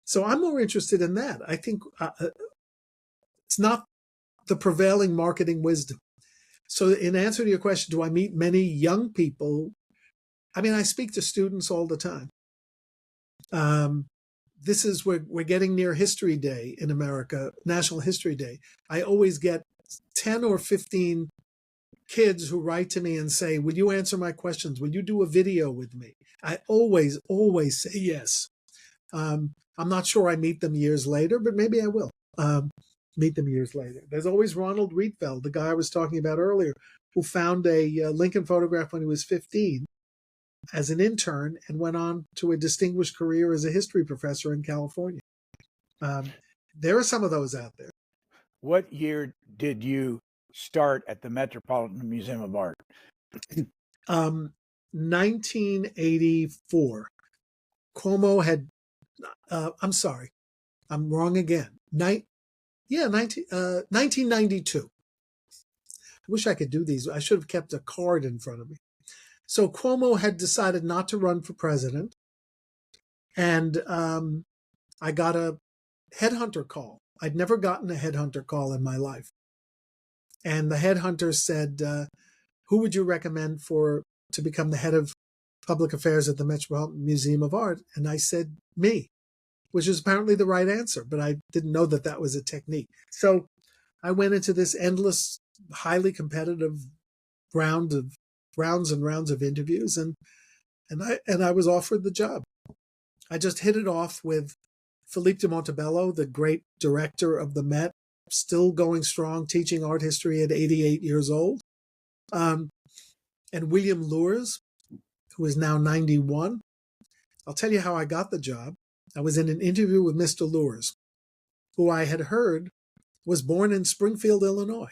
So I'm more interested in that. I think it's not the prevailing marketing wisdom. So in answer to your question, do I meet many young people? I mean, I speak to students all the time. We're getting near History Day in America, National History Day. I always get 10 or 15 kids who write to me and say, will you answer my questions? Will you do a video with me? I always say yes. I'm not sure I meet them years later, but maybe I will meet them years later. There's always Ronald Rietveld, the guy I was talking about earlier, who found a Lincoln photograph when he was 15 as an intern and went on to a distinguished career as a history professor in California. There are some of those out there. What year did you start at the Metropolitan Museum of Art? 1984. Cuomo had, I'm sorry, I'm wrong again. 1992. I wish I could do these. I should have kept a card in front of me. So Cuomo had decided not to run for president. And I got a headhunter call. I'd never gotten a headhunter call in my life. And the headhunter said, who would you recommend to become the head of public affairs at the Metropolitan Museum of Art? And I said, me, which is apparently the right answer, but I didn't know that that was a technique. So I went into this endless, highly competitive rounds and rounds of interviews, and I was offered the job. I just hit it off with Philippe de Montebello, the great director of the Met, still going strong, teaching art history at 88 years old. And William Lures, who is now 91. I'll tell you how I got the job. I was in an interview with Mr. Lures, who I had heard was born in Springfield, Illinois.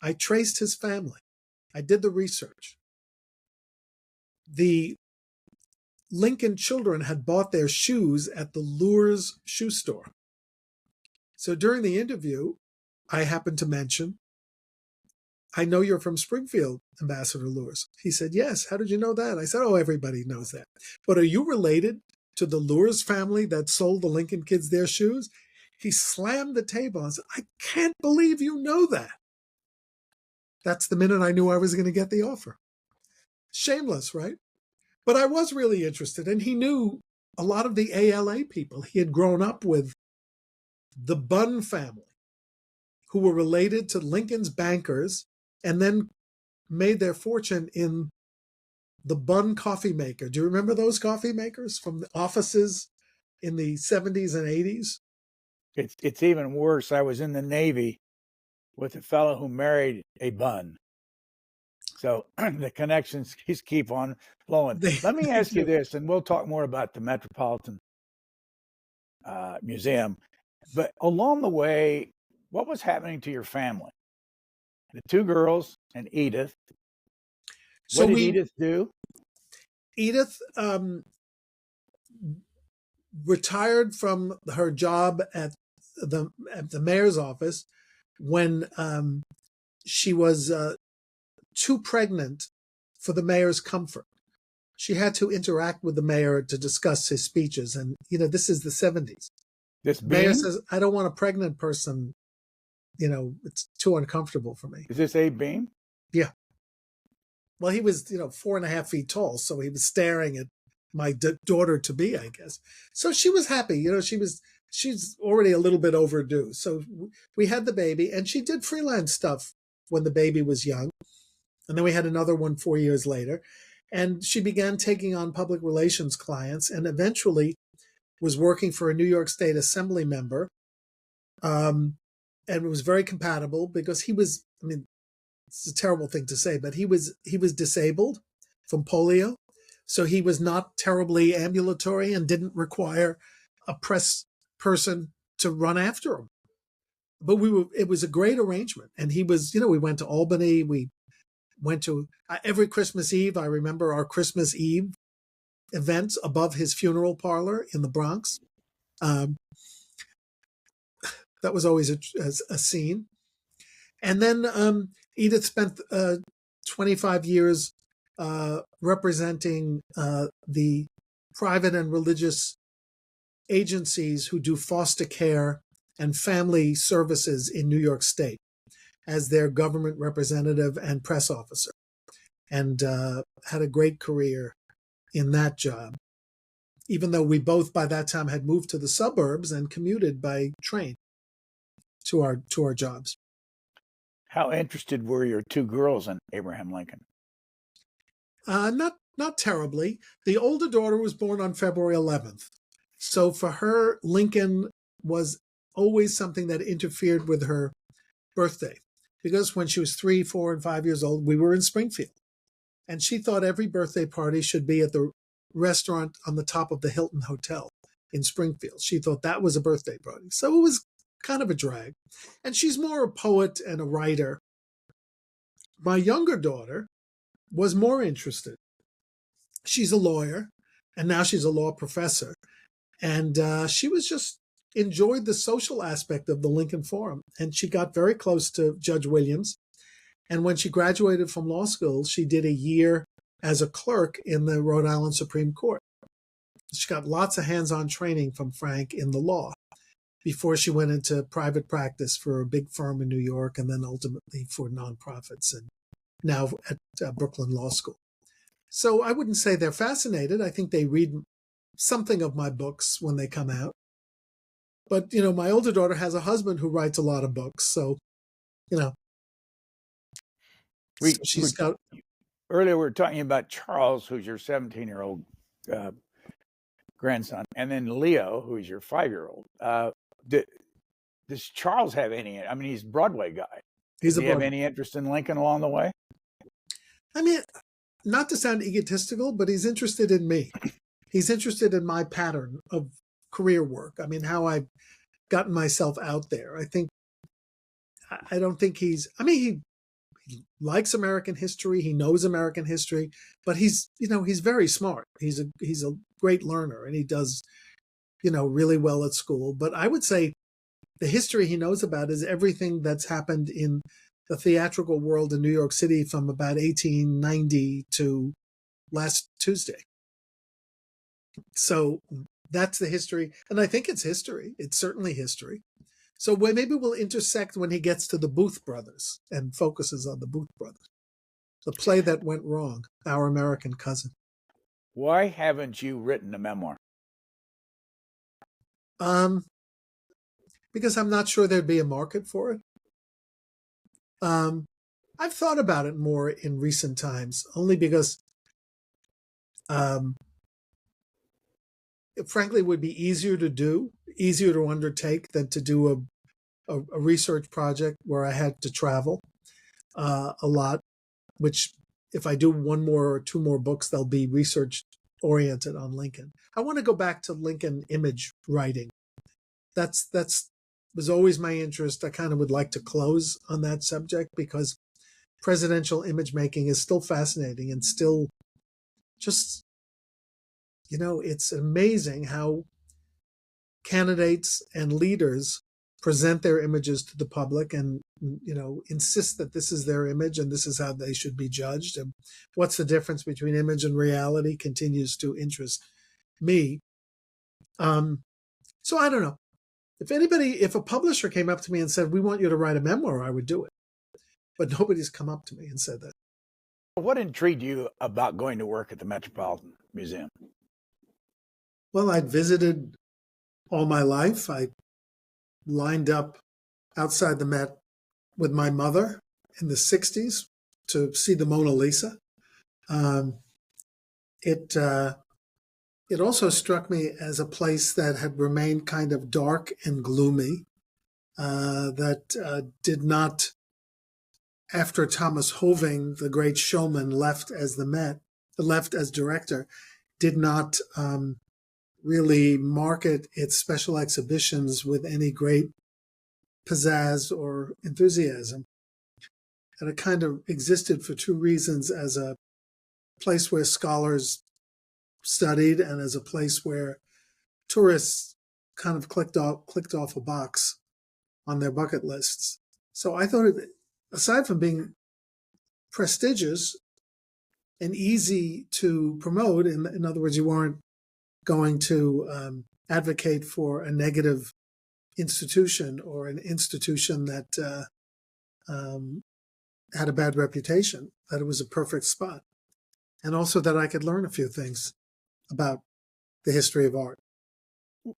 I traced his family. I did the research. The Lincoln children had bought their shoes at the Lures shoe store. So during the interview, I happened to mention, I know you're from Springfield, Ambassador Lures. He said, yes. How did you know that? I said, oh, everybody knows that. But are you related to the Lures family that sold the Lincoln kids their shoes? He slammed the table and said, I can't believe you know that. That's the minute I knew I was going to get the offer. Shameless, right? But I was really interested, and he knew a lot of the ALA people. He had grown up with the Bunn family, who were related to Lincoln's bankers, and then made their fortune in the Bunn coffee maker. Do you remember those coffee makers from the offices in the 70s and 80s? It's even worse. I was in the Navy with a fellow who married a Bunn. So the connections just keep on flowing. Let me ask you this, and we'll talk more about the Metropolitan Museum. But along the way, what was happening to your family? The two girls and Edith. So what did Edith do? Edith retired from her job at the mayor's office when she was too pregnant for the mayor's comfort. She had to interact with the mayor to discuss his speeches. And, this is the 70s. This mayor says, I don't want a pregnant person. It's too uncomfortable for me. Is this Abe Beam? Yeah. Well, he was, 4.5 feet tall. So he was staring at my daughter to be, I guess. So she was happy. She's already a little bit overdue. So we had the baby, and she did freelance stuff when the baby was young. And then we had another one 4 years later. And she began taking on public relations clients, and eventually was working for a New York State Assembly member. And it was very compatible because he was, it's a terrible thing to say, but he was disabled from polio. So he was not terribly ambulatory and didn't require a press person to run after him. But it was a great arrangement. And he was, we went to Albany. We went to every Christmas Eve. I remember our Christmas Eve events above his funeral parlor in the Bronx. That was always a scene. And then Edith spent 25 years representing the private and religious agencies who do foster care and family services in New York State as their government representative and press officer, and had a great career in that job, even though we both by that time had moved to the suburbs and commuted by train to our jobs. How interested were your two girls in Abraham Lincoln? Not terribly. The older daughter was born on February 11th. So for her, Lincoln was always something that interfered with her birthday. Because when she was 3, 4, and 5 years old, we were in Springfield. And she thought every birthday party should be at the restaurant on the top of the Hilton Hotel in Springfield. She thought that was a birthday party. So it was kind of a drag. And she's more a poet and a writer. My younger daughter was more interested. She's a lawyer, and now she's a law professor. And she was just enjoyed the social aspect of the Lincoln Forum. And she got very close to Judge Williams. And when she graduated from law school, she did a year as a clerk in the Rhode Island Supreme Court. She got lots of hands-on training from Frank in the law before she went into private practice for a big firm in New York, and then ultimately for nonprofits, and now at Brooklyn Law School. So I wouldn't say they're fascinated. I think they read something of my books when they come out. But, my older daughter has a husband who writes a lot of books. So, she's got... Earlier we were talking about Charles, who's your 17-year-old grandson, and then Leo, who's your 5-year-old. Does Charles have any? He's a Broadway guy. Does he have any interest in Lincoln along the way? Not to sound egotistical, but he's interested in me. He's interested in my pattern of career work. How I've gotten myself out there. I don't think he likes American history. He knows American history, but he's very smart. He's a great learner, and he does, really well at school. But I would say the history he knows about is everything that's happened in the theatrical world in New York City from about 1890 to last Tuesday. So that's the history. And I think it's history. It's certainly history. So maybe we'll intersect when he gets to the Booth Brothers and focuses on the Booth Brothers, the play that went wrong, Our American Cousin. Why haven't you written a memoir? Because I'm not sure there'd be a market for it. I've thought about it more in recent times, only because it frankly would be easier to undertake than to do a research project where I had to travel a lot, which if I do one more or two more books, they'll be research oriented on Lincoln. I want to go back to Lincoln image writing. That's was always my interest. I kind of would like to close on that subject because presidential image making is still fascinating and still just, it's amazing how candidates and leaders present their images to the public and, insist that this is their image and this is how they should be judged. And what's the difference between image and reality continues to interest me. So I don't know. If a publisher came up to me and said, we want you to write a memoir, I would do it. But nobody's come up to me and said that. What intrigued you about going to work at the Metropolitan Museum? Well, I'd visited all my life. I lined up outside the Met with my mother in the 60s to see the Mona Lisa. It also struck me as a place that had remained kind of dark and gloomy, that did not, after Thomas Hoving, the great showman, left as director, did not really market its special exhibitions with any great pizzazz or enthusiasm. And it kind of existed for two reasons: as a place where scholars studied and as a place where tourists kind of clicked off a box on their bucket lists. So I thought, aside from being prestigious and easy to promote, in other words, you weren't going to advocate for a negative institution or an institution that had a bad reputation, that it was a perfect spot. And also that I could learn a few things about the history of art.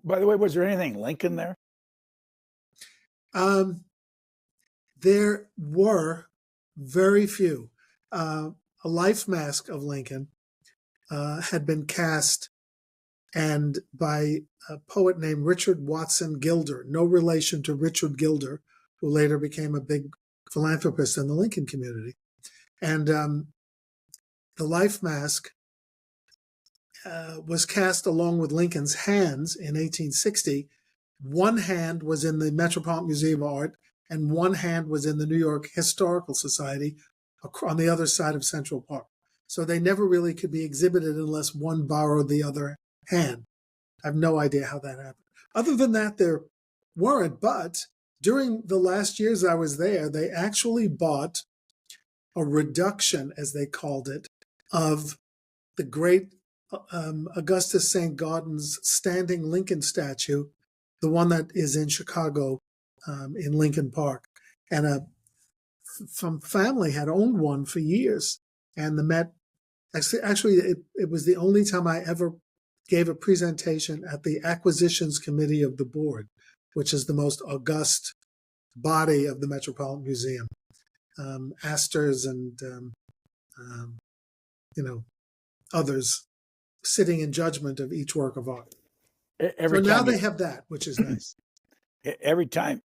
By the way, was there anything Lincoln there? There were very few. A life mask of Lincoln had been cast, and by a poet named Richard Watson Gilder, no relation to Richard Gilder, who later became a big philanthropist in the Lincoln community. And the life mask was cast along with Lincoln's hands in 1860. One hand was in the Metropolitan Museum of Art, and one hand was in the New York Historical Society on the other side of Central Park. So they never really could be exhibited unless one borrowed the other hand. I have no idea how that happened. Other than that, there weren't. But during the last years I was there, they actually bought a reduction, as they called it, of the great Augustus St. Gaudens standing Lincoln statue, the one that is in Chicago, in Lincoln Park. And some family had owned one for years. And the Met, actually it was the only time I ever gave a presentation at the Acquisitions Committee of the Board, which is the most august body of the Metropolitan Museum. Astors and, others sitting in judgment of each work of art. So now they have that, which is nice. Every time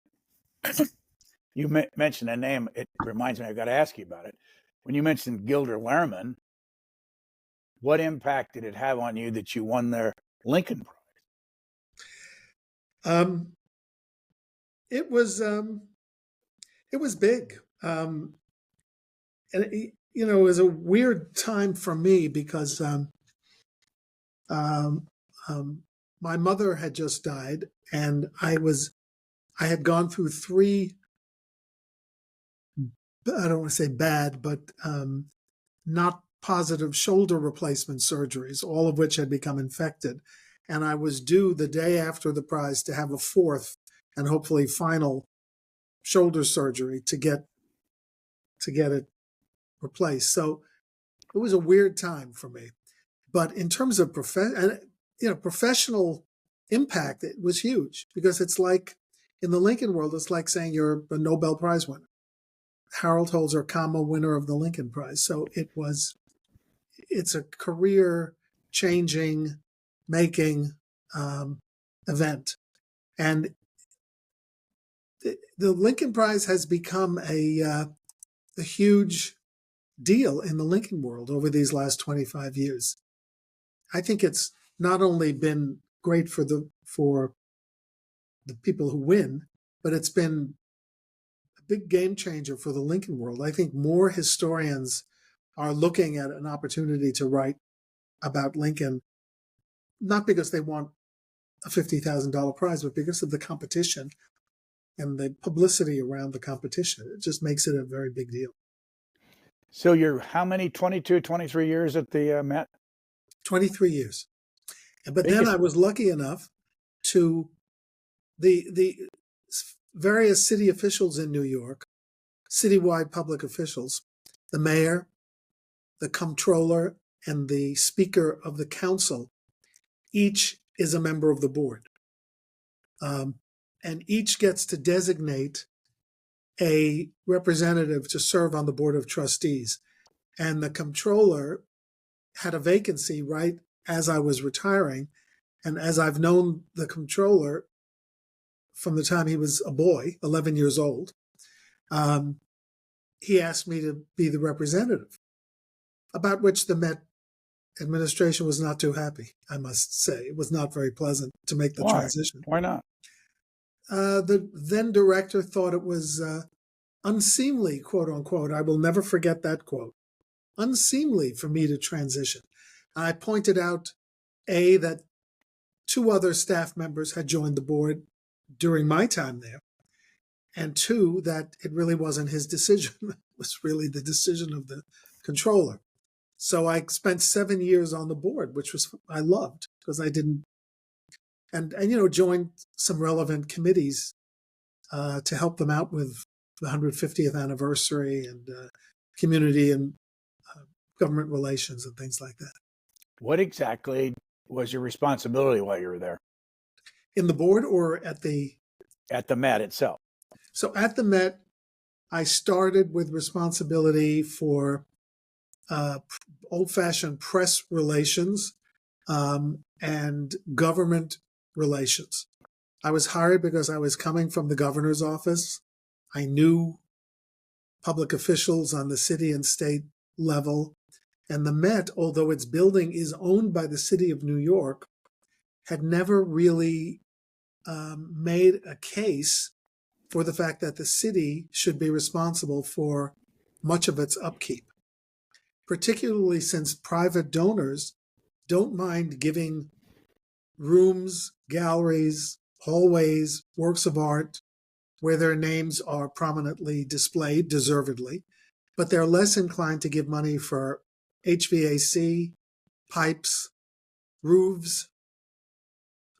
you mention a name, it reminds me, I've got to ask you about it. When you mentioned Gilder Lehrman, what impact did it have on you that you won their Lincoln Prize? It was big. And it was a weird time for me because my mother had just died, and I had gone through three, I don't want to say bad, but not positive shoulder replacement surgeries, all of which had become infected. And I was due the day after the prize to have a fourth and hopefully final shoulder surgery to get it replaced. So it was a weird time for me. But in terms of professional impact, it was huge, because it's like, in the Lincoln world, it's like saying you're a Nobel Prize winner. Harold Holzer, winner of the Lincoln Prize. So it's a career-changing, making event. And the Lincoln Prize has become a huge deal in the Lincoln world over these last 25 years. I think it's not only been great for the people who win, but it's been a big game changer for the Lincoln world. I think more historians are looking at an opportunity to write about Lincoln, not because they want a $50,000 prize, but because of the competition and the publicity around the competition. It just makes it a very big deal. So you're how many, 22, 23 years at the Met? 23 years. But then I was lucky enough to, the various city officials in New York, citywide public officials, the mayor, the comptroller, and the speaker of the council, each is a member of the board. And each gets to designate a representative to serve on the board of trustees. And the comptroller had a vacancy right as I was retiring. And as I've known the comptroller from the time he was a boy, 11 years old, he asked me to be the representative, about which the Met administration was not too happy, I must say. It was not very pleasant to make the transition. Why not? The then director thought it was unseemly, quote unquote. I will never forget that quote. Unseemly for me to transition. I pointed out, that 2 other staff members had joined the board during my time there, and 2, that it really wasn't his decision. It was really the decision of the controller. So I spent 7 years on the board, which I loved, because I didn't, and joined some relevant committees to help them out with the 150th anniversary and community and government relations and things like that. What exactly was your responsibility while you were there? In the board or at the Met itself? So at the Met, I started with responsibility for old-fashioned press relations and government relations. I was hired because I was coming from the governor's office. I knew public officials on the city and state level. And the Met, although its building is owned by the city of New York, had never really made a case for the fact that the city should be responsible for much of its upkeep, particularly since private donors don't mind giving rooms, galleries, hallways, works of art where their names are prominently displayed, deservedly, but they're less inclined to give money for HVAC, pipes, roofs,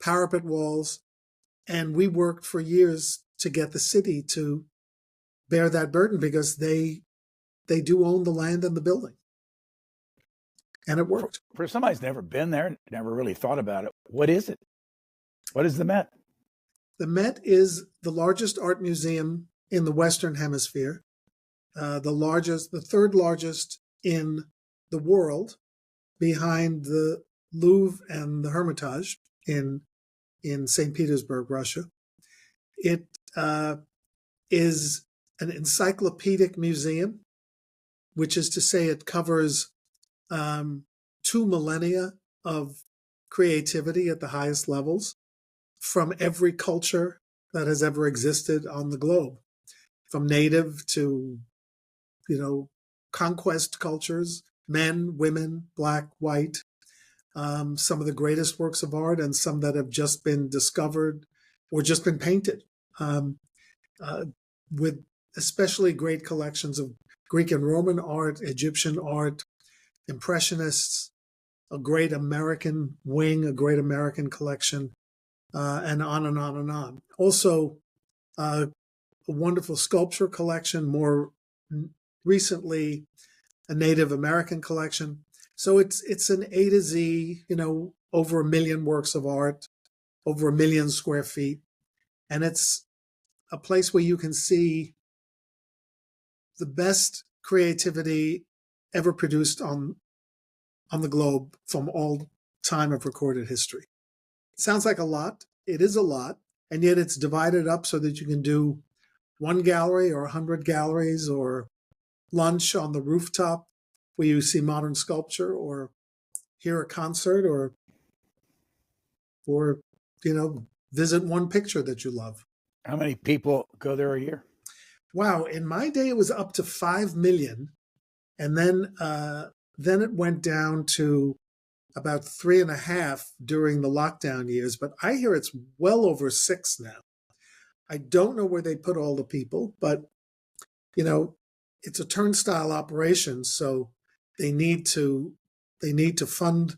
parapet walls. And we worked for years to get the city to bear that burden, because they do own the land and the building. And it worked. For somebody who's never been there, never really thought about it, what is it? What is the Met? The Met is the largest art museum in the Western Hemisphere, the third largest in the world, behind the Louvre and the Hermitage in St. Petersburg, Russia. It is an encyclopedic museum, which is to say it covers 2 millennia of creativity at the highest levels from every culture that has ever existed on the globe, from native to, conquest cultures, men, women, black, white, some of the greatest works of art and some that have just been discovered or just been painted, with especially great collections of Greek and Roman art, Egyptian art, Impressionists, a great American wing, a great American collection, and on and on and on. Also, a wonderful sculpture collection, more recently a Native American collection. So it's an A to Z, over 1 million works of art, over 1 million square feet. And it's a place where you can see the best creativity ever produced on the globe from all time of recorded history. It sounds like a lot. It is a lot. And yet it's divided up so that you can do one gallery or 100 galleries, or lunch on the rooftop where you see modern sculpture, or hear a concert, or visit one picture that you love. How many people go there a year? Wow, in my day it was up to 5 million, and then it went down to about 3.5 during the lockdown years, but I hear it's well over 6 now. I don't know where they put all the people, but it's a turnstile operation, so they need to fund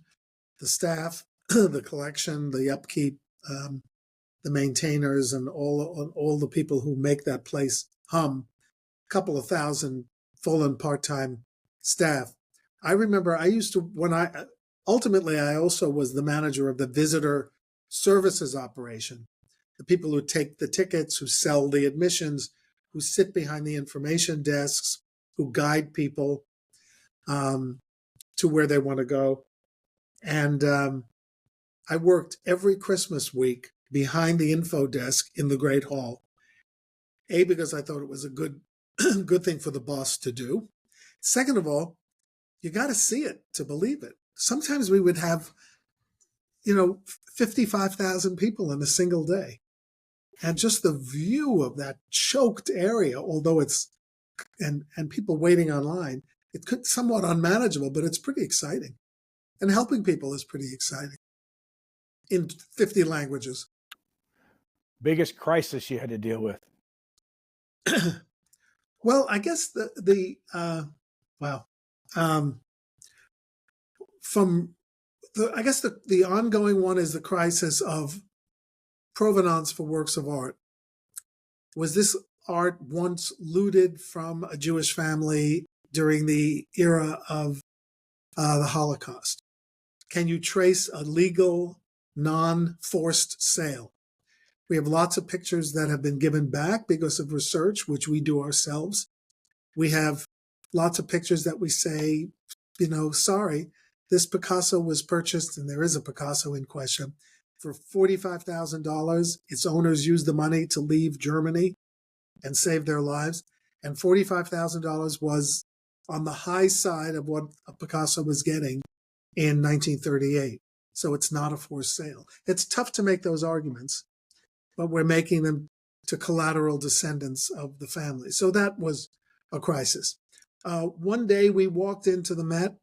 the staff, the collection, the upkeep, the maintainers, and all the people who make that place hum. A couple of thousand full and part-time staff. I remember I used to, ultimately I also was the manager of the visitor services operation, the people who take the tickets, who sell the admissions, who sit behind the information desks, who guide people to where they want to go. And I worked every Christmas week behind the info desk in the Great Hall. A, because I thought it was a good thing for the boss to do. Second of all, you got to see it to believe it. Sometimes we would have, 55,000 people in a single day. And just the view of that choked area, although and people waiting online, it could somewhat unmanageable, but it's pretty exciting. And helping people is pretty exciting in 50 languages. Biggest crisis you had to deal with? Well, I guess the ongoing one is the crisis of provenance for works of art. Was this art once looted from a Jewish family during the era of the Holocaust? Can you trace a legal, non-forced sale? We have lots of pictures that have been given back because of research, which we do ourselves. We have lots of pictures that we say, sorry, this Picasso was purchased, and there is a Picasso in question, for $45,000. Its owners used the money to leave Germany and save their lives. And $45,000 was on the high side of what a Picasso was getting in 1938. So it's not a forced sale. It's tough to make those arguments, but we're making them to collateral descendants of the family. So that was a crisis. One day we walked into the Met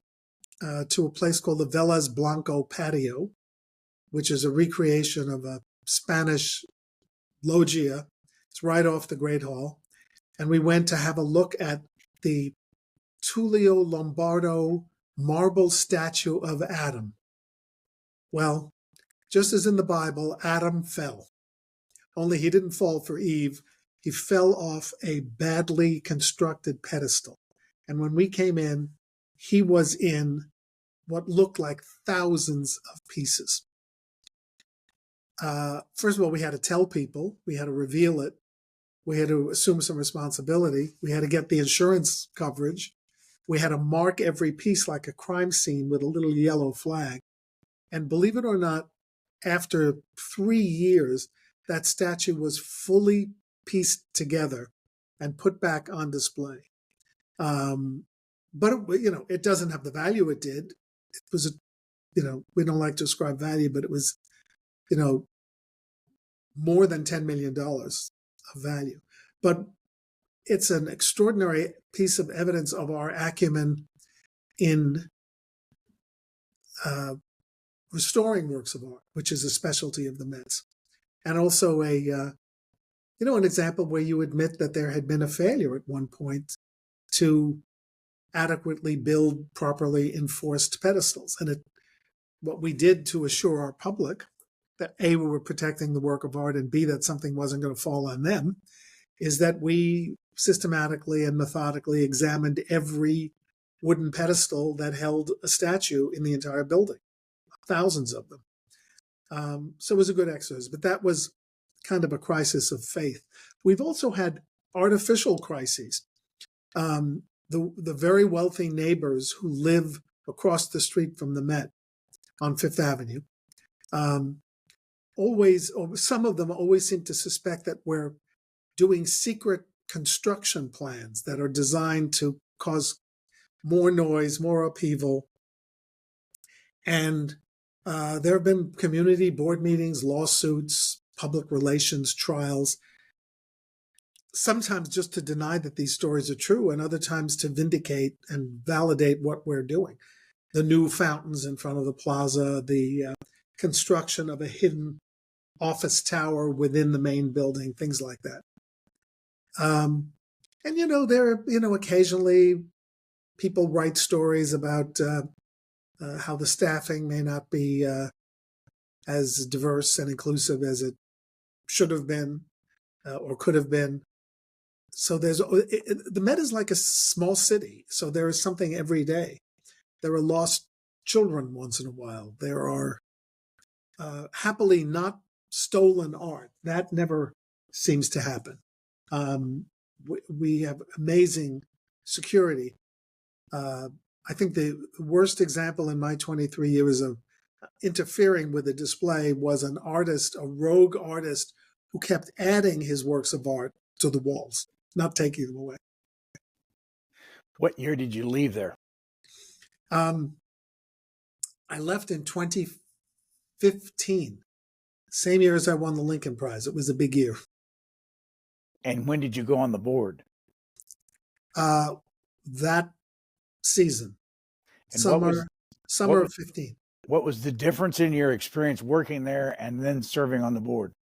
to a place called the Velez Blanco Patio, which is a recreation of a Spanish loggia. It's right off the Great Hall. And we went to have a look at the Tullio Lombardo marble statue of Adam. Well, just as in the Bible, Adam fell. Only he didn't fall for Eve. He fell off a badly constructed pedestal. And when we came in, he was in what looked like thousands of pieces. First of all, we had to tell people, we had to reveal it, we had to assume some responsibility, we had to get the insurance coverage, we had to mark every piece like a crime scene with a little yellow flag. And believe it or not, after 3 years, that statue was fully pieced together and put back on display. But it doesn't have the value it did. It was, we don't like to ascribe value, but it was, more than $10 million of value. But it's an extraordinary piece of evidence of our acumen in restoring works of art, which is a specialty of the Mets. And also an example where you admit that there had been a failure at one point to adequately build properly enforced pedestals. And what we did to assure our public that A, we were protecting the work of art, and B, that something wasn't going to fall on them, is that we systematically and methodically examined every wooden pedestal that held a statue in the entire building, thousands of them. So it was a good exercise, but that was kind of a crisis of faith. We've also had artificial crises. The very wealthy neighbors who live across the street from the Met on Fifth Avenue, some of them always seem to suspect that we're doing secret construction plans that are designed to cause more noise, more upheaval. And there have been community board meetings, lawsuits, public relations trials, sometimes just to deny that these stories are true, and other times to vindicate and validate what we're doing. The new fountains in front of the plaza, the construction of a hidden office tower within the main building, things like that. And, occasionally people write stories about how the staffing may not be as diverse and inclusive as it should have been or could have been. So the Met is like a small city. So there is something every day. There are lost children once in a while. There are happily not stolen art. That never seems to happen. We have amazing security. I think the worst example in my 23 years of interfering with the display was a rogue artist who kept adding his works of art to the walls, not taking them away. What year did you leave there? I left in 2015, same year as I won the Lincoln Prize. It was a big year. And when did you go on the board? That season, And summer of 15. What was the difference in your experience working there and then serving on the board?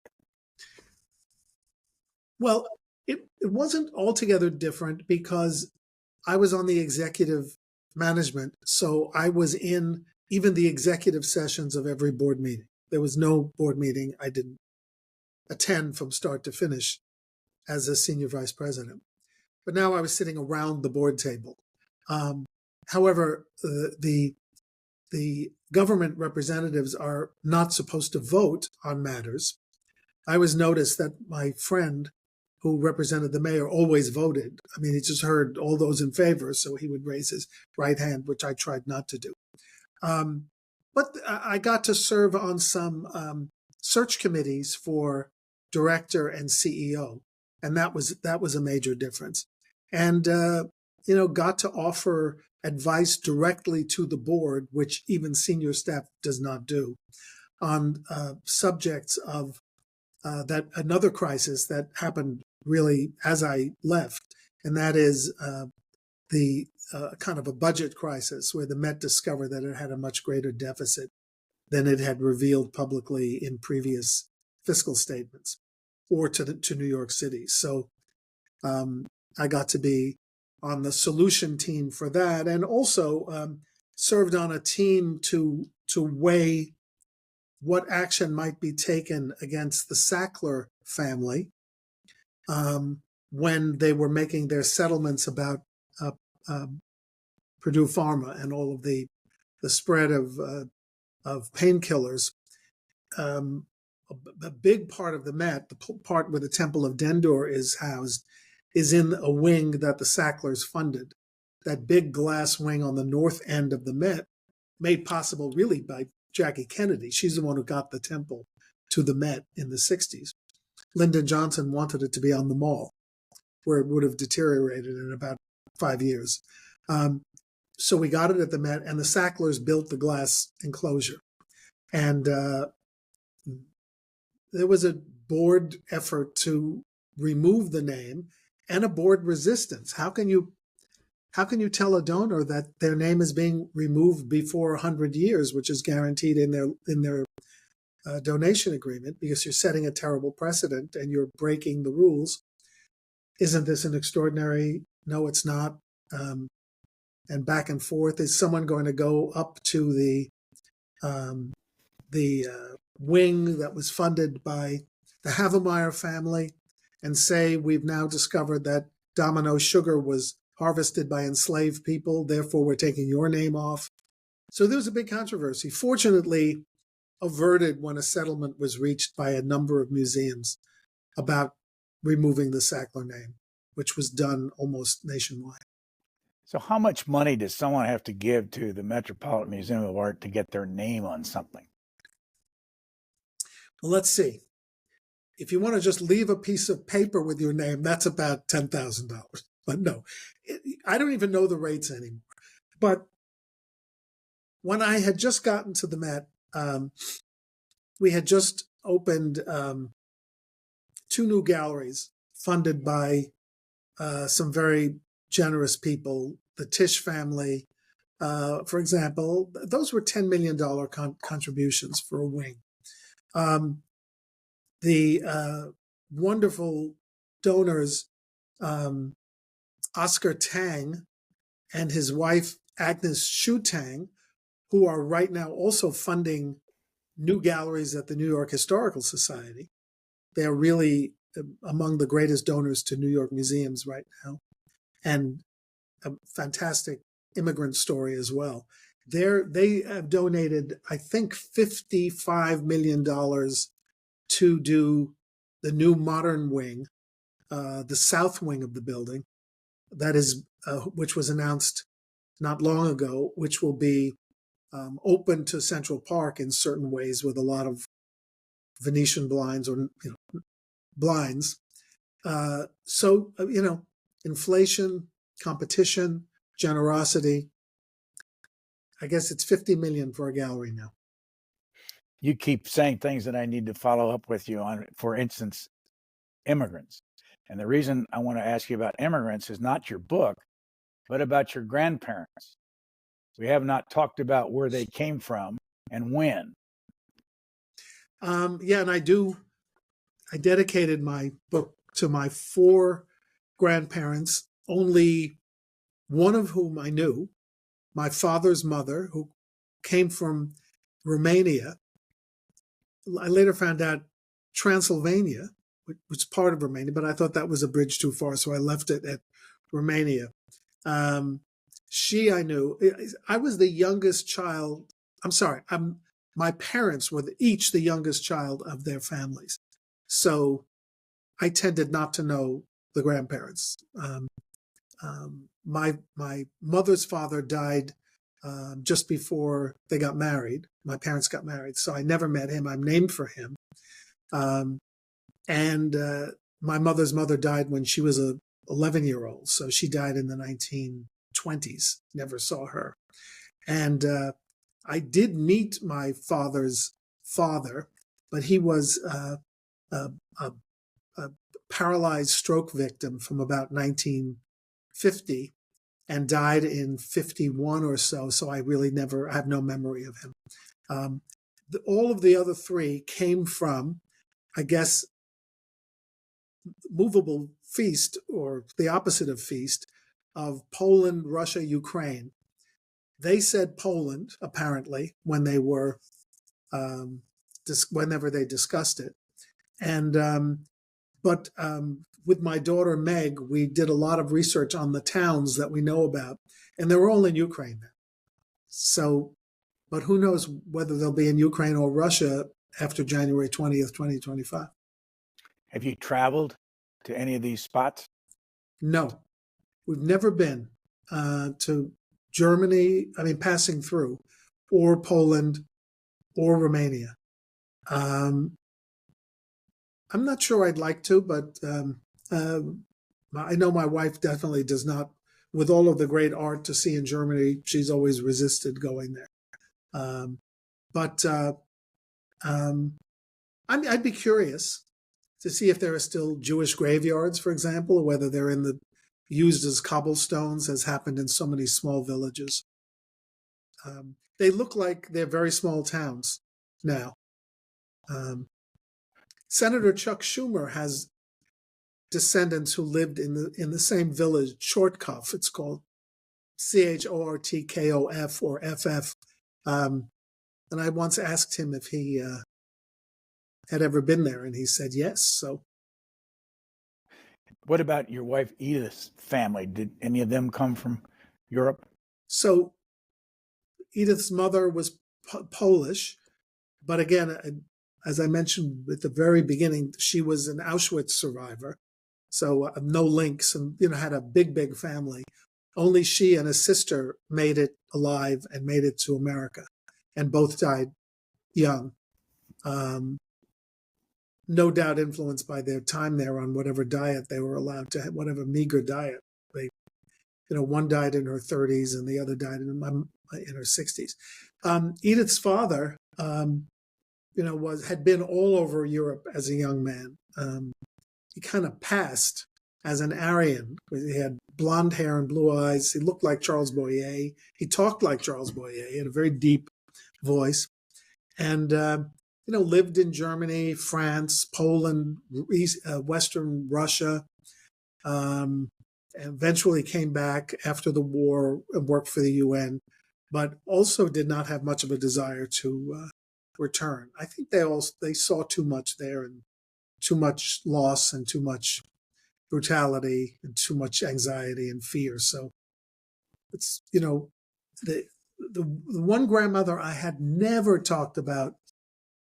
Well, it wasn't altogether different because I was on the executive management. So I was in even the executive sessions of every board meeting. There was no board meeting I didn't attend from start to finish as a senior vice president. But now I was sitting around the board table. However, the government representatives are not supposed to vote on matters. I always noticed that my friend who represented the mayor always voted. I mean, he just heard all those in favor, so he would raise his right hand, which I tried not to do. But I got to serve on some search committees for director and CEO, and that was a major difference. And got to offer advice directly to the board, which even senior staff does not do, on subjects of that another crisis that happened really as I left, and that is the kind of a budget crisis where the Met discovered that it had a much greater deficit than it had revealed publicly in previous fiscal statements or to New York City. So I got to be on the solution team for that, and also served on a team to weigh what action might be taken against the Sackler family when they were making their settlements about Purdue Pharma and all of the spread of painkillers. A big part of the Met, the part where the Temple of Dendur is housed, is in a wing that the Sacklers funded. That big glass wing on the north end of the Met, made possible really by Jackie Kennedy. She's the one who got the temple to the Met in the 60s. Lyndon Johnson wanted it to be on the Mall, where it would have deteriorated in about 5 years. So we got it at the Met, and the Sacklers built the glass enclosure. And there was a board effort to remove the name and a board resistance. How can you tell a donor that their name is being removed before 100 years, which is guaranteed in their donation agreement, because you're setting a terrible precedent and you're breaking the rules? Isn't this an extraordinary? No, it's not. And back and forth. Is someone going to go up to the wing that was funded by the Havemeyer family and say, we've now discovered that Domino Sugar was harvested by enslaved people. Therefore, we're taking your name off. So there was a big controversy. Fortunately, averted when a settlement was reached by a number of museums about removing the Sackler name, which was done almost nationwide. So how much money does someone have to give to the Metropolitan Museum of Art to get their name on something? Well, let's see. If you want to just leave a piece of paper with your name, that's about $10,000. But no, I don't even know the rates anymore. But when I had just gotten to the Met, we had just opened 2 new galleries funded by some very generous people, the Tisch family, for example. Those were $10 million contributions for a wing. The wonderful donors, Oscar Tang and his wife, Agnes Shu Tang, who are right now also funding new galleries at the New York Historical Society. They are really among the greatest donors to New York museums right now, and a fantastic immigrant story as well. They have donated, I think, $55 million to do the new modern wing, the south wing of the building, that is, which was announced not long ago, which will be open to Central Park in certain ways with a lot of Venetian blinds or blinds. So inflation, competition, generosity. I guess it's 50 million for a gallery now. You keep saying things that I need to follow up with you on. For instance, immigrants. And the reason I want to ask you about immigrants is not your book, but about your grandparents. We have not talked about where they came from and when. Yeah, and I dedicated my book to my 4 grandparents, only one of whom I knew, my father's mother, who came from Romania. I later found out Transylvania, which was part of Romania, but I thought that was a bridge too far, so I left it at Romania. I knew. I was the youngest child. I'm sorry. My parents were each the youngest child of their families. So I tended not to know the grandparents. My mother's father died just before they got married. My parents got married, so I never met him. I'm named for him. And my mother's mother died when she was a 11-year-old, so she died in the 1920s. Never saw her. And I did meet my father's father, but he was a paralyzed stroke victim from about 1950 and died in 51 or so. So I really I have no memory of him. All of the other 3 came from, I guess, movable feast, or the opposite of feast, of Poland, Russia, Ukraine. They said Poland, apparently, when they were, whenever they discussed it. And, but with my daughter Meg, we did a lot of research on the towns that we know about, and they were all in Ukraine now. So, but who knows whether they'll be in Ukraine or Russia after January 20th, 2025. Have you traveled to any of these spots? No, we've never been to Germany, passing through, or Poland, or Romania. I'm not sure I'd like to, but I know my wife definitely does not. With all of the great art to see in Germany, she's always resisted going there. I'd be curious to see if there are still Jewish graveyards, for example, or whether they're used as cobblestones, as happened in so many small villages. They look like they're very small towns now. Senator Chuck Schumer has descendants who lived in the same village, Chortkov, it's called, Chortkof or FF. And I once asked him if he had ever been there, and he said yes. So What about your wife Edith's family? Did any of them come from Europe? So Edith's mother was Polish, but again, as I mentioned at the very beginning, she was an Auschwitz survivor, so no links, and had a big family. Only she and a sister made it alive and made it to America, and both died young. No doubt influenced by their time there on whatever diet they were allowed to have, whatever meager diet. They, one died in her 30s and the other died in her 60s. Edith's father, had been all over Europe as a young man. He kind of passed as an Aryan. He had blonde hair and blue eyes. He looked like Charles Boyer. He talked like Charles Boyer. He had a very deep voice. And, lived in Germany, France, Poland, Western Russia. Eventually came back after the war and worked for the UN, but also did not have much of a desire to return. I think they saw too much there, and too much loss and too much brutality and too much anxiety and fear. So it's, the one grandmother I had never talked about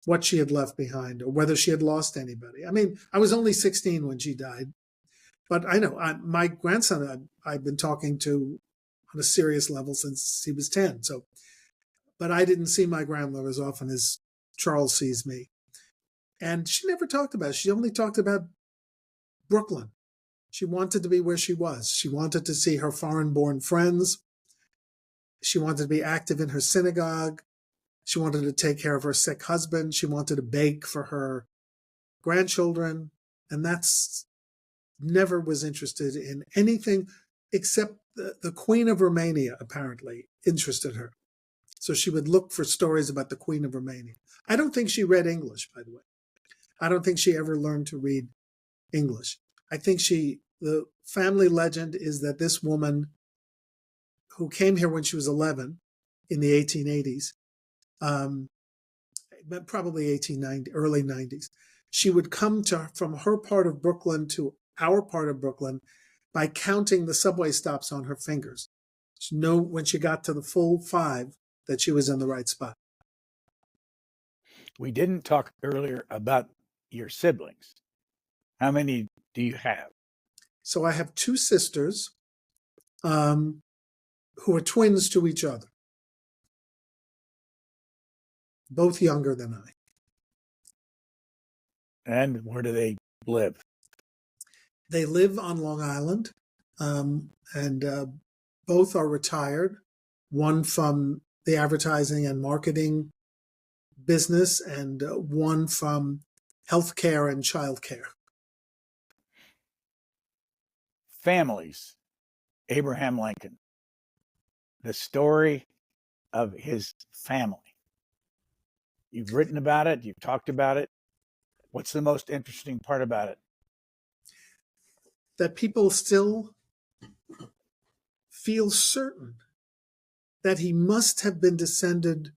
what she had left behind or whether she had lost anybody. I mean, I was only 16 when she died, but I know my grandson I've been talking to on a serious level since he was 10. So, but I didn't see my grandmother as often as Charles sees me. And she never talked about it. She only talked about Brooklyn. She wanted to be where she was. She wanted to see her foreign-born friends. She wanted to be active in her synagogue. She wanted to take care of her sick husband. She wanted to bake for her grandchildren. And that's never was interested in anything except the Queen of Romania, apparently, interested her. So she would look for stories about the Queen of Romania. I don't think she read English, by the way. I don't think she ever learned to read English. I think the family legend is that this woman who came here when she was 11 in the 1880s, probably 1890, early 90s, she would come from her part of Brooklyn to our part of Brooklyn by counting the subway stops on her fingers. She knew when she got to the full 5 that she was in the right spot. We didn't talk earlier about your siblings. How many do you have? So I have 2 sisters who are twins to each other, both younger than I. And where do they live? They live on Long Island, and both are retired, one from the advertising and marketing business and one from healthcare and childcare. Families. Abraham Lincoln. The story of his family. You've written about it. You've talked about it. What's the most interesting part about it? That people still feel certain that he must have been descended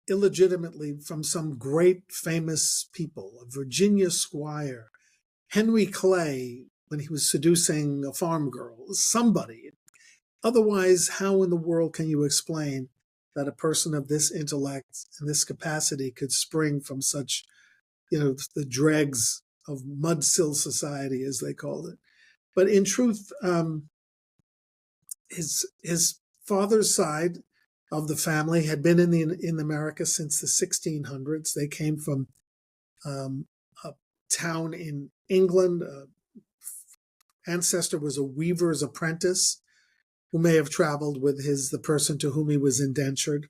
illegitimately from some great famous people, a Virginia squire, Henry Clay, when he was seducing a farm girl, somebody. Otherwise, how in the world can you explain that a person of this intellect and this capacity could spring from such, the dregs of mudsill society, as they called it? But in truth, his father's side of the family had been in America since the 1600s. They came from a town in England. Ancestor was a weaver's apprentice who may have traveled with the person to whom he was indentured.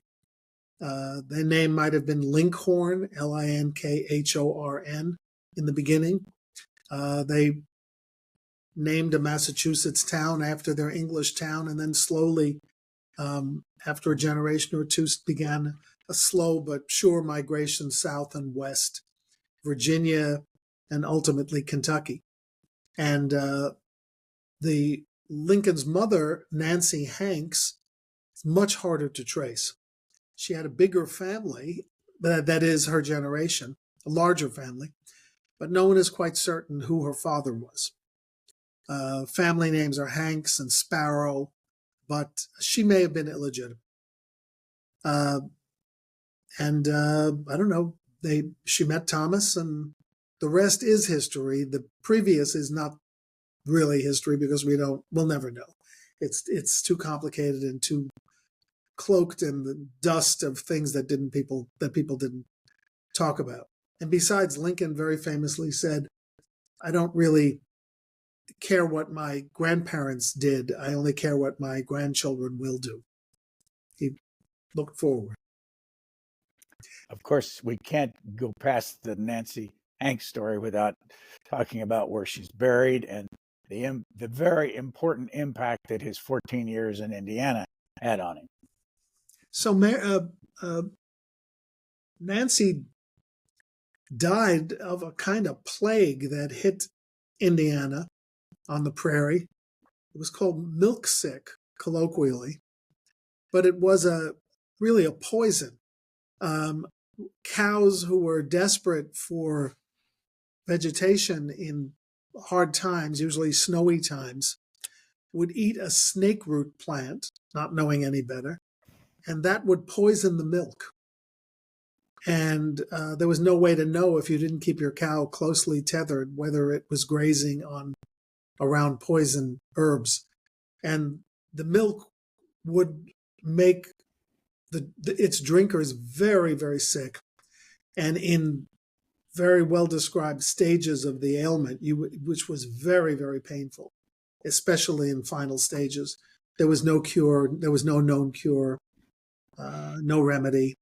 Their name might have been Linkhorn, Linkhorn, in the beginning. They named a Massachusetts town after their English town, and then slowly, after a generation or two, began a slow but sure migration south and west, Virginia, and ultimately Kentucky. And the Lincoln's mother, Nancy Hanks, is much harder to trace. She had a bigger family, that is her generation, a larger family, but no one is quite certain who her father was. Family names are Hanks and Sparrow, but she may have been illegitimate. And I don't know. She met Thomas, and the rest is history. The previous is not really history because we'll never know. It's too complicated and too cloaked in the dust of things that people didn't talk about. And besides, Lincoln very famously said, "I don't really care what my grandparents did. I only care what my grandchildren will do." He looked forward. Of course, we can't go past the Nancy Hanks story without talking about where she's buried and the very important impact that his 14 years in Indiana had on him. So Nancy died of a kind of plague that hit Indiana on the prairie. It was called milk sick, colloquially, but it was really a poison. Cows who were desperate for vegetation in hard times, usually snowy times, would eat a snake root plant, not knowing any better, and that would poison the milk. And there was no way to know if you didn't keep your cow closely tethered whether it was grazing around poison herbs. And the milk would make its drinkers very, very sick. And in very well described stages of the ailment, which was very, very painful, especially in final stages. There was no cure. There was no known cure, no remedy.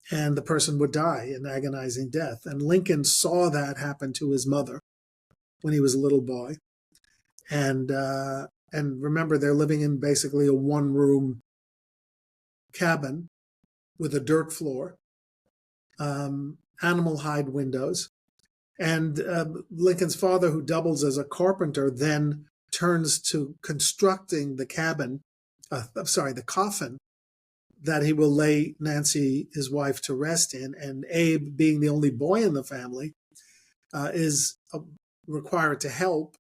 And the person would die an agonizing death. And Lincoln saw that happen to his mother when he was a little boy. And remember, they're living in basically a one-room cabin with a dirt floor, animal hide windows. And Lincoln's father, who doubles as a carpenter, then turns to constructing the the coffin that he will lay Nancy, his wife, to rest in. And Abe, being the only boy in the family, is required to help.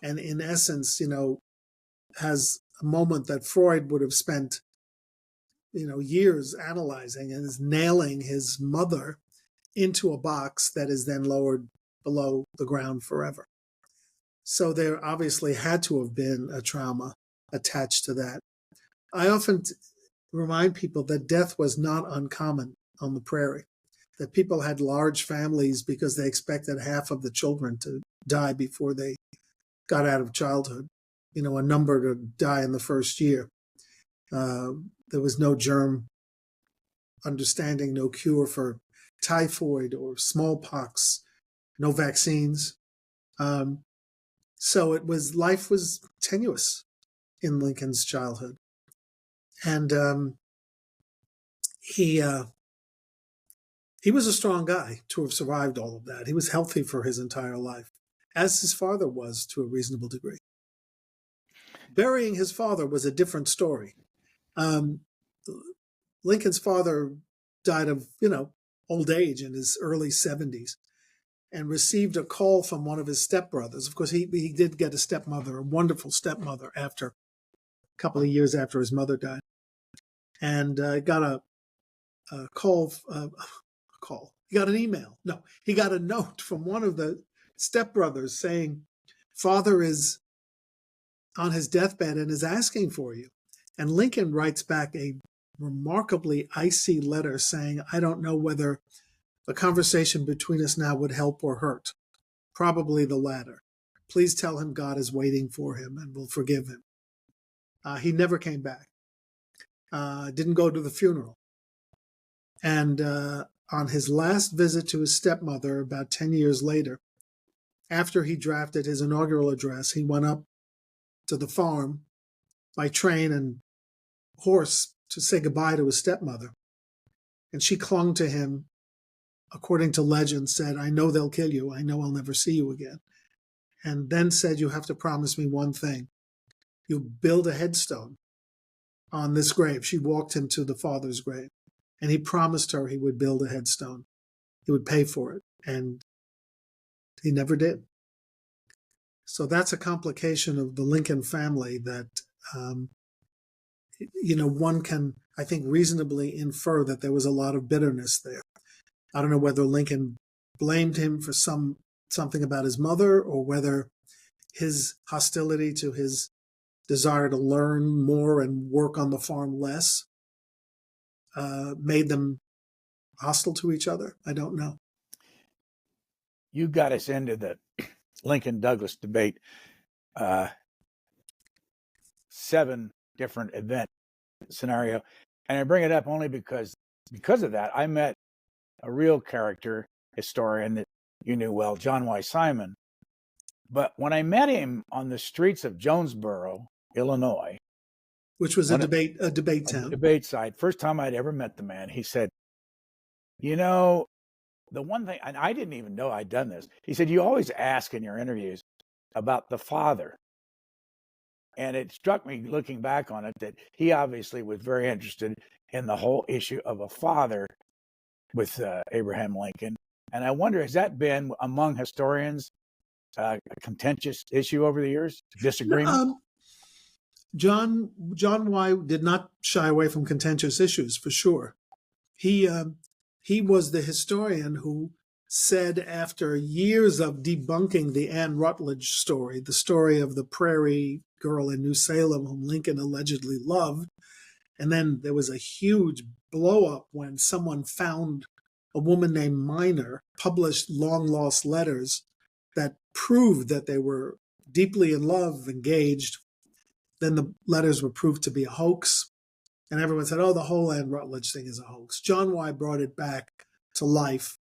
And in essence, has a moment that Freud would have spent, years analyzing, and is nailing his mother into a box that is then lowered below the ground forever. So there obviously had to have been a trauma attached to that. I often remind people that death was not uncommon on the prairie, that people had large families because they expected half of the children to die before they got out of childhood, a number to die in the first year. There was no germ understanding, no cure for typhoid or smallpox, no vaccines. So life was tenuous in Lincoln's childhood. And he was a strong guy to have survived all of that. He was healthy for his entire life, as his father was to a reasonable degree. Burying his father was a different story. Lincoln's father died of, old age in his early 70s, and received a call from one of his stepbrothers. Of course, he did get a stepmother, a wonderful stepmother, after a couple of years after his mother died, and got a call. He got an email. No, he got a note from one of the stepbrothers saying, "Father is on his deathbed and is asking for you." And Lincoln writes back a remarkably icy letter saying, "I don't know whether the conversation between us now would help or hurt. Probably the latter. Please tell him God is waiting for him and will forgive him." He never came back. Didn't go to the funeral. And on his last visit to his stepmother about 10 years later, after he drafted his inaugural address, he went up to the farm by train and horse to say goodbye to his stepmother. And she clung to him, according to legend, said, "I know they'll kill you. I know I'll never see you again." And then said, "You have to promise me one thing. You build a headstone on this grave." She walked him to the father's grave, and he promised her he would build a headstone. He would pay for it. And he never did. So that's a complication of the Lincoln family that, um, one can, I think, reasonably infer that there was a lot of bitterness there. I don't know whether Lincoln blamed him for something about his mother, or whether his hostility to his desire to learn more and work on the farm less made them hostile to each other. I don't know. You got us into the Lincoln-Douglas debate. 7 different event scenario. And I bring it up only because of that, I met a real character historian that you knew well, John Y. Simon. But when I met him on the streets of Jonesboro, Illinois, which was a debate town, debate site, first time I'd ever met the man, he said, the one thing, and I didn't even know I'd done this. He said, you always ask in your interviews about the father. And it struck me looking back on it that he obviously was very interested in the whole issue of a father with Abraham Lincoln. And I wonder, has that been among historians a contentious issue over the years? Disagreement? John Y. did not shy away from contentious issues, for sure. He was the historian who said, after years of debunking the Anne Rutledge story, the story of the prairie girl in New Salem whom Lincoln allegedly loved, and then there was a huge blow-up when someone found a woman named Minor, published long-lost letters that proved that they were deeply in love, engaged. Then the letters were proved to be a hoax. And everyone said, oh, the whole Anne Rutledge thing is a hoax. John Y. brought it back to life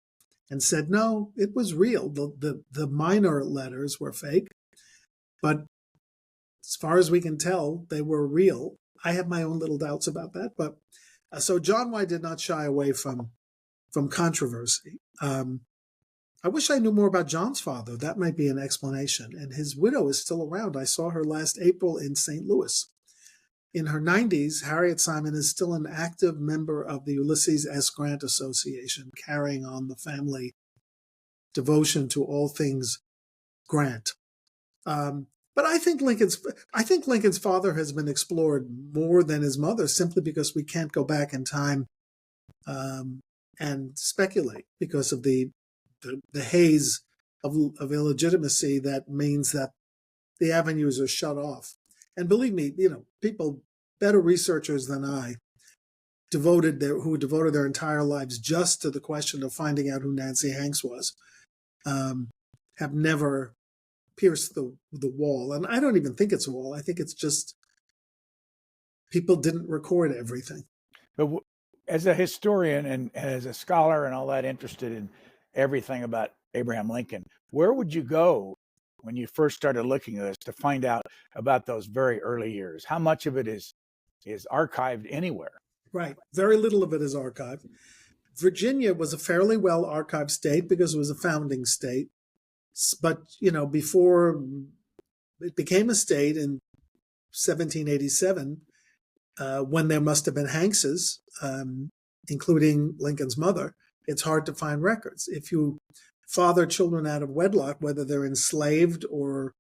and said, no, it was real. The Minor letters were fake. But as far as we can tell, they were real. I have my own little doubts about that. But so John Y. did not shy away from controversy. I wish I knew more about John's father. That might be an explanation. And his widow is still around. I saw her last April in St. Louis. In her 90s, Harriet Simon is still an active member of the Ulysses S. Grant Association, carrying on the family devotion to all things Grant. But I think Lincoln's father has been explored more than his mother, simply because we can't go back in time and speculate because of the haze of illegitimacy that means that the avenues are shut off. And believe me, people, better researchers than I, who devoted their entire lives just to the question of finding out who Nancy Hanks was, have never pierced the wall. And I don't even think it's a wall. I think it's just people didn't record everything. But as a historian and as a scholar and all that, interested in everything about Abraham Lincoln, where would you go when you first started looking at this to find out about those very early years? How much of it is archived anywhere? Right. Very little of it is archived. Virginia was a fairly well archived state because it was a founding state. But, before it became a state in 1787, when there must have been Hankses, including Lincoln's mother, it's hard to find records. If you father children out of wedlock, whether they're enslaved or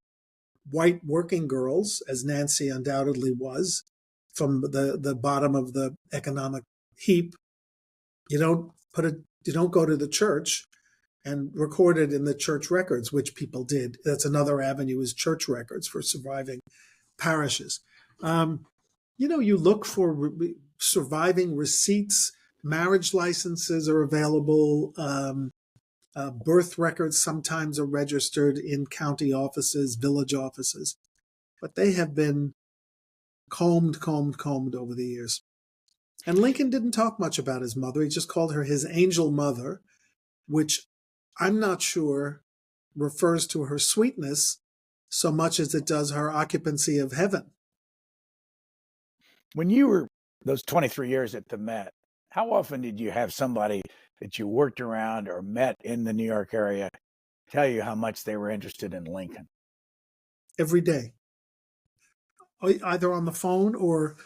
white working girls, as Nancy undoubtedly was, from the bottom of the economic heap, you don't go to the church and record it in the church records, which people did. That's another avenue, is church records for surviving parishes. You look for surviving receipts. Marriage licenses are available. Birth records sometimes are registered in county offices, village offices, but they have been combed over the years. And Lincoln didn't talk much about his mother. He just called her his angel mother, which I'm not sure refers to her sweetness so much as it does her occupancy of heaven. When you were those 23 years at the Met, how often did you have somebody that you worked around or met in the New York area tell you how much they were interested in Lincoln? Every day, either on the phone or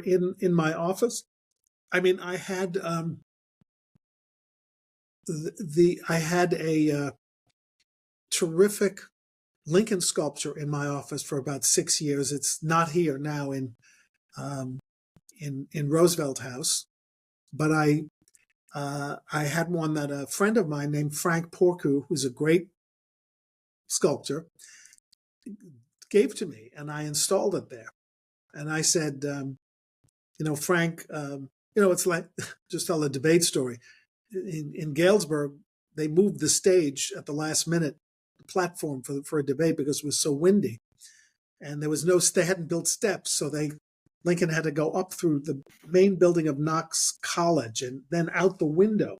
in my office. I mean, I had I had a terrific Lincoln sculpture in my office for about 6 years. It's not here now in Roosevelt House, but I had one that a friend of mine named Frank Porcu, who's a great sculptor, gave to me, and I installed it there. And I said, Frank, it's like, just tell a debate story. In Galesburg, they moved the stage at the last minute, the platform for a debate, because it was so windy. And they hadn't built steps, so Lincoln had to go up through the main building of Knox College and then out the window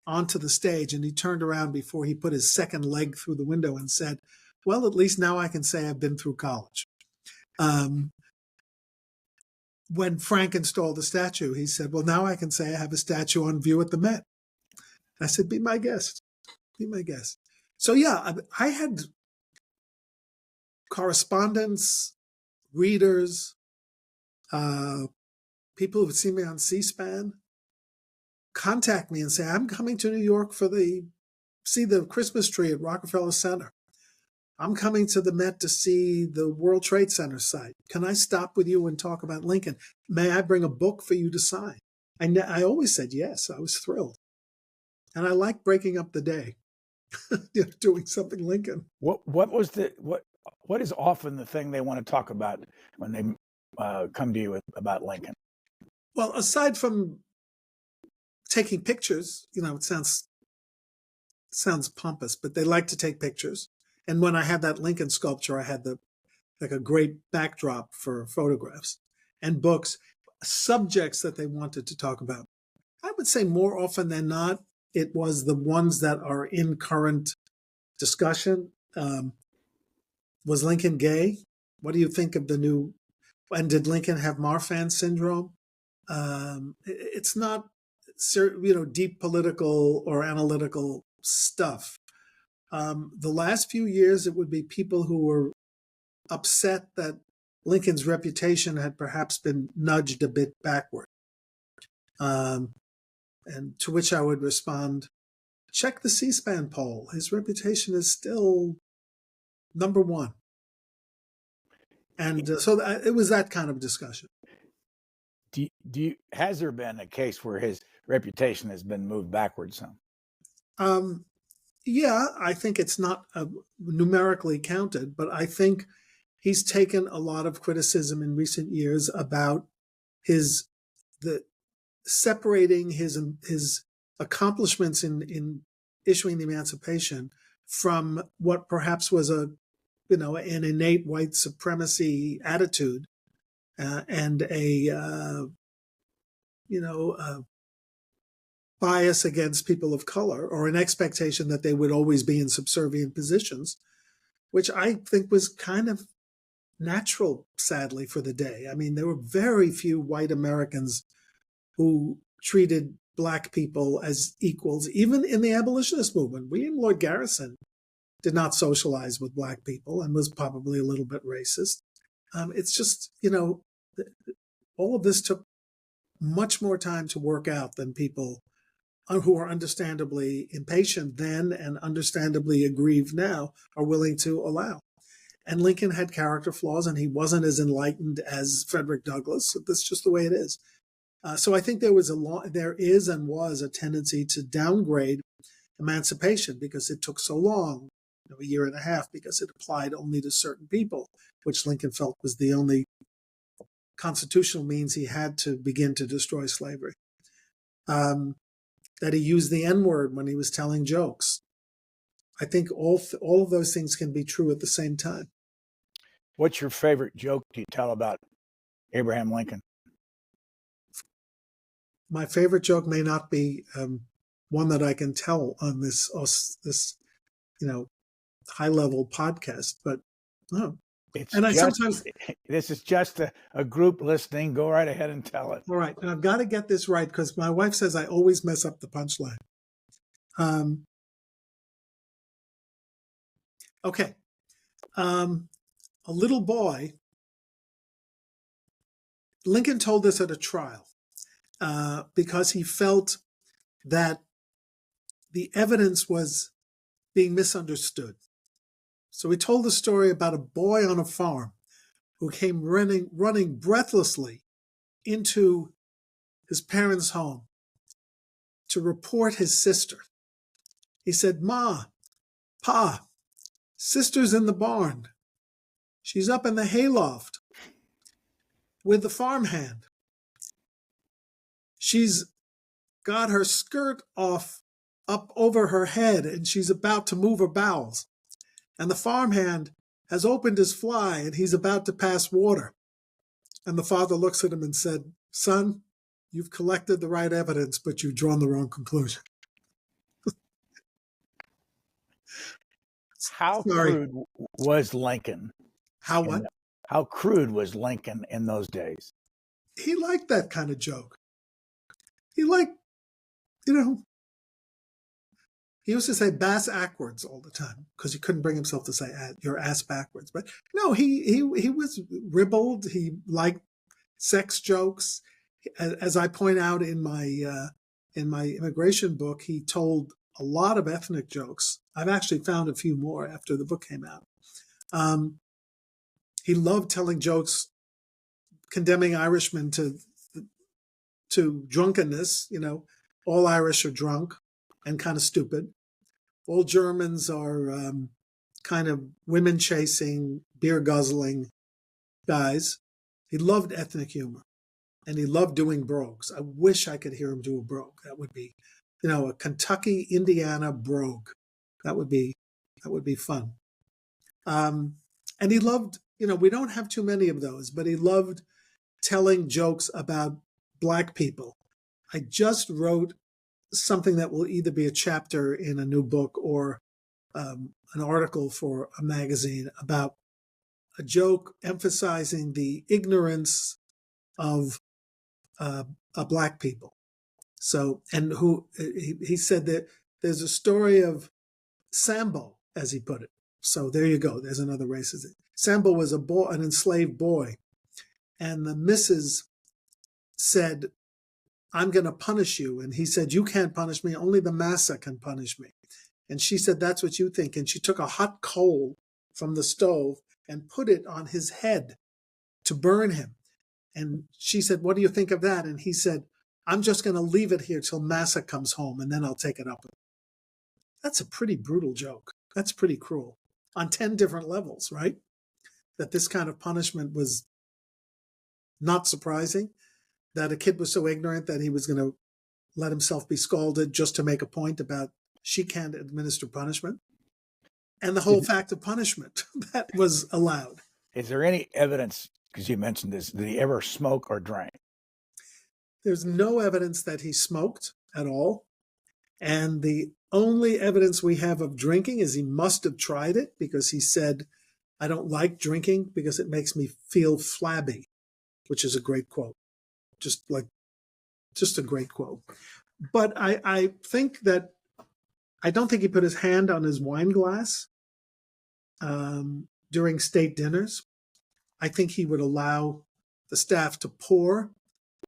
onto the stage. And he turned around before he put his second leg through the window and said, well, at least now I can say I've been through college. When Frank installed the statue, he said, well, now I can say I have a statue on view at the Met. I said, be my guest. Be my guest. So, yeah, I had correspondents, readers, people who would see me on C-SPAN contact me and say, I'm coming to New York see the Christmas tree at Rockefeller Center. I'm coming to the Met to see the World Trade Center site. Can I stop with you and talk about Lincoln? May I bring a book for you to sign? I always said yes. I was thrilled. And I like breaking up the day, doing something Lincoln. What is often the thing they want to talk about when they come to you about Lincoln? Well, aside from taking pictures, it sounds pompous, but they like to take pictures. And when I had that Lincoln sculpture, I had a great backdrop for photographs and books, subjects that they wanted to talk about. I would say more often than not, it was the ones that are in current discussion. Was Lincoln gay? What do you think of the new? And did Lincoln have Marfan syndrome? It's not, deep political or analytical stuff. The last few years, it would be people who were upset that Lincoln's reputation had perhaps been nudged a bit backward. And to which I would respond, check the C-SPAN poll. His reputation is still number one. And so it was that kind of discussion. Has there been a case where his reputation has been moved backwards some? Yeah, I think it's not numerically counted, but I think he's taken a lot of criticism in recent years about separating his accomplishments in issuing the Emancipation from what perhaps was an innate white supremacy attitude and a bias against people of color, or an expectation that they would always be in subservient positions, which I think was kind of natural, sadly, for the day. I mean, there were very few white Americans who treated Black people as equals, even in the abolitionist movement. William Lloyd Garrison did not socialize with Black people and was probably a little bit racist. It's just, all of this took much more time to work out than people who are understandably impatient then and understandably aggrieved now are willing to allow. And Lincoln had character flaws, and he wasn't as enlightened as Frederick Douglass. That's just the way it is. So I think there is and was a tendency to downgrade emancipation because it took so long, a year and a half, because it applied only to certain people, which Lincoln felt was the only constitutional means he had to begin to destroy slavery. That he used the N-word when he was telling jokes. I think all of those things can be true at the same time. What's your favorite joke to tell about Abraham Lincoln? My favorite joke may not be one that I can tell on this high-level podcast, but this is just a group listening. Go right ahead and tell it. All right, and I've got to get this right because my wife says I always mess up the punchline. Okay. A little boy, Lincoln told this at a trial because he felt that the evidence was being misunderstood. So he told the story about a boy on a farm who came running breathlessly into his parents' home to report his sister. He said, "Ma, Pa, sister's in the barn. She's up in the hayloft with the farmhand. She's got her skirt off up over her head, and she's about to move her bowels. And the farmhand has opened his fly, and he's about to pass water." And the father looks at him and said, "Son, you've collected the right evidence, but you've drawn the wrong conclusion." How Sorry. crude was Lincoln? How what? How crude was Lincoln in those days? He liked that kind of joke. He liked, he used to say bass backwards all the time because he couldn't bring himself to say your ass backwards. But no, he was ribald. He liked sex jokes. As I point out in my immigration book, he told a lot of ethnic jokes. I've actually found a few more after the book came out. He loved telling jokes, condemning Irishmen to drunkenness. All Irish are drunk and kind of stupid. All Germans are kind of women chasing, beer guzzling guys. He loved ethnic humor, and he loved doing brogues. I wish I could hear him do a brogue. That would be, a Kentucky, Indiana brogue. That would be fun. And he loved, we don't have too many of those, but he loved telling jokes about Black people. I just wrote something that will either be a chapter in a new book or an article for a magazine about a joke emphasizing the ignorance of Black people. So, and he said that there's a story of Sambo, as he put it. So there you go. There's another racist. Sambo was an enslaved boy, and the missus said, "I'm going to punish you." And he said, "You can't punish me. Only the massa can punish me." And she said, "That's what you think." And she took a hot coal from the stove and put it on his head to burn him. And she said, "What do you think of that?" And he said, "I'm just going to leave it here till massa comes home, and then I'll take it up." That's a pretty brutal joke. That's pretty cruel on 10 different levels, right? That this kind of punishment was not surprising, that a kid was so ignorant that he was going to let himself be scalded just to make a point about she can't administer punishment, and the whole fact of punishment that was allowed. Is there any evidence, because you mentioned this, did he ever smoke or drink? There's no evidence that he smoked at all. And the only evidence we have of drinking is he must have tried it, because he said, "I don't like drinking because it makes me feel flabby," which is a great quote. Just a great quote. But I think that, I don't think he put his hand on his wine glass during state dinners. I think he would allow the staff to pour,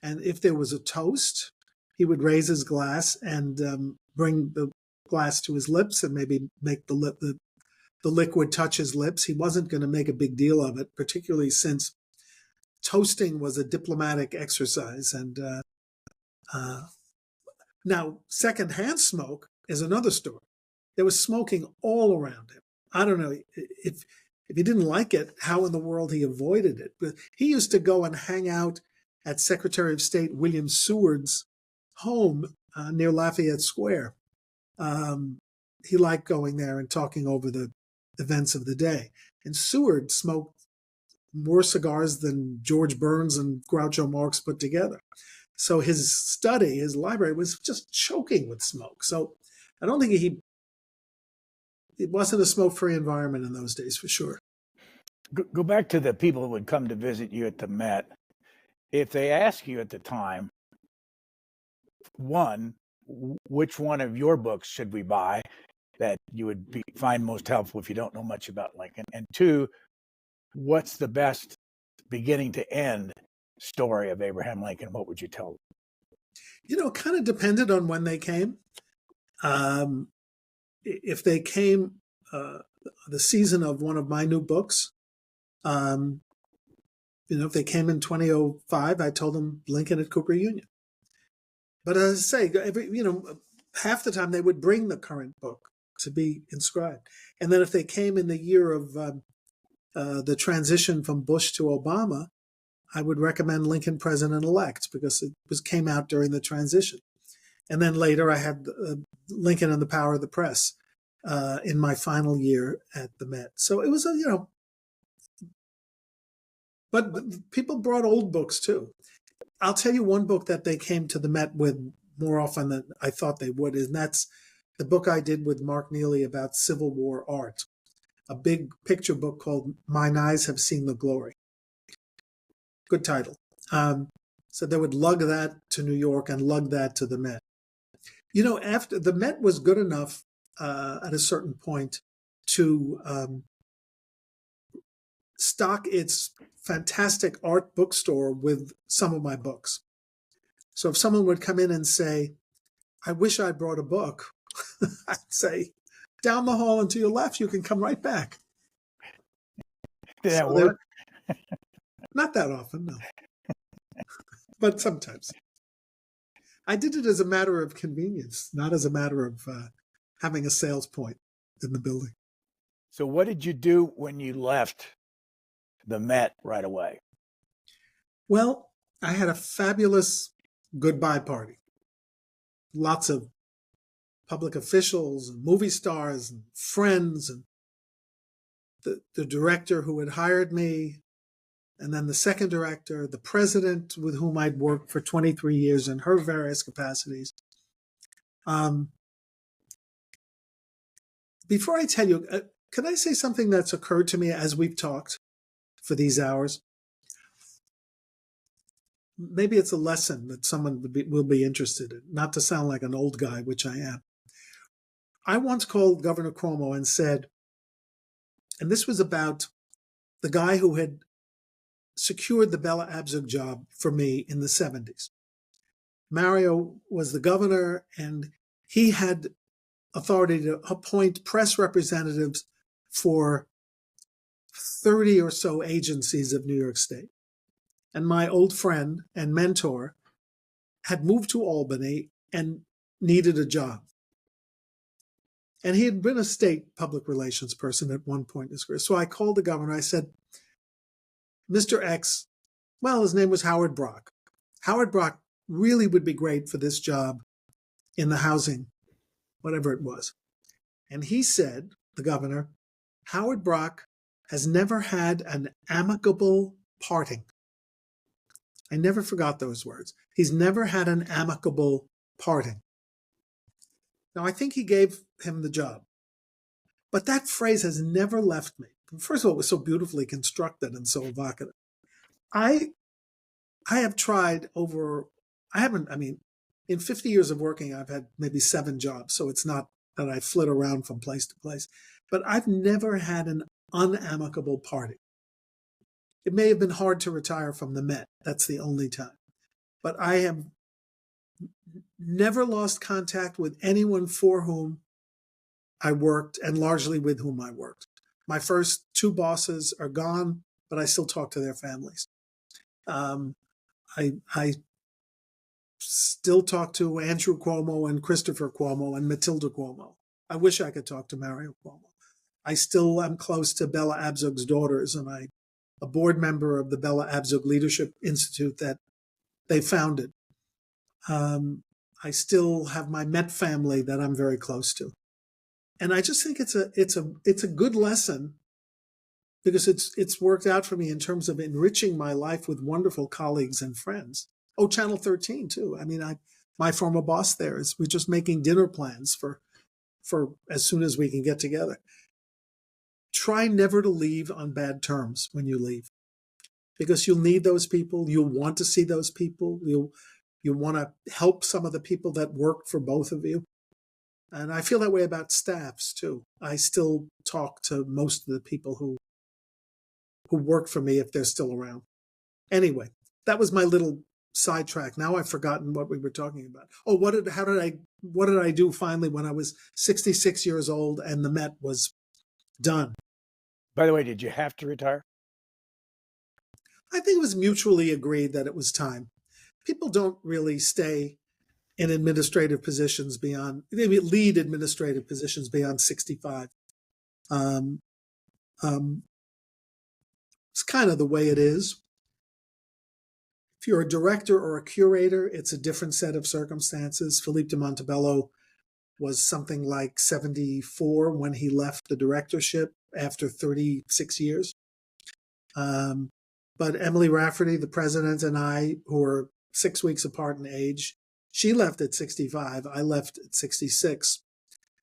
and if there was a toast, he would raise his glass and bring the glass to his lips and maybe make the liquid touch his lips. He wasn't going to make a big deal of it, particularly since toasting was a diplomatic exercise. And now, secondhand smoke is another story. There was smoking all around him. I don't know if he didn't like it, how in the world he avoided it. But he used to go and hang out at Secretary of State William Seward's home near Lafayette Square. He liked going there and talking over the events of the day. And Seward smoked more cigars than George Burns and Groucho Marx put together. So his study, his library, was just choking with smoke. So I don't think it wasn't a smoke-free environment in those days, for sure. Go back to the people who would come to visit you at the Met. If they ask you at the time, one, which one of your books should we buy that you would find most helpful if you don't know much about Lincoln? And two, what's the best beginning to end story of Abraham Lincoln? What would you tell them? Kind of depended on when they came. If they came the season of one of my new books. If they came in 2005, I told them Lincoln at Cooper Union. But as I say, half the time they would bring the current book to be inscribed. And then if they came in the year of the transition from Bush to Obama, I would recommend Lincoln President-elect because it came out during the transition. And then later I had Lincoln and the Power of the Press in my final year at the Met. So it was but people brought old books too. I'll tell you one book that they came to the Met with more often than I thought they would, and that's the book I did with Mark Neely about Civil War art, a big picture book called Mine Eyes Have Seen the Glory. Good title. So they would lug that to New York and lug that to the Met. After the Met was good enough at a certain point to stock its fantastic art bookstore with some of my books. So if someone would come in and say, I wish I brought a book, I'd say, down the hall and to your left, you can come right back. Did that work? Not that often, no. But sometimes. I did it as a matter of convenience, not as a matter of having a sales point in the building. So what did you do when you left the Met right away? Well, I had a fabulous goodbye party. Lots of public officials and movie stars and friends and the director who had hired me, and then the second director, the president with whom I'd worked for 23 years in her various capacities. Before I tell you, can I say something that's occurred to me as we've talked for these hours? Maybe it's a lesson that someone will be interested in, not to sound like an old guy, which I am. I once called Governor Cuomo and said, and this was about the guy who had secured the Bella Abzug job for me in the 70s. Mario was the governor, and he had authority to appoint press representatives for 30 or so agencies of New York State. And my old friend and mentor had moved to Albany and needed a job. And he had been a state public relations person at one point in his career. So I called the governor. I said, Mr. X, well, his name was Howard Brock. Howard Brock really would be great for this job in the housing, whatever it was. And he said, the governor, Howard Brock has never had an amicable parting. I never forgot those words. He's never had an amicable parting. Now, I think he gave him the job. But that phrase has never left me. First of all, it was so beautifully constructed and so evocative. I have tried in 50 years of working, I've had maybe 7 jobs. So it's not that I flit around from place to place. But I've never had an unamicable parting. It may have been hard to retire from the Met. That's the only time. But I have never lost contact with anyone for whom I worked and largely with whom I worked. My first 2 bosses are gone, but I still talk to their families. I still talk to Andrew Cuomo and Christopher Cuomo and Matilda Cuomo. I wish I could talk to Mario Cuomo. I still am close to Bella Abzug's daughters, and I'm a board member of the Bella Abzug Leadership Institute that they founded. I still have my Met family that I'm very close to. And I just think it's a good lesson because it's worked out for me in terms of enriching my life with wonderful colleagues and friends. Oh, Channel 13 too. I mean, my former boss there we're just making dinner plans for as soon as we can get together. Try never to leave on bad terms when you leave, because you'll need those people. You'll want to see those people. You'll want to help some of the people that work for both of you. And I feel that way about staffs too. I still talk to most of the people who work for me if they're still around. Anyway, that was my little sidetrack. Now I've forgotten what we were talking about. Oh, what did I do finally when I was 66 years old and the Met was done. By the way, did you have to retire? I think it was mutually agreed that it was time. People don't really stay in administrative positions beyond, maybe lead administrative positions beyond 65. Um, um, it's kind of the way it is. If you're a director or a curator, it's a different set of circumstances. Philippe de Montebello was something like 74 when he left the directorship after 36 years. But Emily Rafferty, the president, and I, who are 6 weeks apart in age, she left at 65. I left at 66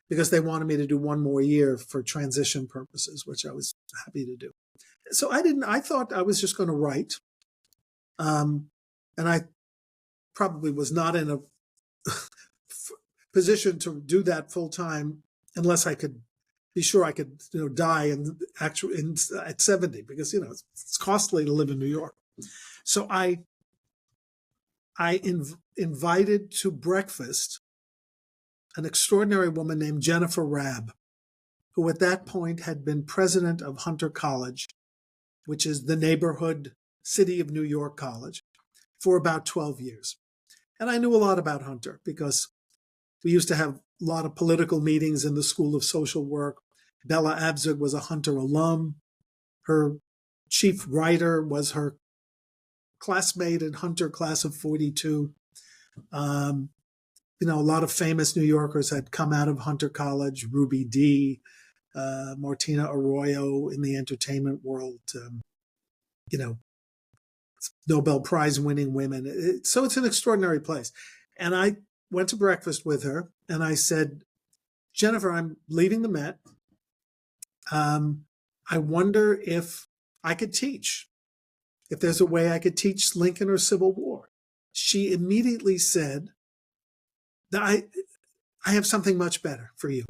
because they wanted me to do one more year for transition purposes, which I was happy to do. So I thought I was just going to write. And I probably was not in a position to do that full time unless I could be sure I could, die at 70, because, it's costly to live in New York. So I invited to breakfast an extraordinary woman named Jennifer Rabb, who at that point had been president of Hunter College, which is the neighborhood city of New York college, for about 12 years. And I knew a lot about Hunter because we used to have a lot of political meetings in the School of Social Work. Bella Abzug was a Hunter alum. Her chief writer was her classmate in Hunter, class of 42. A lot of famous New Yorkers had come out of Hunter College, Ruby Dee, Martina Arroyo in the entertainment world, Nobel Prize winning women. So it's an extraordinary place. And I went to breakfast with her and I said, Jennifer, I'm leaving the Met. I wonder if I could teach, if there's a way I could teach Lincoln or Civil War. She immediately said, I have something much better for you.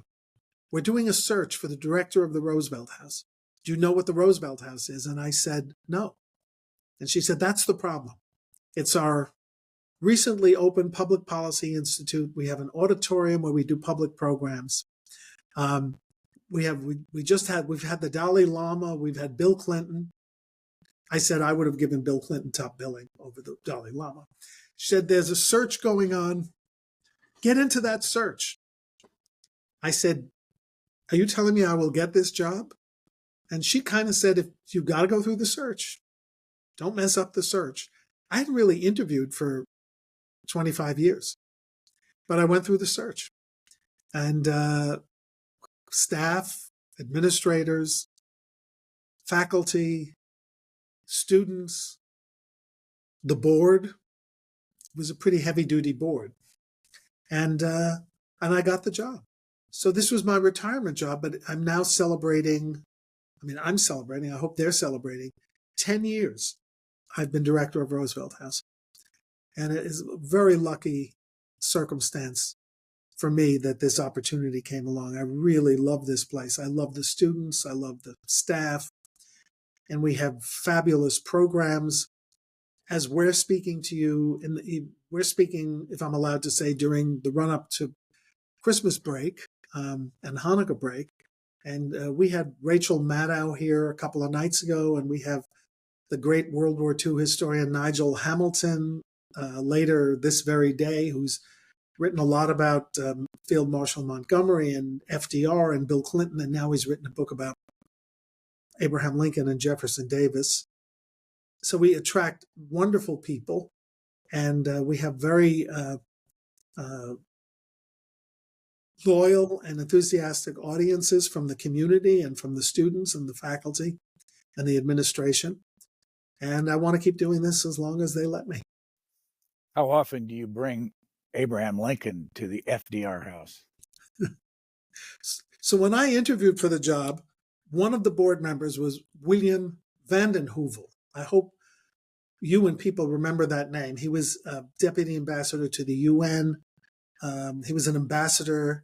We're doing a search for the director of the Roosevelt House. Do you know what the Roosevelt House is? And I said, no. And she said, that's the problem. It's our recently opened Public Policy Institute. We have an auditorium where we do public programs. We've had the Dalai Lama. We've had Bill Clinton. I said I would have given Bill Clinton top billing over the Dalai Lama. She said, there's a search going on. Get into that search. I said, are you telling me I will get this job? And she kind of said, if you got to go through the search, don't mess up the search. I hadn't really interviewed for 25 years, but I went through the search. And staff, administrators, faculty, students, the board. It was a pretty heavy-duty board. And I got the job. So this was my retirement job, but I'm now celebrating, I hope they're celebrating, 10 years I've been director of Roosevelt House. And it is a very lucky circumstance for me that this opportunity came along. I really love this place. I love the students. I love the staff. And we have fabulous programs. As we're speaking to you, we're speaking, if I'm allowed to say, during the run-up to Christmas break and Hanukkah break. And we had Rachel Maddow here a couple of nights ago, and we have the great World War II historian Nigel Hamilton later this very day, who's written a lot about Field Marshal Montgomery and FDR and Bill Clinton, and now he's written a book about Abraham Lincoln and Jefferson Davis. So we attract wonderful people, and we have very loyal and enthusiastic audiences from the community and from the students and the faculty and the administration. And I want to keep doing this as long as they let me. How often do you bring Abraham Lincoln to the FDR house? So when I interviewed for the job, one of the board members was William Vanden Heuvel. I hope you and people remember that name. He was a deputy ambassador to the UN. He was an ambassador.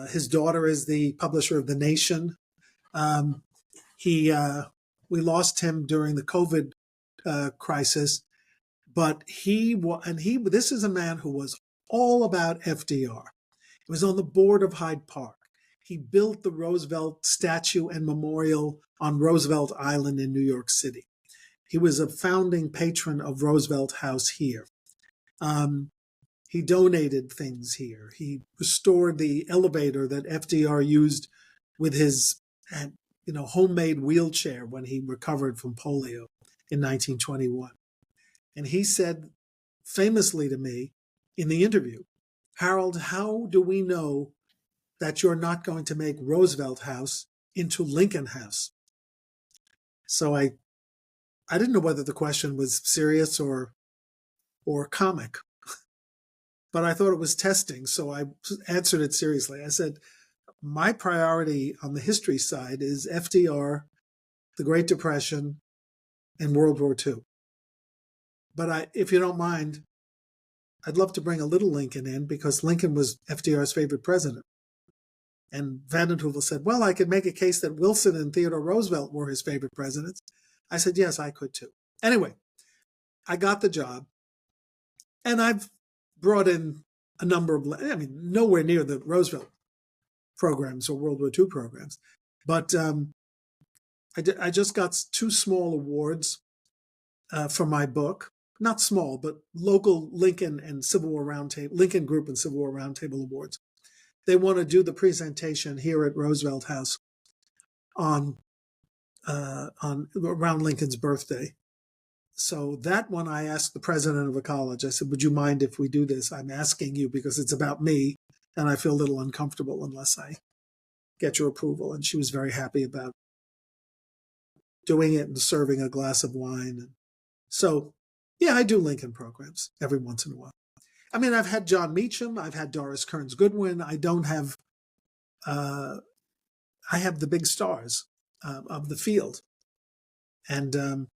His daughter is the publisher of The Nation. We lost him during the COVID crisis, but this is a man who was all about FDR. He was on the board of Hyde Park. he built the Roosevelt statue and memorial on Roosevelt Island in New York City. He was a founding patron of Roosevelt House here. He donated things here. He restored the elevator that FDR used with his homemade wheelchair when he recovered from polio in 1921. And he said famously to me in the interview, "Harold, how do we know that you're not going to make Roosevelt House into Lincoln House?" So I didn't know whether the question was serious or comic, but I thought it was testing, so I answered it seriously. I said, my priority on the history side is FDR, the Great Depression, and World War II. But if you don't mind, I'd love to bring a little Lincoln in, because Lincoln was FDR's favorite president. And Van den Heuvel said, well, I could make a case that Wilson and Theodore Roosevelt were his favorite presidents. I said, yes, I could too. Anyway, I got the job, and I've brought in a number of, nowhere near the Roosevelt programs or World War II programs, but I just got 2 small awards for my book. Not small, but local Lincoln and Civil War Roundtable, Lincoln Group and Civil War Roundtable awards. They want to do the presentation here at Roosevelt House on around Lincoln's birthday. So that one, I asked the president of a college, I said, would you mind if we do this? I'm asking you because it's about me, and I feel a little uncomfortable unless I get your approval. And she was very happy about doing it and serving a glass of wine. So, yeah, I do Lincoln programs every once in a while. I mean, I've had John Meacham, I've had Doris Kearns Goodwin. I don't have, I have the big stars of the field. And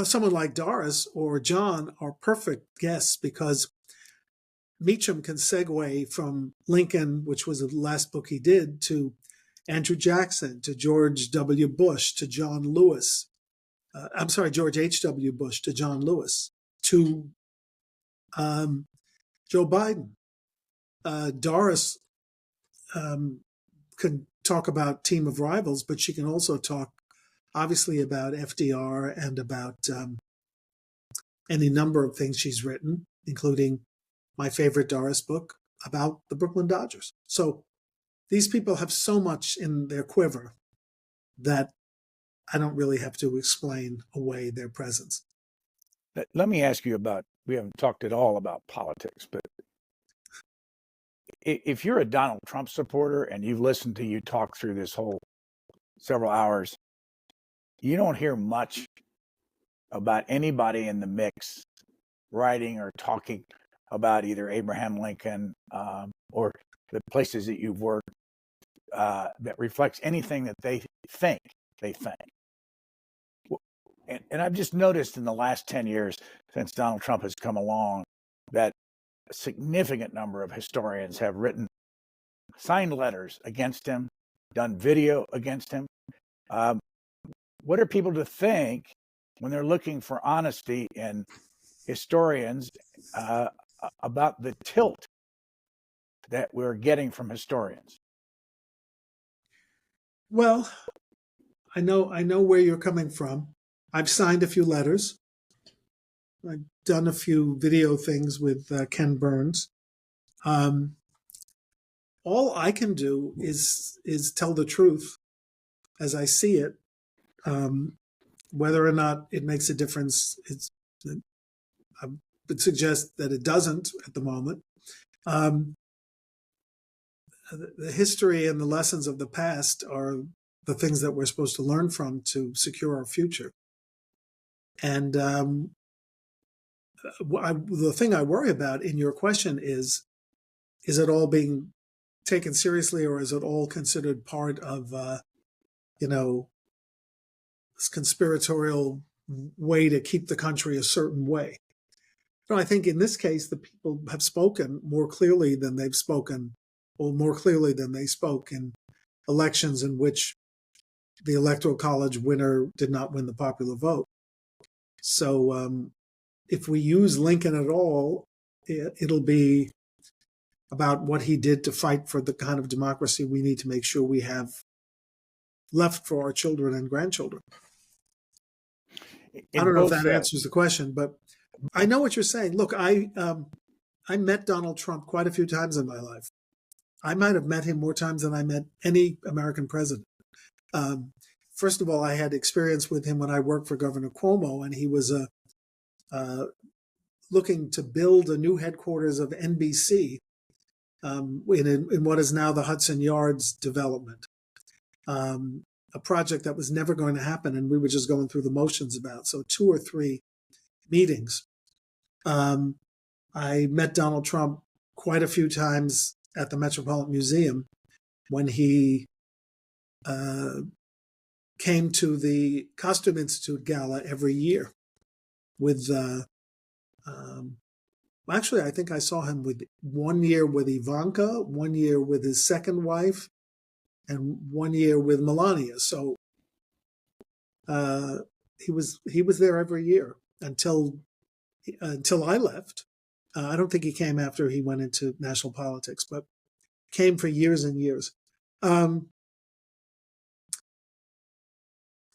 someone like Doris or John are perfect guests, because Meacham can segue from Lincoln, which was the last book he did, to Andrew Jackson, to George W. Bush, to John Lewis. George H.W. Bush, to John Lewis, to Joe Biden. Doris can talk about Team of Rivals, but she can also talk, obviously, about FDR and about any number of things she's written, including my favorite Doris book about the Brooklyn Dodgers. So these people have so much in their quiver that I don't really have to explain away their presence. Let me ask you about, we haven't talked at all about politics, but if you're a Donald Trump supporter and you've listened to you talk through this whole several hours, you don't hear much about anybody in the mix writing or talking about either Abraham Lincoln or the places that you've worked that reflects anything that they think. And I've just noticed in the last 10 years since Donald Trump has come along that a significant number of historians have written signed letters against him, done video against him. What are people to think when they're looking for honesty in historians about the tilt that we're getting from historians? Well, I know where you're coming from. I've signed a few letters. I've done a few video things with Ken Burns. All I can do is tell the truth as I see it. Whether or not it makes a difference, I would suggest that it doesn't at the moment. The history and the lessons of the past are the things that we're supposed to learn from to secure our future. And the thing I worry about in your question is it all being taken seriously, or is it all considered part of, this conspiratorial way to keep the country a certain way? No, I think in this case, the people have spoken more clearly than they've spoken, or more clearly than they spoke in elections in which the Electoral College winner did not win the popular vote. So if we use Lincoln at all, it'll be about what he did to fight for the kind of democracy we need to make sure we have left for our children and grandchildren. I don't know if that answers the question, but I know what you're saying. Look, I met Donald Trump quite a few times in my life. I might have met him more times than I met any American president. First of all, I had experience with him when I worked for Governor Cuomo, and he was looking to build a new headquarters of NBC in what is now the Hudson Yards development, a project that was never going to happen, and we were just going through the motions about. So 2 or 3 meetings. I met Donald Trump quite a few times at the Metropolitan Museum when he came to the Costume Institute Gala every year with, actually, I think I saw him with 1 year with Ivanka, 1 year with his second wife, and 1 year with Melania. So he was there every year until I left. I don't think he came after he went into national politics, but came for years and years.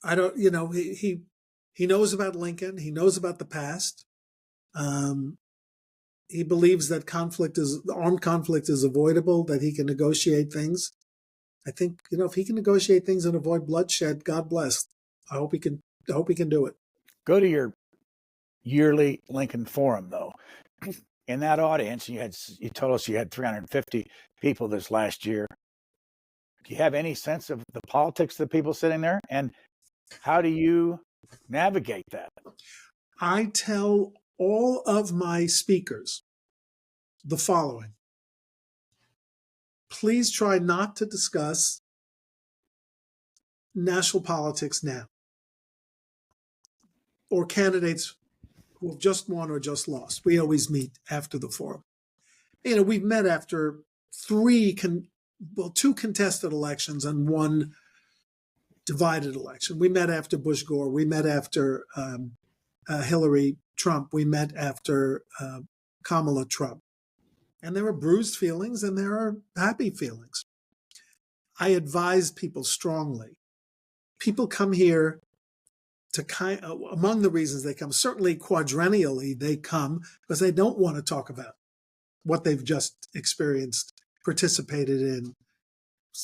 I don't, he knows about Lincoln. He knows about the past. He believes that armed conflict is avoidable, that he can negotiate things. I think, if he can negotiate things and avoid bloodshed, God bless. I hope he can do it. Go to your yearly Lincoln Forum, though. In that audience, you told us you had 350 people this last year. Do you have any sense of the politics of the people sitting there? And how do you navigate that? I tell all of my speakers the following. Please try not to discuss national politics now, or candidates who have just won or just lost. We always meet after the forum. We've met after 2 contested elections and 1 divided election. We met after Bush Gore. We met after Hillary Trump. We met after Kamala Trump. And there are bruised feelings and there are happy feelings. I advise people strongly. People come here to among the reasons they come, certainly quadrennially they come because they don't want to talk about what they've just experienced, participated in,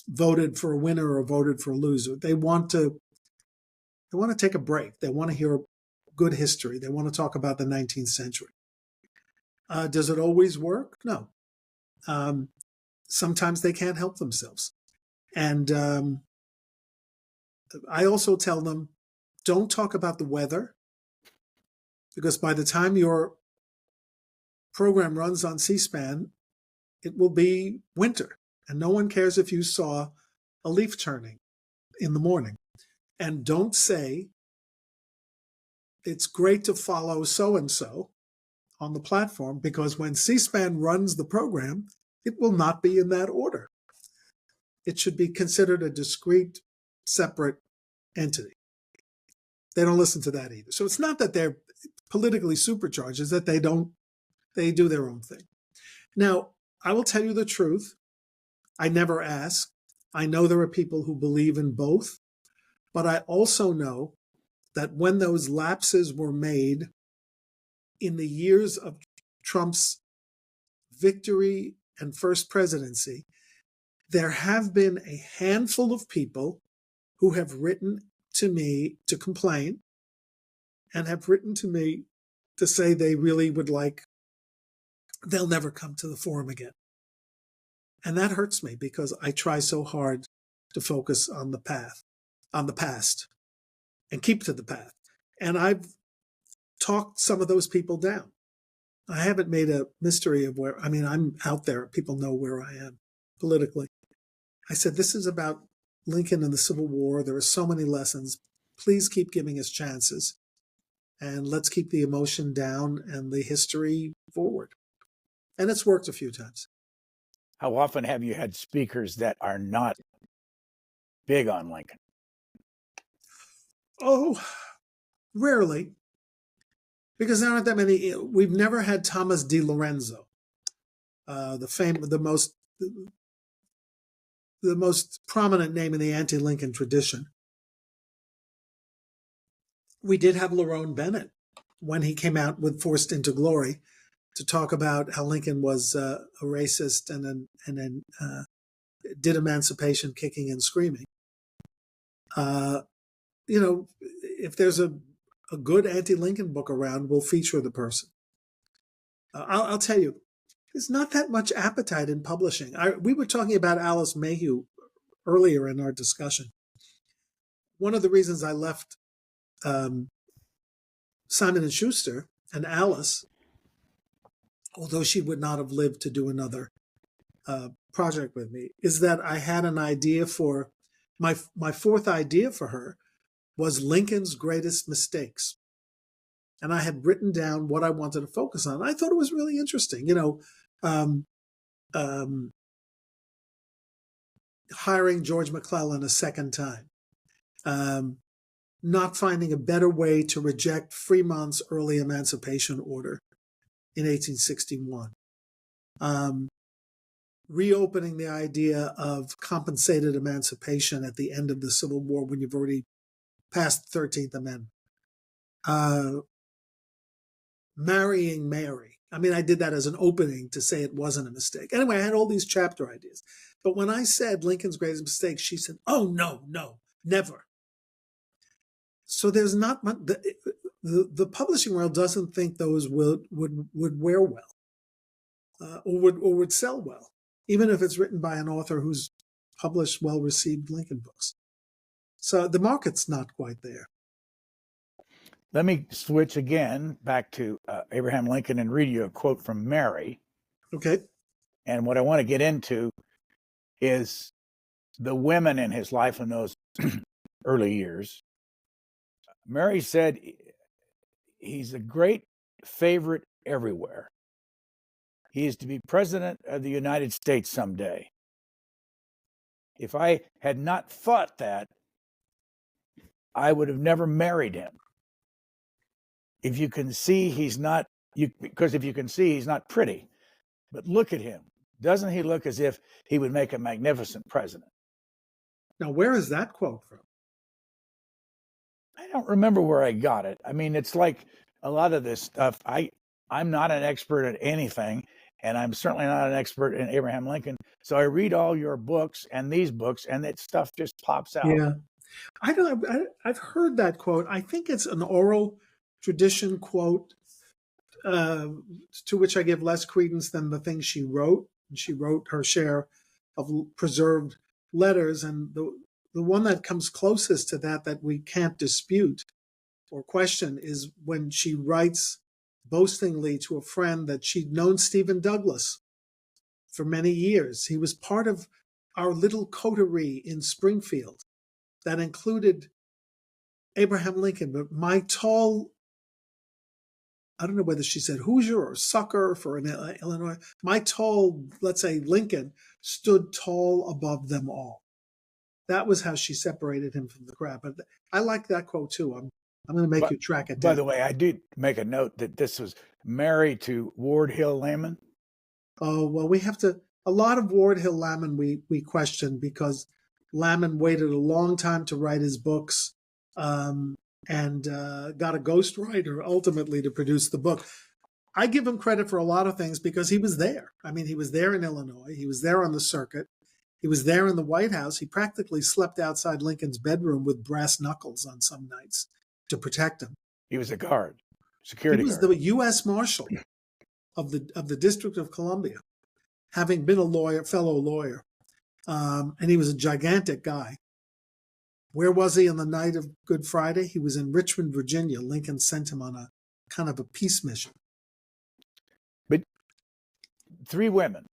voted for a winner or voted for a loser. They want to take a break. They want to hear good history. They want to talk about the 19th century. Does it always work? No. Sometimes they can't help themselves. And I also tell them, don't talk about the weather, because by the time your program runs on C-SPAN, it will be winter. And no one cares if you saw a leaf turning in the morning. And don't say, it's great to follow so-and-so on the platform, because when C-SPAN runs the program, it will not be in that order. It should be considered a discrete, separate entity. They don't listen to that either. So it's not that they're politically supercharged, it's that they do their own thing. Now, I will tell you the truth. I never ask. I know there are people who believe in both, but I also know that when those lapses were made in the years of Trump's victory and first presidency, there have been a handful of people who have written to me to complain and have written to me to say they really would like, they'll never come to the forum again. And that hurts me because I try so hard to focus on the past, and keep to the path. And I've talked some of those people down. I haven't made a mystery of I'm out there. People know where I am politically. I said, this is about Lincoln and the Civil War. There are so many lessons. Please keep giving us chances. And let's keep the emotion down and the history forward. And it's worked a few times. How often have you had speakers that are not big on Lincoln? Oh, rarely. Because there aren't that many. We've never had Thomas Di Lorenzo. the most prominent name in the anti-Lincoln tradition. We did have Lerone Bennett when he came out with Forced into Glory to talk about how Lincoln was a racist and then did emancipation kicking and screaming. If there's a good anti-Lincoln book around, we'll feature the person. I'll tell you, there's not that much appetite in publishing. We were talking about Alice Mayhew earlier in our discussion. One of the reasons I left Simon & Schuster and Alice, although she would not have lived to do another project with me, is that I had an idea for, my fourth idea for her was Lincoln's greatest mistakes. And I had written down what I wanted to focus on. I thought it was really interesting, hiring George McClellan a second time, not finding a better way to reject Fremont's early emancipation order in 1861, reopening the idea of compensated emancipation at the end of the Civil War when you've already passed the 13th Amendment, marrying Mary. I mean, I did that as an opening to say it wasn't a mistake. Anyway, I had all these chapter ideas. But when I said Lincoln's greatest mistake, she said, oh, no, never. So there's not much, the publishing world doesn't think those would wear well or would sell well, even if it's written by an author who's published well-received Lincoln books. So the market's not quite there. Let me switch again back to Abraham Lincoln and read you a quote from Mary. Okay. And what I want to get into is the women in his life in those early years. Mary said he's a great favorite everywhere. He is to be president of the United States someday. If I had not thought that, I would have never married him. If you can see he's not, because if you can see he's not pretty, but look at him. Doesn't he look as if he would make a magnificent president? Now, where is that quote from? I don't remember where I got it. I mean, it's like a lot of this stuff. I'm not an expert at anything, and I'm certainly not an expert in Abraham Lincoln. So I read all your books and these books, and that stuff just pops out. Yeah, I've heard that quote. I think it's an oral tradition quote, to which I give less credence than the things she wrote. She wrote her share of preserved letters, and the one that comes closest to that we can't dispute or question is when she writes boastingly to a friend that she'd known Stephen Douglas for many years. He was part of our little coterie in Springfield that included Abraham Lincoln, but my tall, I don't know whether she said Hoosier or sucker for an Illinois, my tall, let's say Lincoln, stood tall above them all. That was how she separated him from the crowd. But I like that quote too. I'm going to make you track it down. By the way, I did make a note that this was married to Ward Hill Lamon. Oh, well, we have to, a lot of Ward Hill Lamon we question because Lamon waited a long time to write his books and got a ghostwriter ultimately to produce the book. I give him credit for a lot of things because he was there. I mean, he was there in Illinois. He was there on the circuit. He was there in the White House. He practically slept outside Lincoln's bedroom with brass knuckles on some nights to protect him. He was a guard, security guard. He was the U.S. Marshal of the District of Columbia, having been a fellow lawyer. And he was a gigantic guy. Where was he on the night of Good Friday? He was in Richmond, Virginia. Lincoln sent him on a kind of a peace mission. But three women.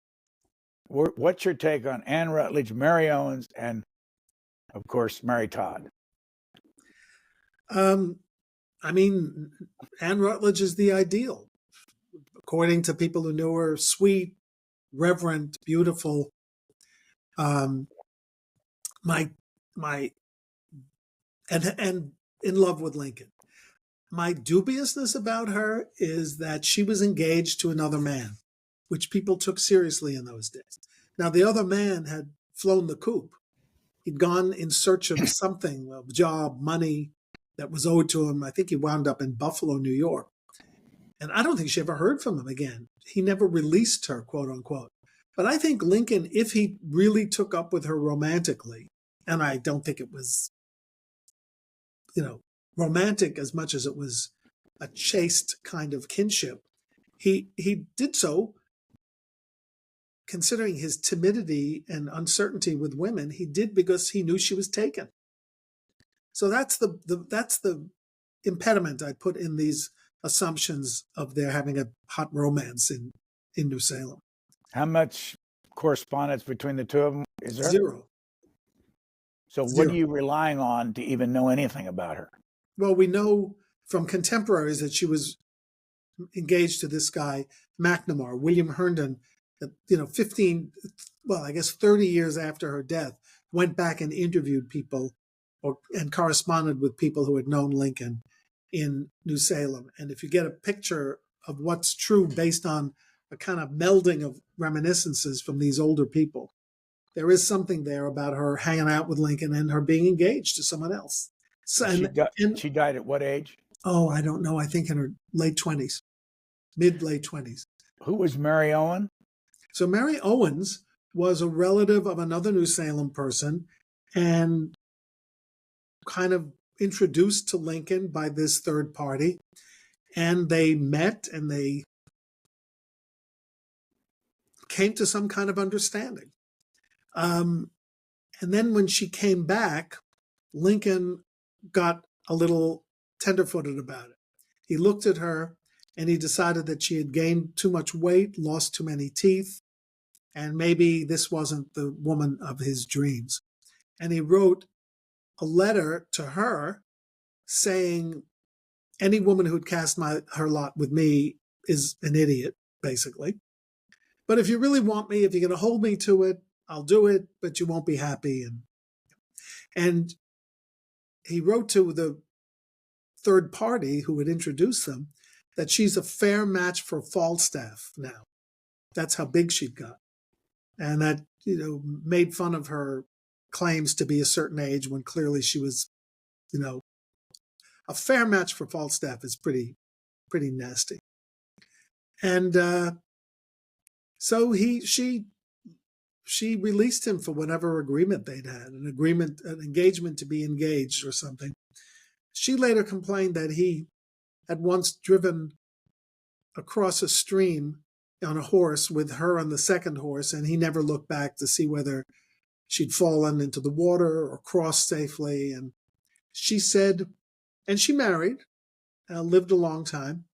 What's your take on Anne Rutledge, Mary Owens, and, of course, Mary Todd? I mean, Anne Rutledge is the ideal, according to people who knew her. Sweet, reverent, beautiful. And in love with Lincoln. My dubiousness about her is that she was engaged to another man which people took seriously in those days. Now, the other man had flown the coop. He'd gone in search of something, a job, money that was owed to him. I think he wound up in Buffalo, New York. And I don't think she ever heard from him again. He never released her, quote unquote. But I think Lincoln, if he really took up with her romantically, and I don't think it was, romantic as much as it was a chaste kind of kinship, he did so, considering his timidity and uncertainty with women, he did because he knew she was taken. So that's the impediment I put in these assumptions of their having a hot romance in New Salem. How much correspondence between the two of them is there? Zero. So what are you relying on to even know anything about her? Well, we know from contemporaries that she was engaged to this guy, McNamara, William Herndon, 30 years after her death, went back and interviewed people and corresponded with people who had known Lincoln in New Salem. And if you get a picture of what's true based on a kind of melding of reminiscences from these older people, there is something there about her hanging out with Lincoln and her being engaged to someone else. So, she died at what age? Oh, I don't know. I think in her late 20s, mid-late 20s. Who was Mary Owen? So Mary Owens was a relative of another New Salem person and kind of introduced to Lincoln by this third party. And they met and they came to some kind of understanding. And then when she came back, Lincoln got a little tenderfooted about it. He looked at her and he decided that she had gained too much weight, lost too many teeth, and maybe this wasn't the woman of his dreams. And he wrote a letter to her saying, any woman who'd cast her lot with me is an idiot, basically. But if you really want me, if you're going to hold me to it, I'll do it, but you won't be happy. And he wrote to the third party who had introduced them that she's a fair match for Falstaff now. That's how big she'd got. And that, made fun of her claims to be a certain age when clearly she was, a fair match for Falstaff is pretty nasty. And so she released him for whatever agreement they'd had, an engagement to be engaged or something. She later complained that he had once driven across a stream on a horse with her on the second horse, and he never looked back to see whether she'd fallen into the water or crossed safely. And she said, and she married, lived a long time,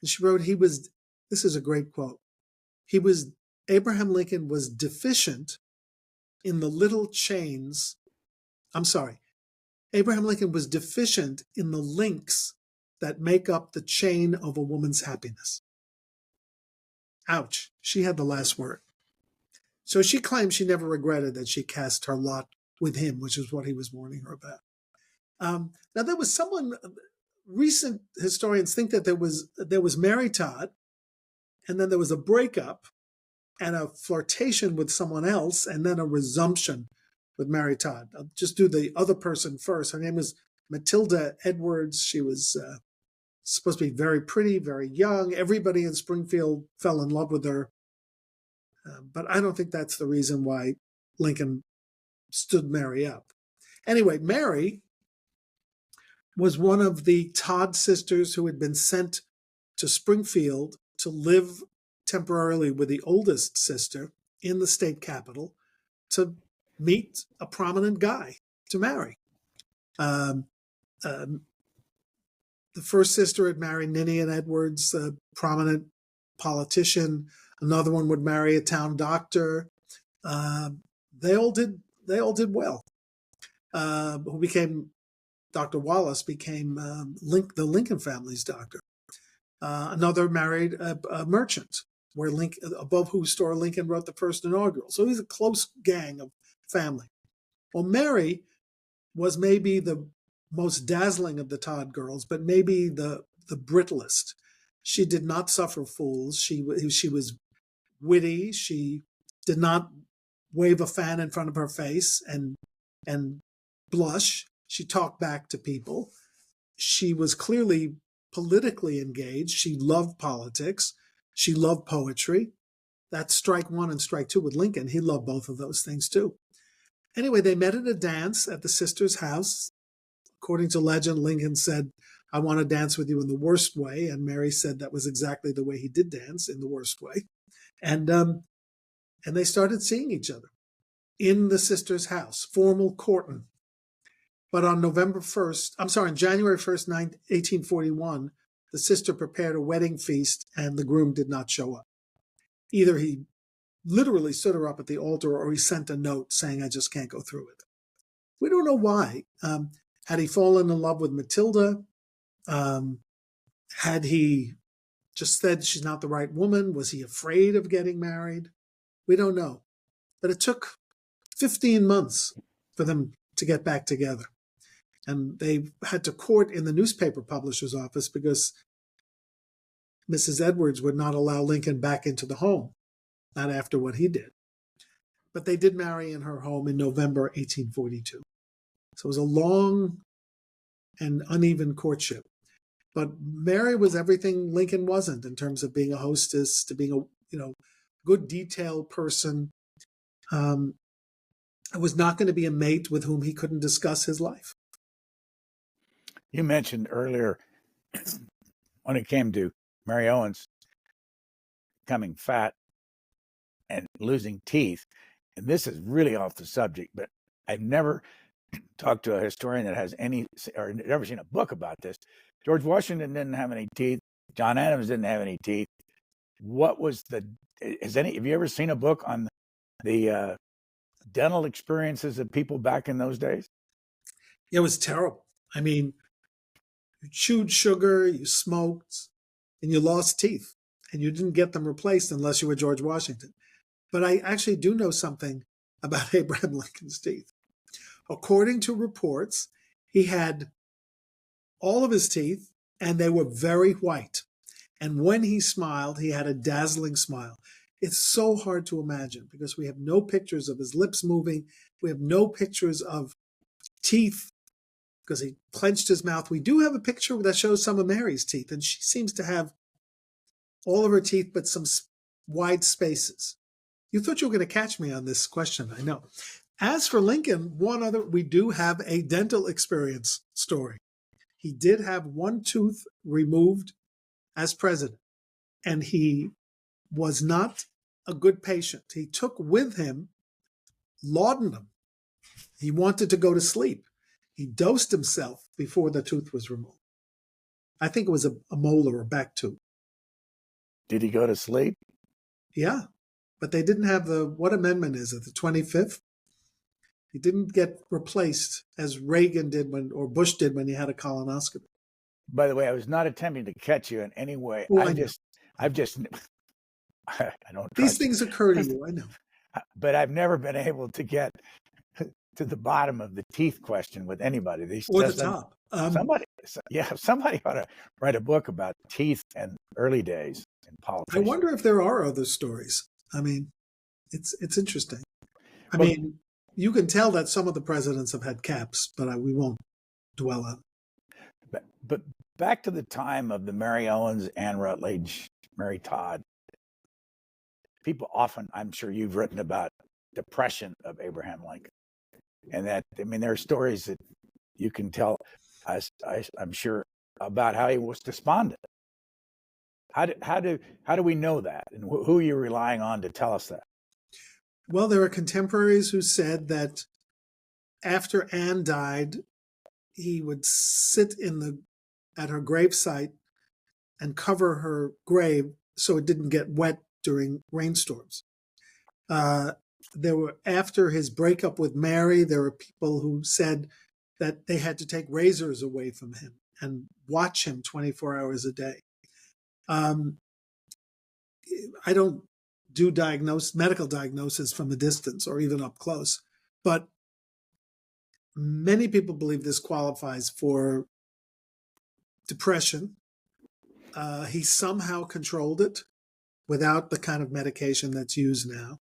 and she wrote, this is a great quote, Abraham Lincoln was deficient in the little chains. Abraham Lincoln was deficient in the links that make up the chain of a woman's happiness. Ouch. She had the last word. So she claims she never regretted that she cast her lot with him, which is what he was warning her about. Now, there was recent historians think that there was Mary Todd, and then there was a breakup and a flirtation with someone else, and then a resumption with Mary Todd. I'll just do the other person first. Her name was Matilda Edwards. She was supposed to be very pretty, very young. Everybody in Springfield fell in love with her. But I don't think that's the reason why Lincoln stood Mary up. Anyway, Mary was one of the Todd sisters who had been sent to Springfield to live temporarily with the oldest sister in the state capital to meet a prominent guy to marry. The first sister had married Ninian Edwards, a prominent politician. Another one would marry a town doctor. They all did well. Who became Dr. Wallace became the Lincoln family's doctor. Another married a merchant, where above whose store Lincoln wrote the first inaugural. So he's a close gang of family. Well, Mary was maybe the most dazzling of the Todd girls, but maybe the brittlest. She did not suffer fools. She was witty. She did not wave a fan in front of her face and blush. She talked back to people. She was clearly politically engaged. She loved politics. She loved poetry. That's strike one and strike two with Lincoln. He loved both of those things too. Anyway, they met at a dance at the sister's house. According to legend, Lincoln said, "I want to dance with you in the worst way." And Mary said that was exactly the way he did dance, in the worst way. And they started seeing each other in the sister's house, formal courting. But on January 1st, 1841, the sister prepared a wedding feast and the groom did not show up. Either he literally stood her up at the altar or he sent a note saying, "I just can't go through it." We don't know why. Had he fallen in love with Matilda? Had he just said she's not the right woman? Was he afraid of getting married? We don't know. But it took 15 months for them to get back together. And they had to court in the newspaper publisher's office because Mrs. Edwards would not allow Lincoln back into the home, not after what he did. But they did marry in her home in November 1842. So it was a long and uneven courtship. But Mary was everything Lincoln wasn't in terms of being a hostess, to being a good detailed person. It was not going to be a mate with whom he couldn't discuss his life. You mentioned earlier when it came to Mary Owens becoming fat and losing teeth, and this is really off the subject, but I've never talked to a historian that has or never seen a book about this. George Washington didn't have any teeth. John Adams didn't have any teeth. What was have you ever seen a book on the dental experiences of people back in those days? It was terrible. I mean, you chewed sugar, you smoked, and you lost teeth, and you didn't get them replaced unless you were George Washington. But I actually do know something about Abraham Lincoln's teeth. According to reports, he had all of his teeth, and they were very white. And when he smiled, he had a dazzling smile. It's so hard to imagine because we have no pictures of his lips moving. We have no pictures of teeth because he clenched his mouth. We do have a picture that shows some of Mary's teeth, and she seems to have all of her teeth but some wide spaces. You thought you were going to catch me on this question, I know. As for Lincoln, we do have a dental experience story. He did have one tooth removed as president, and he was not a good patient. He took with him laudanum. He wanted to go to sleep. He dosed himself before the tooth was removed. I think it was a molar or back tooth. Did he go to sleep? Yeah, but they didn't have what amendment is it, the 25th? He didn't get replaced as Reagan did or Bush did when he had a colonoscopy. By the way, I was not attempting to catch you in any way. Well, I don't. These things occur to you, I know. But I've never been able to get to the bottom of the teeth question with anybody. Or the top. Somebody ought to write a book about teeth and early days in politics. I wonder if there are other stories. I mean, it's interesting. I mean, you can tell that some of the presidents have had caps, but we won't dwell on it. But back to the time of the Mary Owens, Anne Rutledge, Mary Todd, people often, I'm sure you've written about depression of Abraham Lincoln. And that, I mean, there are stories that you can tell, I'm sure, about how he was despondent. How do we know that? And who are you relying on to tell us that? Well, there are contemporaries who said that after Anne died, he would sit at her gravesite and cover her grave so it didn't get wet during rainstorms. After his breakup with Mary, there were people who said that they had to take razors away from him and watch him 24 hours a day. I don't do medical diagnosis from a distance or even up close, but many people believe this qualifies for depression. He somehow controlled it. without the kind of medication that's used now.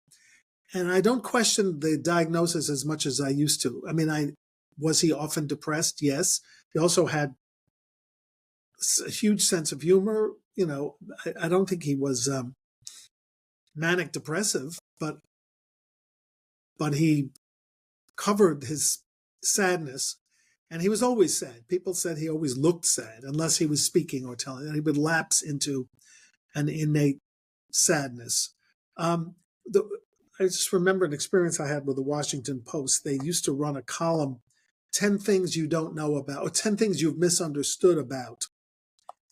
And I don't question the diagnosis as much as I used to. I mean, was he often depressed? Yes. He also had a huge sense of humor. You know, I don't think he was manic depressive, but he covered his sadness, and he was always sad. People said he always looked sad unless he was speaking or telling, and he would lapse into an innate sadness. I just remember an experience I had with the Washington Post. They used to run a column, 10 things you don't know about, or 10 things you've misunderstood about.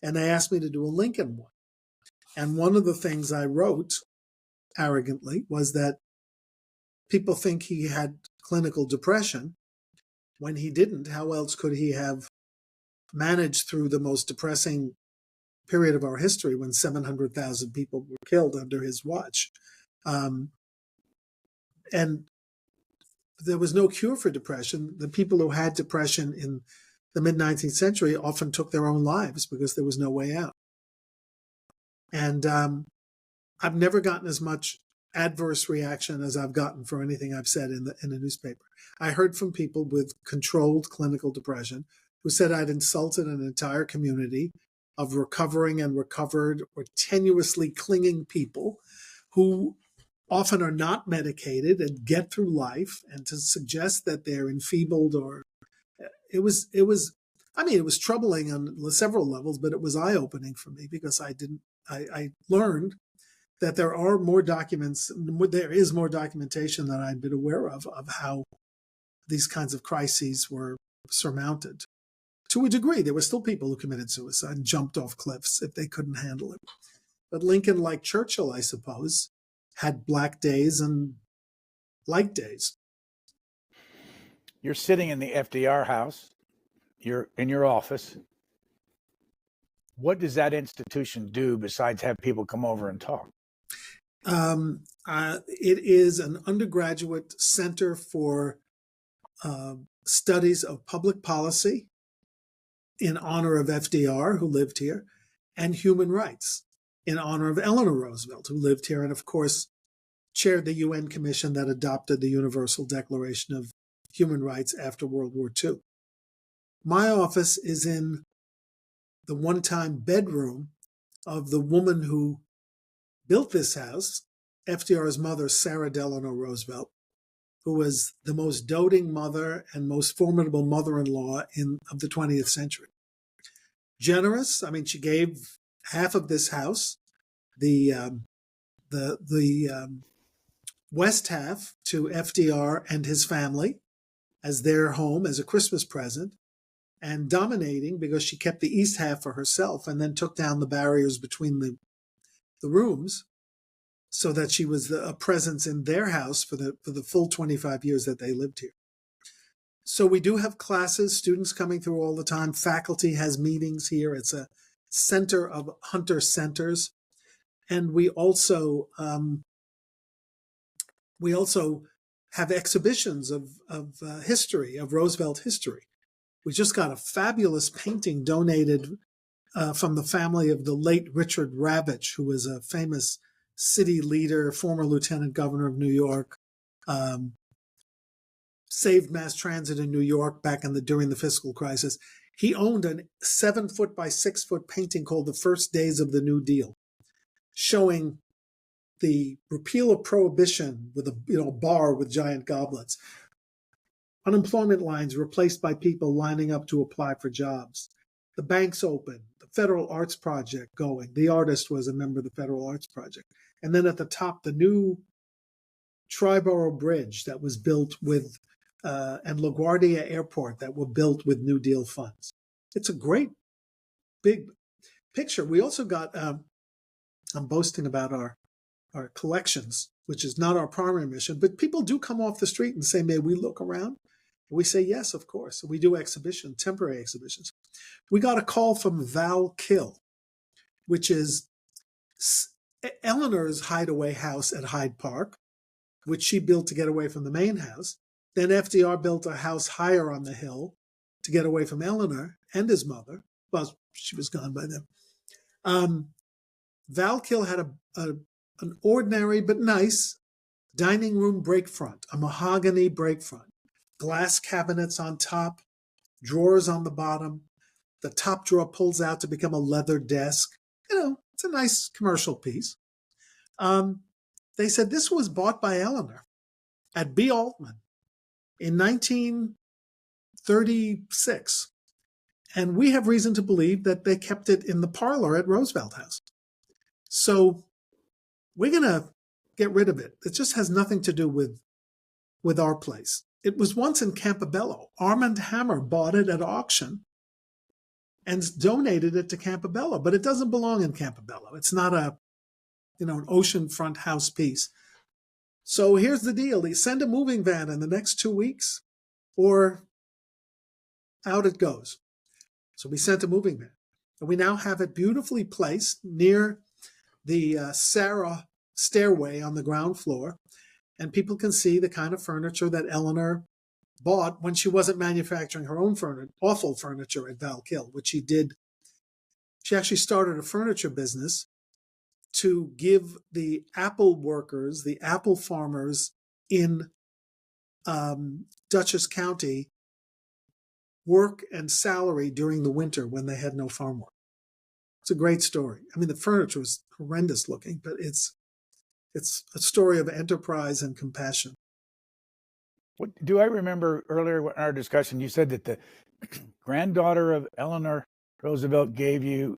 And they asked me to do a Lincoln one. And one of the things I wrote arrogantly was that people think he had clinical depression when he didn't. How else could he have managed through the most depressing period of our history when 700,000 people were killed under his watch? And there was no cure for depression. The people who had depression in the mid-19th century often took their own lives because there was no way out. And I've never gotten as much adverse reaction as I've gotten for anything I've said in the newspaper. I heard from people with controlled clinical depression who said I'd insulted an entire community of recovering and recovered or tenuously clinging people who often are not medicated and get through life, and to suggest that they're enfeebled or it was troubling on several levels, but it was eye-opening for me because I learned that there is more documentation than I'd been aware of how these kinds of crises were surmounted. To a degree, there were still people who committed suicide and jumped off cliffs if they couldn't handle it. But Lincoln, like Churchill, I suppose, had black days and light days. You're sitting in the FDR house. You're in your office. What does that institution do besides have people come over and talk? It is an undergraduate center for studies of public policy in honor of FDR, who lived here, and human rights in honor of Eleanor Roosevelt, who lived here and, of course, chaired the UN commission that adopted the Universal Declaration of Human Rights after World War II. My office is in the one-time bedroom of the woman who built this house, FDR's mother, Sarah Delano Roosevelt, who was the most doting mother and most formidable mother-in-law of the 20th century. Generous, I mean, she gave half of this house, the west half, to FDR and his family as their home, as a Christmas present, and dominating because she kept the east half for herself and then took down the barriers between the rooms so that she was a presence in their house for the full 25 years that they lived here. So we do have classes, students coming through all the time. Faculty has meetings here. It's a center of Hunter centers. And we also have exhibitions of history, of Roosevelt history. We just got a fabulous painting donated from the family of the late Richard Ravitch, who was a famous city leader, former lieutenant governor of New York, saved mass transit in New York during the fiscal crisis. He owned a 7-foot by 6-foot painting called The First Days of the New Deal, showing the repeal of prohibition with a bar with giant goblets, unemployment lines replaced by people lining up to apply for jobs, the banks open, the Federal Arts Project going. The artist was a member of the Federal Arts Project. And then at the top, the new Triborough Bridge that was built with, and LaGuardia Airport that were built with New Deal funds. It's a great big picture. We also got, I'm boasting about our collections, which is not our primary mission, but people do come off the street and say, may we look around? And we say, yes, of course. We do temporary exhibitions. We got a call from Val Kill, which is Eleanor's hideaway house at Hyde Park, which she built to get away from the main house. Then FDR built a house higher on the hill to get away from Eleanor and his mother. Well, she was gone by then. Val Kill had a an ordinary but nice dining room break front, a mahogany break front, glass cabinets on top, drawers on the bottom. The top drawer pulls out to become a leather desk. It's a nice commercial piece. They said this was bought by Eleanor at B. Altman in 1936. And we have reason to believe that they kept it in the parlor at Roosevelt House. So we're going to get rid of it. It just has nothing to do with our place. It was once in Campobello. Armand Hammer bought it at auction and donated it to Campobello, but it doesn't belong in Campobello. It's not an oceanfront house piece. So here's the deal. They send a moving van in the next 2 weeks or out it goes. So we sent a moving van. And we now have it beautifully placed near the Sarah stairway on the ground floor. And people can see the kind of furniture that Eleanor bought when she wasn't manufacturing her own awful furniture at Valkill, which she did. She actually started a furniture business to give the apple workers, the apple farmers in Dutchess County work and salary during the winter when they had no farm work. It's a great story. I mean, the furniture was horrendous looking, but it's a story of enterprise and compassion. What do I remember earlier in our discussion? You said that the granddaughter of Eleanor Roosevelt gave you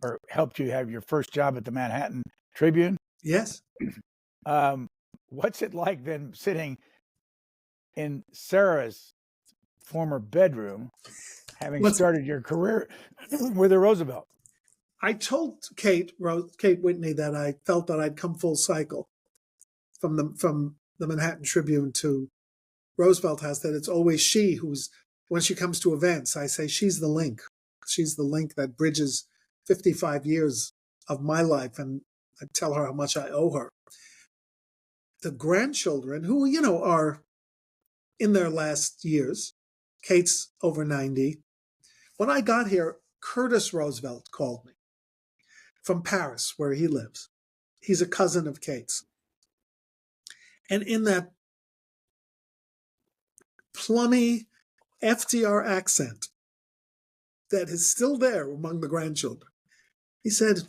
or helped you have your first job at the Manhattan Tribune. Yes. What's it like then sitting in Sarah's former bedroom, having started your career with a Roosevelt? I told Kate Whitney that I felt that I'd come full cycle from the Manhattan Tribune to Roosevelt House, that it's always she who's, when she comes to events, I say she's the link. She's the link that bridges 55 years of my life, and I tell her how much I owe her. The grandchildren, who, are in their last years, Kate's over 90. When I got here, Curtis Roosevelt called me from Paris, where he lives. He's a cousin of Kate's. And in that plummy FDR accent that is still there among the grandchildren, he said,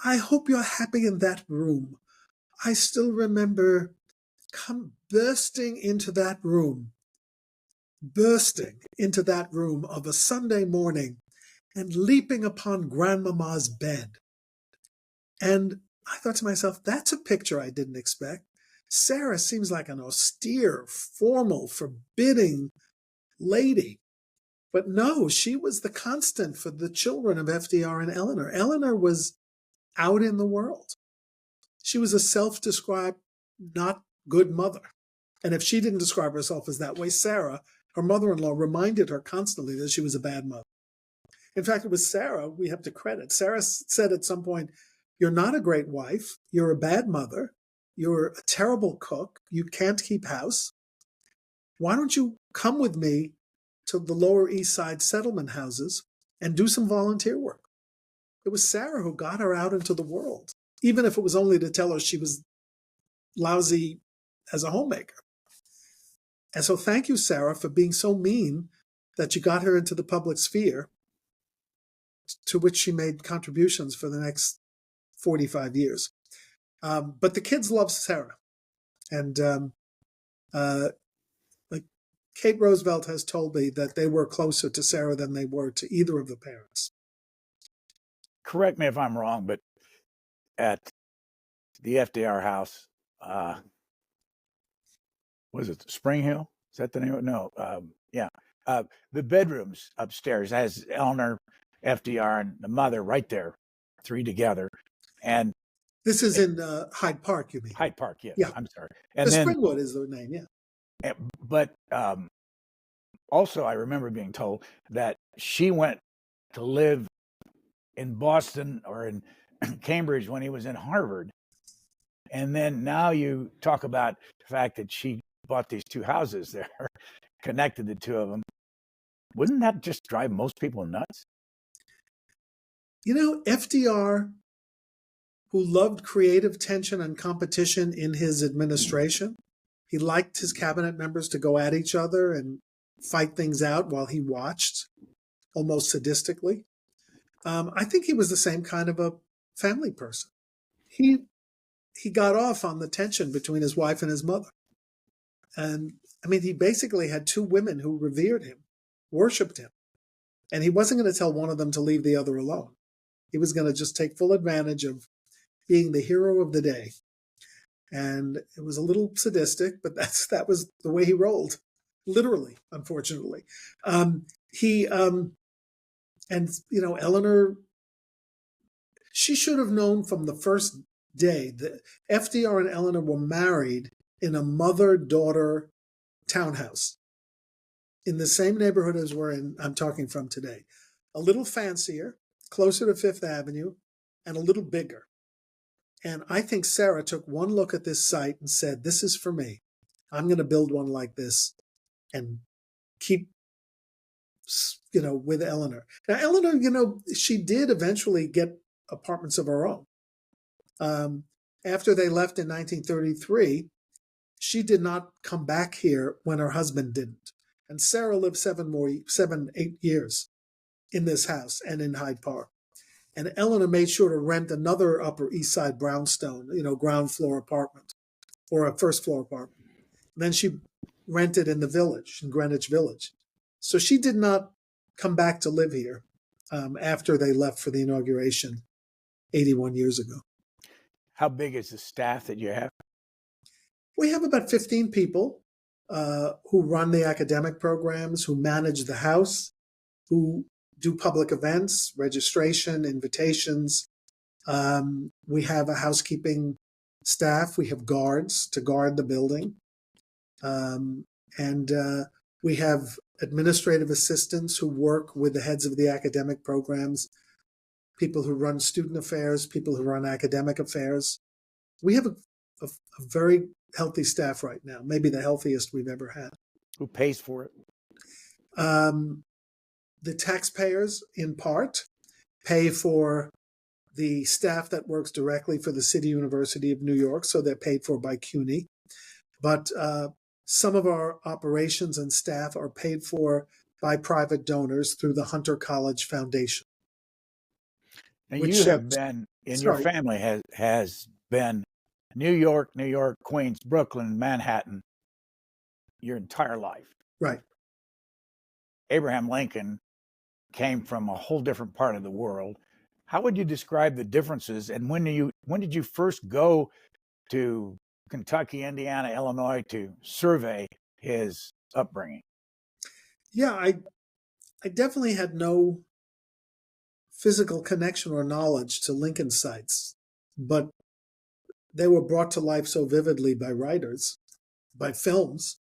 "I hope you're happy in that room. I still remember bursting into that room of a Sunday morning and leaping upon Grandmama's bed." And I thought to myself, that's a picture I didn't expect. Sarah seems like an austere, formal, forbidding lady. But no, she was the constant for the children of FDR and Eleanor. Eleanor was out in the world. She was a self-described not good mother. And if she didn't describe herself as that way, Sarah, her mother-in-law, reminded her constantly that she was a bad mother. In fact, it was Sarah we have to credit. Sarah said at some point, "You're not a great wife. You're a bad mother. You're a terrible cook. You can't keep house. Why don't you come with me to the Lower East Side settlement houses and do some volunteer work?" It was Sarah who got her out into the world, even if it was only to tell her she was lousy as a homemaker. And so thank you, Sarah, for being so mean that you got her into the public sphere, to which she made contributions for the next 45 years. But the kids love Sarah. And like Kate Roosevelt has told me that they were closer to Sarah than they were to either of the parents. Correct me if I'm wrong, but at the FDR house, was it Spring Hill? Is that the name of it? No. Yeah. The bedrooms upstairs has Eleanor, FDR, and the mother right there, three together. And this is in Hyde Park, you mean? Hyde Park, yes. Yeah. I'm sorry. And then Springwood is the name, yeah. But also, I remember being told that she went to live in Boston or in Cambridge when he was in Harvard. And then now you talk about the fact that she bought these two houses there, connected the two of them. Wouldn't that just drive most people nuts? FDR who loved creative tension and competition in his administration. He liked his cabinet members to go at each other and fight things out while he watched, almost sadistically. I think he was the same kind of a family person. He got off on the tension between his wife and his mother. And I mean, he basically had two women who revered him, worshiped him. And he wasn't going to tell one of them to leave the other alone. He was going to just take full advantage of being the hero of the day. And it was a little sadistic, but that was the way he rolled, literally, unfortunately. Eleanor, she should have known from the first day that FDR and Eleanor were married in a mother-daughter townhouse in the same neighborhood as I'm talking from today. A little fancier, closer to Fifth Avenue, and a little bigger. And I think Sarah took one look at this site and said, this is for me. I'm going to build one like this and keep, with Eleanor. Now, Eleanor, she did eventually get apartments of her own. After they left in 1933, she did not come back here when her husband didn't. And Sarah lived 8 years in this house and in Hyde Park. And Eleanor made sure to rent another Upper East Side brownstone, ground floor apartment or a first floor apartment. And then she rented in the village, in Greenwich Village. So she did not come back to live here after they left for the inauguration 81 years ago. How big is the staff that you have? We have about 15 people who run the academic programs, who manage the house, who do public events, registration, invitations. We have a housekeeping staff. We have guards to guard the building. And we have administrative assistants who work with the heads of the academic programs, people who run student affairs, people who run academic affairs. We have a very healthy staff right now, maybe the healthiest we've ever had. Who pays for it? The taxpayers, in part, pay for the staff that works directly for the City University of New York, so they're paid for by CUNY. But some of our operations and staff are paid for by private donors through the Hunter College Foundation. Now, you have been, your family has been New York, Queens, Brooklyn, Manhattan, your entire life. Right. Abraham Lincoln came from a whole different part of the world. How would you describe the differences? And when did you first go to Kentucky, Indiana, Illinois to survey his upbringing? Yeah, I definitely had no physical connection or knowledge to Lincoln sites, but they were brought to life so vividly by writers, by films.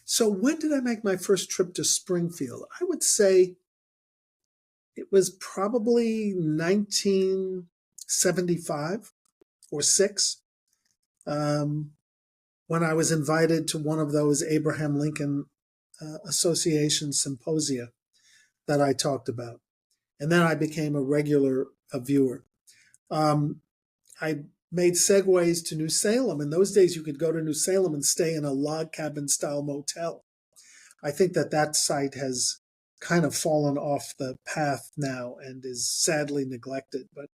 So when did I make my first trip to Springfield? I would say it was probably 1975 or 6, when I was invited to one of those Abraham Lincoln Association symposia that I talked about. And then I became a regular viewer. I made segues to New Salem. In those days, you could go to New Salem and stay in a log cabin style motel. I think that site has kind of fallen off the path now and is sadly neglected. But,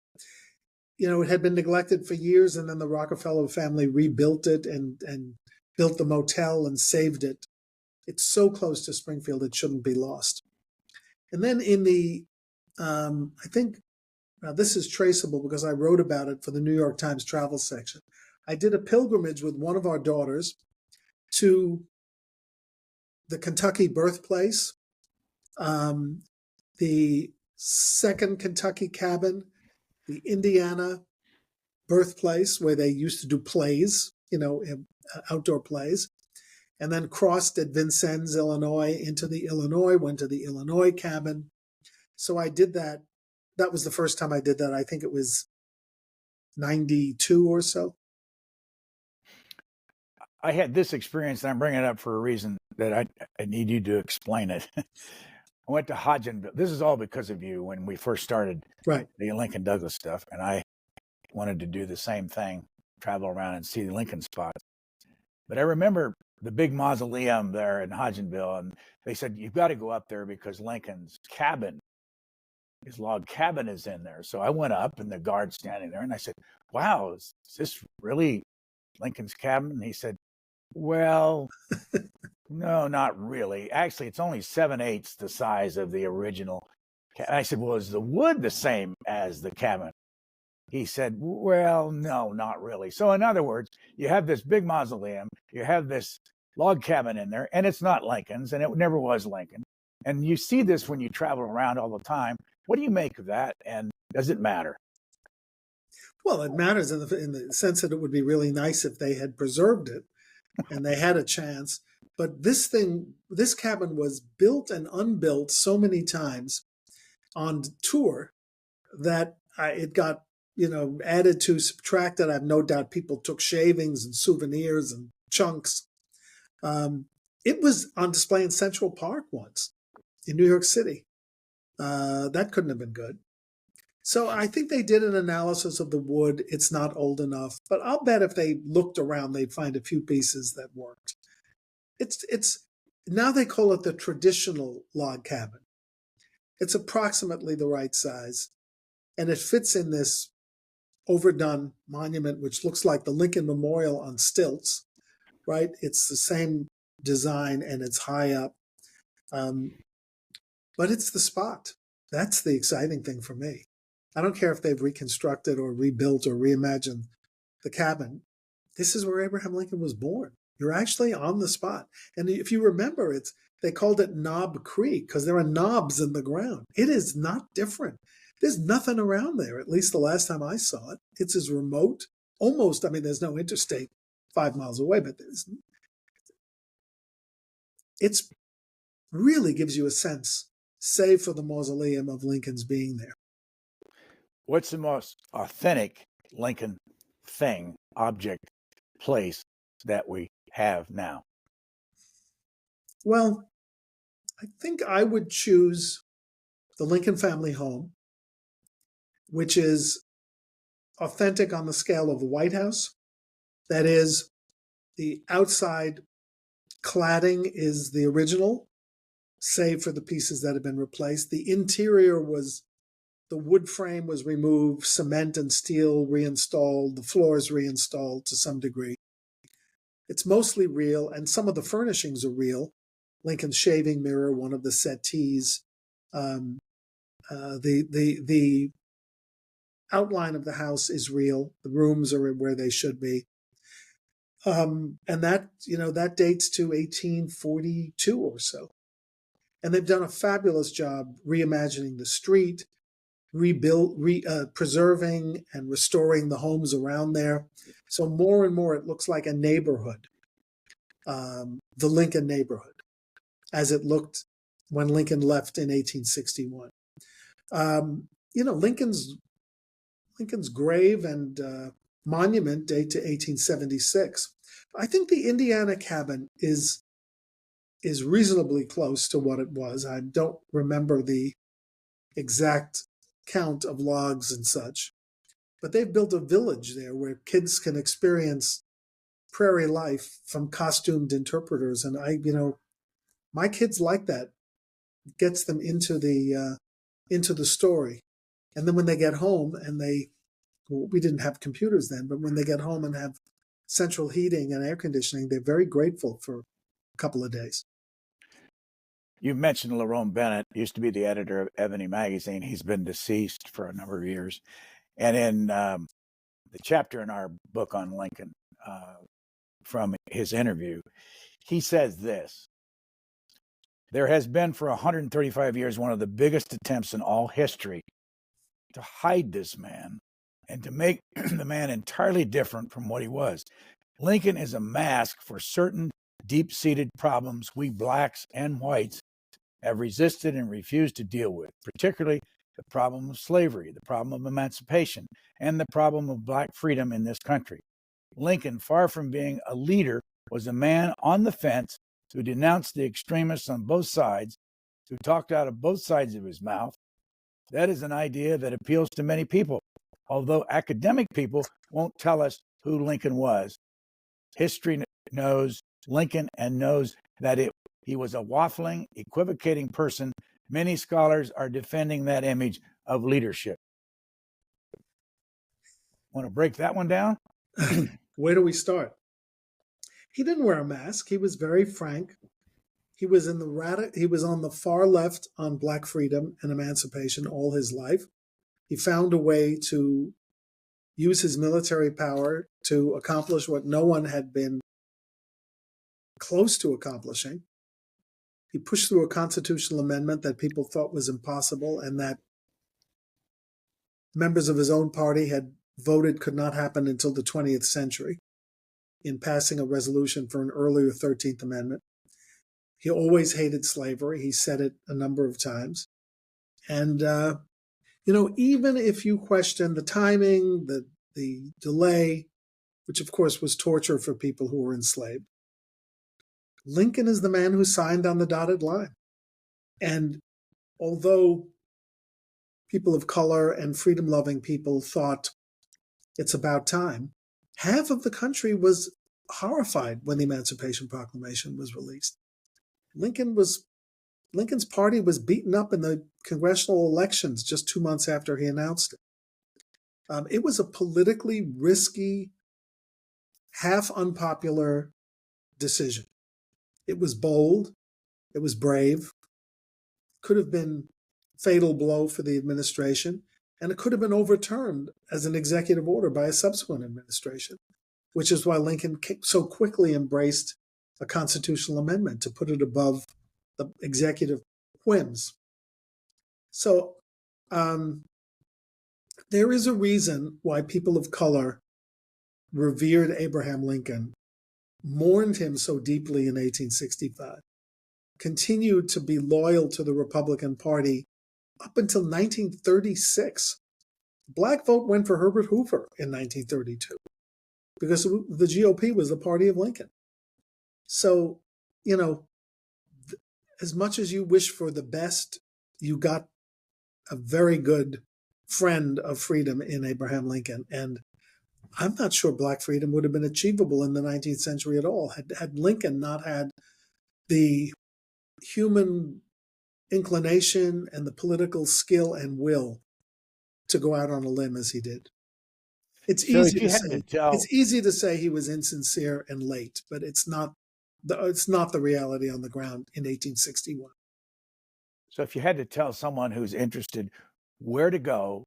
it had been neglected for years, and then the Rockefeller family rebuilt it and built the motel and saved it. It's so close to Springfield, it shouldn't be lost. And then in the, I think, now this is traceable because I wrote about it for the New York Times travel section. I did a pilgrimage with one of our daughters to the Kentucky birthplace, the second Kentucky cabin, the Indiana birthplace where they used to do plays, outdoor plays, and then crossed at Vincennes, Illinois, into the Illinois, went to the Illinois cabin. So I did that. That was the first time I did that. I think it was 92 or so. I had this experience, and I'm bringing it up for a reason that I need you to explain it. I went to Hodgenville. This is all because of you when we first started right. the Lincoln Douglas stuff. And I wanted to do the same thing, travel around and see the Lincoln spots. But I remember the big mausoleum there in Hodgenville, and they said, you've got to go up there because Lincoln's cabin, his log cabin is in there. So I went up and the guard's standing there and I said, wow, is this really Lincoln's cabin? And he said, well, no, not really. Actually, it's only 7/8 the size of the original. And I said, well, is the wood the same as the cabin? He said, well, no, not really. So in other words, you have this big mausoleum, you have this log cabin in there, and it's not Lincoln's, and it never was Lincoln. And you see this when you travel around all the time. What do you make of that? And does it matter? Well, it matters in the sense that it would be really nice if they had preserved it and they had a chance. But this cabin was built and unbuilt so many times on tour that it got, added to, subtracted. I have no doubt people took shavings and souvenirs and chunks. It was on display in Central Park once in New York City. That couldn't have been good. So I think they did an analysis of the wood. It's not old enough, but I'll bet if they looked around, they'd find a few pieces that worked. It's now they call it the traditional log cabin. It's approximately the right size, and it fits in this overdone monument, which looks like the Lincoln Memorial on stilts, right? It's the same design and it's high up, but it's the spot. That's the exciting thing for me. I don't care if they've reconstructed or rebuilt or reimagined the cabin. This is where Abraham Lincoln was born. You're actually on the spot. And if you remember, they called it Knob Creek because there are knobs in the ground. It is not different. There's nothing around there, at least the last time I saw it. It's as remote, almost, there's no interstate 5 miles away, but it's really gives you a sense, save for the mausoleum, of Lincoln's being there. What's the most authentic Lincoln thing, object, place that we have now? Well, I think I would choose the Lincoln family home, which is authentic on the scale of the White House. That is, the outside cladding is the original, save for the pieces that have been replaced. The interior the wood frame was removed, cement and steel reinstalled, the floors reinstalled to some degree. It's mostly real, and some of the furnishings are real. Lincoln's shaving mirror, one of the settees, the outline of the house is real. The rooms are where they should be. And that dates to 1842 or so. And they've done a fabulous job reimagining the street, preserving and restoring the homes around there. So more and more it looks like a neighborhood, the Lincoln neighborhood, as it looked when Lincoln left in 1861. Lincoln's grave and monument date to 1876. I think the Indiana cabin is reasonably close to what it was. I don't remember the exact count of logs and such, but they've built a village there where kids can experience prairie life from costumed interpreters. And my kids like that. It gets them into the story. And then when they get home and we didn't have computers then, but when they get home and have central heating and air conditioning, they're very grateful for a couple of days. You mentioned Lerone Bennett, used to be the editor of Ebony magazine. He's been deceased for a number of years. And in the chapter in our book on Lincoln, from his interview, he says this: there has been for 135 years one of the biggest attempts in all history to hide this man and to make the man entirely different from what he was. Lincoln is a mask for certain deep-seated problems we blacks and whites have resisted and refused to deal with, particularly the problem of slavery, the problem of emancipation, and the problem of black freedom in this country. Lincoln, far from being a leader, was a man on the fence who denounced the extremists on both sides, who talked out of both sides of his mouth. That is an idea that appeals to many people. Although academic people won't tell us who Lincoln was, history knows Lincoln and knows that he was a waffling, equivocating person. Many scholars are defending that image of leadership. Want to break that one down? Where do we start? He didn't wear a mask. He was very frank. He was on the far left on Black freedom and emancipation all his life. He found a way to use his military power to accomplish what no one had been close to accomplishing. He pushed through a constitutional amendment that people thought was impossible and that members of his own party had voted could not happen until the 20th century in passing a resolution for an earlier 13th Amendment. He always hated slavery. He said it a number of times. And, even if you question the timing, the delay, which of course was torture for people who were enslaved, Lincoln is the man who signed on the dotted line. And although people of color and freedom-loving people thought it's about time, half of the country was horrified when the Emancipation Proclamation was released. Lincoln's party was beaten up in the congressional elections just 2 months after he announced it. It was a politically risky, half unpopular decision. It was bold. It was brave. Could have been a fatal blow for the administration, and it could have been overturned as an executive order by a subsequent administration, which is why Lincoln so quickly embraced a constitutional amendment to put it above the executive whims. So there is a reason why people of color revered Abraham Lincoln, mourned him so deeply in 1865, continued to be loyal to the Republican Party up until 1936. Black vote went for Herbert Hoover in 1932 because the GOP was the party of Lincoln. So, as much as you wish for the best, you got a very good friend of freedom in Abraham Lincoln. And I'm not sure Black freedom would have been achievable in the 19th century at all had Lincoln not had the human inclination and the political skill and will to go out on a limb as he did. It's easy to say he was insincere and late, but it's not the reality on the ground in 1861. So if you had to tell someone who's interested where to go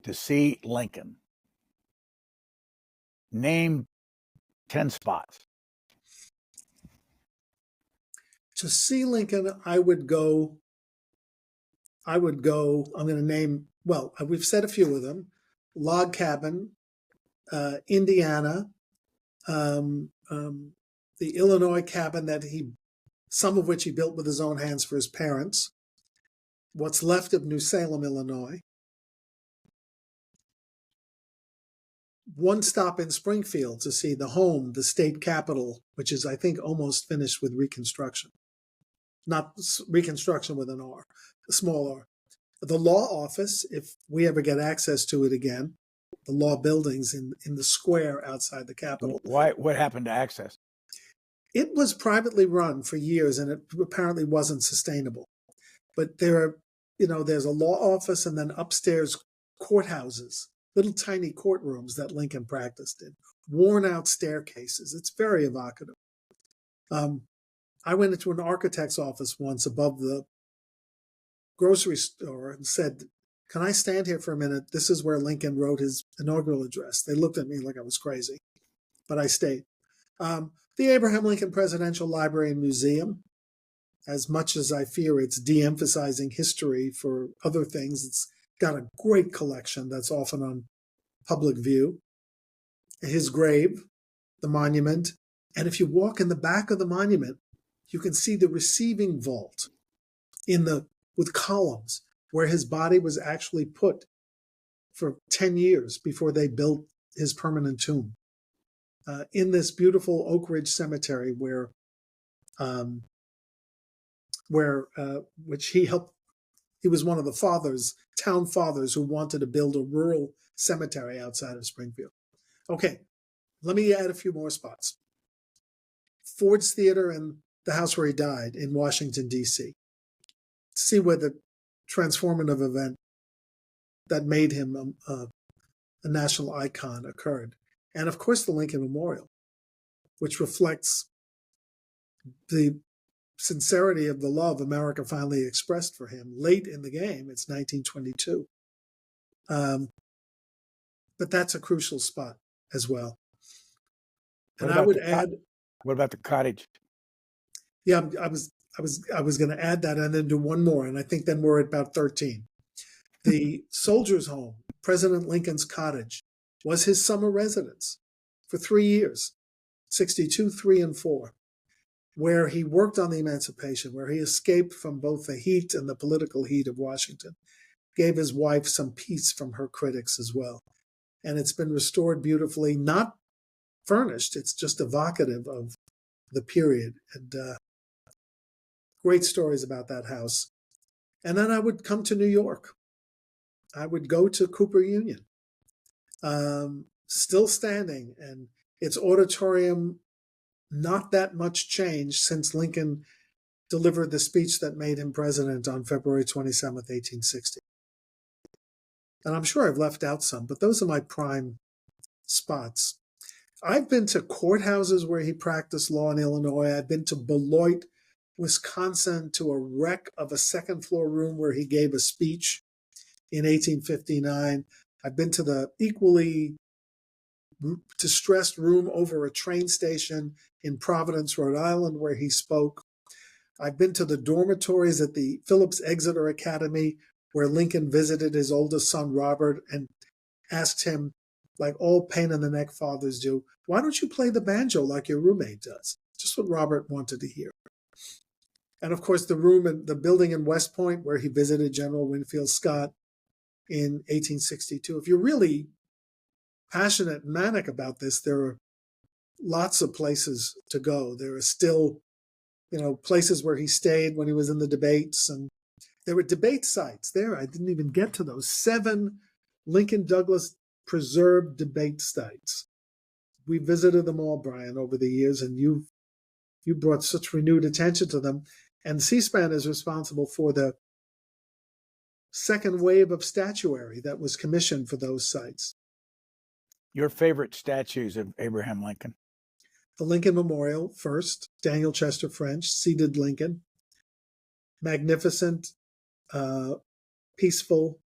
to see Lincoln, name 10 spots. To see Lincoln, I would go, I'm going to name, we've said a few of them: Log Cabin, Indiana, the Illinois cabin some of which he built with his own hands for his parents, what's left of New Salem, Illinois, one stop in Springfield to see the home, the state capitol, which is, I think, almost finished with reconstruction. Not reconstruction with an R, a small R. The law office, if we ever get access to it again, the law buildings in the square outside the Capitol. Why? What happened to access? It was privately run for years, and it apparently wasn't sustainable. But there's a law office, and then upstairs courthouses, little tiny courtrooms that Lincoln practiced in, worn out staircases. It's very evocative. I went into an architect's office once above the grocery store and said, "Can I stand here for a minute? This is where Lincoln wrote his inaugural address." They looked at me like I was crazy, but I stayed. The Abraham Lincoln Presidential Library and Museum, as much as I fear it's de-emphasizing history for other things, it's got a great collection that's often on public view. His grave, the monument, and if you walk in the back of the monument, you can see the receiving vault with columns where his body was actually put for 10 years before they built his permanent tomb. In this beautiful Oak Ridge Cemetery which he helped He was one of the town fathers who wanted to build a rural cemetery outside of Springfield. Okay, let me add a few more spots. Ford's Theater and the house where he died in Washington, D.C. See where the transformative event that made him a national icon occurred. And of course, the Lincoln Memorial, which reflects the sincerity of the love America finally expressed for him late in the game. It's 1922. But that's a crucial spot as well. And I would add. What about the cottage? Yeah, I was going to add that and then do one more, and I think then we're at about 13. The Soldiers' Home, President Lincoln's cottage, was his summer residence for 3 years, 62, 3, and 4, where he worked on the emancipation, where he escaped from both the heat and the political heat of Washington, gave his wife some peace from her critics as well. And it's been restored beautifully, not furnished. It's just evocative of the period. And great stories about that house. And then I would come to New York. I would go to Cooper Union, still standing, and its auditorium, not that much changed since Lincoln delivered the speech that made him president on February 27th, 1860. And I'm sure I've left out some, but those are my prime spots. I've been to courthouses where he practiced law in Illinois. I've been to Beloit, Wisconsin, to a wreck of a second-floor room where he gave a speech in 1859. I've been to the equally distressed room over a train station in Providence, Rhode Island, where he spoke. I've been to the dormitories at the Phillips Exeter Academy, where Lincoln visited his oldest son, Robert, and asked him, like all pain-in-the-neck fathers do, why don't you play the banjo like your roommate does? Just what Robert wanted to hear. And of course, the building in West Point, where he visited General Winfield Scott in 1862. If you're really passionate and manic about this, there are lots of places to go. There are still, places where he stayed when he was in the debates, and there were debate sites there. I didn't even get to those 7 Lincoln Douglas preserved debate sites. We visited them all, Brian, over the years, and you brought such renewed attention to them. And C-SPAN is responsible for the second wave of statuary that was commissioned for those sites. Your favorite statues of Abraham Lincoln? The Lincoln Memorial first, Daniel Chester French, seated Lincoln. Magnificent, peaceful,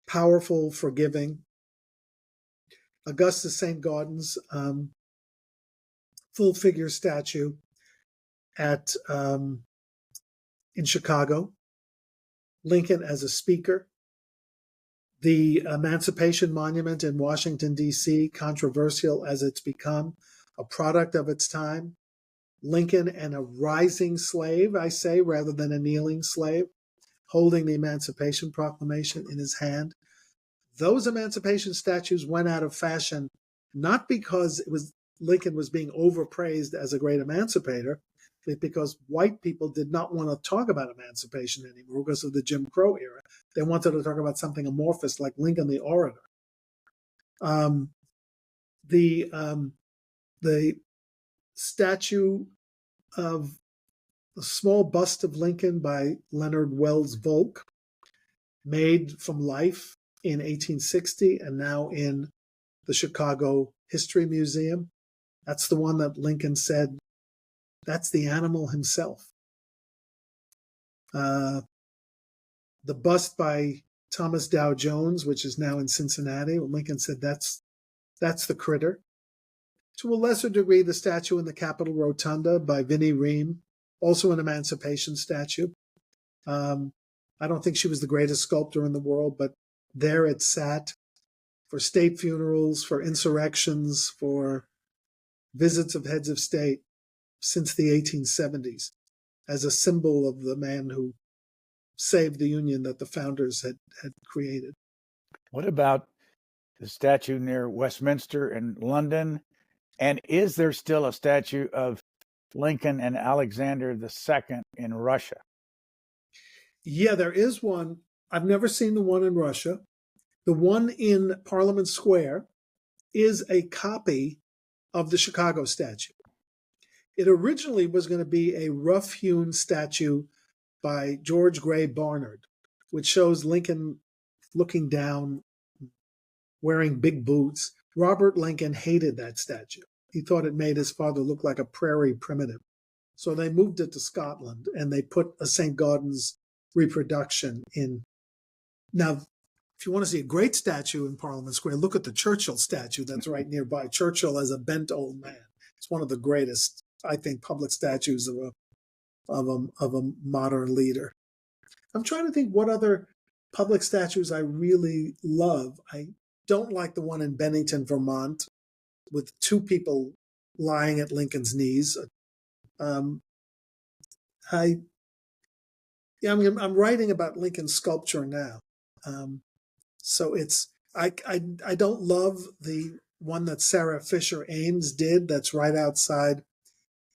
powerful, forgiving. Augustus St. Gaudens, full figure statue in Chicago. Lincoln as a speaker. The Emancipation Monument in Washington, D.C., controversial as it's become, a product of its time. Lincoln and a rising slave, I say, rather than a kneeling slave, holding the Emancipation Proclamation in his hand. Those emancipation statues went out of fashion, not because Lincoln was being overpraised as a great emancipator, but because white people did not want to talk about emancipation anymore because of the Jim Crow era. They wanted to talk about something amorphous like Lincoln the orator. The statue of a small bust of Lincoln by Leonard Wells Volk, made from life in 1860 and now in the Chicago History Museum. That's the one that Lincoln said, that's the animal himself. The bust by Thomas Dow Jones, which is now in Cincinnati, Lincoln said that's the critter. To a lesser degree, the statue in the Capitol Rotunda by Vinnie Ream, also an emancipation statue. I don't think she was the greatest sculptor in the world, but there it sat for state funerals, for insurrections, for visits of heads of state since the 1870s, as a symbol of the man who saved the Union that the founders had created. What about the statue near Westminster in London? And is there still a statue of Lincoln and Alexander II in Russia? Yeah, there is one. I've never seen the one in Russia. The one in Parliament Square is a copy of the Chicago statue. It originally was going to be a rough-hewn statue by George Gray Barnard, which shows Lincoln looking down, wearing big boots. Robert Lincoln hated that statue. He thought it made his father look like a prairie primitive. So they moved it to Scotland, and they put a St. Gaudens reproduction in. Now, if you want to see a great statue in Parliament Square, look at the Churchill statue that's right nearby. Churchill as a bent old man. It's one of the greatest, I think, public statues of a modern leader. I'm trying to think what other public statues I really love. I don't like the one in Bennington, Vermont, with two people lying at Lincoln's knees. I'm writing about Lincoln sculpture now. So I don't love the one that Sarah Fisher Ames did that's right outside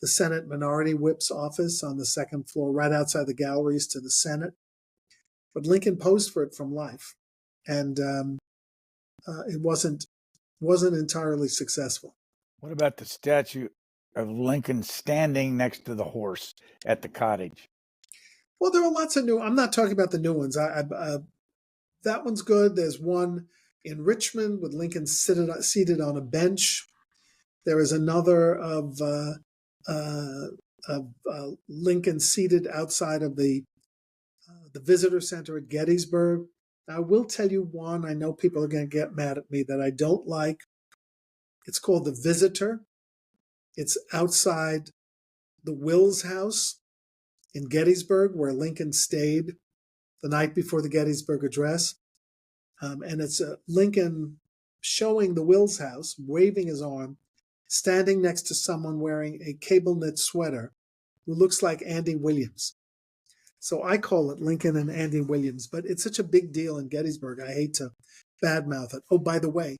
the Senate Minority Whip's office on the second floor, right outside the galleries to the Senate. But Lincoln posed for it from life, and it wasn't entirely successful. What about the statue of Lincoln standing next to the horse at the cottage? Well, there are lots of new. I'm not talking about the new ones. That one's good. There's one in Richmond with Lincoln seated on a bench. There is another of Lincoln seated outside of the visitor center at Gettysburg. Now, I will tell you one. I know people are going to get mad at me that I don't like. It's called the Visitor. It's outside the Wills House in Gettysburg, where Lincoln stayed the night before the Gettysburg Address. And it's Lincoln showing the Wills House, waving his arm, standing next to someone wearing a cable knit sweater who looks like Andy Williams. So I call it Lincoln and Andy Williams, but it's such a big deal in Gettysburg. I hate to badmouth it. Oh, by the way,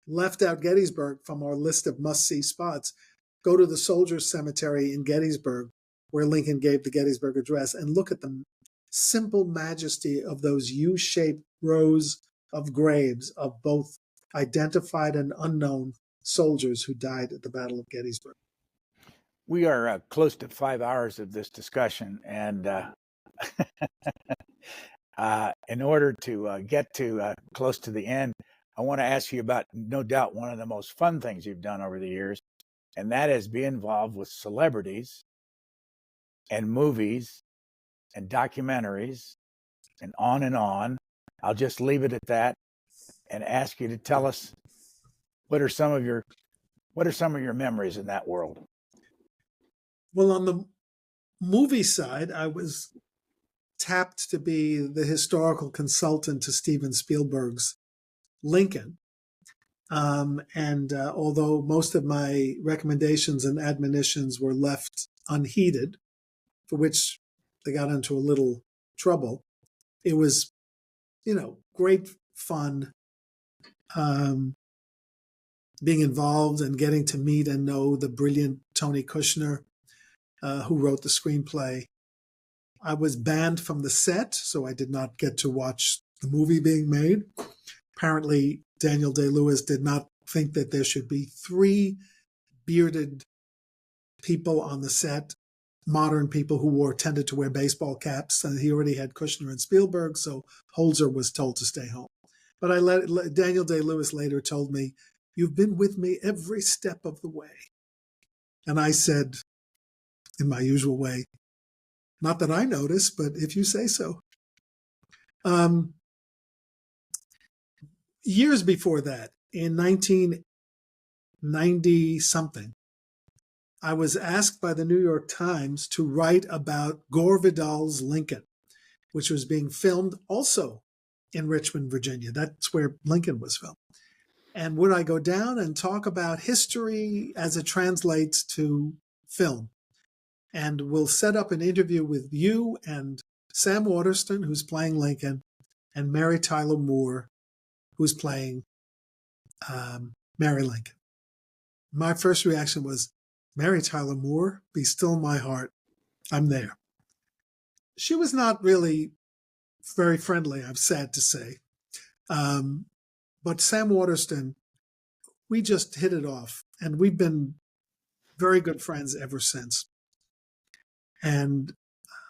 left out Gettysburg from our list of must-see spots. Go to the Soldiers Cemetery in Gettysburg, where Lincoln gave the Gettysburg Address, and look at the simple majesty of those U-shaped rows of graves of both identified and unknown soldiers who died at the Battle of Gettysburg. We are close to 5 hours of this discussion, and in order to get to close to the end, I want to ask you about, no doubt, one of the most fun things you've done over the years, and that is be involved with celebrities and movies and documentaries and on and on. I'll just leave it at that and ask you to tell us what are some of your memories in that world. Well, on the movie side, I was tapped to be the historical consultant to Steven Spielberg's Lincoln. And although most of my recommendations and admonitions were left unheeded, for which they got into a little trouble, it was, great fun being involved and getting to meet and know the brilliant Tony Kushner, who wrote the screenplay. I was banned from the set, so I did not get to watch the movie being made. Apparently, Daniel Day-Lewis did not think that there should be 3 bearded people on the set, modern people who tended to wear baseball caps. And he already had Kushner and Spielberg, so Holzer was told to stay home. But Daniel Day-Lewis later told me, "You've been with me every step of the way." And I said, in my usual way, "Not that I noticed, but if you say so." Years before that, in 1990-something, I was asked by the New York Times to write about Gore Vidal's Lincoln, which was being filmed also in Richmond, Virginia. That's where Lincoln was filmed. And would I go down and talk about history as it translates to film? And we'll set up an interview with you and Sam Waterston, who's playing Lincoln, and Mary Tyler Moore, who's playing Mary Lincoln. My first reaction was, "Mary Tyler Moore, be still my heart. I'm there." She was not really very friendly, I'm sad to say. But Sam Waterston, we just hit it off, and we've been very good friends ever since. And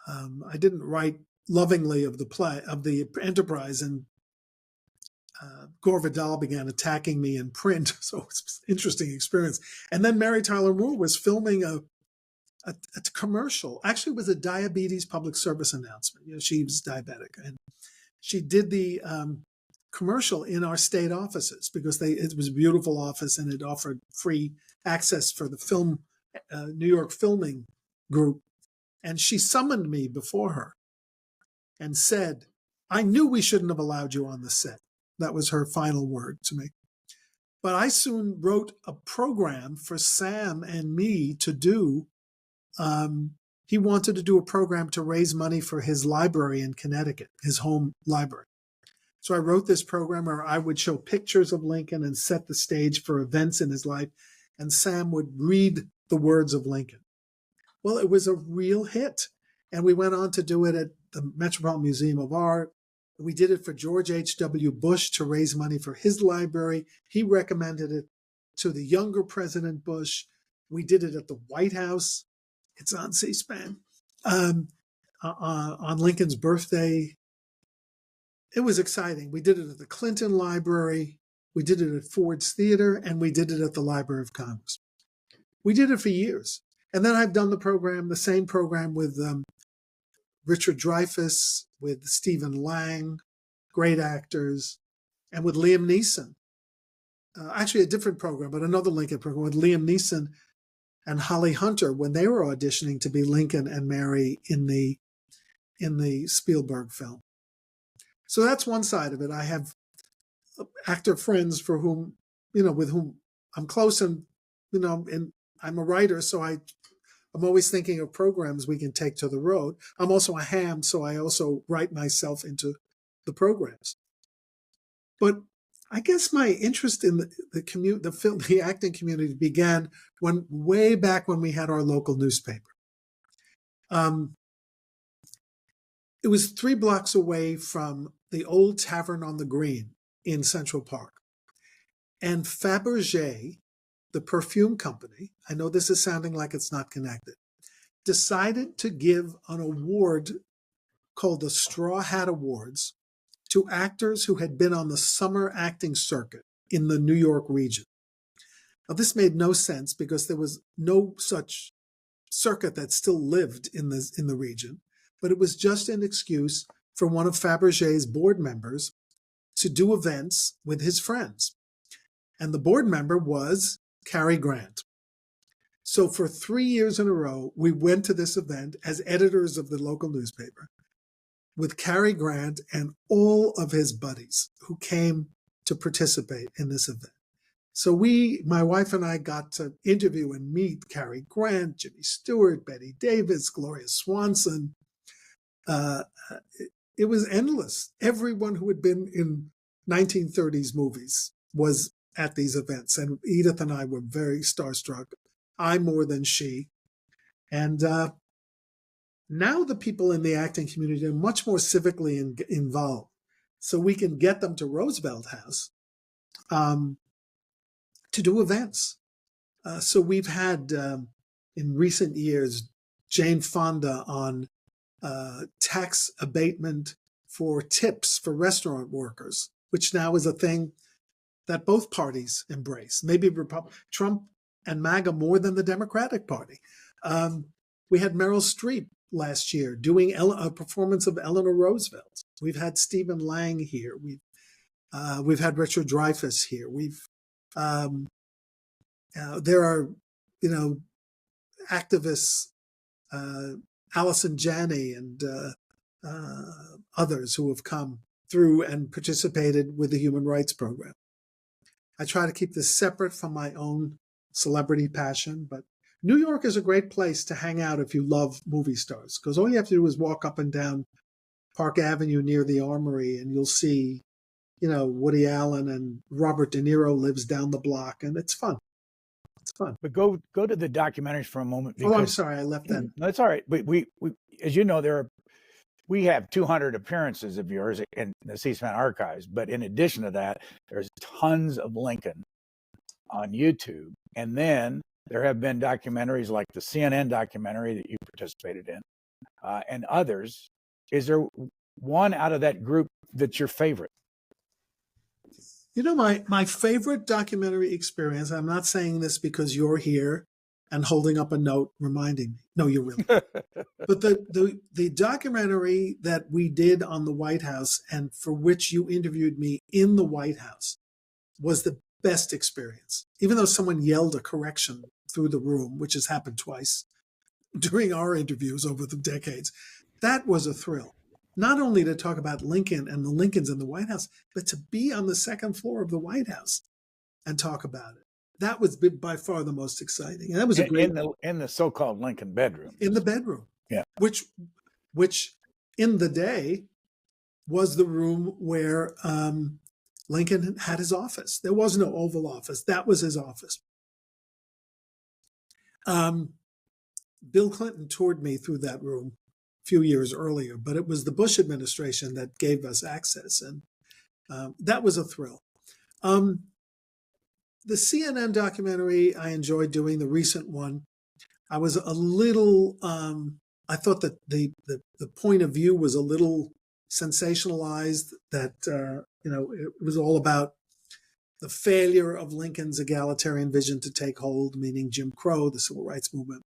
I didn't write lovingly of the Enterprise, and Gore Vidal began attacking me in print, so it's an interesting experience. And then Mary Tyler Moore was filming a commercial. Actually, it was a diabetes public service announcement. She was diabetic, and she did the commercial in our state offices because it was a beautiful office and it offered free access for the New York filming group. And she summoned me before her and said, "I knew we shouldn't have allowed you on the set." That was her final word to me. But I soon wrote a program for Sam and me to do. He wanted to do a program to raise money for his library in Connecticut, his home library. So I wrote this program where I would show pictures of Lincoln and set the stage for events in his life, and Sam would read the words of Lincoln. Well, it was a real hit. And we went on to do it at the Metropolitan Museum of Art. We did it for George H.W. Bush to raise money for his library. He recommended it to the younger President Bush. We did it at the White House. It's on C-SPAN. On Lincoln's birthday. It was exciting. We did it at the Clinton Library. We did it at Ford's Theater, and we did it at the Library of Congress. We did it for years. And then I've done the same program with Richard Dreyfuss, with Stephen Lang, great actors, and with Liam Neeson. Actually, a different program, but another Lincoln program with Liam Neeson and Holly Hunter when they were auditioning to be Lincoln and Mary in the Spielberg film. So that's one side of it. I have actor friends for whom, with whom I'm close, and and I'm a writer, so I'm always thinking of programs we can take to the road. I'm also a ham, so I also write myself into the programs. But I guess my interest in the acting community began way back when we had our local newspaper. It was 3 blocks away from the old Tavern on the Green in Central Park. And Fabergé, the perfume company, I know this is sounding like it's not connected, decided to give an award called the Straw Hat Awards to actors who had been on the summer acting circuit in the New York region. Now, this made no sense because there was no such circuit that still lived in the region, but it was just an excuse for one of Fabergé's board members to do events with his friends. And the board member was Cary Grant. So for 3 years in a row, we went to this event as editors of the local newspaper with Cary Grant and all of his buddies who came to participate in this event. So my wife and I got to interview and meet Cary Grant, Jimmy Stewart, Bette Davis, Gloria Swanson. It was endless. Everyone who had been in 1930s movies was at these events. And Edith and I were very starstruck. I more than she. And now the people in the acting community are much more civically involved. So we can get them to Roosevelt House to do events. So we've had, in recent years, Jane Fonda on tax abatement for tips for restaurant workers, which now is a thing that both parties embrace. Maybe Trump and MAGA more than the Democratic Party. We had Meryl Streep last year doing a performance of Eleanor Roosevelt. We've had Stephen Lang here. We've had Richard Dreyfuss here. There are, activists, Allison Janney and others who have come through and participated with the Human Rights Program. I try to keep this separate from my own celebrity passion, but New York is a great place to hang out if you love movie stars, because all you have to do is walk up and down Park Avenue near the Armory, and you'll see, Woody Allen, and Robert De Niro lives down the block, and it's fun. It's fun. But go to the documentaries for a moment. I'm sorry, I left that. No, that's all right. We as you know, there are we have 200 appearances of yours in the C-SPAN archives, but in addition to that, there's tons of Lincoln on YouTube. And then there have been documentaries like the CNN documentary that you participated in, and others. Is there one out of that group that's your favorite? You know, my favorite documentary experience, I'm not saying this because you're here and holding up a note reminding me. No, you're really. But the documentary that we did on the White House and for which you interviewed me in the White House was the best experience. Even though someone yelled a correction through the room, which has happened twice during our interviews over the decades, that was a thrill. Not only to talk about Lincoln and the Lincolns in the White House, but to be on the second floor of the White House and talk about it. That was by far the most exciting. And that was a great in the so-called Lincoln bedroom. In the bedroom. Yeah. Which in the day was the room where Lincoln had his office. There was no Oval Office. That was his office. Bill Clinton toured me through that room a few years earlier, but it was the Bush administration that gave us access, and that was a thrill. The CNN documentary I enjoyed doing, the recent one. I was a little, I thought that the point of view was a little sensationalized, that, it was all about the failure of Lincoln's egalitarian vision to take hold, meaning Jim Crow, the civil rights movement.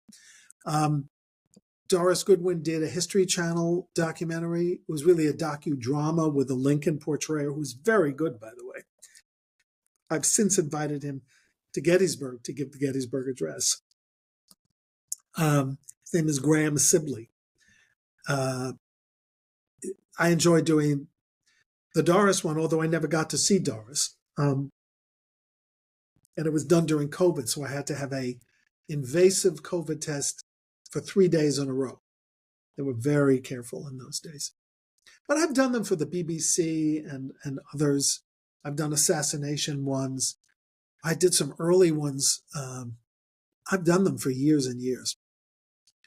Doris Goodwin did a History Channel documentary. It was really a docudrama with a Lincoln portrayer who's very good, by the way. I've since invited him to Gettysburg to give the Gettysburg Address. His name is Graham Sibley. I enjoyed doing the Doris one, although I never got to see Doris. And it was done during COVID, so I had to have a invasive COVID test for 3 days in a row. They were very careful in those days. But I've done them for the BBC and others. I've done assassination ones. I did some early ones. I've done them for years and years.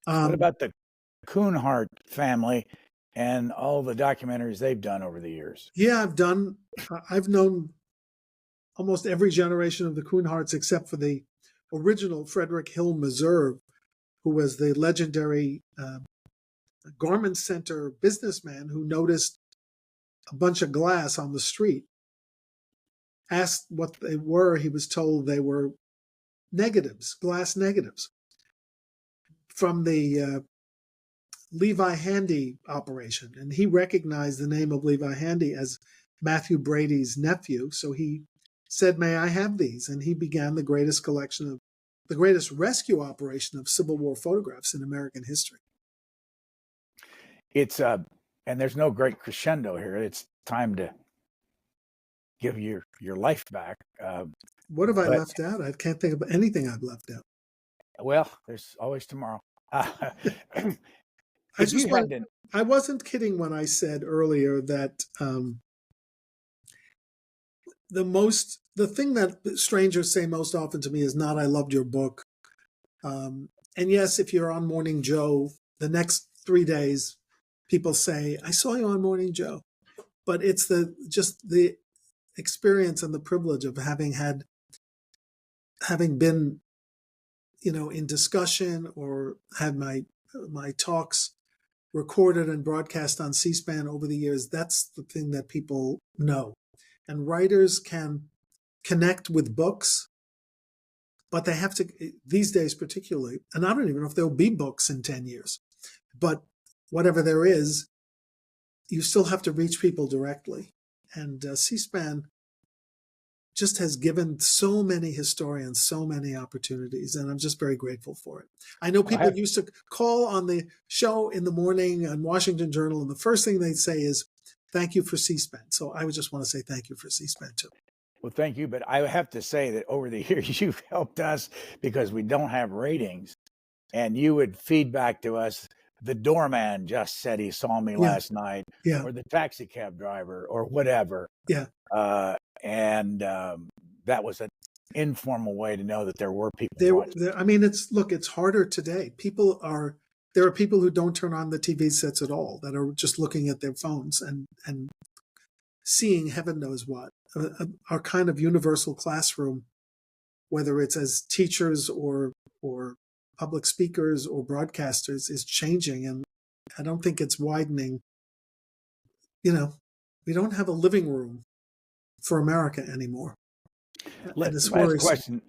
What about the Coonhart family and all the documentaries they've done over the years? Yeah, I've known almost every generation of the Coonharts except for the original Frederick Hill Meserve, who was the legendary garment center businessman who noticed a bunch of glass on the street. Asked what they were, he was told they were negatives, glass negatives, from the Levi Handy operation. And he recognized the name of Levi Handy as Matthew Brady's nephew. So he said, "May I have these?" And he began the greatest rescue operation of Civil War photographs in American history. It's and there's no great crescendo here. It's time to give your life back. What have I left out? I can't think of anything I've left out. Well, there's always tomorrow. I wasn't kidding when I said earlier that the thing that strangers say most often to me is not "I loved your book." And yes, if you're on Morning Joe, the next 3 days, people say, "I saw you on Morning Joe." But it's just the experience and the privilege of having been, in discussion or had my talks recorded and broadcast on C-SPAN over the years. That's the thing that people know. And writers can connect with books, but they have to, these days particularly, and I don't even know if there'll be books in 10 years, but whatever there is, you still have to reach people directly. And C-SPAN just has given so many historians so many opportunities, and I'm just very grateful for it. I know people used to call on the show in the morning on Washington Journal, and the first thing they'd say is, "Thank you for C-SPAN." So I would just want to say thank you for C-SPAN too. Well, thank you. But I have to say that over the years, you've helped us because we don't have ratings, and you would feed back to us, "The doorman just said he saw me last night," or "the taxi cab driver," or whatever. Yeah. And that was an informal way to know that there were people watching. I mean, it's harder today. People are There are people who don't turn on the TV sets at all, that are just looking at their phones and seeing heaven knows what. Our kind of universal classroom, whether it's as teachers or public speakers or broadcasters, is changing, and I don't think it's widening. We don't have a living room for America anymore. Last question.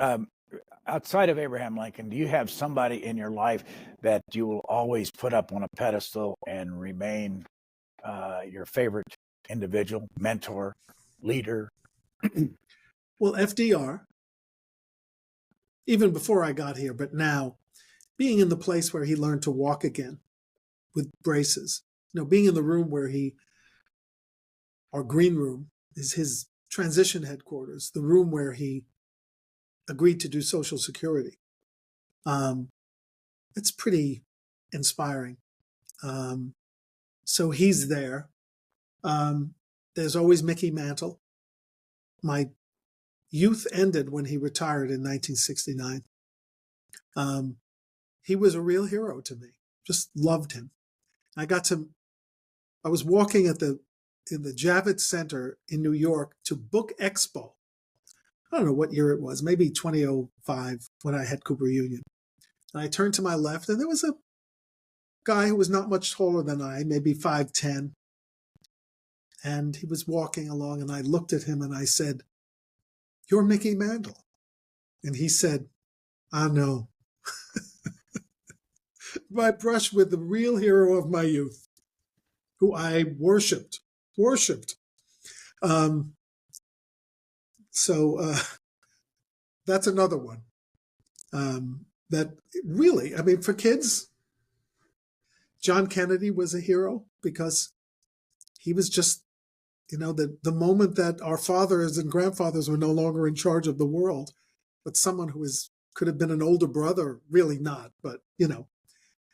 Outside of Abraham Lincoln, do you have somebody in your life that you will always put up on a pedestal and remain your favorite individual, mentor, leader? Well, FDR, even before I got here, but now, being in the place where he learned to walk again with braces, being in the room where our green room is his transition headquarters, the room where he agreed to do Social Security. It's pretty inspiring. So he's there. There's always Mickey Mantle. My youth ended when he retired in 1969. He was a real hero to me. Just loved him. I was walking in the Javits Center in New York to Book Expo. I don't know what year it was, maybe 2005 when I had Cooper Union. And I turned to my left, and there was a guy who was not much taller than I, maybe 5'10". And he was walking along, and I looked at him and I said, "You're Mickey Mantle." And he said, "I know." My brush with the real hero of my youth, who I worshipped. So that's another one. That really, for kids, John Kennedy was a hero because he was just, the moment that our fathers and grandfathers were no longer in charge of the world, but someone who could have been an older brother, really not, but,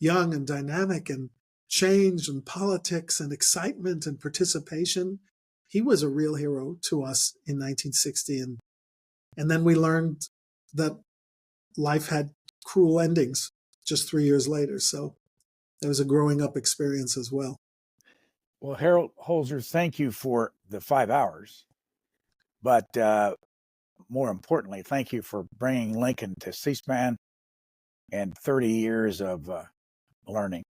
young and dynamic and change and politics and excitement and participation. He was a real hero to us in 1960. And then we learned that life had cruel endings just 3 years later. So it was a growing up experience as well. Well, Harold Holzer, thank you for the 5 hours. But more importantly, thank you for bringing Lincoln to C-SPAN and 30 years of learning.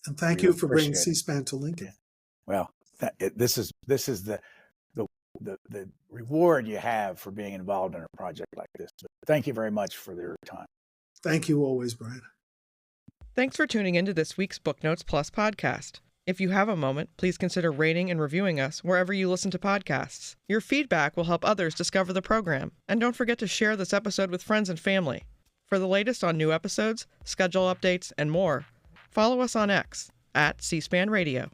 And thank you for bringing C-SPAN to Lincoln. Well, this is the reward you have for being involved in a project like this. So thank you very much for your time. Thank you always, Brian. Thanks for tuning into this week's Booknotes Plus podcast. If you have a moment, please consider rating and reviewing us wherever you listen to podcasts. Your feedback will help others discover the program. And don't forget to share this episode with friends and family. For the latest on new episodes, schedule updates, and more, follow us on X @C-SPAN Radio.